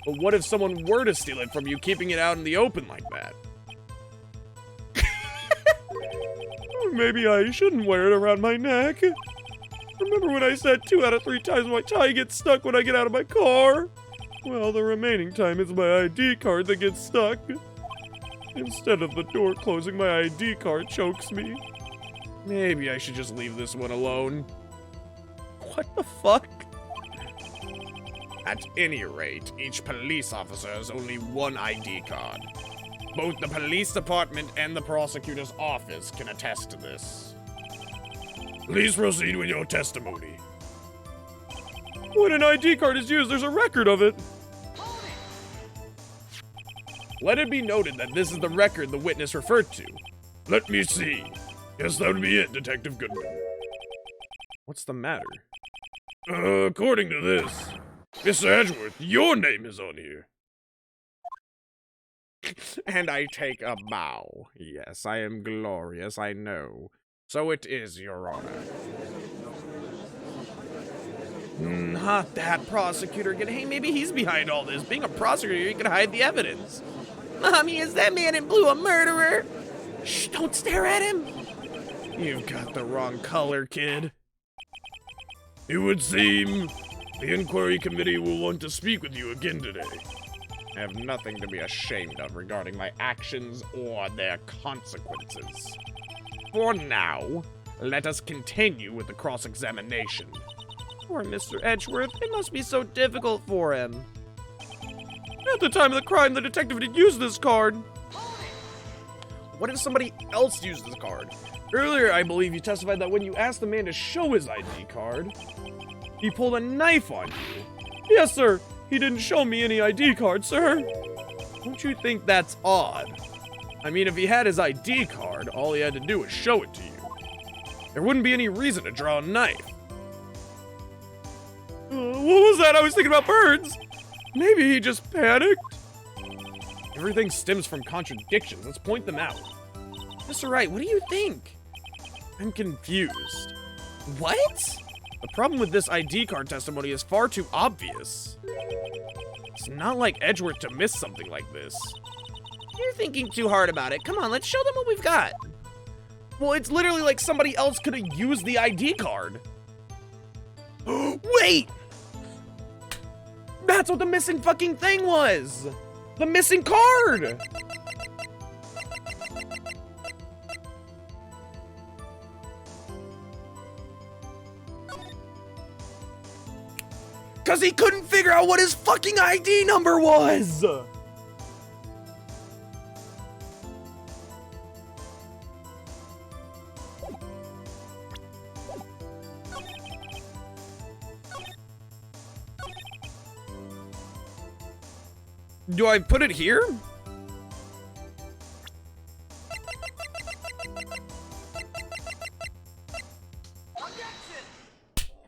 But what if someone were to steal it from you, keeping it out in the open like that? Maybe I shouldn't wear it around my neck. Remember when I said 2 out of 3 times my tie gets stuck when I get out of my car? Well, the remaining time it's my ID card that gets stuck. Instead of the door closing, my ID card chokes me. Maybe I should just leave this one alone. What the fuck? At any rate, each police officer has only one ID card. Both the police department and the prosecutor's office can attest to this. Please proceed with your testimony. When an ID card is used, there's a record of it. Let it be noted that this is the record the witness referred to. Let me see. Guess that would be it, Detective Goodman. What's the matter? According to this, Mr. Edgeworth, your name is on here. And I take a bow. Yes, I am glorious, I know. So it is, Your Honor. Not that prosecutor again. Hey, maybe he's behind all this. Being a prosecutor, you can hide the evidence. Mommy, is that man in blue a murderer? Shh, don't stare at him. You've got the wrong color, kid. It would seem the inquiry committee will want to speak with you again today. I have nothing to be ashamed of regarding my actions or their consequences. For now, let us continue with the cross-examination. Poor Mr. Edgeworth. It must be so difficult for him. At the time of the crime, the detective had used this card. What if somebody else used this card? Earlier, I believe you testified that when you asked the man to show his ID card, he pulled a knife on you. Yes, sir. He didn't show me any ID card, sir. Don't you think that's odd? I mean, if he had his ID card, all he had to do was show it to you. There wouldn't be any reason to draw a knife. What was that? I was thinking about birds. Maybe he just panicked. Everything stems from contradictions. Let's point them out. Mr. Wright, what do you think? I'm confused. What? The problem with this ID card testimony is far too obvious. It's not like Edgeworth to miss something like this. You're thinking too hard about it. Come on, let's show them what we've got. Well, it's literally like somebody else could have used the ID card. Wait! That's what the missing fucking thing was! The missing card! Cause he couldn't figure out what his fucking ID number was! Do I put it here?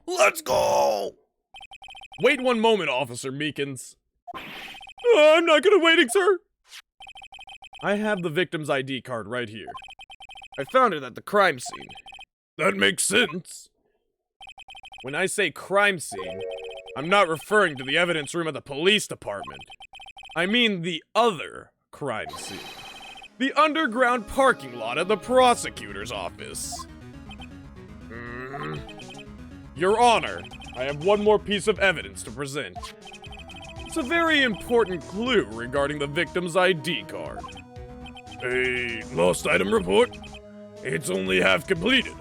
Let's go! Wait one moment, Officer Meekins. I'm not gonna waiting, sir. I have the victim's ID card right here. I found it at the crime scene. That makes sense. When I say crime scene, I'm not referring to the evidence room at the police department. I mean the other crime scene. The underground parking lot at the prosecutor's office. Your Honor, I have one more piece of evidence to present. It's a very important clue regarding the victim's ID card. A lost item report? It's only half completed.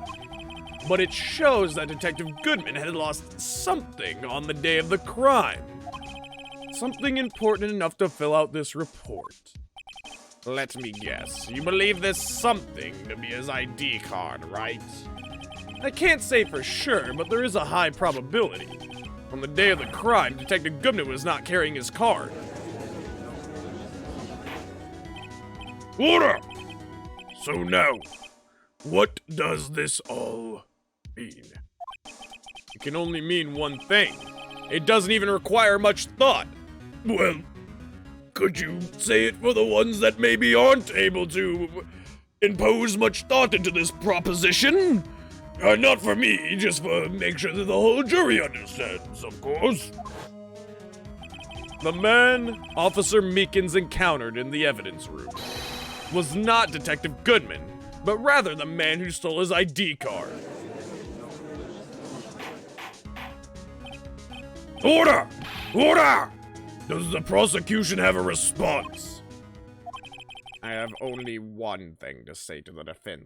But it shows that Detective Goodman had lost something on the day of the crime. Something important enough to fill out this report. Let me guess. You believe this something to be his ID card, right? I can't say for sure, but there is a high probability. On the day of the crime, Detective Goodman was not carrying his card. Order! So now, what does this all mean? It can only mean one thing. It doesn't even require much thought. Well, could you say it for the ones that maybe aren't able to impose much thought into this proposition? Not for me, just for make sure that the whole jury understands, of course. The man Officer Meekins encountered in the evidence room was not Detective Goodman, but rather the man who stole his ID card. Order! Order! Does the prosecution have a response? I have only one thing to say to the defense.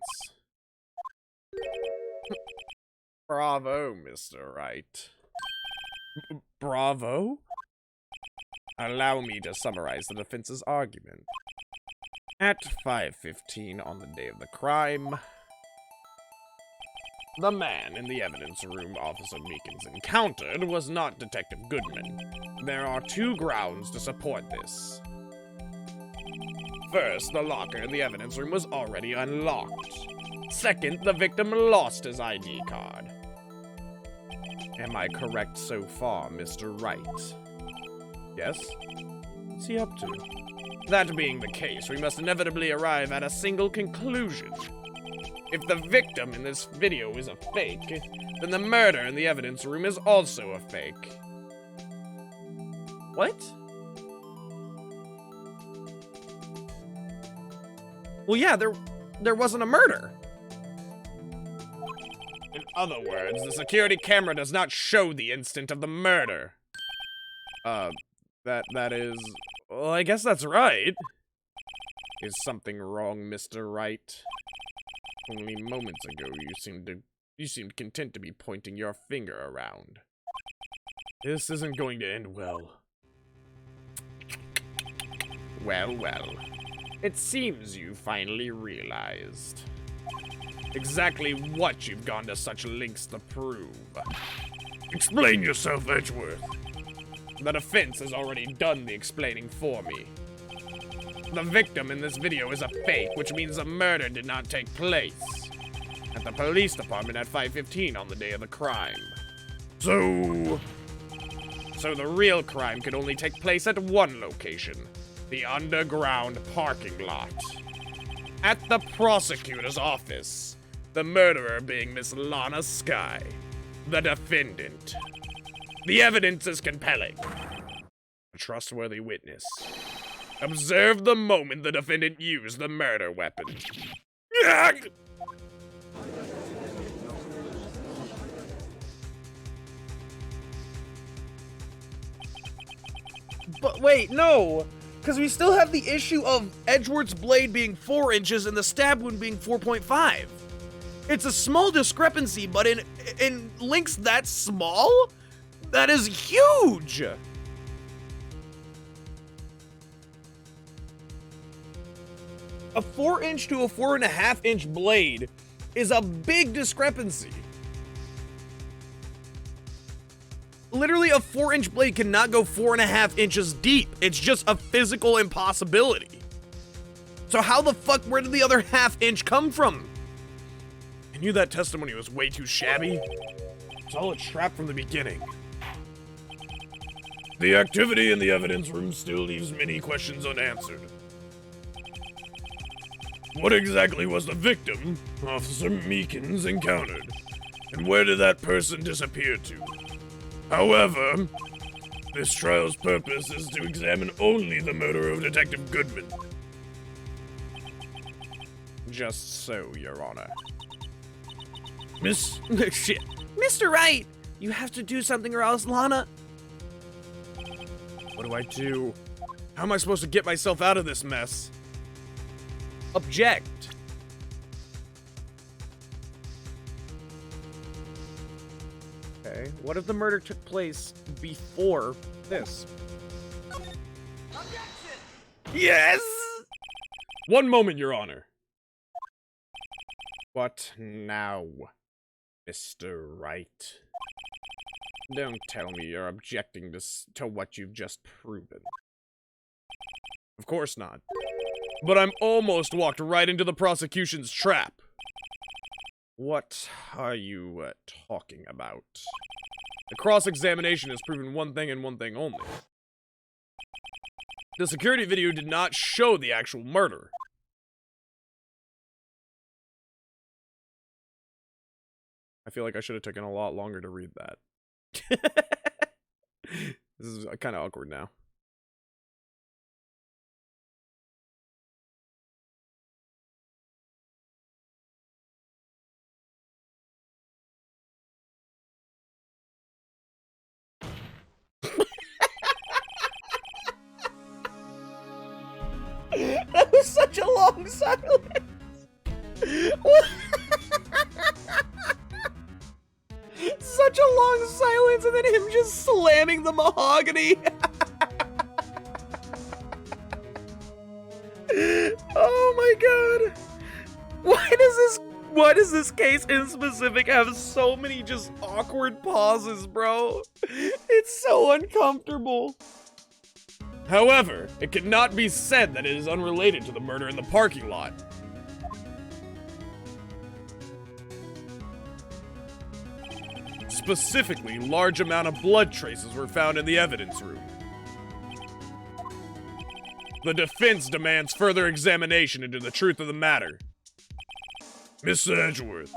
Bravo, Mr. Wright. Bravo? Allow me to summarize the defense's argument. At 5:15 on the day of the crime, the man in the evidence room Officer Meekins encountered was not Detective Goodman. There are two grounds to support this. First, the locker in the evidence room was already unlocked. Second, the victim lost his ID card. Am I correct so far, Mr. Wright? Yes? What's he up to? That being the case, we must inevitably arrive at a single conclusion. If the victim in this video is a fake, then the murder in the evidence room is also a fake. What? Well, yeah, there wasn't a murder. In other words, the security camera does not show the instant of the murder. That is... Well, I guess that's right. Is something wrong, Mr. Wright? Only moments ago you seemed content to be pointing your finger around. This isn't going to end well. Well. It seems you finally realized exactly what you've gone to such lengths to prove. Explain yourself, Edgeworth. The defense has already done the explaining for me. The victim in this video is a fake, which means the murder did not take place at the police department at 5:15 on the day of the crime. So the real crime could only take place at one location, the underground parking lot. At the prosecutor's office, the murderer being Miss Lana Skye, the defendant. The evidence is compelling. A trustworthy witness. Observe the moment the defendant used the murder weapon. But wait, no! Because we still have the issue of Edgeworth's blade being 4 inches and the stab wound being 4.5. It's a small discrepancy, but in links that small, that is huge! A 4-inch to a 4.5-inch blade is a big discrepancy. Literally, a 4-inch blade cannot go 4.5 inches deep. It's just a physical impossibility. So how the fuck, where did the other ½ inch come from? I knew that testimony was way too shabby. It's all a trap from the beginning. the activity in the evidence room still leaves many questions unanswered. What exactly was the victim Officer Meekins encountered? And where did that person disappear to? However, this trial's purpose is to examine only the murder of Detective Goodman. Just so, Your Honor. Miss... Shit. Mr. Wright, you have to do something or else Lana... What do I do? How am I supposed to get myself out of this mess? Object. Okay, what if the murder took place before this? Objection! Yes! One moment, Your Honor. What now, Mr. Wright? Don't tell me you're objecting to what you've just proven. Of course not. But I'm almost walked right into the prosecution's trap. What are you talking about? The cross-examination has proven one thing and one thing only. The security video did not show the actual murder. I feel like I should have taken a lot longer to read that. This is kind of awkward now. That was such a long silence. Such a long silence, and then him just slamming the mahogany. Oh my god. Why does this case in specific have so many just awkward pauses, bro? It's so uncomfortable. However, it cannot be said that it is unrelated to the murder in the parking lot. Specifically, large amount of blood traces were found in the evidence room. The defense demands further examination into the truth of the matter. Mr. Edgeworth,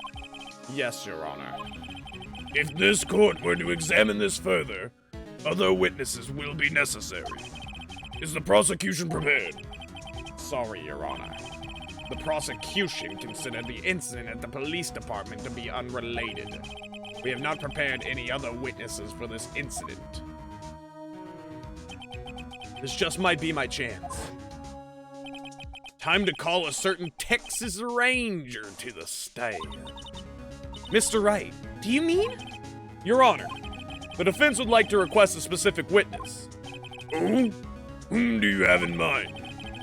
Yes, Your Honor. if this court were to examine this further, other witnesses will be necessary. Is the prosecution prepared? Sorry, Your Honor. The prosecution considered the incident at the police department to be unrelated. We have not prepared any other witnesses for this incident. This just might be my chance. Time to call a certain Texas Ranger to the stand. Mr. Wright, do you mean? Your Honor, the defense would like to request a specific witness. Who? Whom do you have in mind?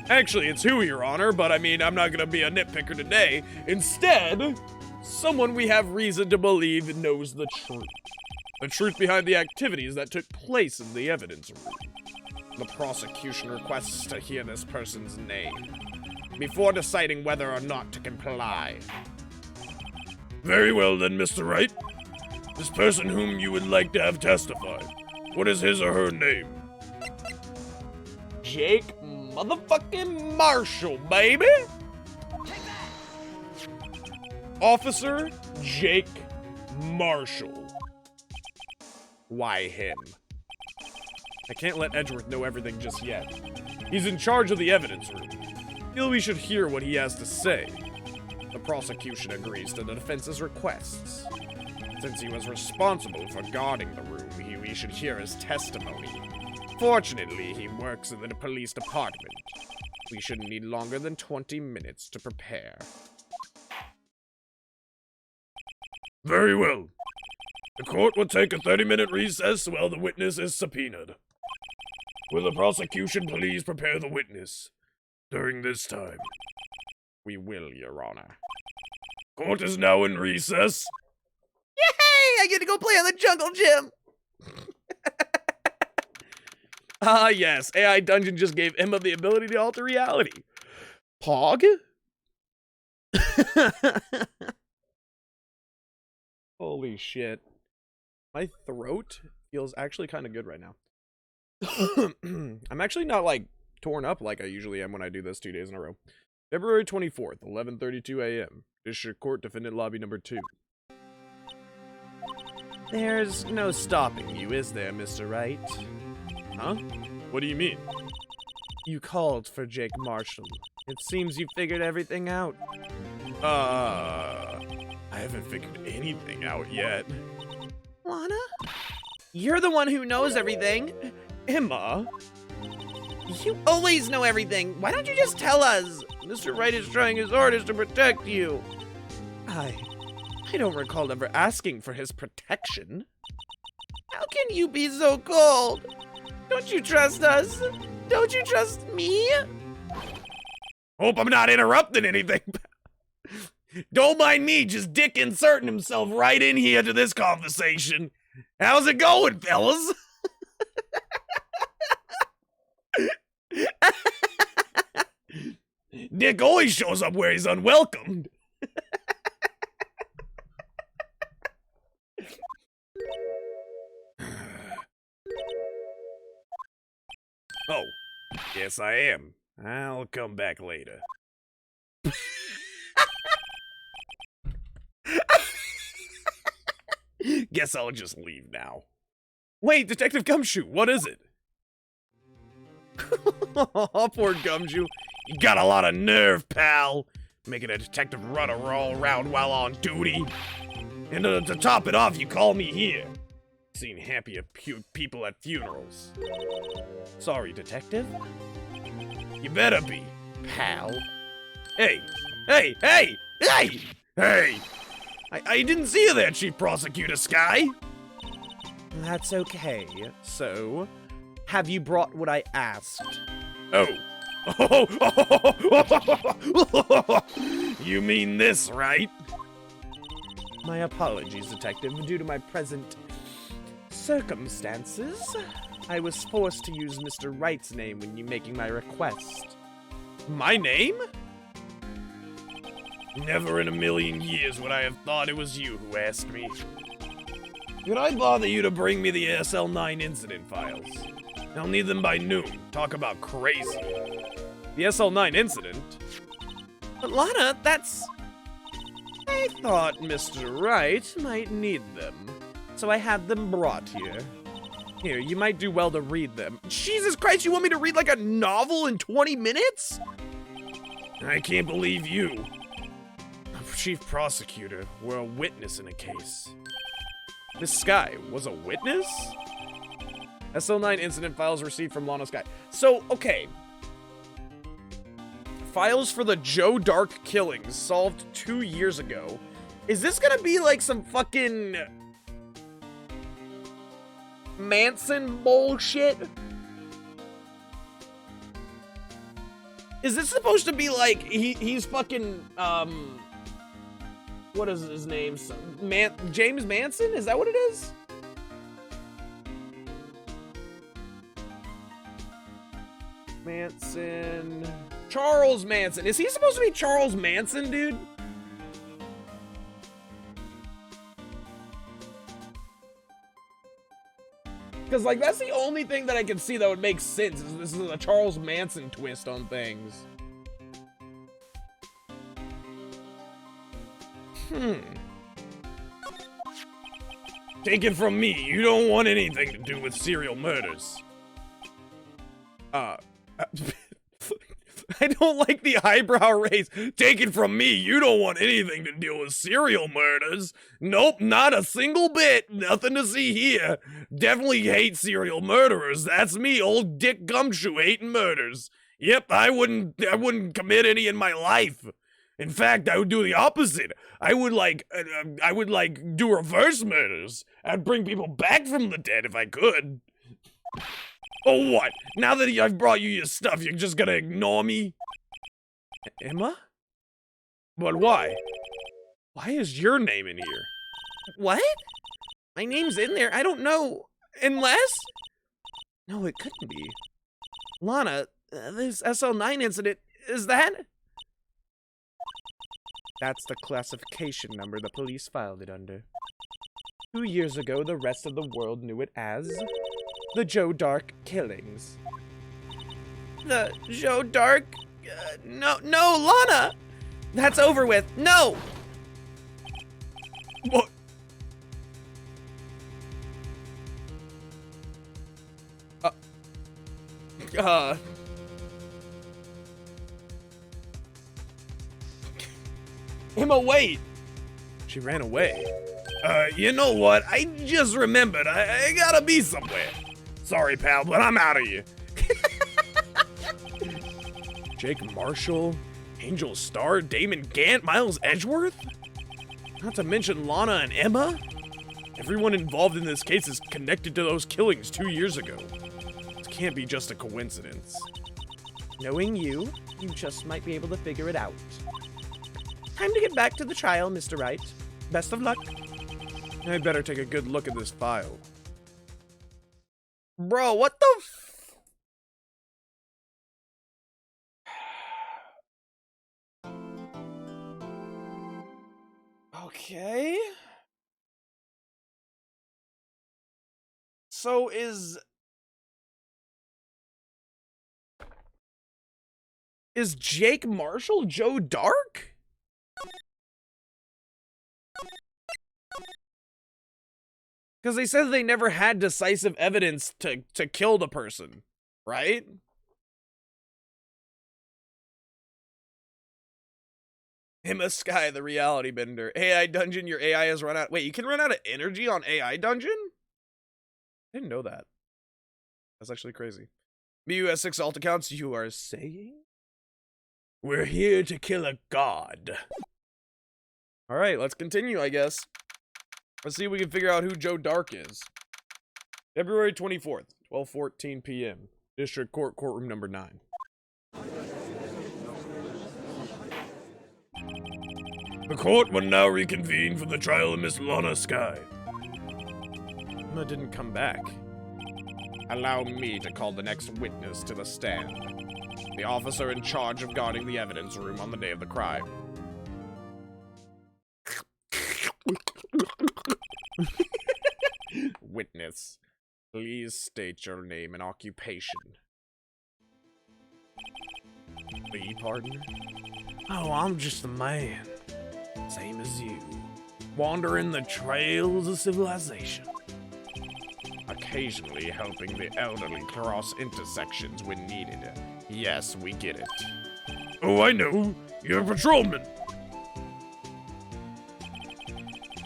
Actually, it's who, Your Honor, but I mean, I'm not gonna be a nitpicker today. Instead, someone we have reason to believe knows the truth. The truth behind the activities that took place in the evidence room. The prosecution requests to hear this person's name before deciding whether or not to comply. Very well then, Mr. Wright. This person whom you would like to have testify, what is his or her name? Jake motherfucking Marshall, baby! Officer Jake Marshall. Why him? I can't let Edgeworth know everything just yet. He's in charge of the evidence room. Feel we should hear what he has to say. The prosecution agrees to the defense's requests. Since he was responsible for guarding the room, we should hear his testimony. Fortunately, he works in the police department. We shouldn't need longer than 20 minutes to prepare. Very well. The court will take a 30-minute recess while the witness is subpoenaed. Will the prosecution please prepare the witness during this time? We will, Your Honor. Court is now in recess. Yay! I get to go play on the jungle gym. Ah, yes. AI Dungeon just gave Emma the ability to alter reality. Pog? Holy shit. My throat feels actually kind of good right now. I'm actually not, like, torn up like I usually am when I do this 2 days in a row. February 24th, 11:32 a.m. District Court Defendant Lobby Number 2. There's no stopping you, is there, Mr. Wright? Huh? What do you mean? You called for Jake Marshall. It seems you figured everything out. I haven't figured anything out yet. Lana? You're the one who knows everything. Emma? You always know everything. Why don't you just tell us? Mr. Wright is trying his hardest to protect you. I don't recall ever asking for his protection. How can you be so cold? Don't you trust us? Don't you trust me? Hope I'm not interrupting anything. Don't mind me, just Dick inserting himself right in here to this conversation. How's it going, fellas? Dick always shows up where he's unwelcomed. Oh, yes, I am. I'll come back later. Guess I'll just leave now. Wait, Detective Gumshoe, what is it? Oh, poor Gumshoe. You got a lot of nerve, pal. Making a detective run all around while on duty. And to top it off, you call me here. Seen happier people at funerals. Sorry, Detective. You better be, pal. Hey, hey, hey, hey, hey! I didn't see you there, Chief Prosecutor Sky. That's okay. So, have you brought what I asked? Oh. You mean this, right? My apologies, Detective. Due to my present circumstances, I was forced to use Mr. Wright's name when you making my request. My name? Never in a million years would I have thought it was you who asked me. Could I bother you to bring me the SL9 incident files? I'll need them by noon. Talk about crazy. The SL9 incident? But Lana, that's... I thought Mr. Wright might need them, so I had them brought here. Here, you might do well to read them. Jesus Christ, you want me to read like a novel in 20 minutes? I can't believe you, Chief Prosecutor, were a witness in a case. Miss Sky was a witness? SL9 incident files received from Lana Sky. So, okay. Files for the Joe Dark killings solved 2 years ago. Is this gonna be like some fucking Manson bullshit? Is this supposed to be like he's fucking what is his name? James Manson? Is that what it is? Manson. Charles Manson. Is he supposed to be Charles Manson, dude? Because, like, that's the only thing that I can see that would make sense, is this is a Charles Manson twist on things. Take it from me, you don't want anything to do with serial murders. I don't like the eyebrow raise. Take it from me, you don't want anything to deal with serial murders. Nope, not a single bit. Nothing to see here. Definitely hate serial murderers. That's me, old Dick Gumshoe, hating murders. Yep, I wouldn't commit any in my life. In fact, I would do the opposite. I would do reverse murders. I'd bring people back from the dead if I could. Oh, what? Now that I've brought you your stuff, you're just gonna ignore me? Emma? But why? Why is your name in here? What? My name's in there? I don't know. Unless? No, it couldn't be. Lana, this SL9 incident, is that? That's the classification number the police filed it under. 2 years ago, the rest of the world knew it as the Joe Dark killings. The Joe Dark? No, Lana! That's over with. No! What? Emma, wait! She ran away. You know what? I just remembered. I gotta be somewhere. Sorry, pal, but I'm out of here. Jake Marshall, Angel Starr, Damon Gant, Miles Edgeworth? Not to mention Lana and Emma? Everyone involved in this case is connected to those killings 2 years ago. It can't be just a coincidence. Knowing you just might be able to figure it out. Time to get back to the trial, Mr. Wright. Best of luck. I'd better take a good look at this file. Bro, what the Okay. So is Is Jake Marshall Joe Dark? Because they said they never had decisive evidence to kill the person, right? Emma Sky, the reality bender. AI dungeon, your AI has run out. Wait, you can run out of energy on AI dungeon? I didn't know that. That's actually crazy. MU has 6 alt accounts, you are saying? We're here to kill a god. Alright, let's continue, I guess. Let's see if we can figure out who Joe Dark is. February 24th, 12:14 p.m. District Court, courtroom number 9. The court will now reconvene for the trial of Miss Lana Sky. Emma didn't come back. Allow me to call the next witness to the stand. The officer in charge of guarding the evidence room on the day of the crime. Witness, please state your name and occupation. Me, partner? Oh, I'm just a man. Same as you. Wandering the trails of civilization. Occasionally helping the elderly cross intersections when needed. Yes, we get it. Oh, I know. You're a patrolman.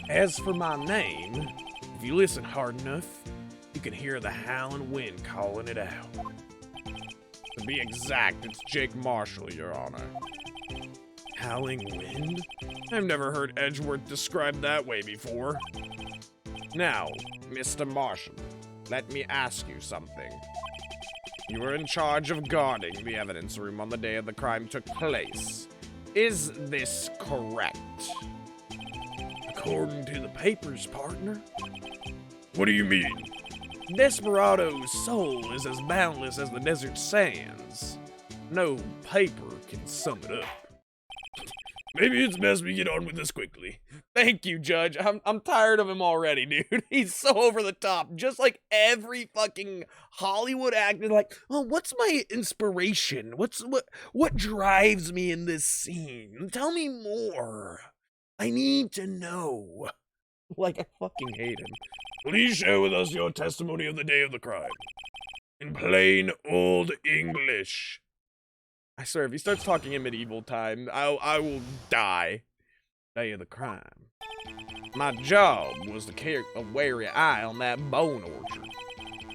As for my name, if you listen hard enough, you can hear the howling wind calling it out. To be exact, it's Jake Marshall, Your Honor. Howling wind? I've never heard Edgeworth described that way before. Now, Mr. Marshall, let me ask you something. You were in charge of guarding the evidence room on the day of the crime took place. Is this correct? According to the papers, partner. What do you mean? Desperado's soul is as boundless as the desert sands. No paper can sum it up. Maybe it's best we get on with this quickly. Thank you, Judge. I'm tired of him already, dude. He's so over the top. Just like every fucking Hollywood actor, like, oh, what's my inspiration? What drives me in this scene? Tell me more. I need to know. Like, I fucking hate him. Please share with us your testimony of the day of the crime. In plain old English. I swear, if he starts talking in medieval time, I will die. Day of the crime. My job was to keep a wary eye on that bone orchard.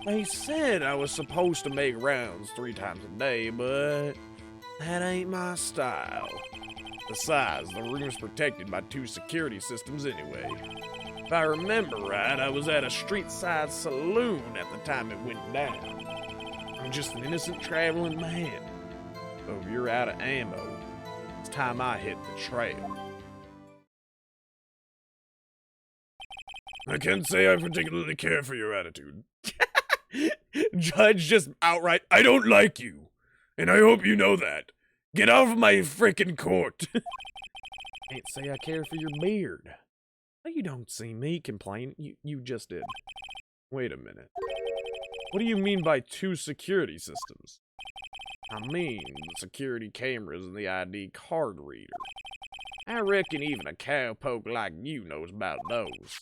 They said I was supposed to make rounds 3 times a day, but that ain't my style. Besides, the room's protected by 2 security systems anyway. If I remember right, I was at a street-side saloon at the time it went down. I'm just an innocent traveling man. So if you're out of ammo, it's time I hit the trail. I can't say I particularly care for your attitude. Judge just outright, I don't like you, and I hope you know that. Get off my frickin' court. Can't say I care for your beard. You don't see me complain. You just did. Wait a minute. What do you mean by 2 security systems? I mean, the security cameras and the ID card reader. I reckon even a cowpoke like you knows about those.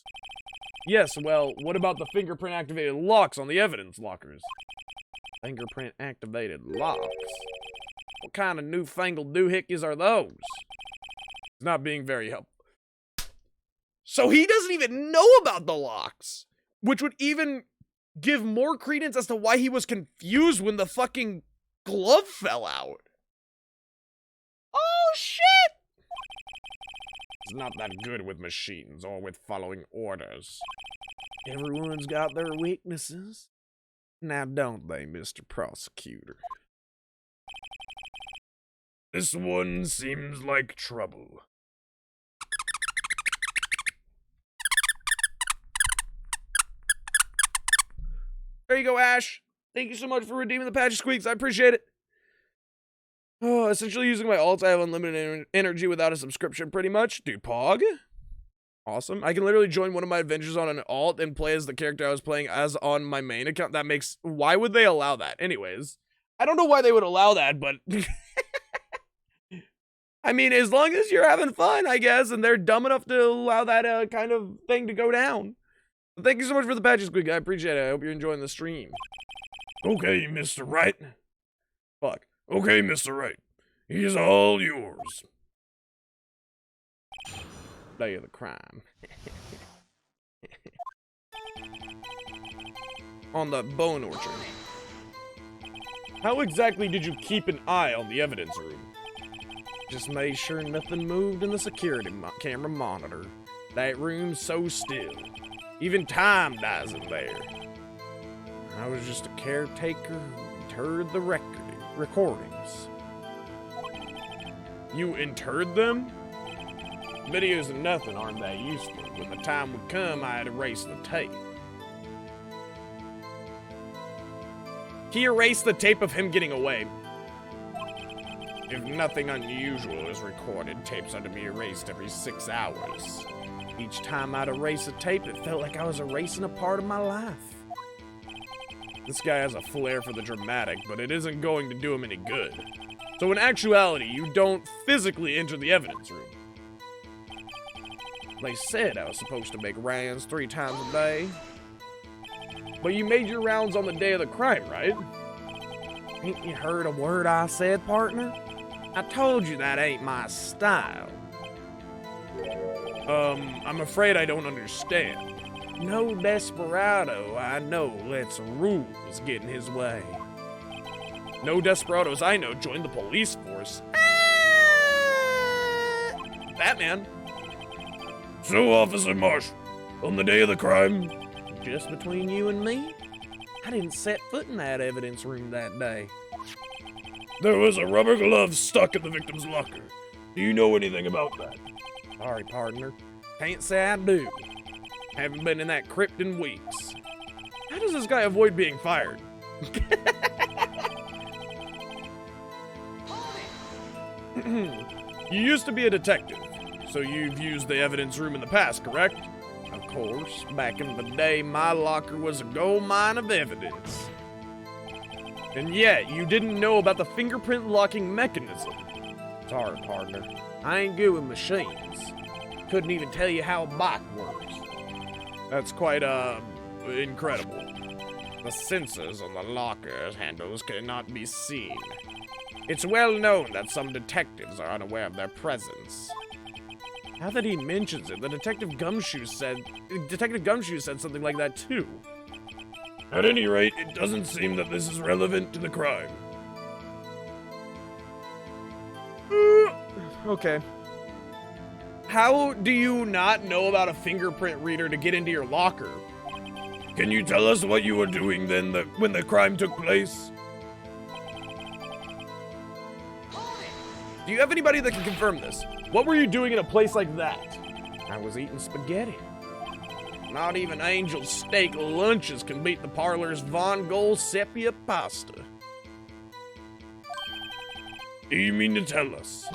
Yes, well, what about the fingerprint-activated locks on the evidence lockers? Fingerprint-activated locks? What kind of newfangled doohickeys are those? It's not being very helpful. So he doesn't even know about the locks, which would even give more credence as to why he was confused when the fucking glove fell out. Oh, shit! He's not that good with machines or with following orders. Everyone's got their weaknesses. Now don't they, Mr. Prosecutor? This one seems like trouble. There you go, Ash. Thank you so much for redeeming the patch squeaks. I appreciate it. Oh, essentially using my alt, I have unlimited energy without a subscription, pretty much. Dude, Pog? Awesome. I can literally join one of my adventures on an alt and play as the character I was playing as on my main account. That makes... Why would they allow that? Anyways, I don't know why they would allow that, but... I mean, as long as you're having fun, I guess, and they're dumb enough to allow that kind of thing to go down. Thank you so much for the patches, Squeak. I appreciate it. I hope you're enjoying the stream. Okay, Mr. Wright. Fuck. Okay, Mr. Wright. He's all yours. Day of the crime. On the bone orchard. How exactly did you keep an eye on the evidence room? Just made sure nothing moved in the security camera monitor. That room's so still. Even time doesn't there. I was just a caretaker who interred the recordings. You interred them? Videos and nothing aren't that useful. When the time would come, I'd erase the tape. He erased the tape of him getting away. If nothing unusual is recorded, tapes are to be erased every 6 hours. Each time I'd erase a tape, it felt like I was erasing a part of my life. This guy has a flair for the dramatic, but it isn't going to do him any good. So in actuality, you don't physically enter the evidence room. They said I was supposed to make rounds 3 times a day. But you made your rounds on the day of the crime, right? Ain't you heard a word I said, partner? I told you that ain't my style. I'm afraid I don't understand. No desperado I know lets rules get in his way. No desperados I know join the police force. Batman. So, Officer Marshall, on the day of the crime, Just between you and me, I didn't set foot in that evidence room that day. there was a rubber glove stuck in the victim's locker. Do you know anything about that? Sorry, partner. Can't say I do. Haven't been in that crypt in weeks. How does this guy avoid being fired? You used to be a detective, so you've used the evidence room in the past, correct? Of course, back in the day, my locker was a gold mine of evidence. And yet, you didn't know about the fingerprint locking mechanism. Sorry, partner. I ain't good with machines. Couldn't even tell you how a bike works. That's quite, incredible. The sensors on the locker's handles cannot be seen. It's well known that some detectives are unaware of their presence. Now that he mentions it, Detective Gumshoe said something like that too. At any rate, it doesn't seem that this is relevant to the crime. Okay. How do you not know about a fingerprint reader to get into your locker? Can you tell us what you were doing then when the crime took place? Do you have anybody that can confirm this? What were you doing in a place like that? I was eating spaghetti. Not even Angel's steak lunches can beat the parlor's Von Gold sepia pasta. Do you mean to tell us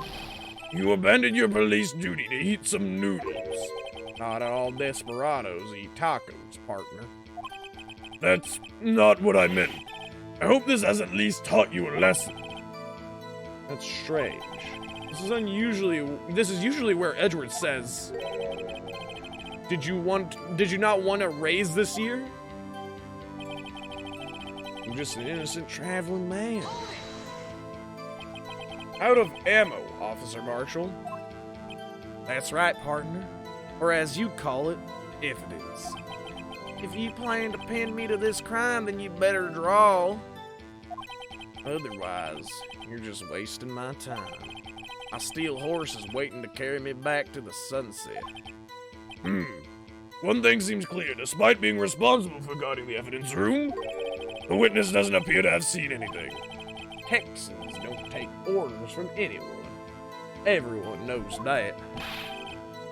you abandoned your police duty to eat some noodles? Not all desperados eat tacos, partner. That's not what I meant. I hope this has at least taught you a lesson. That's strange. This is usually where Edward says, Did you not want a raise this year? I'm just an innocent traveling man. Out of ammo, Officer Marshall. That's right, partner. Or as you call it, evidence. If you plan to pin me to this crime, then you better draw. Otherwise, you're just wasting my time. I steal horses waiting to carry me back to the sunset. One thing seems clear. Despite being responsible for guarding the evidence room, the witness doesn't appear to have seen anything. Texans don't take orders from anyone. Everyone knows that.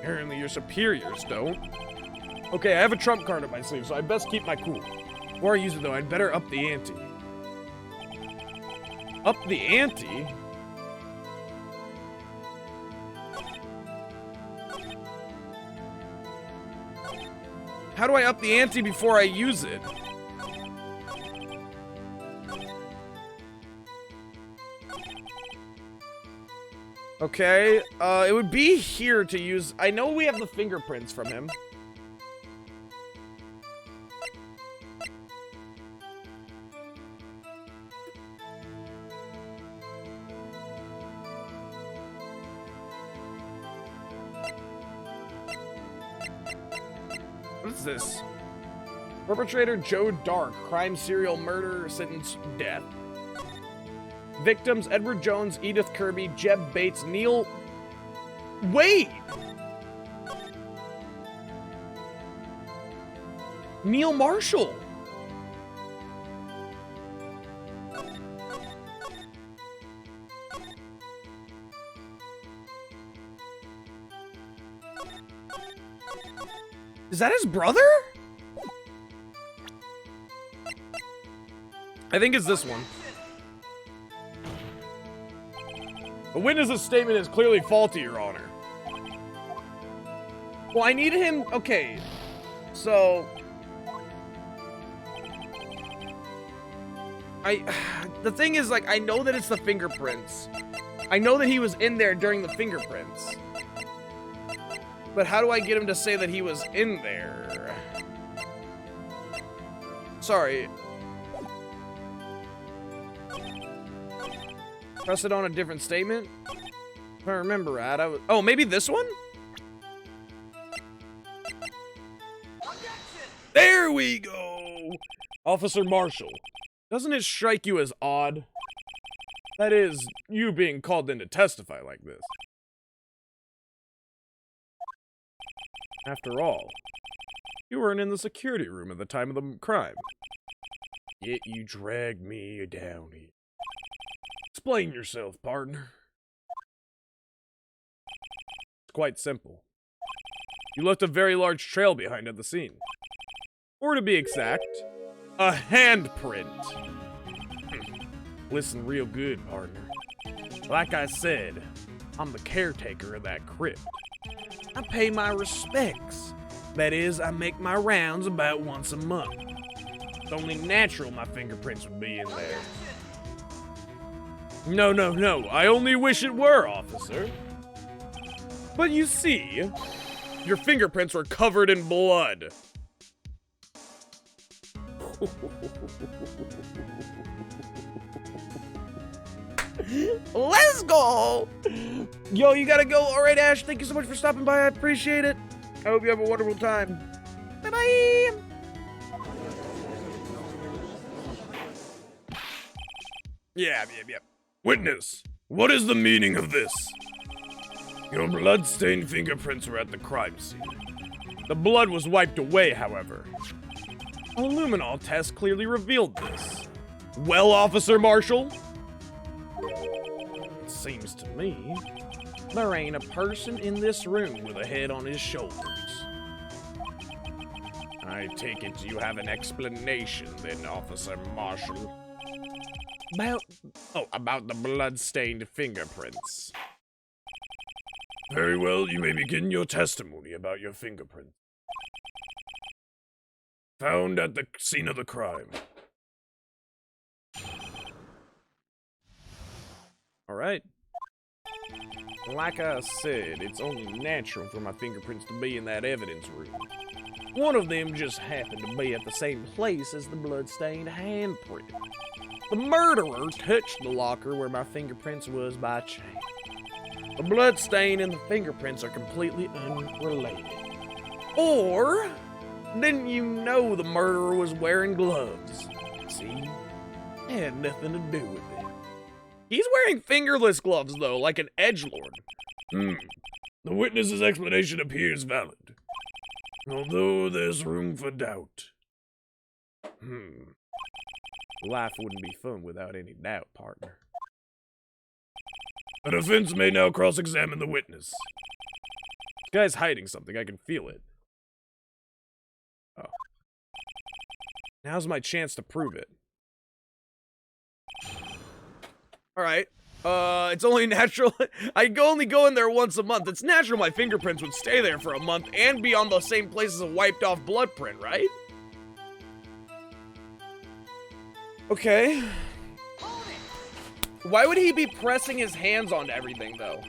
Apparently your superiors don't. Okay, I have a trump card up my sleeve, so I best keep my cool. Before I use it though, I'd better up the ante. Up the ante? How do I up the ante before I use it? Okay, it would be here to use... I know we have the fingerprints from him. What is this? Perpetrator Joe Dark, crime serial murder, sentence death. Victims Edward Jones, Edith Kirby, Jeb Bates, Neil Wade. Neil Marshall. Is that his brother? I think it's this one. The witness's statement is clearly faulty, Your Honor. Well, I need him... Okay. So... The thing is, like, I know that it's the fingerprints. I know that he was in there during the fingerprints. But how do I get him to say that he was in there? Sorry. Press it on a different statement? If I remember right, I was... Oh, maybe this one? There we go! Officer Marshall, doesn't it strike you as odd? That is, you being called in to testify like this. After all, you weren't in the security room at the time of the crime. Yet you dragged me down here. Explain yourself, partner. It's quite simple. You left a very large trail behind at the scene. Or to be exact, a handprint. Listen real good, partner. Like I said, I'm the caretaker of that crypt. I pay my respects. That is, I make my rounds about once a month. It's only natural my fingerprints would be in there. No, no, no. I only wish it were, officer. But you see, your fingerprints were covered in blood. Let's go! Yo, you gotta go. All right, Ash, thank you so much for stopping by. I appreciate it. I hope you have a wonderful time. Bye-bye! Yeah. Witness, what is the meaning of this? Your blood-stained fingerprints were at the crime scene. The blood was wiped away, however. A luminol test clearly revealed this. Well, Officer Marshall? It seems to me there ain't a person in this room with a head on his shoulders. I take it you have an explanation then, Officer Marshall. About the blood-stained fingerprints. Very well, you may begin your testimony about your fingerprints. Found at the scene of the crime. Alright. Like I said, it's only natural for my fingerprints to be in that evidence room. One of them just happened to be at the same place as the blood-stained handprint. The murderer touched the locker where my fingerprints was by chance. The blood stain and the fingerprints are completely unrelated. Or, didn't you know the murderer was wearing gloves? See? It had nothing to do with it. He's wearing fingerless gloves, though, like an edgelord. The witness's explanation appears valid, although there's room for doubt. Life wouldn't be fun without any doubt, partner. The defense may now cross-examine the witness. This guy's hiding something, I can feel it. Oh. Now's my chance to prove it. Alright. It's only natural. I only go in there once a month. It's natural my fingerprints would stay there for a month and be on the same place as a wiped off blood print, right? Okay. Why would he be pressing his hands onto everything, though?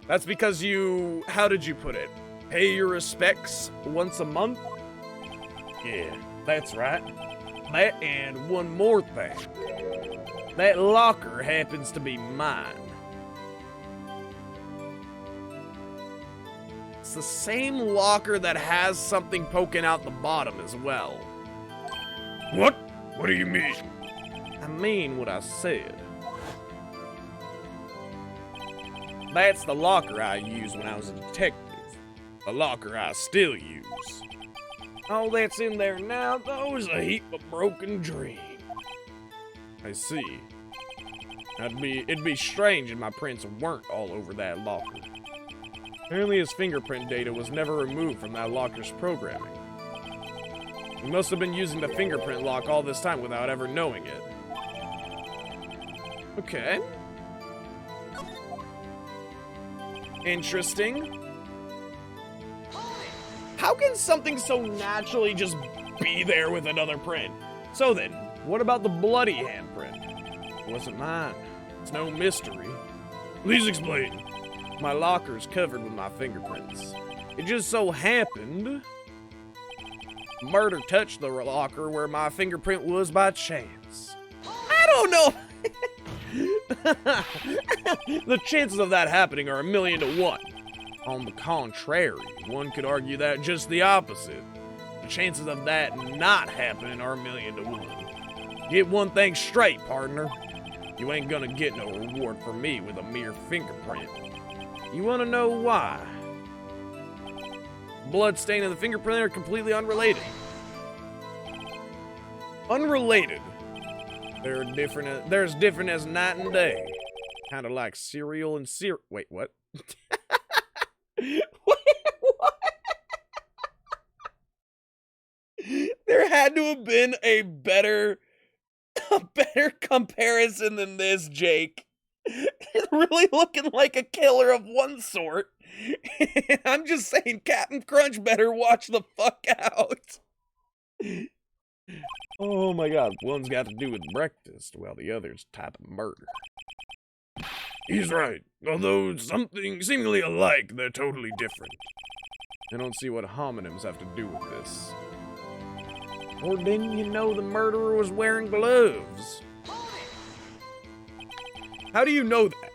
That's because you, how did you put it? Pay your respects once a month? Yeah, that's right. That and one more thing. That locker happens to be mine. It's the same locker that has something poking out the bottom as well. What? What do you mean? I mean what I said. That's the locker I used when I was a detective. The locker I still use. All that's in there now, though, is a heap of broken dreams. I see. It'd be strange if my prints weren't all over that locker. Apparently his fingerprint data was never removed from that locker's programming. He must have been using the fingerprint lock all this time without ever knowing it. Okay. Interesting. How can something so naturally just be there with another print? So then, what about the bloody handprint? It wasn't mine. It's no mystery. Please explain. My locker's covered with my fingerprints. It just so happened murder touched the locker where my fingerprint was by chance. I don't know. The chances of that happening are 1,000,000 to 1. On the contrary, one could argue that just the opposite. The chances of that not happening are 1,000,000 to 1. Get one thing straight, partner. You ain't gonna get no reward from me with a mere fingerprint. You wanna know why? Blood stain and the fingerprint are completely unrelated. Unrelated. They're different. They're as different as night and day. Kind of like cereal and cereal. Wait, what? Wait, what? There had to have been a better comparison than this, Jake. It's really looking like a killer of one sort. I'm just saying, Captain Crunch better watch the fuck out. Oh my god, one's got to do with breakfast, while the other's type of murder. He's right. Although something seemingly alike, they're totally different. I don't see what homonyms have to do with this. Or didn't you know the murderer was wearing gloves? How do you know that?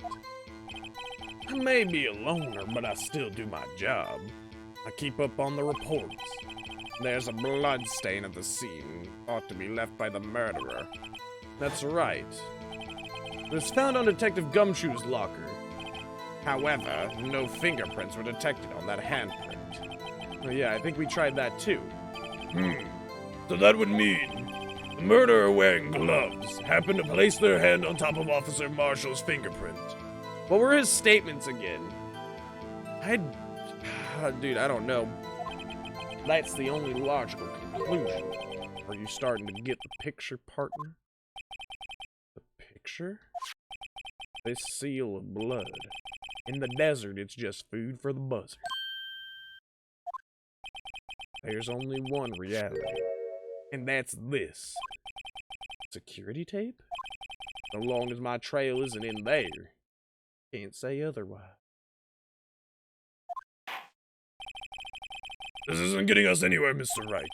I may be a loner, but I still do my job. I keep up on the reports. There's a blood stain at the scene, ought to be left by the murderer. That's right. It was found on Detective Gumshoe's locker. However, no fingerprints were detected on that handprint. Oh yeah, I think we tried that too. So that would mean the murderer wearing gloves happened to place their hand on top of Officer Marshall's fingerprint. What were his statements again? Dude, I don't know. That's the only logical conclusion. Are you starting to get the picture, partner? The picture? This seal of blood. In the desert, it's just food for the buzzard. There's only one reality, and that's this. Security tape? So long as my trail isn't in there, can't say otherwise. This isn't getting us anywhere, Mr. Wright.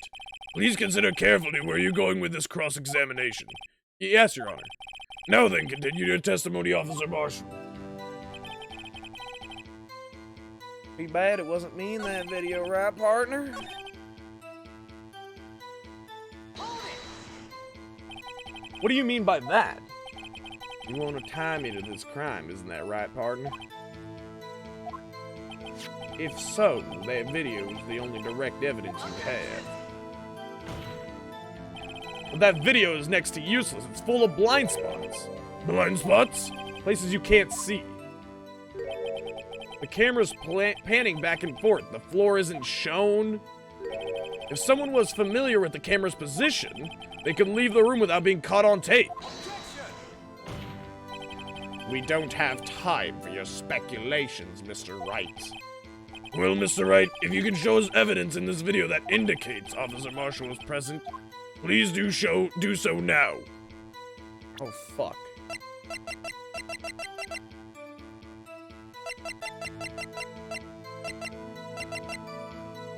Please consider carefully where you're going with this cross-examination. Yes, Your Honor. Now then, continue your testimony, Officer Marshall. Too bad it wasn't me in that video, right, partner? What do you mean by that? You want to tie me to this crime, isn't that right, partner? If so, that video is the only direct evidence you have. But that video is next to useless. It's full of blind spots. Blind spots? Places you can't see. The camera's panning back and forth. The floor isn't shown. If someone was familiar with the camera's position, they could leave the room without being caught on tape. We don't have time for your speculations, Mr. Wright. Well, Mr. Wright, if you can show us evidence in this video that indicates Officer Marshall was present, please do so now. Oh, fuck.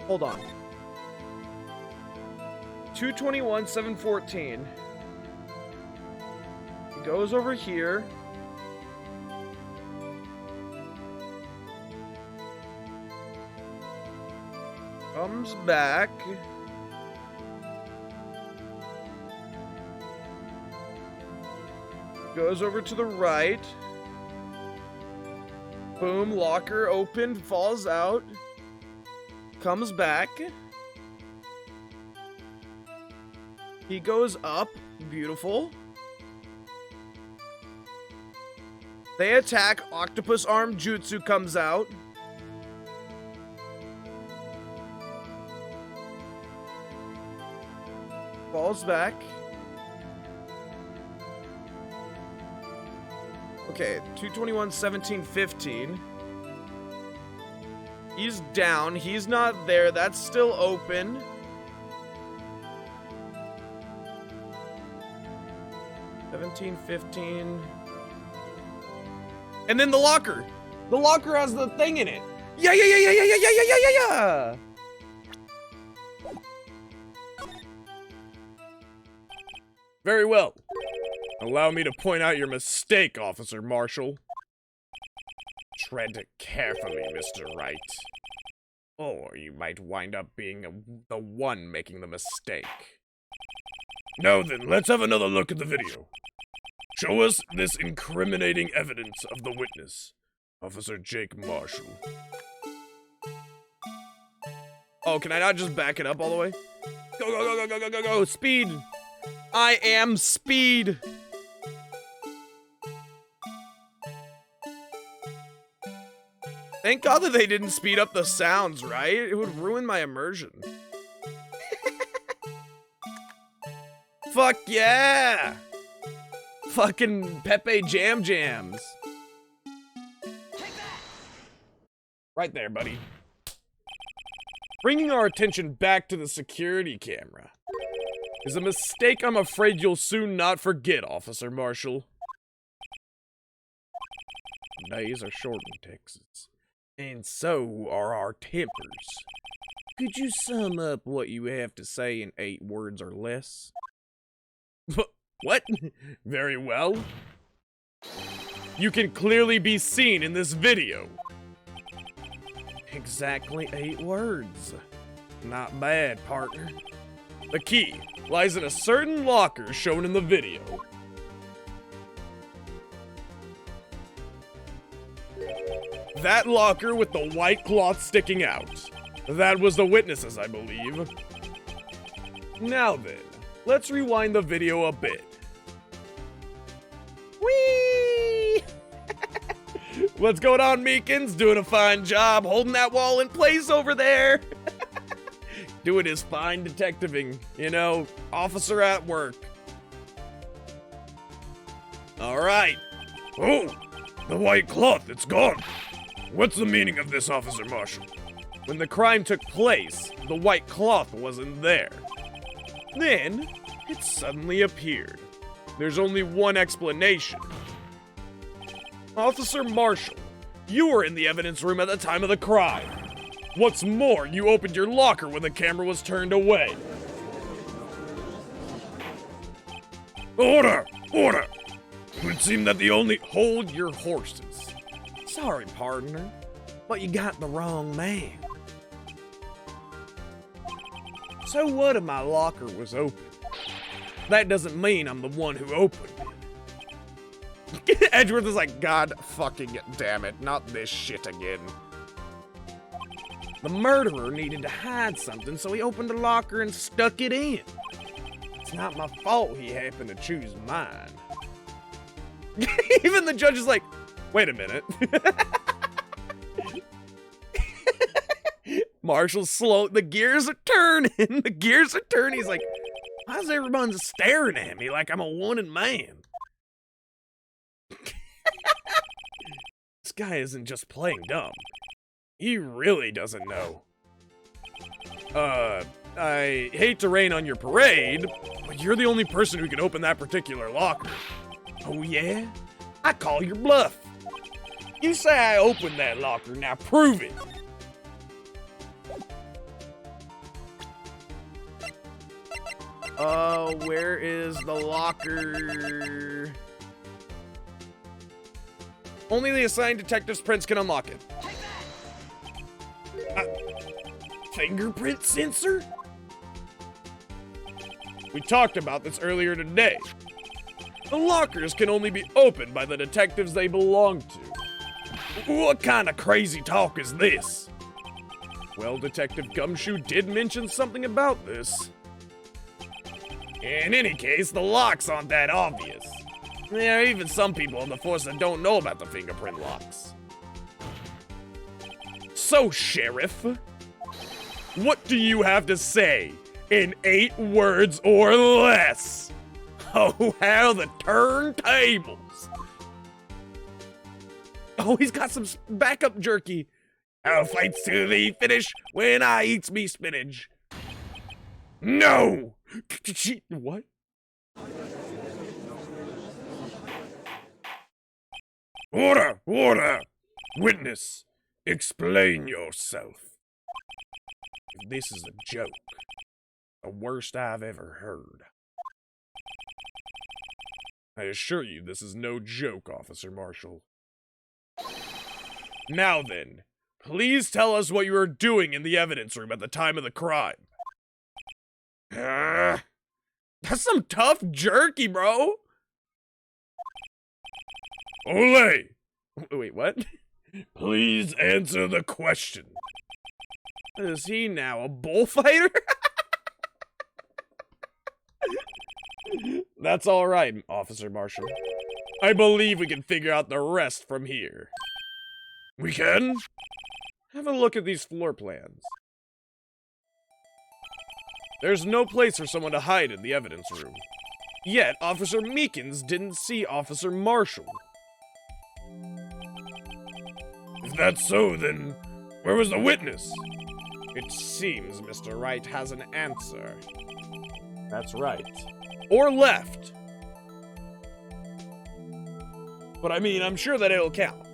Hold on. 221, 714. He goes over here. Comes back. Goes over to the right. Boom, locker opened, falls out. Comes back. He goes up, beautiful. They attack, octopus arm jutsu comes out. Falls back. Okay, 221, 17, 15. He's down. He's not there. That's still open. $17, 15. And then the locker. The locker has the thing in it. Yeah. Very well. Allow me to point out your mistake, Officer Marshall. Tread carefully, Mr. Wright. Or you might wind up being the one making the mistake. Now then, let's have another look at the video. Show us this incriminating evidence of the witness, Officer Jake Marshall. Oh, can I not just back it up all the way? Go, speed! I am speed! Thank God that they didn't speed up the sounds, right? It would ruin my immersion. Fuck yeah! Fucking Pepe Jam Jams. Right there, buddy. Bringing our attention back to the security camera is a mistake I'm afraid you'll soon not forget, Officer Marshall. Days are short in Texas, and so are our tempers. Could you sum up what you have to say in 8 words or less? What? Very well. You can clearly be seen in this video. Exactly 8 words. Not bad, partner. The key lies in a certain locker shown in the video. That locker with the white cloth sticking out. That was the witnesses, I believe. Now then, let's rewind the video a bit. Whee! What's going on, Meekins? Doing a fine job holding that wall in place over there. Doing his fine detectiving, you know, officer at work. All right. Oh, the white cloth, it's gone. What's the meaning of this, Officer Marshall? When the crime took place, the white cloth wasn't there. Then, it suddenly appeared. There's only one explanation. Officer Marshall, you were in the evidence room at the time of the crime. What's more, you opened your locker when the camera was turned away. Order! Order! It would seem that the only... Hold your horses. Sorry, partner, but you got the wrong man. So what if my locker was open? That doesn't mean I'm the one who opened it. Edgeworth is like, God fucking damn it, not this shit again. The murderer needed to hide something, so he opened the locker and stuck it in. It's not my fault he happened to choose mine. Even the judge is like, wait a minute. Marshall's slow. The gears are turning. The gears are turning. He's like, why is everyone staring at me like I'm a wanted man? This guy isn't just playing dumb. He really doesn't know. I hate to rain on your parade, but you're the only person who can open that particular locker. Oh yeah? I call your bluff. You say I opened that locker, now prove it. Where is the locker? Only the assigned detective's prints can unlock it. Fingerprint sensor? We talked about this earlier today. The lockers can only be opened by the detectives they belong to. What kind of crazy talk is this? Well, Detective Gumshoe did mention something about this. In any case, the locks aren't that obvious. There are even some people on the force that don't know about the fingerprint locks. So, Sheriff, what do you have to say in 8 words or less? Oh, how the turntables! Oh, he's got some backup jerky. I'll fight to the finish when I eats me spinach. No! What? Order! Order! Witness, explain yourself. If this is a joke, the worst I've ever heard. I assure you this is no joke, Officer Marshall. Now then, please tell us what you were doing in the evidence room at the time of the crime. That's some tough jerky, bro. Ole! Wait, what? Please answer the question. Is he now a bullfighter? That's all right, Officer Marshall. I believe we can figure out the rest from here. We can? Have a look at these floor plans. There's no place for someone to hide in the evidence room. Yet, Officer Meekins didn't see Officer Marshall. If that's so, then where was the witness? It seems Mr. Wright has an answer. That's right. Or left. But I mean, I'm sure that it'll count.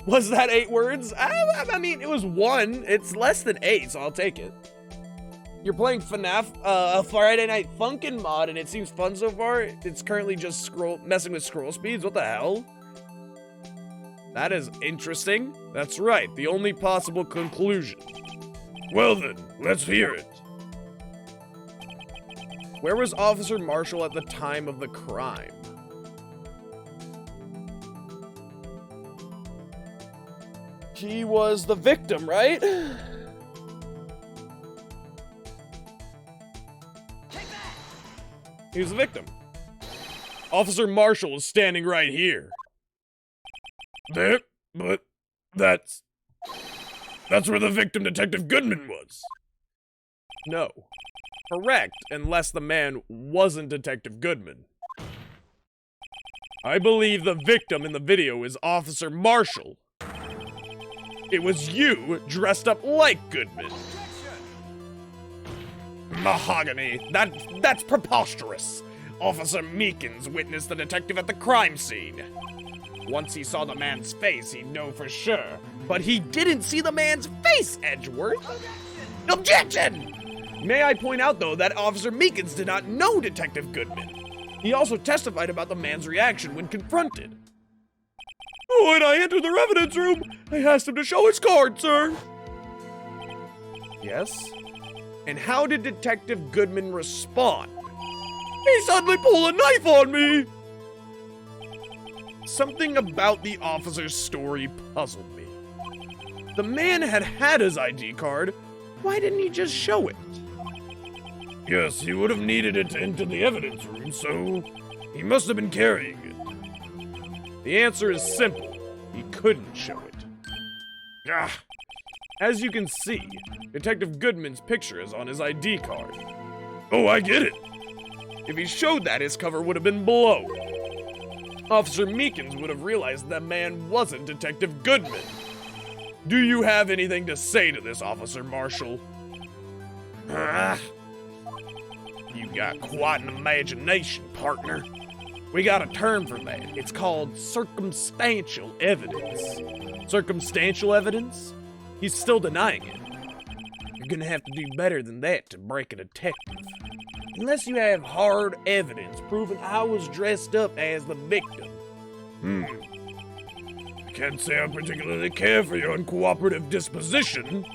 Was that 8 words? I mean, it was 1. It's less than 8, so I'll take it. You're playing FNAF, a Friday Night Funkin' mod, and it seems fun so far. It's currently just messing with scroll speeds. What the hell? That is interesting. That's right, the only possible conclusion. Well then, let's hear it. Where was Officer Marshall at the time of the crime? He was the victim, right? He was the victim. Officer Marshall is standing right here. There? But that's where the victim, Detective Goodman, was. No. Correct, unless the man wasn't Detective Goodman. I believe the victim in the video is Officer Marshall. It was you dressed up like Goodman. Mahogany, that's preposterous. Officer Meekins witnessed the detective at the crime scene. Once he saw the man's face, he'd know for sure. But he didn't see the man's face, Edgeworth. Objection! May I point out, though, that Officer Meekins did not know Detective Goodman. He also testified about the man's reaction when confronted. When I entered the evidence room, I asked him to show his card, sir. Yes? And how did Detective Goodman respond? He suddenly pulled a knife on me. Something about the officer's story puzzled me. The man had his ID card. Why didn't he just show it? Yes, he would have needed it to enter the evidence room, so he must have been carrying it. The answer is simple. He couldn't show it. Ah. As you can see, Detective Goodman's picture is on his ID card. Oh, I get it. If he showed that, his cover would have been below. Officer Meekins would have realized that man wasn't Detective Goodman. Do you have anything to say to this, Officer Marshall? You got quite an imagination, partner. We got a term for that. It's called circumstantial evidence. Circumstantial evidence? He's still denying it. You're gonna have to do better than that to break a detective. Unless you have hard evidence proving I was dressed up as the victim. I can't say I particularly care for your uncooperative disposition.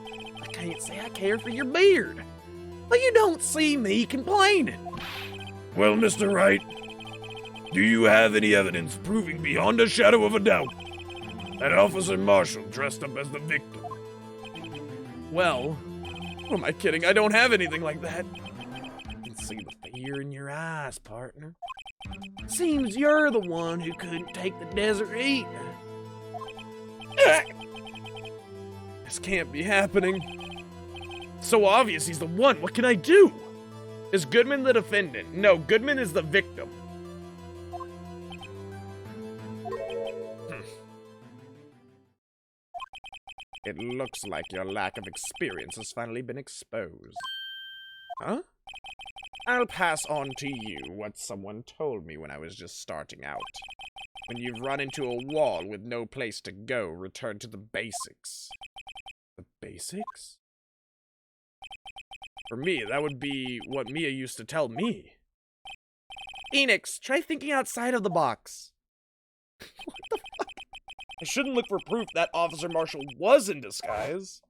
I can't say I care for your beard. But you don't see me complaining. Well, Mr. Wright, do you have any evidence proving beyond a shadow of a doubt that Officer Marshall dressed up as the victim? Well, who am I kidding? I don't have anything like that. I can see the fear in your eyes, partner. Seems you're the one who couldn't take the desert heat. This can't be happening. So obvious he's the one. What can I do? Is Goodman the defendant? No, Goodman is the victim. It looks like your lack of experience has finally been exposed. Huh? I'll pass on to you what someone told me when I was just starting out. When you've run into a wall with no place to go, return to the basics. The basics? For me, that would be what Mia used to tell me. Phoenix, try thinking outside of the box. What the fuck? I shouldn't look for proof that Officer Marshall was in disguise.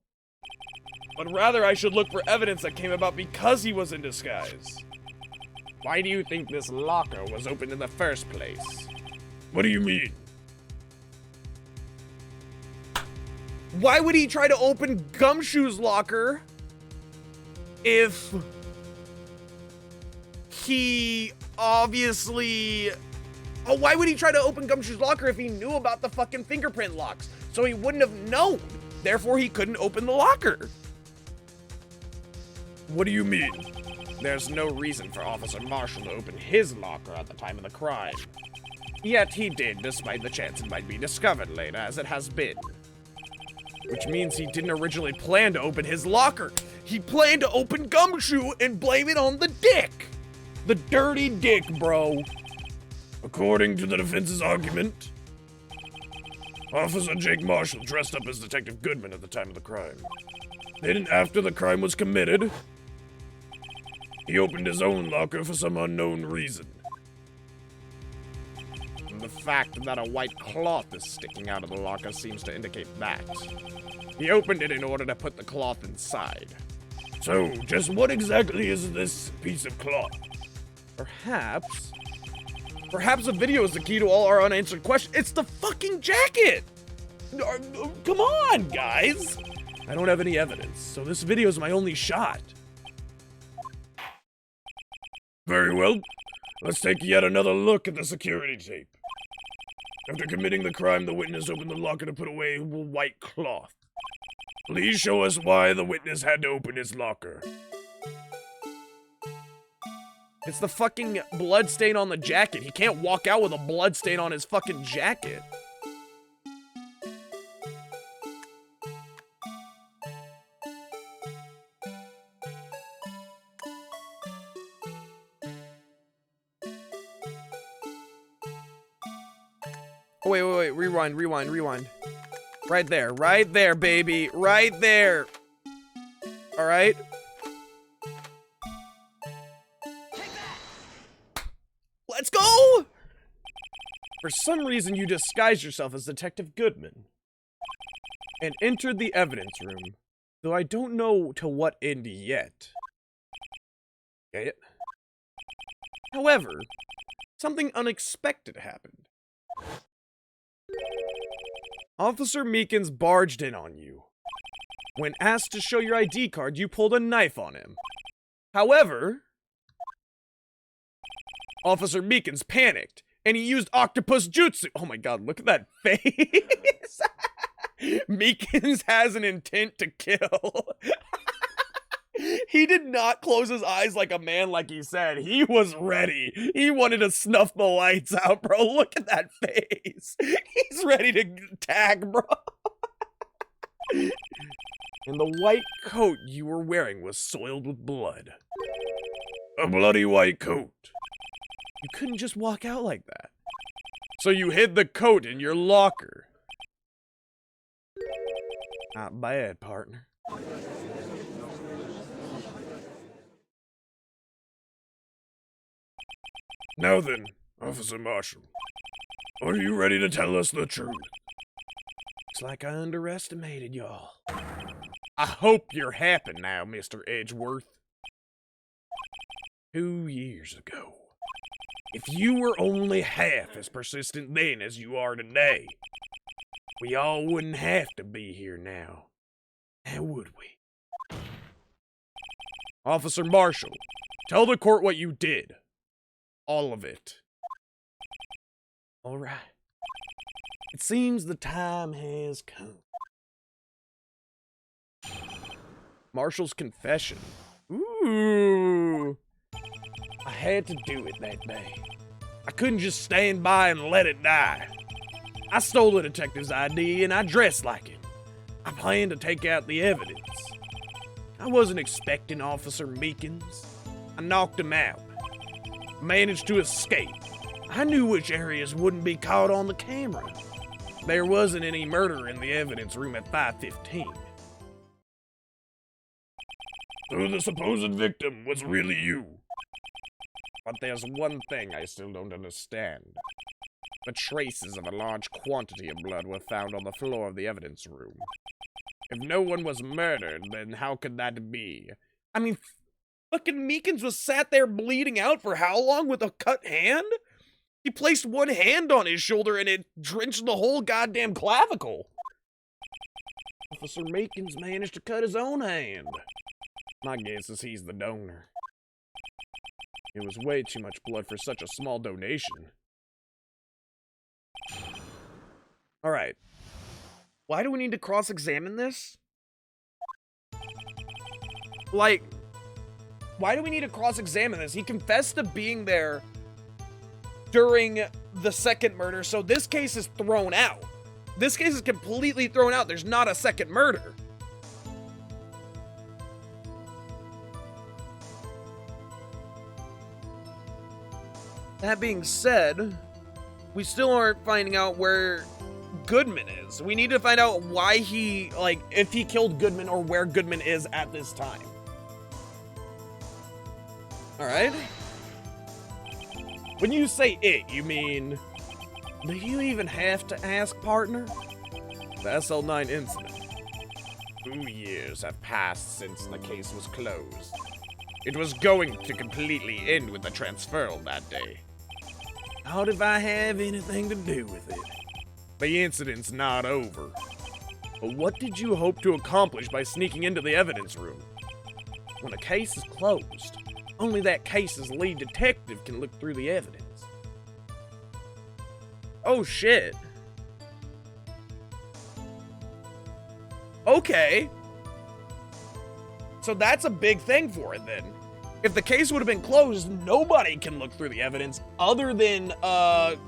But rather, I should look for evidence that came about because he was in disguise. Why do you think this locker was opened in the first place? What do you mean? Why would he try to open Gumshoe's locker if he obviously... Oh, why would he try to open Gumshoe's locker if he knew about the fucking fingerprint locks? So he wouldn't have known. Therefore, he couldn't open the locker. What do you mean? There's no reason for Officer Marshall to open his locker at the time of the crime. Yet he did, despite the chance it might be discovered later, as it has been. Which means he didn't originally plan to open his locker. He planned to open Gumshoe and blame it on the dick. The dirty dick, bro. According to the defense's argument, Officer Jake Marshall dressed up as Detective Goodman at the time of the crime. Then, after the crime was committed, he opened his own locker for some unknown reason. The fact that a white cloth is sticking out of the locker seems to indicate that. He opened it in order to put the cloth inside. So, just what exactly is this piece of cloth? Perhaps the video is the key to all our unanswered questions. It's the fucking jacket! Come on, guys! I don't have any evidence, so this video is my only shot. Very well. Let's take yet another look at the security tape. After committing the crime, the witness opened the locker to put away the white cloth. Please show us why the witness had to open his locker. It's the fucking blood stain on the jacket. He can't walk out with a blood stain on his fucking jacket. Oh, wait, rewind. Right there, baby, right there. All right. Let's go! For some reason, you disguised yourself as Detective Goodman and entered the evidence room, though I don't know to what end yet. Okay. However, something unexpected happened. Officer Meekins barged in on you. When asked to show your ID card, you pulled a knife on him. However, Officer Meekins panicked, and he used octopus jutsu. Oh my god, look at that face! Meekins has an intent to kill. He did not close his eyes like a man like he said. He was ready. He wanted to snuff the lights out, bro. Look at that face. He's ready to tag, bro. And the white coat you were wearing was soiled with blood. A bloody white coat. You couldn't just walk out like that. So you hid the coat in your locker. Not bad, partner. Now then, Officer Marshall, are you ready to tell us the truth? Looks like I underestimated y'all. I hope you're happy now, Mr. Edgeworth. 2 years ago. If you were only half as persistent then as you are today, we all wouldn't have to be here now. Now would we? Officer Marshall, tell the court what you did. All of it. All right. It seems the time has come. Marshall's confession. Ooh. I had to do it that day. I couldn't just stand by and let it die. I stole the detective's ID and I dressed like him. I planned to take out the evidence. I wasn't expecting Officer Meekins. I knocked him out. Managed to escape. I knew which areas wouldn't be caught on the camera. There wasn't any murder in the evidence room at 5:15. So the supposed victim was really you. But there's one thing I still don't understand. The traces of a large quantity of blood were found on the floor of the evidence room. If no one was murdered, then how could that be? I mean, fucking Meekins was sat there bleeding out for how long with a cut hand? He placed one hand on his shoulder and it drenched the whole goddamn clavicle. Officer Meekins managed to cut his own hand. My guess is he's the donor. It was way too much blood for such a small donation. Alright. Why do we need to cross-examine this? Like, why do we need to cross-examine this? He confessed to being there during the second murder, so this case is thrown out. This case is completely thrown out. There's not a second murder. That being said, we still aren't finding out where Goodman is. We need to find out why he, like, if he killed Goodman or where Goodman is at this time. Alright. When you say it, you mean, do you even have to ask, partner? The SL9 incident. 2 years have passed since the case was closed. It was going to completely end with the transferal that day. Not if I have anything to do with it. The incident's not over. But what did you hope to accomplish by sneaking into the evidence room? When a case is closed, only that case's lead detective can look through the evidence. Oh shit. Okay. So that's a big thing for it then. If the case would have been closed, nobody can look through the evidence other than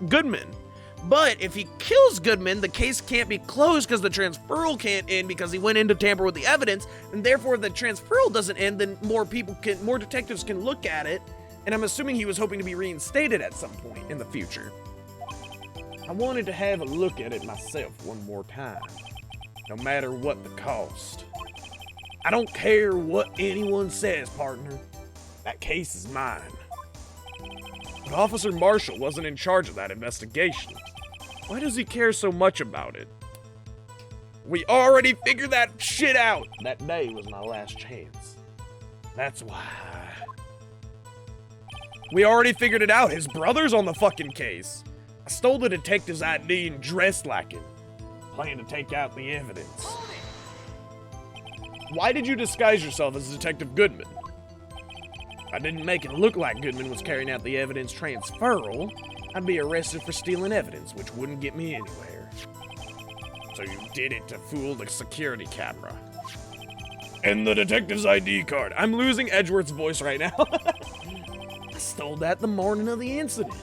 Goodman. But if he kills Goodman, the case can't be closed because the transferal can't end because he went in to tamper with the evidence, and therefore if the transferal doesn't end, then more detectives can look at it, and I'm assuming he was hoping to be reinstated at some point in the future. I wanted to have a look at it myself one more time, no matter what the cost. I don't care what anyone says, partner. That case is mine. But Officer Marshall wasn't in charge of that investigation. Why does he care so much about it? We already figured that shit out. That day was my last chance. That's why. We already figured it out. His brother's on the fucking case. I stole the detective's ID and dressed like him. Planned to take out the evidence. Why did you disguise yourself as Detective Goodman? If I didn't make it look like Goodman was carrying out the evidence transferal, I'd be arrested for stealing evidence, which wouldn't get me anywhere. So you did it to fool the security camera. And the detective's ID card. I'm losing Edgeworth's voice right now. I stole that the morning of the incident.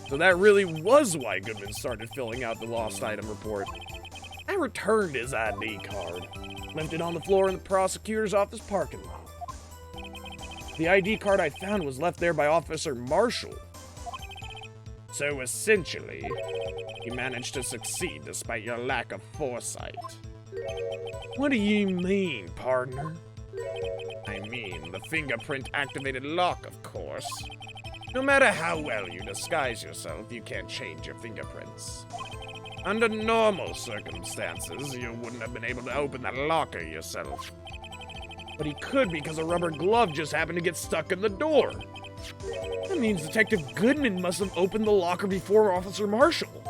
So that really was why Goodman started filling out the lost item report. I returned his ID card, left it on the floor in the prosecutor's office parking lot. The ID card I found was left there by Officer Marshall. So essentially, you managed to succeed despite your lack of foresight. What do you mean, partner? I mean, the fingerprint-activated lock, of course. No matter how well you disguise yourself, you can't change your fingerprints. Under normal circumstances, you wouldn't have been able to open that locker yourself. But he could because a rubber glove just happened to get stuck in the door. That means Detective Goodman must have opened the locker before Officer Marshall.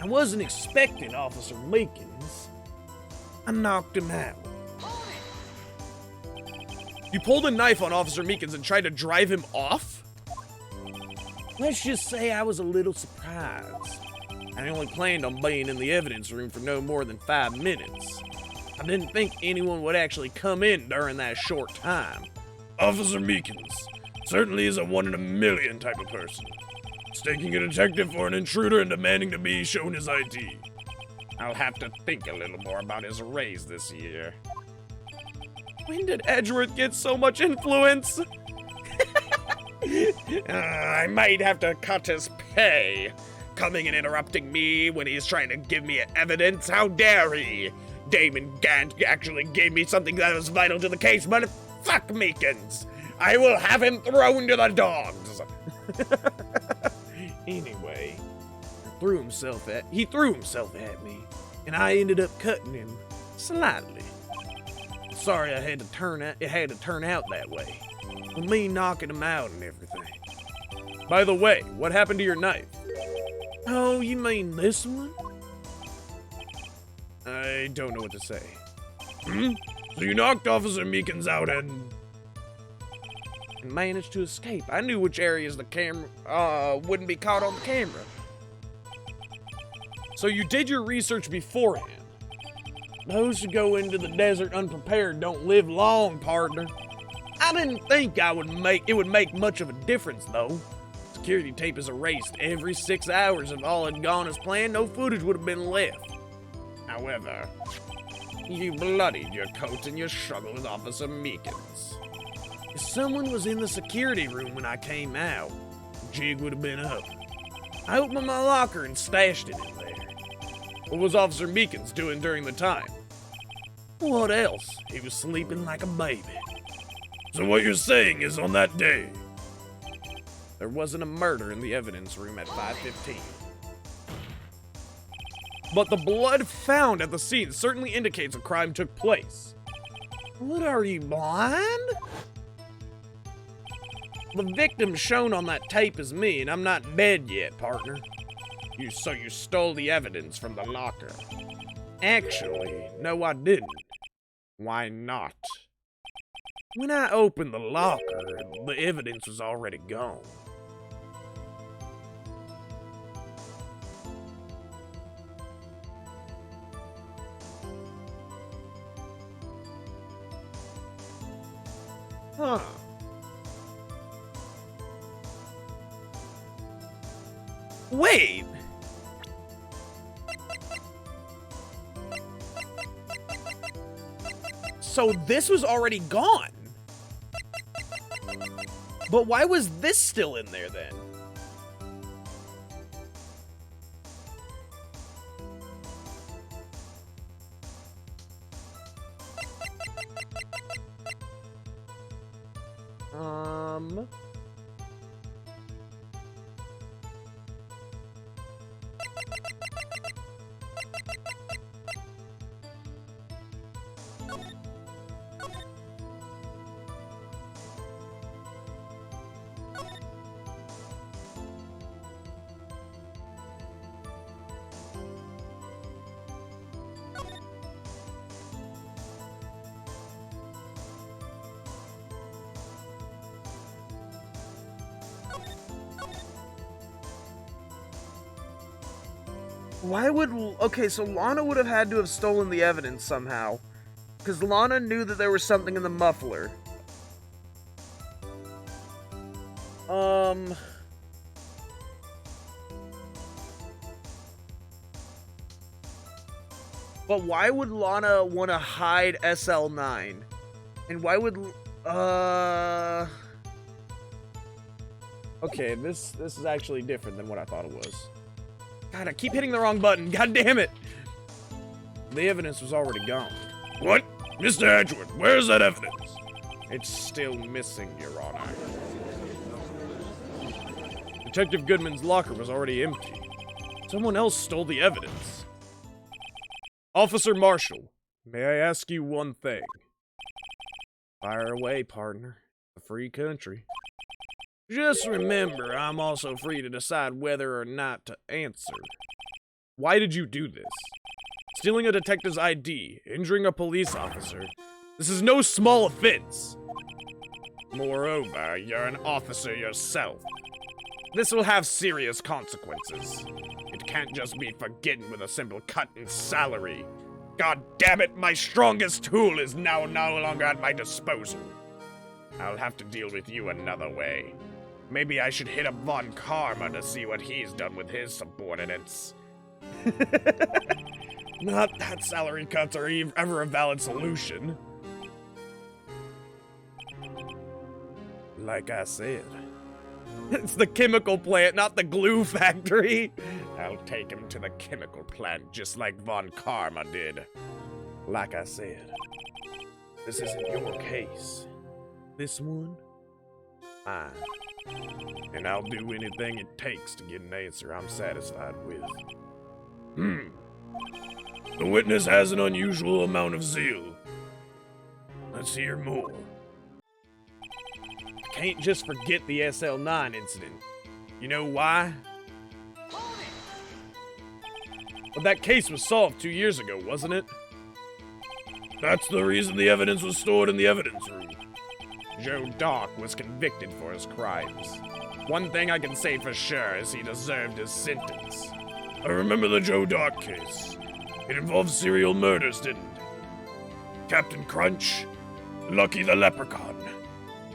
I wasn't expecting Officer Meekins. I knocked him out. You pulled a knife on Officer Meekins and tried to drive him off? Let's just say I was a little surprised. I only planned on being in the evidence room for no more than 5 minutes. I didn't think anyone would actually come in during that short time. Officer Meekins certainly is a 1 in a million type of person. Mistaking a detective for an intruder and demanding to be shown his ID. I'll have to think a little more about his raise this year. When did Edgeworth get so much influence? I might have to cut his pay. Coming and interrupting me when he's trying to give me evidence. How dare he? Damon Gant actually gave me something that was vital to the case, but fuck Meekins. I will have him thrown to the dogs. Anyway, he threw himself at me, and I ended up cutting him slightly. Sorry it had to turn out that way. With me knocking him out and everything. By the way, what happened to your knife? Oh, you mean this one? I don't know what to say. So you knocked Officer Meekins out and managed to escape. I knew which areas the camera wouldn't be caught on the camera. So you did your research beforehand. Those who go into the desert unprepared don't live long, partner. I didn't think it would make much of a difference, though. Security tape is erased every 6 hours. If all had gone as planned, no footage would have been left. However, you bloodied your coat in your struggle with Officer Meekins. If someone was in the security room when I came out, the jig would have been up. I opened my locker and stashed it in there. What was Officer Meekins doing during the time? What else? He was sleeping like a baby. so what you're saying is on that day, there wasn't a murder in the evidence room at 5:15. But the blood found at the scene certainly indicates a crime took place. What, are you blind? The victim shown on that tape is me, and I'm not dead yet, partner. So you stole the evidence from the locker. Actually, no, I didn't. Why not? When I opened the locker, the evidence was already gone. Huh. Wait! So this was already gone? But why was this still in there then? Why would... Okay, so Lana would have had to have stolen the evidence somehow. Because Lana knew that there was something in the muffler. But why would Lana want to hide SL9? And why would... Okay, this is actually different than what I thought it was. God, I keep hitting the wrong button. God damn it. The evidence was already gone. what? Mr. Edgeworth, where's that evidence? It's still missing, Your Honor. Detective Goodman's locker was already empty. Someone else stole the evidence. Officer Marshall, may I ask you one thing? Fire away, partner. A free country. Just remember, I'm also free to decide whether or not to answer. Why did you do this? Stealing a detective's ID, injuring a police officer. This is no small offense. Moreover, you're an officer yourself. This will have serious consequences. It can't just be forgotten with a simple cut in salary. God damn it, my strongest tool is now no longer at my disposal. I'll have to deal with you another way. Maybe I should hit up Von Karma to see what he's done with his subordinates. Not that salary cuts are ever a valid solution. Like I said, it's the chemical plant, not the glue factory. I'll take him to the chemical plant just like Von Karma did. Like I said, this isn't your case. This one, mine. And I'll do anything it takes to get an answer I'm satisfied with. The witness has an unusual amount of zeal. Let's hear more. Can't just forget the SL9 incident. You know why? But that case was solved 2 years ago, wasn't it? That's the reason the evidence was stored in the evidence room. Joe Dock was convicted for his crimes. One thing I can say for sure is he deserved his sentence. I remember the Joe Dock case. It involved serial murders, didn't it? Captain Crunch, Lucky the Leprechaun,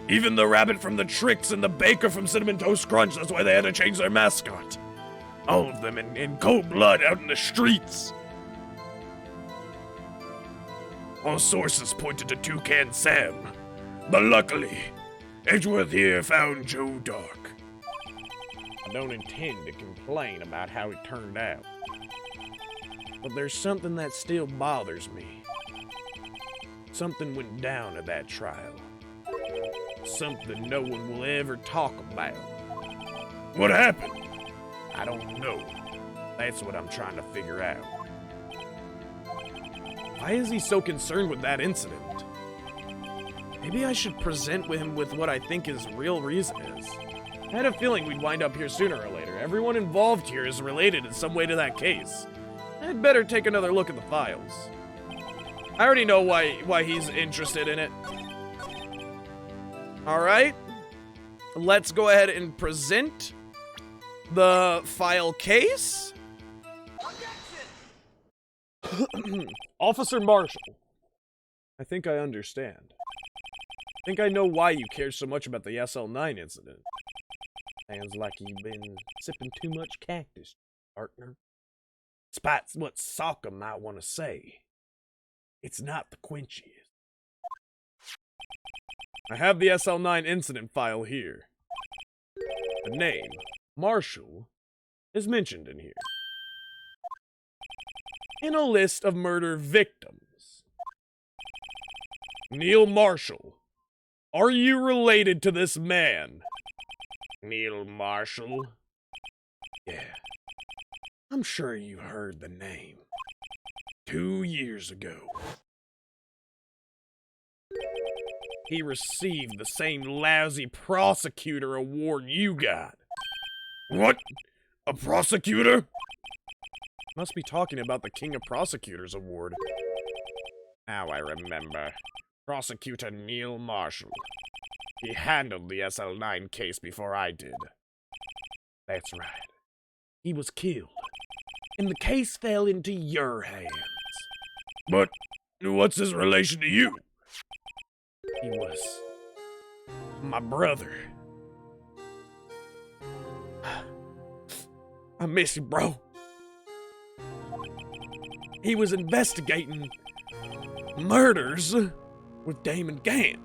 even the rabbit from the Tricks and the baker from Cinnamon Toast Crunch, that's why they had to change their mascot. All of them in cold blood out in the streets. All sources pointed to Toucan Sam, but luckily, Edgeworth here found Joe Dock. I don't intend to complain about how it turned out. But there's something that still bothers me. Something went down at that trial. Something no one will ever talk about. What happened? I don't know. That's what I'm trying to figure out. Why is he so concerned with that incident? Maybe I should present him with what I think his real reason is. I had a feeling we'd wind up here sooner or later. Everyone involved here is related in some way to that case. I'd better take another look at the files. I already know why he's interested in it. Alright. Let's go ahead and present the file case. Officer Marshall. I think I understand. I think I know why you care so much about the SL9 incident. Sounds like you've been sipping too much cactus, partner. Despite what Sokka might want to say, it's not the quenchiest. I have the SL9 incident file here. The name, Marshall, is mentioned in here. In a list of murder victims. Neil Marshall, are you related to this man? Neil Marshall? Yeah. I'm sure you heard the name. 2 years ago. He received the same lousy prosecutor award you got. What? A prosecutor? Must be talking about the King of Prosecutors award. Now I remember. Prosecutor Neil Marshall. He handled the SL9 case before I did. That's right. He was killed. And the case fell into your hands. But what's his relation to you? He was my brother. I miss you, bro. He was investigating murders with Damon Gann,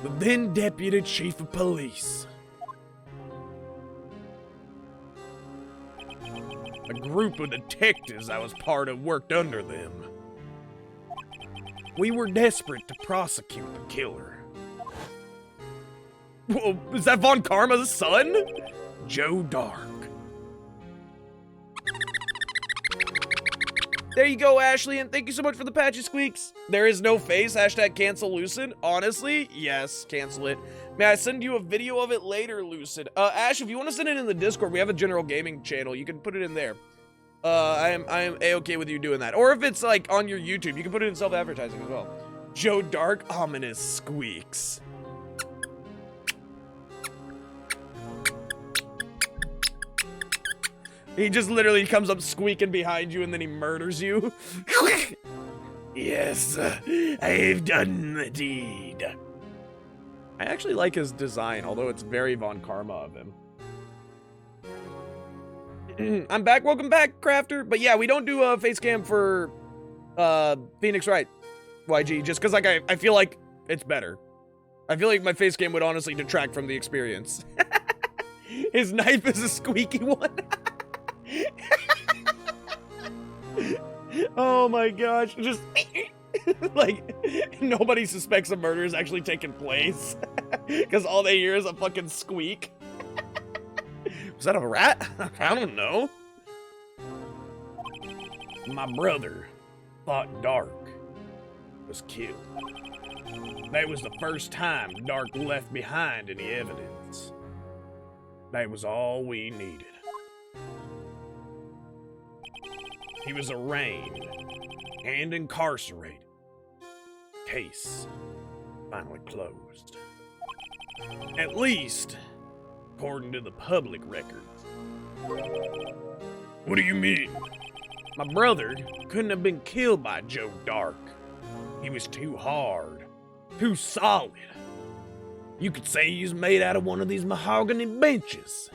the then Deputy Chief of Police. A group of detectives I was part of worked under them. We were desperate to prosecute the killer. Whoa, is that Von Karma's son? Joe Dark. There you go, Ashley, and thank you so much for the patchy squeaks. There is no face, hashtag cancel Lucid. Honestly, yes, cancel it. May I send you a video of it later, Lucid? Ash, if you want to send it in the Discord, we have a general gaming channel. You can put it in there. I am A-okay with you doing that. Or if it's like on your YouTube, you can put it in self-advertising as well. Joe Dark, ominous squeaks. He just literally comes up squeaking behind you and then he murders you. Yes, I've done the deed. I actually like his design, although it's very Von Karma of him. I'm back. Welcome back, Crafter. But yeah, we don't do a face cam for Phoenix Wright, YG, just because like I feel like it's better. I feel like my face cam would honestly detract from the experience. His knife is a squeaky one. Oh my gosh, just like nobody suspects a murder is actually taking place because all they hear is a fucking squeak. Was that a rat? I don't know. My brother, thought Dark, was killed. That was the first time Dark left behind any evidence. That was all we needed. He was arraigned and incarcerated. Case finally closed. At least, according to the public records. What do you mean? My brother couldn't have been killed by Joe Dark. He was too hard, too solid. You could say he was made out of one of these mahogany benches.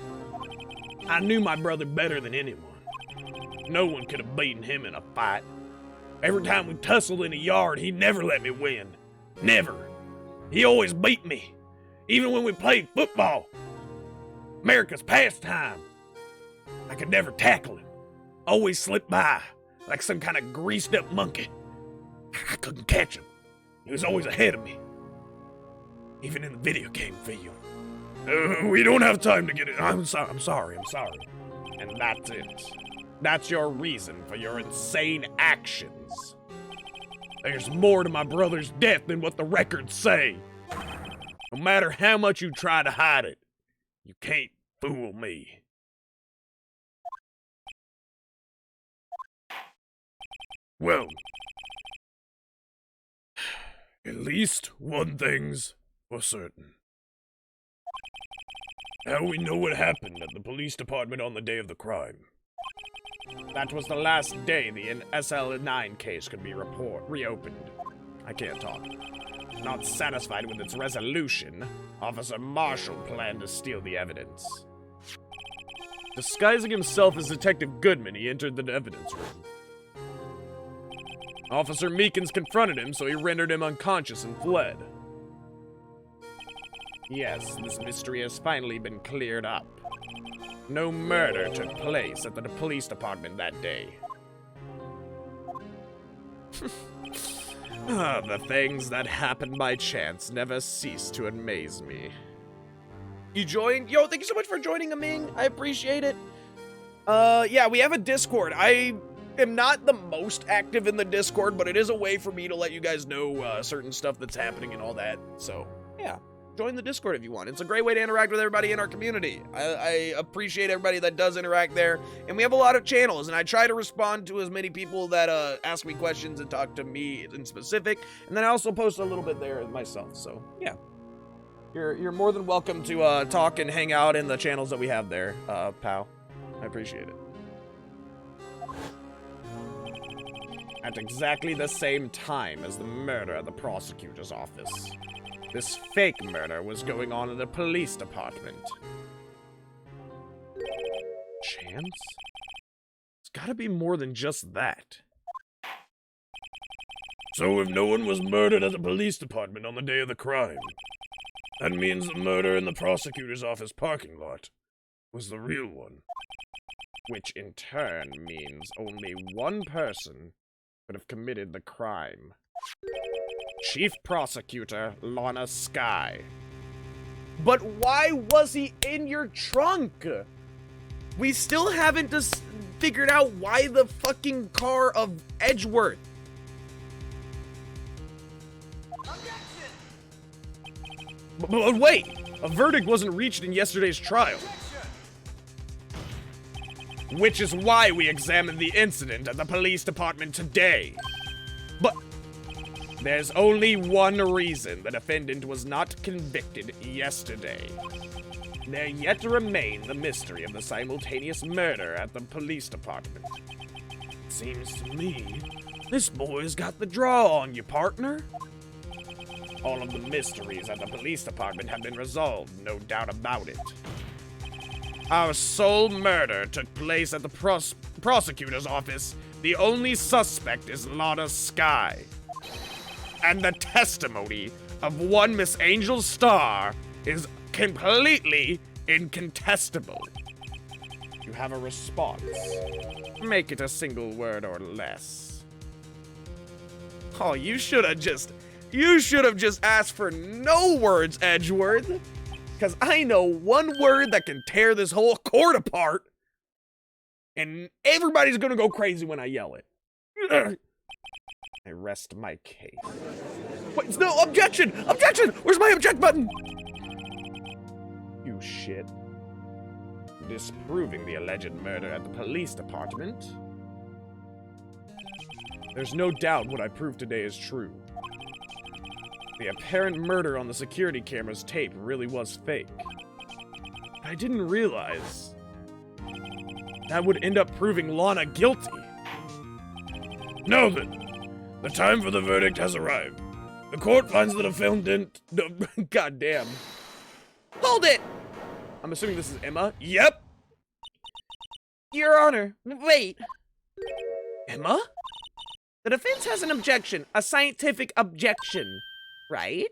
I knew my brother better than anyone. No one could have beaten him in a fight. Every time we tussled in the yard, he never let me win. Never. He always beat me. Even when we played football. America's pastime. I could never tackle him. Always slipped by, like some kind of greased up monkey. I couldn't catch him. He was always ahead of me. Even in the video game field. We don't have time to get it. I'm sorry. And that's it. That's your reason for your insane actions. There's more to my brother's death than what the records say. No matter how much you try to hide it, you can't fool me. Well, at least one thing's for certain. Now we know what happened at the police department on the day of the crime. That was the last day the SL9 case could be reopened. I can't talk. Not satisfied with its resolution, Officer Marshall planned to steal the evidence. Disguising himself as Detective Goodman, he entered the evidence room. Officer Meekins confronted him, so he rendered him unconscious and fled. Yes, this mystery has finally been cleared up. No murder took place at the police department that day. The things that happen by chance never cease to amaze me. You joined? Yo, thank you so much for joining, Aming. I appreciate it. Yeah, we have a Discord. I am not the most active in the Discord, but it is a way for me to let you guys know certain stuff that's happening and all that. So, yeah. Join the Discord if you want. It's a great way to interact with everybody in our community. I appreciate everybody that does interact there. And we have a lot of channels, and I try to respond to as many people that ask me questions and talk to me in specific. And then I also post a little bit there myself. So, yeah. You're more than welcome to talk and hang out in the channels that we have there, pal. I appreciate it. At exactly the same time as the murder at the prosecutor's office, this fake murder was going on in the police department. Chance? It's gotta be more than just that. So if no one was murdered at the police department on the day of the crime, that means the murder in the prosecutor's office parking lot was the real one. Which in turn means only one person could have committed the crime. Chief Prosecutor Lana Skye. But why was he in your trunk? We still haven't just figured out why the fucking car of Edgeworth. But wait, a verdict wasn't reached in yesterday's trial. Which is why we examined the incident at the police department today. But there's only one reason the defendant was not convicted yesterday. There yet remain the mystery of the simultaneous murder at the police department. Seems to me, this boy's got the draw on you, partner. All of the mysteries at the police department have been resolved, no doubt about it. Our sole murder took place at the prosecutor's office. The only suspect is Lana Skye. And the testimony of one Miss Angel Starr is completely incontestable. You have a response. Make it a single word or less. Oh, you should have just asked for no words, Edgeworth. Because I know one word that can tear this whole court apart. And everybody's gonna go crazy when I yell it. I rest my case. Wait, no, objection! Objection! Where's my object button? You shit. Disproving the alleged murder at the police department. There's no doubt what I proved today is true. The apparent murder on the security camera's tape really was fake. I didn't realize that would end up proving Lana guilty. Now then, the time for the verdict has arrived. The court finds the defendant... God damn. Hold it! I'm assuming this is Emma. Yep. Your Honor, wait. Emma? The defense has an objection, a scientific objection. Right?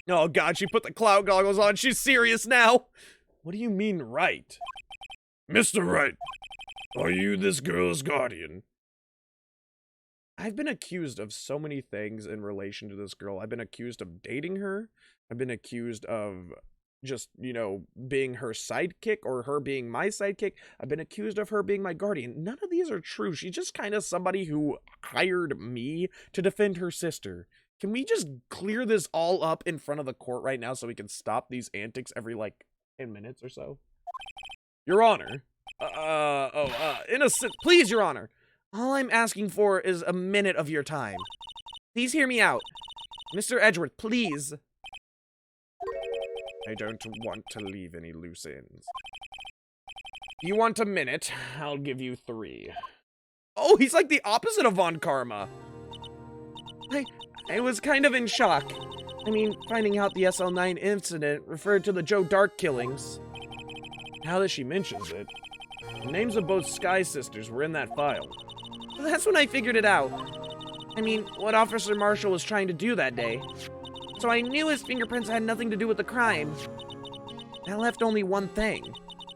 Oh god, she put the cloud goggles on. She's serious now. What do you mean, right? Mr. Wright, are you this girl's guardian? I've been accused of so many things in relation to this girl. I've been accused of dating her. I've been accused of just, you know, being her sidekick or her being my sidekick. I've been accused of her being my guardian. None of these are true. She's just kind of somebody who hired me to defend her sister. Can we just clear this all up in front of the court right now so we can stop these antics every, like, 10 minutes or so? Your Honor. Innocent. Please, Your Honor. All I'm asking for is a minute of your time. Please hear me out. Mr. Edgeworth, please. I don't want to leave any loose ends. You want a minute? I'll give you 3. Oh, he's like the opposite of Von Karma. I was kind of in shock. I mean, finding out the SL9 incident referred to the Joe Dark killings. Now that she mentions it, the names of both Sky sisters were in that file. That's when I figured it out. I mean, what Officer Marshall was trying to do that day. So I knew his fingerprints had nothing to do with the crime. That left only one thing.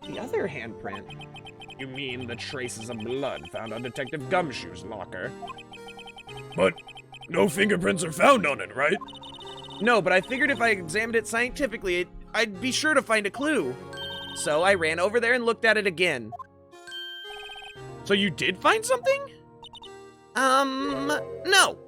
The other handprint. You mean the traces of blood found on Detective Gumshoe's locker? But no fingerprints are found on it, right? No, but I figured if I examined it scientifically, I'd be sure to find a clue. So I ran over there and looked at it again. So you did find something? No.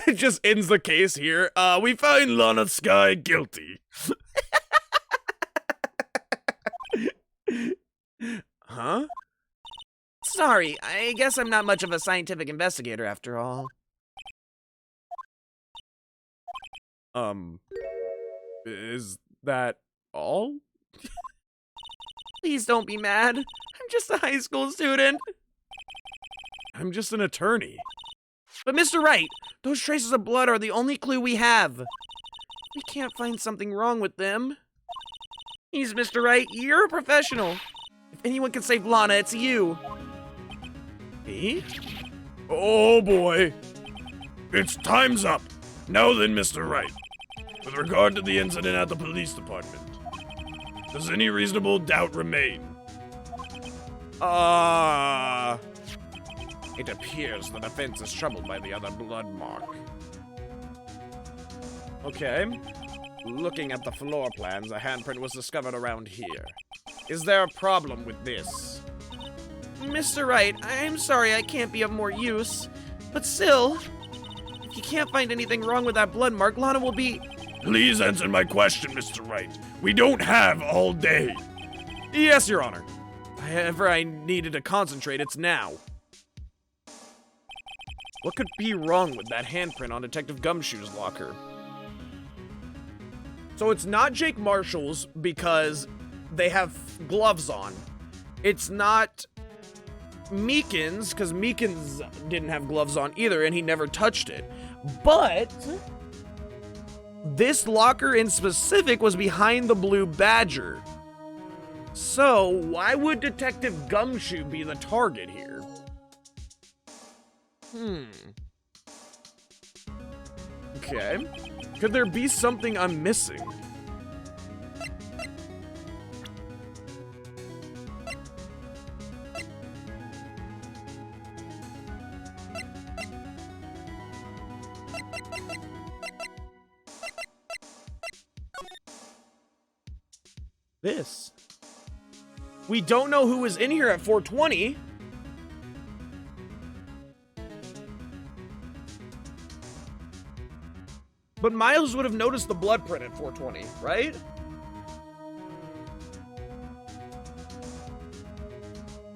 It just ends the case here. We find Lana Skye guilty. Huh? Sorry, I guess I'm not much of a scientific investigator after all. Is that all? Please don't be mad. I'm just a high school student. I'm just an attorney. But Mr. Wright, those traces of blood are the only clue we have. We can't find something wrong with them. Please, Mr. Wright, you're a professional. If anyone can save Lana, it's you. Me? Oh boy. It's time's up. Now then, Mr. Wright. With regard to the incident at the police department, Does any reasonable doubt remain? It appears the defense is troubled by the other blood mark. Okay. Looking at the floor plans, a handprint was discovered around here. Is there a problem with this? Mr. Wright, I'm sorry I can't be of more use, but still, if you can't find anything wrong with that blood mark, Lana will be... Please answer my question, Mr. Wright. We don't have all day. Yes, Your Honor. If ever I needed to concentrate, it's now. What could be wrong with that handprint on Detective Gumshoe's locker? So it's not Jake Marshall's because they have gloves on. It's not Meekin's because Meekin's didn't have gloves on either and he never touched it. But this locker in specific was behind the Blue Badger. So why would Detective Gumshoe be the target here? Okay. Could there be something I'm missing? This. We don't know who was in here at 420. But Miles would have noticed the blood print at 420, right?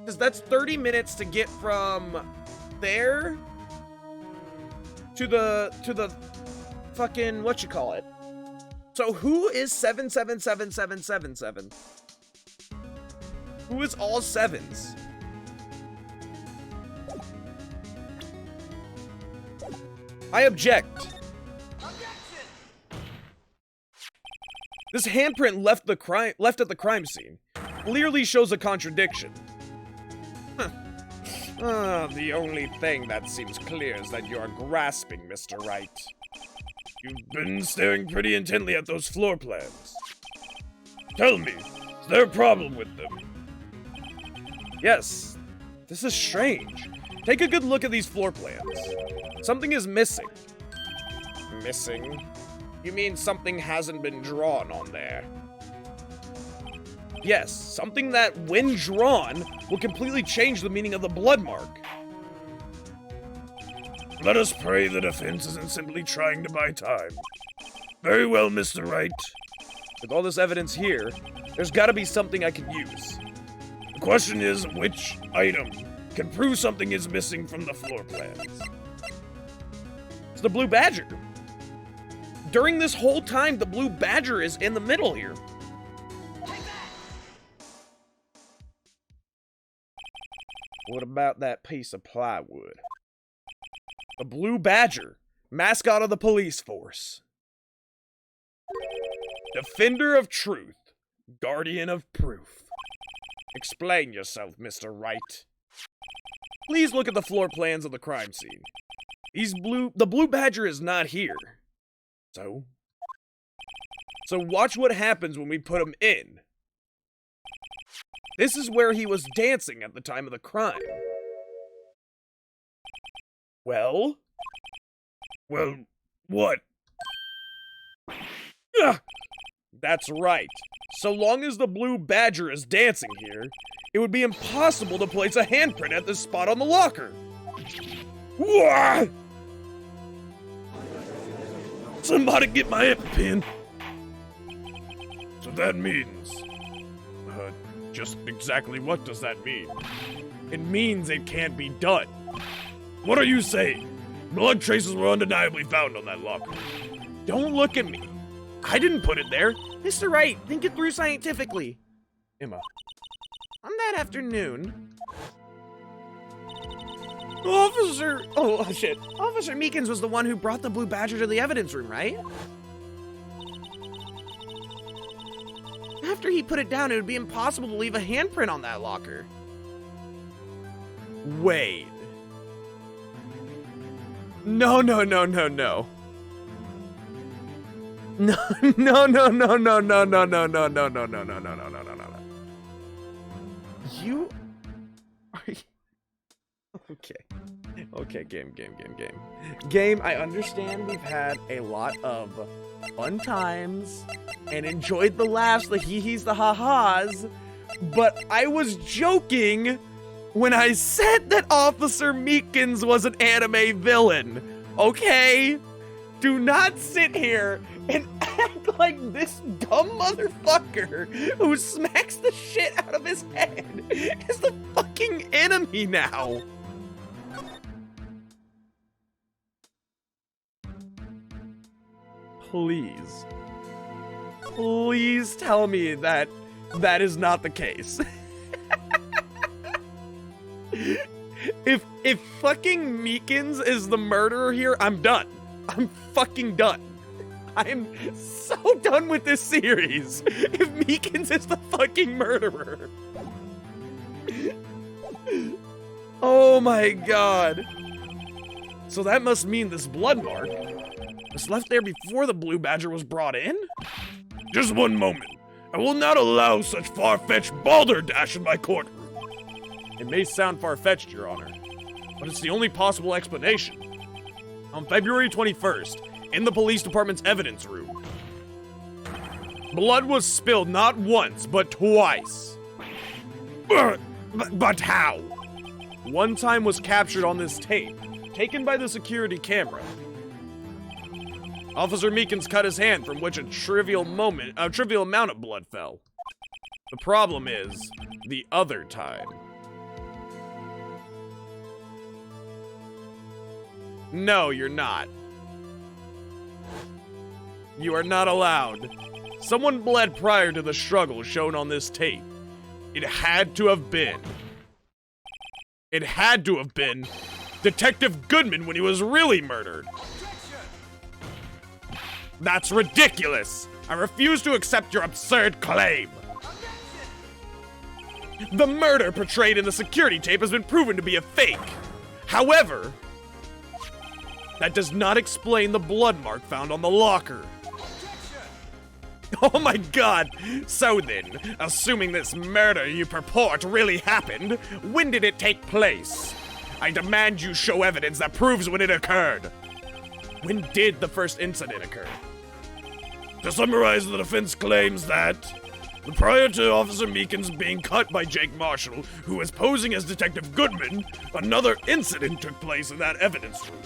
Because that's 30 minutes to get from there to the fucking whatchamacallit. So who is 777777? Who is all sevens? I object. This handprint left at the crime scene. Clearly shows a contradiction. The only thing that seems clear is that you're grasping, Mr. Wright. You've been staring pretty intently at those floor plans. Tell me, is there a problem with them? Yes. This is strange. Take a good look at these floor plans. Something is missing. Missing? You mean something hasn't been drawn on there? Yes, something that, when drawn, will completely change the meaning of the blood mark. Let us pray the defense isn't simply trying to buy time. Very well, Mr. Wright. With all this evidence here, there's gotta be something I could use. The question is, which item can prove something is missing from the floor plans? It's the Blue Badger. During this whole time, the Blue Badger is in the middle here. What about that piece of plywood? The Blue Badger, mascot of the police force. Defender of truth, guardian of proof. Explain yourself, Mr. Wright. Please look at the floor plans of the crime scene. The Blue Badger is not here. So watch what happens when we put him in. This is where he was dancing at the time of the crime. Well, what? That's right. So long as the Blue Badger is dancing here, it would be impossible to place a handprint at this spot on the locker. Somebody get my EpiPen. So that means... just exactly what does that mean? It means it can't be done. What are you saying? Blood traces were undeniably found on that locker. Don't look at me. I didn't put it there. Mr. Wright, think it through scientifically. Emma. On that afternoon... Officer Meekins was the one who brought the Blue Badger to the evidence room, right? After he put it down, it would be impossible to leave a handprint on that locker. Wait. No. No, no, no, no, no, no, no, no, no, no, no, no, no, no, no, no, no, no. You are okay. Okay, game. Game, I understand we've had a lot of fun times and enjoyed the laughs, the hee-hees, the ha-has, but I was joking when I said that Officer Meekins was an anime villain, okay? Do not sit here and act like this dumb motherfucker who smacks the shit out of his head is the fucking enemy now. Please tell me that that is not the case. If fucking Meekins is the murderer here, I'm done. I'm fucking done. I'm so done with this series. If Meekins is the fucking murderer. Oh my god. So that must mean this blood mark was left there before the Blue Badger was brought in? Just one moment. I will not allow such far-fetched balderdash in my courtroom. It may sound far-fetched, Your Honor, but it's the only possible explanation. On February 21st, in the police department's evidence room, blood was spilled not once, but twice. But how? One time was captured on this tape, taken by the security camera. Officer Meekins cut his hand, from which a trivial amount of blood fell. The problem is, the other time. No, you're not. You are not allowed. Someone bled prior to the struggle shown on this tape. It had to have been Detective Goodman when he was really murdered. That's ridiculous. I refuse to accept your absurd claim. The murder portrayed in the security tape has been proven to be a fake. However, that does not explain the blood mark found on the locker. Oh my god! So then, assuming this murder you purport really happened, when did it take place? I demand you show evidence that proves when it occurred. When did the first incident occur? To summarize, the defense claims that prior to Officer Meekins being cut by Jake Marshall, who was posing as Detective Goodman, another incident took place in that evidence room.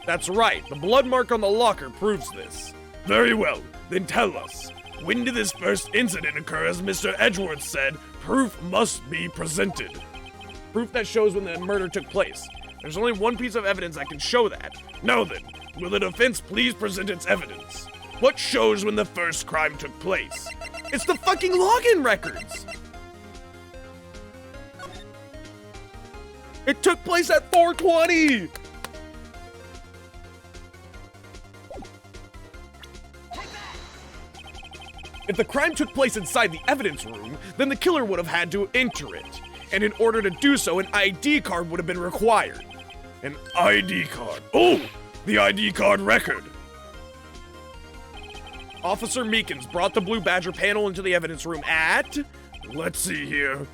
That's right. The blood mark on the locker proves this. Very well. Then tell us, when did this first incident occur? As Mr. Edgeworth said, proof must be presented. Proof that shows when the murder took place. There's only one piece of evidence that can show that. Now then, will the defense please present its evidence? What shows when the first crime took place? It's the fucking login records! It took place at 4:20! If the crime took place inside the evidence room, then the killer would have had to enter it. And in order to do so, an ID card would have been required. An ID card? Oh! The ID card record! Officer Meekins brought the Blue Badger panel into the evidence room at... Let's see here.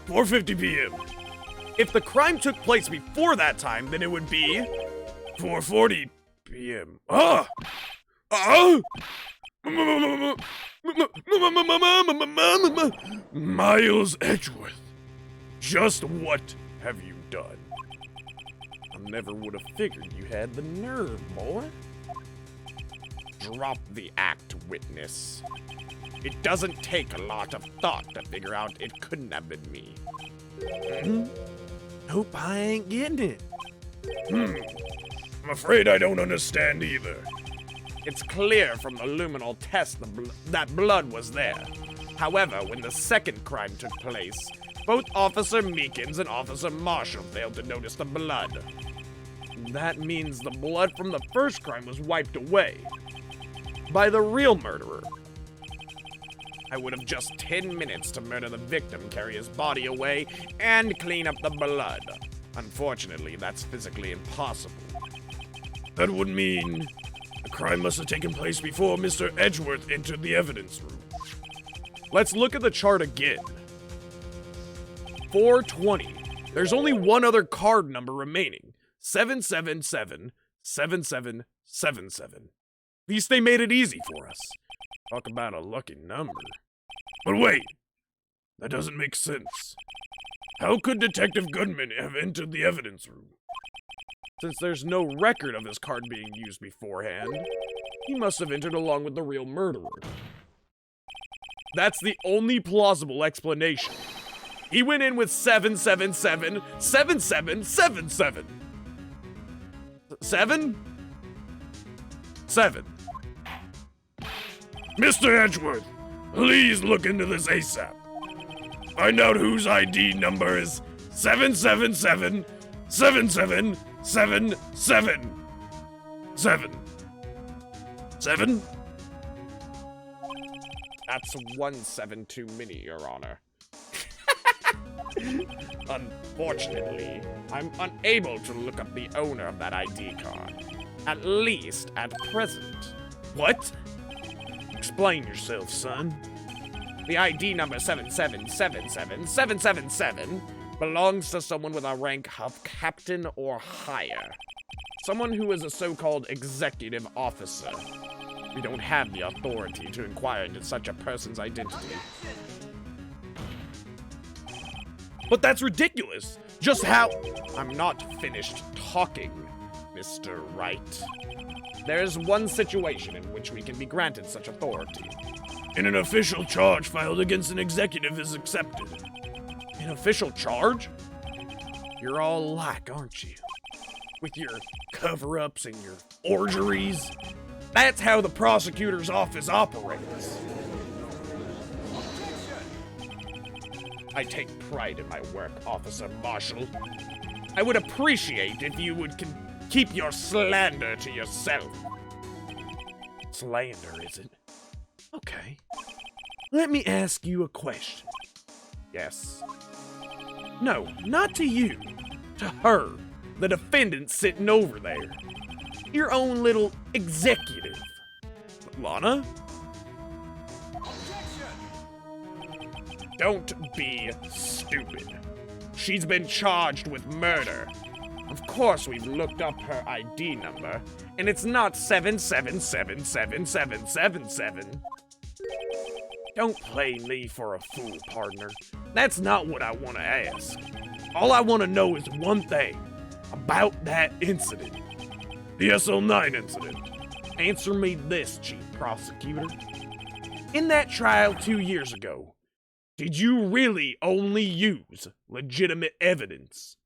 4:50 p.m. If the crime took place before that time, then it would be... 4:40 p.m. Miles Edgeworth, just what have you done? I never would have figured you had the nerve, boy. Drop the act, witness. It doesn't take a lot of thought to figure out it couldn't have been me. Hope I ain't getting it. I'm afraid I don't understand either. It's clear from the luminal test that blood was there. However, when the second crime took place, both Officer Meekins and Officer Marshall failed to notice the blood. That means the blood from the first crime was wiped away by the real murderer. I would have just 10 minutes to murder the victim, carry his body away, and clean up the blood. Unfortunately, that's physically impossible. That would mean The crime must have taken place before Mr. Edgeworth entered the evidence room. Let's look at the chart again. 420. There's only one other card number remaining. 777 7777. At least they made it easy for us. Talk about a lucky number. But wait, that doesn't make sense. How could Detective Goodman have entered the evidence room? Since there's no record of his card being used beforehand, he must have entered along with the real murderer. That's the only plausible explanation. He went in with 777 7777. 7? 7. Mr. Edgeworth, please look into this ASAP. Find out whose ID number is 777 7777. 7? That's 1 7 too many, Your Honor. Unfortunately, I'm unable to look up the owner of that ID card. At least at present. What? Explain yourself, son. The ID number 7777777 belongs to someone with a rank of captain or higher. Someone who is a so-called executive officer. We don't have the authority to inquire into such a person's identity. But that's ridiculous. Just how? I'm not finished talking, Mr. Wright. There's one situation in which we can be granted such authority. And an official charge filed against an executive is accepted. An official charge? You're all alike, aren't you? With your cover-ups and your forgeries. That's how the prosecutor's office operates. I take pride in my work, Officer Marshall. I would appreciate if you would keep your slander to yourself. Slander, is it? Okay. Let me ask you a question. Yes. No, not to you. To her, the defendant sitting over there. Your own little executive. Lana? Don't be stupid. She's been charged with murder. Of course we've looked up her ID number, and it's not 7777777. Don't play me for a fool, partner. That's not what I want to ask. All I want to know is one thing about that incident. The SL9 incident. Answer me this, Chief Prosecutor. In that trial 2 years ago, did you really only use legitimate evidence?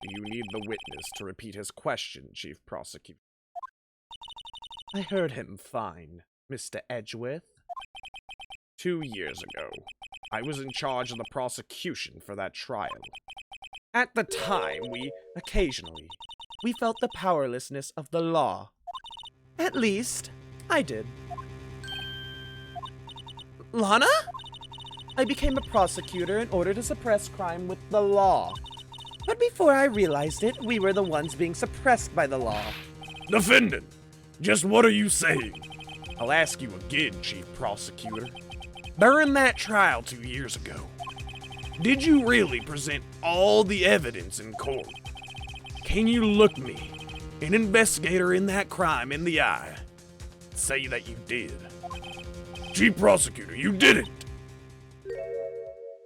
Do you need the witness to repeat his question, Chief Prosecutor? I heard him fine, Mr. Edgeworth. 2 years ago, I was in charge of the prosecution for that trial. At the time, we felt the powerlessness of the law. At least, I did. Lana? I became a prosecutor in order to suppress crime with the law. But before I realized it, we were the ones being suppressed by the law. Defendant, just what are you saying? I'll ask you again, Chief Prosecutor. During that trial 2 years ago, did you really present all the evidence in court? Can you look me, an investigator in that crime, in the eye, and say that you did? Chief Prosecutor, you didn't!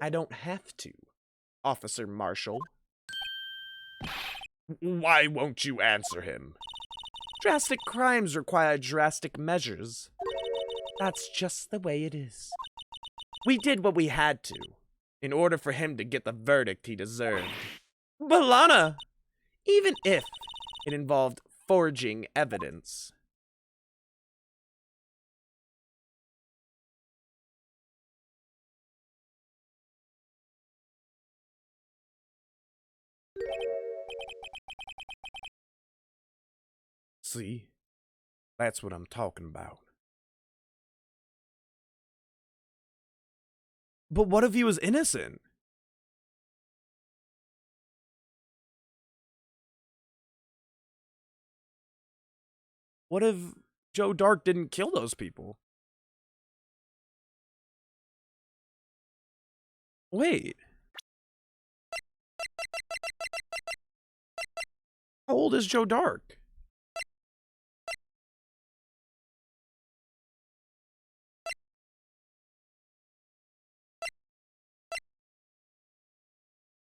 I don't have to, Officer Marshall. Why won't you answer him? Drastic crimes require drastic measures. That's just the way it is. We did what we had to, in order for him to get the verdict he deserved. But Lana, even if it involved forging evidence. See? That's what I'm talking about. But what if he was innocent? What if Joe Dark didn't kill those people? Wait. How old is Joe Dark?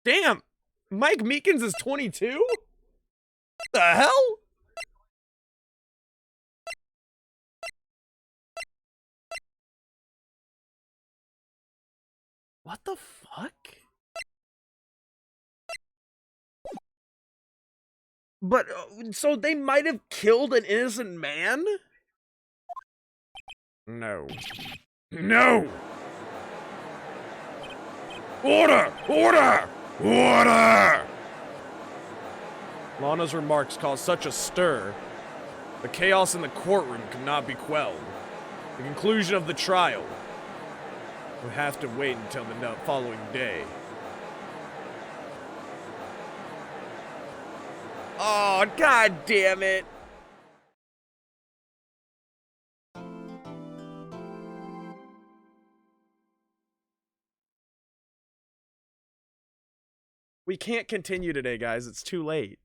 Damn! Mike Meekins is 22? What the hell? What the fuck? But, so they might have killed an innocent man? No. No! Order! Order! Order! Lana's remarks caused such a stir. The chaos in the courtroom could not be quelled. The conclusion of the trial would have to wait until the following day. Oh, god damn it! We can't continue today, guys. It's too late.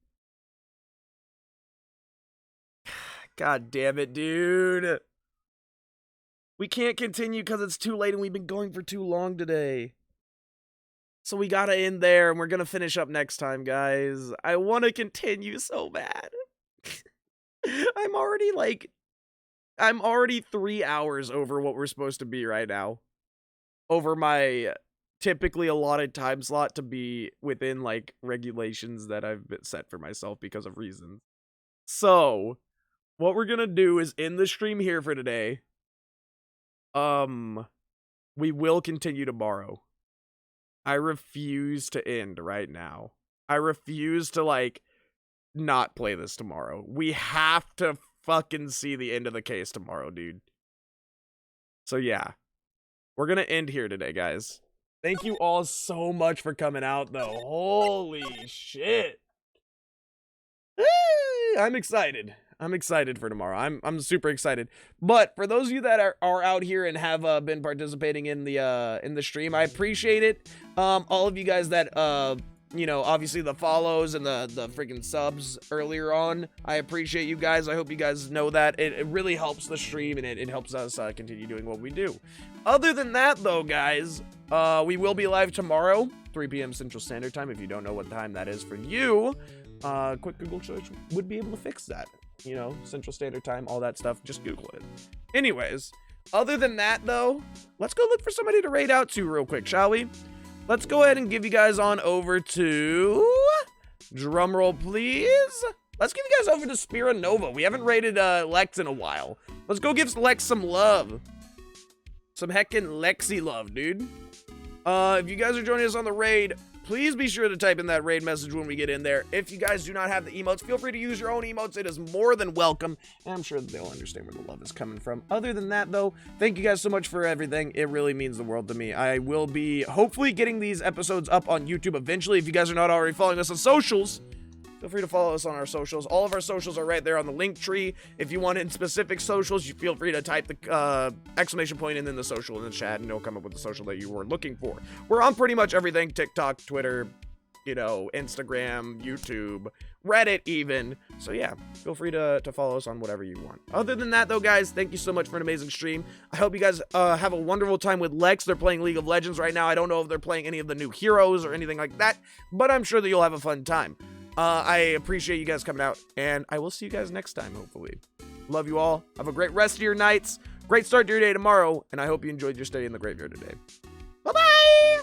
God damn it, dude. We can't continue because it's too late and we've been going for too long today. So we gotta end there and we're gonna finish up next time, guys. I want to continue so bad. I'm already 3 hours over what we're supposed to be right now. Over my typically allotted time slot to be within, like, regulations that I've set for myself because of reasons. So, what we're gonna do is end the stream here for today. We will continue tomorrow. I refuse to end right now. I refuse to, like, not play this tomorrow. We have to fucking see the end of the case tomorrow, dude. So, yeah. We're gonna end here today, guys. Thank you all so much for coming out, though. Holy shit. I'm excited. I'm excited for tomorrow. I'm super excited. But for those of you that are out here and have been participating in the stream, I appreciate it. All of you guys that you know, obviously the follows and the freaking subs earlier on. I appreciate you guys. I hope you guys know that. It really helps the stream and it helps us continue doing what we do. Other than that, though, guys, we will be live tomorrow, 3 p.m. Central Standard Time. If you don't know what time that is for you, quick Google search would be able to fix that. You know, Central Standard Time, all that stuff. Just Google it. Anyways, other than that, though, let's go look for somebody to raid out to real quick, shall we? Let's go ahead and give you guys on over to... Drumroll, please. Let's give you guys over to Spira Nova. We haven't raided Lex in a while. Let's go give Lex some love. Some heckin' Lexi love, dude. If you guys are joining us on the raid, please be sure to type in that raid message when we get in there. If you guys do not have the emotes, feel free to use your own emotes. It is more than welcome. And I'm sure that they'll understand where the love is coming from. Other than that, though, thank you guys so much for everything. It really means the world to me. I will be hopefully getting these episodes up on YouTube eventually. If you guys are not already following us on socials, feel free to follow us on our socials. All of our socials are right there on the link tree. If you want in specific socials, you feel free to type the exclamation point and then the social in the chat, and it'll come up with the social that you were looking for. We're on pretty much everything: TikTok, Twitter, you know, Instagram, YouTube, Reddit even. So yeah, feel free to follow us on whatever you want. Other than that, though, guys, thank you so much for an amazing stream. I hope you guys have a wonderful time with Lex. They're playing League of Legends right now. I don't know if they're playing any of the new heroes or anything like that, but I'm sure that you'll have a fun time. I appreciate you guys coming out, and I will see you guys next time, hopefully. Love you all. Have a great rest of your nights. Great start to your day tomorrow, and I hope you enjoyed your stay in the graveyard today. Bye-bye!